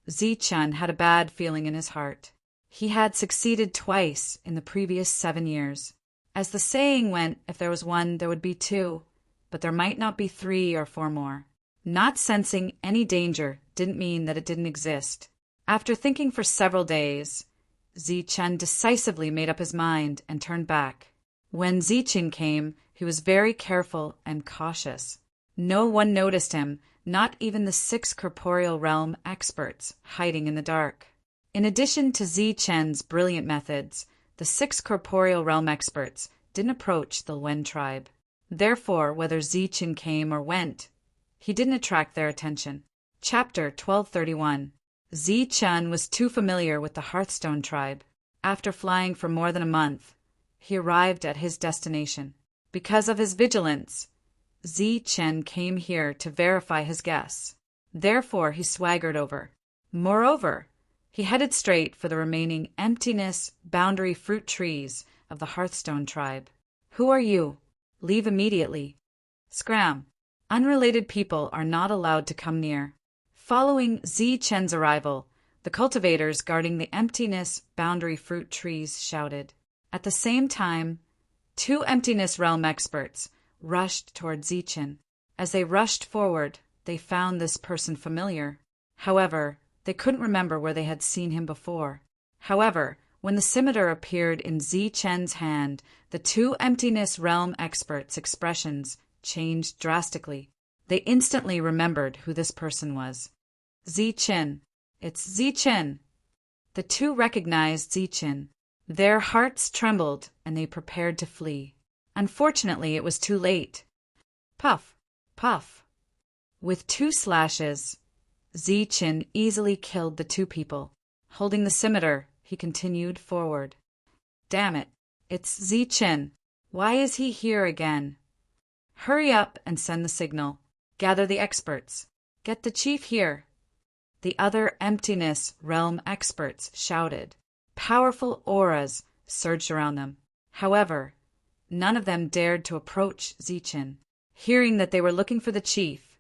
Zi Chen had a bad feeling in his heart. He had succeeded twice in the previous 7 years. As the saying went, if there was one, there would be 2, but there might not be 3 or 4 more. Not sensing any danger didn't mean that it didn't exist. After thinking for several days, Zichen decisively made up his mind and turned back. When Zichen came, he was very careful and cautious. No one noticed him, not even the 6 corporeal realm experts hiding in the dark. In addition to Zichen's brilliant methods, the 6 corporeal realm experts didn't approach the Wen tribe. Therefore, whether Zichen came or went, he didn't attract their attention. Chapter 1231. Zichen was too familiar with the Hearthstone tribe. After flying for more than a month, he arrived at his destination. Because of his vigilance, Zichen came here to verify his guess. Therefore, he swaggered over. Moreover, he headed straight for the remaining emptiness boundary fruit trees of the Hearthstone tribe. Who are you? Leave immediately. Scram. Unrelated people are not allowed to come near. Following Zichen's arrival, the cultivators guarding the emptiness boundary fruit trees shouted. At the same time, 2 emptiness realm experts rushed toward Zichen. As they rushed forward, they found this person familiar. However, they couldn't remember where they had seen him before. However, when the scimitar appeared in Zichen's hand, the 2 emptiness realm experts' expressions changed drastically. They instantly remembered who this person was. Zichen. It's Zichen. The 2 recognized Zichen. Their hearts trembled, and they prepared to flee. Unfortunately, it was too late. Puff, puff. With 2 slashes, Zichen easily killed the 2 people. Holding the scimitar, he continued forward. Damn it, it's Zichen. Why is he here again? Hurry up and send the signal. Gather the experts. Get the chief here. The other emptiness realm experts shouted. Powerful auras surged around them. However, none of them dared to approach Zichen. Hearing that they were looking for the chief,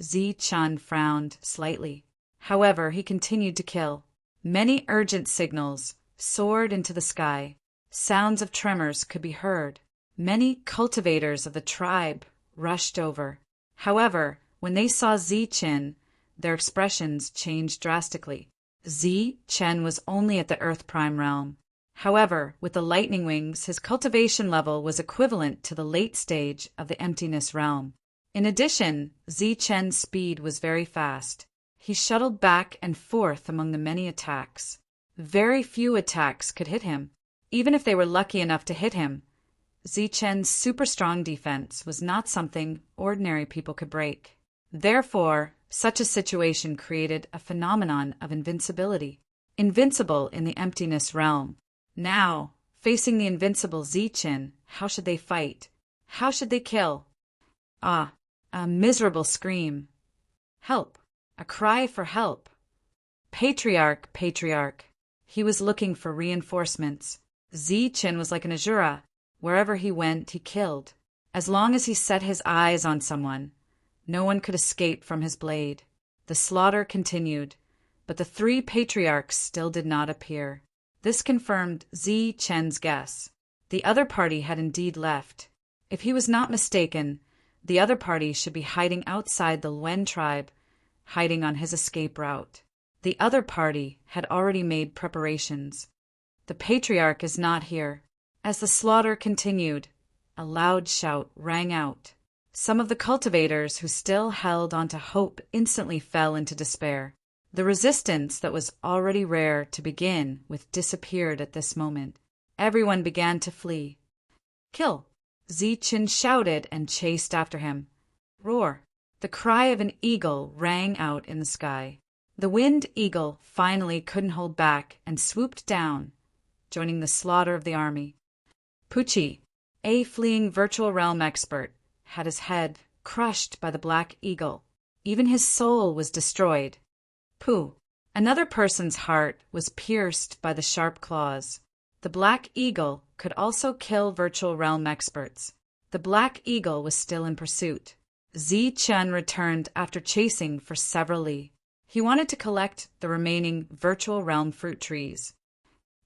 Zichen frowned slightly. However, he continued to kill. Many urgent signals soared into the sky. Sounds of tremors could be heard. Many cultivators of the tribe rushed over. However, when they saw Zichen, their expressions changed drastically. Zichen was only at the Earth Prime realm. However, with the lightning wings, his cultivation level was equivalent to the late stage of the emptiness realm. In addition, Zichen's speed was very fast. He shuttled back and forth among the many attacks. Very few attacks could hit him. Even if they were lucky enough to hit him, Zichen's super strong defense was not something ordinary people could break. Therefore, such a situation created a phenomenon of invincibility. Invincible in the emptiness realm. Now, facing the invincible Zichen, how should they fight? How should they kill? Ah, a miserable scream. Help! A cry for help. Patriarch, patriarch. He was looking for reinforcements. Zichen was like an Azura. Wherever he went, he killed. As long as he set his eyes on someone, no one could escape from his blade. The slaughter continued, but the 3 patriarchs still did not appear. This confirmed Zichen's guess. The other party had indeed left. If he was not mistaken, the other party should be hiding outside the Wen tribe, hiding on his escape route. The other party had already made preparations. The patriarch is not here. As the slaughter continued, a loud shout rang out. Some of the cultivators who still held onto hope instantly fell into despair. The resistance that was already rare to begin with disappeared at this moment. Everyone began to flee. Kill! Zichen shouted and chased after him. Roar! The cry of an eagle rang out in the sky. The winged eagle finally couldn't hold back and swooped down, joining the slaughter of the army. Pucci, a fleeing virtual realm expert, had his head crushed by the black eagle. Even his soul was destroyed. Pooh! Another person's heart was pierced by the sharp claws. The black eagle could also kill virtual realm experts. The black eagle was still in pursuit. Zichen returned after chasing for several li. He wanted to collect the remaining virtual realm fruit trees.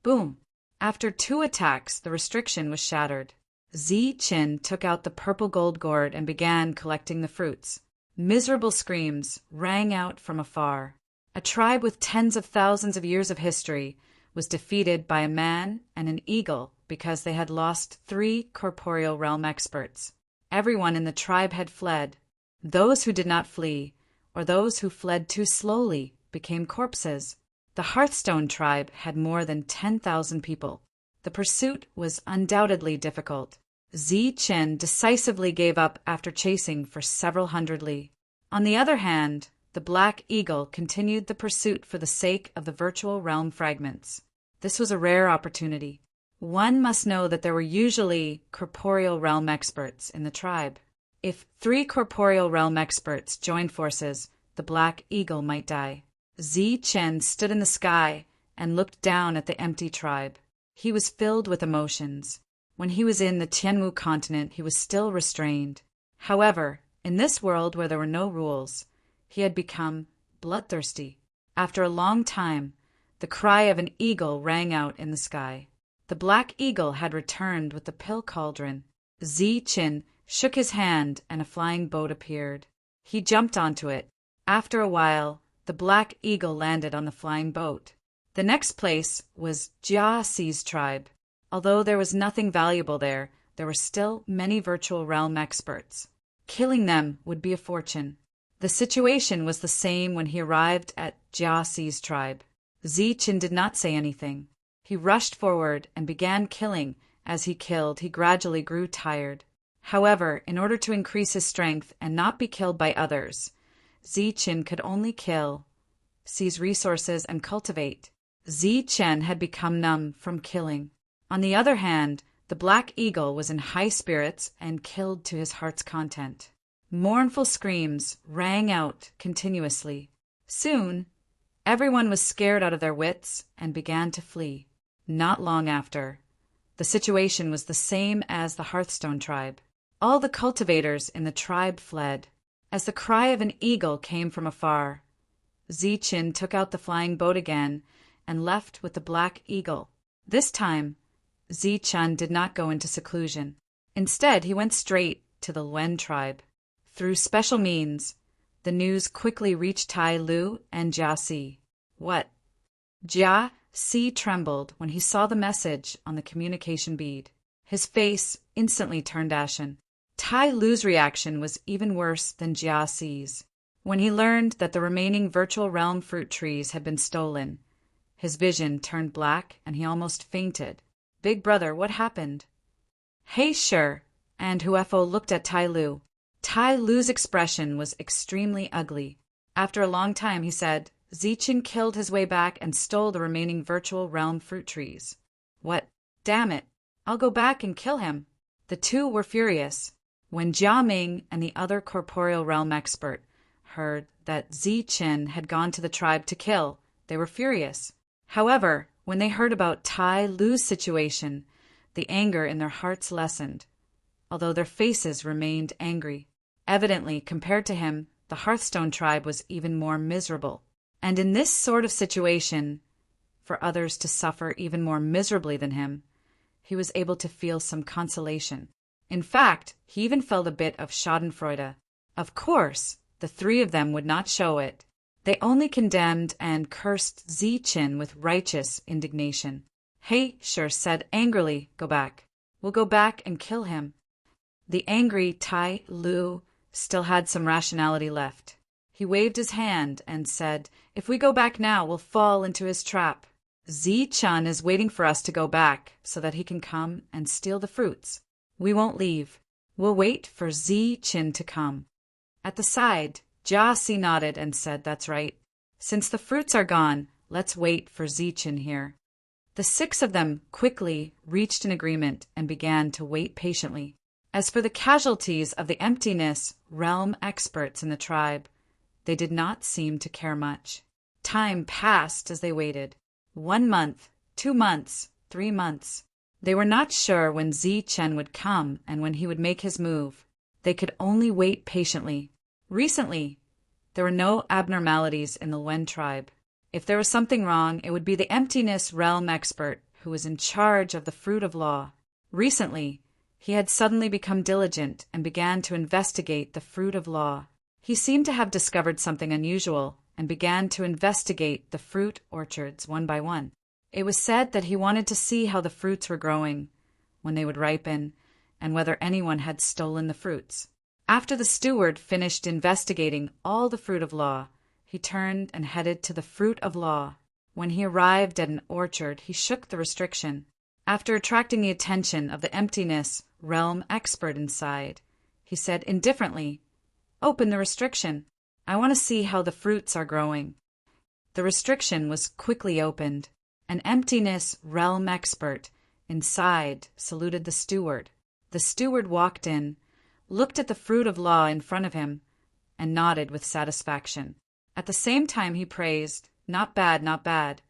Boom! After 2 attacks, the restriction was shattered. Zichen took out the purple gold gourd and began collecting the fruits. Miserable screams rang out from afar. A tribe with tens of thousands of years of history was defeated by a man and an eagle because they had lost 3 corporeal realm experts. Everyone in the tribe had fled. Those who did not flee, or those who fled too slowly, became corpses. The Hearthstone tribe had more than 10,000 people. The pursuit was undoubtedly difficult. Zi-Chin decisively gave up after chasing for several hundred li. On the other hand, the Black Eagle continued the pursuit for the sake of the virtual realm fragments. This was a rare opportunity. One must know that there were usually corporeal realm experts in the tribe. If 3 corporeal realm experts joined forces, the Black Eagle might die. Zi-Chen stood in the sky and looked down at the empty tribe. He was filled with emotions. When he was in the Tianwu continent, he was still restrained. However, in this world where there were no rules, he had become bloodthirsty. After a long time, the cry of an eagle rang out in the sky. The Black Eagle had returned with the pill cauldron. Zi-Chin shook his hand and a flying boat appeared. He jumped onto it. After a while, the Black Eagle landed on the flying boat. The next place was Jia Si's tribe. Although there was nothing valuable there, there were still many virtual realm experts. Killing them would be a fortune. The situation was the same when he arrived at Jia Si's tribe. Zi-Chin did not say anything. He rushed forward and began killing. As he killed, he gradually grew tired. However, in order to increase his strength and not be killed by others, Zi-Chin could only kill, seize resources, and cultivate. Zi-Chen had become numb from killing. On the other hand, the Black Eagle was in high spirits and killed to his heart's content. Mournful screams rang out continuously. Soon, everyone was scared out of their wits and began to flee. Not long after, the situation was the same as the Hearthstone tribe. All the cultivators in the tribe fled. As the cry of an eagle came from afar, Zi-Chin took out the flying boat again and left with the Black Eagle. This time, Zi-Chan did not go into seclusion. Instead, he went straight to the Luen tribe. Through special means, the news quickly reached Tai Lu and Jia Si. What? Jia Si trembled when he saw the message on the communication bead. His face instantly turned ashen. Tai Lu's reaction was even worse than Jia Si's. When he learned that the remaining virtual realm fruit trees had been stolen, his vision turned black and he almost fainted. Big brother, what happened? Hey, sure. And Huefo looked at Tai Lu. Tai Lu's expression was extremely ugly. After a long time, he said, Zi-Chin killed his way back and stole the remaining virtual realm fruit trees. What? Damn it. I'll go back and kill him. The two were furious. When Jia Ming and the other corporeal realm expert heard that Zi-Chin had gone to the tribe to kill, they were furious. However, when they heard about Tai Lu's situation, the anger in their hearts lessened, although their faces remained angry. Evidently, compared to him, the Hearthstone tribe was even more miserable. And in this sort of situation, for others to suffer even more miserably than him, he was able to feel some consolation. In fact, he even felt a bit of schadenfreude. Of course, the 3 of them would not show it. They only condemned and cursed Zi-Chin with righteous indignation. He sure said angrily, go back. We'll go back and kill him. The angry Tai Lu still had some rationality left. He waved his hand and said, if we go back now, we'll fall into his trap. Zi-Chan is waiting for us to go back so that he can come and steal the fruits. We won't leave. We'll wait for Zi-Chin to come. At the side, Jia Si nodded and said, that's right. Since the fruits are gone, let's wait for Zi-Chin here. The 6 of them quickly reached an agreement and began to wait patiently. As for the casualties of the emptiness realm experts in the tribe, they did not seem to care much. Time passed as they waited. 1 month, 2 months, 3 months. They were not sure when Zi-Chen would come and when he would make his move. They could only wait patiently. Recently, there were no abnormalities in the Luen tribe. If there was something wrong, it would be the emptiness realm expert who was in charge of the fruit of law. Recently, he had suddenly become diligent and began to investigate the fruit of law. He seemed to have discovered something unusual and began to investigate the fruit orchards one by one. It was said that he wanted to see how the fruits were growing, when they would ripen, and whether anyone had stolen the fruits. After the steward finished investigating all the fruit of law, he turned and headed to the fruit of law. When he arrived at an orchard, he shook the restriction. After attracting the attention of the emptiness realm expert inside, he said indifferently, "Open the restriction. I want to see how the fruits are growing." The restriction was quickly opened. An emptiness realm expert inside saluted the steward. The steward walked in, looked at the fruit of law in front of him, and nodded with satisfaction. At the same time he praised, "Not bad, not bad."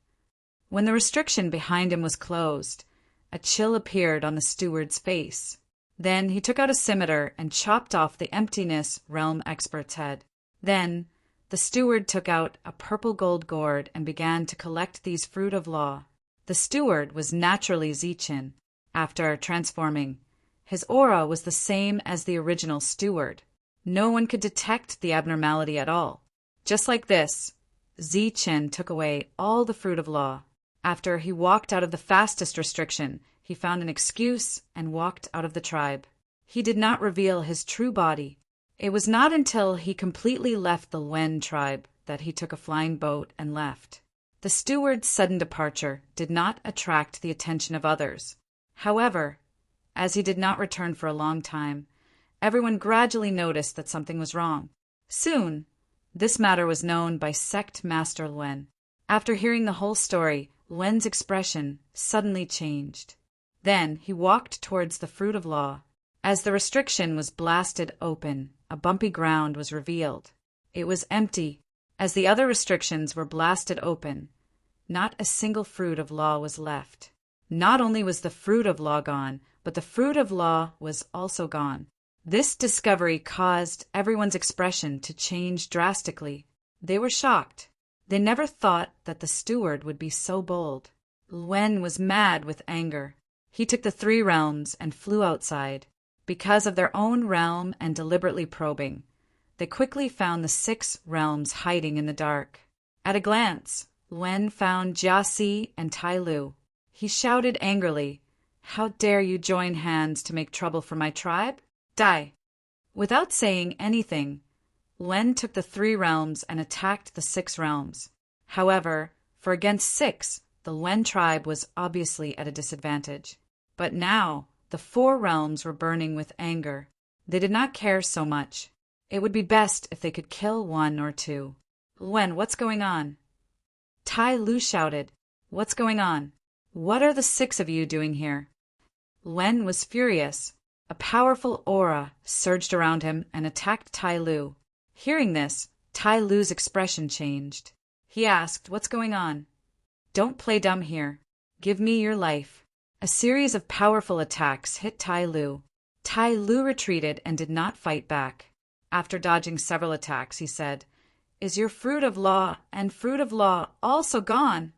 When the restriction behind him was closed, a chill appeared on the steward's face. Then he took out a scimitar and chopped off the emptiness realm expert's head. Then the steward took out a purple gold gourd and began to collect these fruit of law. The steward was naturally Zichin. After transforming, his aura was the same as the original steward. No one could detect the abnormality at all. Just like this, Zichin took away all the fruit of law. After he walked out of the fastest restriction, he found an excuse and walked out of the tribe. He did not reveal his true body. It was not until he completely left the Wen tribe that he took a flying boat and left. The steward's sudden departure did not attract the attention of others. However, as he did not return for a long time, everyone gradually noticed that something was wrong. Soon, this matter was known by Sect Master Luen. After hearing the whole story, Luen's expression suddenly changed. Then he walked towards the fruit of law. As the restriction was blasted open, a bumpy ground was revealed. It was empty. As the other restrictions were blasted open, not a single fruit of law was left. Not only was the fruit of law gone, but the fruit of law was also gone. This discovery caused everyone's expression to change drastically. They were shocked. They never thought that the steward would be so bold. Luen was mad with anger. He took the 3 realms and flew outside. Because of their own realm and deliberately probing, they quickly found the 6 realms hiding in the dark. At a glance, Luen found Jiasi and Tai Lu. He shouted angrily, "How dare you join hands to make trouble for my tribe? Die!" Without saying anything, Luen took the 3 realms and attacked the 6 realms. However, for against 6, the Luen tribe was obviously at a disadvantage. But now, the 4 realms were burning with anger. They did not care so much. It would be best if they could kill 1 or 2. "Luen, what's going on?" Tai Lu shouted, "What's going on? What are the 6 of you doing here?" Luen was furious. A powerful aura surged around him and attacked Tai Lu. Hearing this, Tai Lu's expression changed. He asked, "What's going on?" "Don't play dumb here. Give me your life." A series of powerful attacks hit Tai Lu. Tai Lu retreated and did not fight back. After dodging several attacks, he said, "Is your fruit of law and fruit of law also gone?"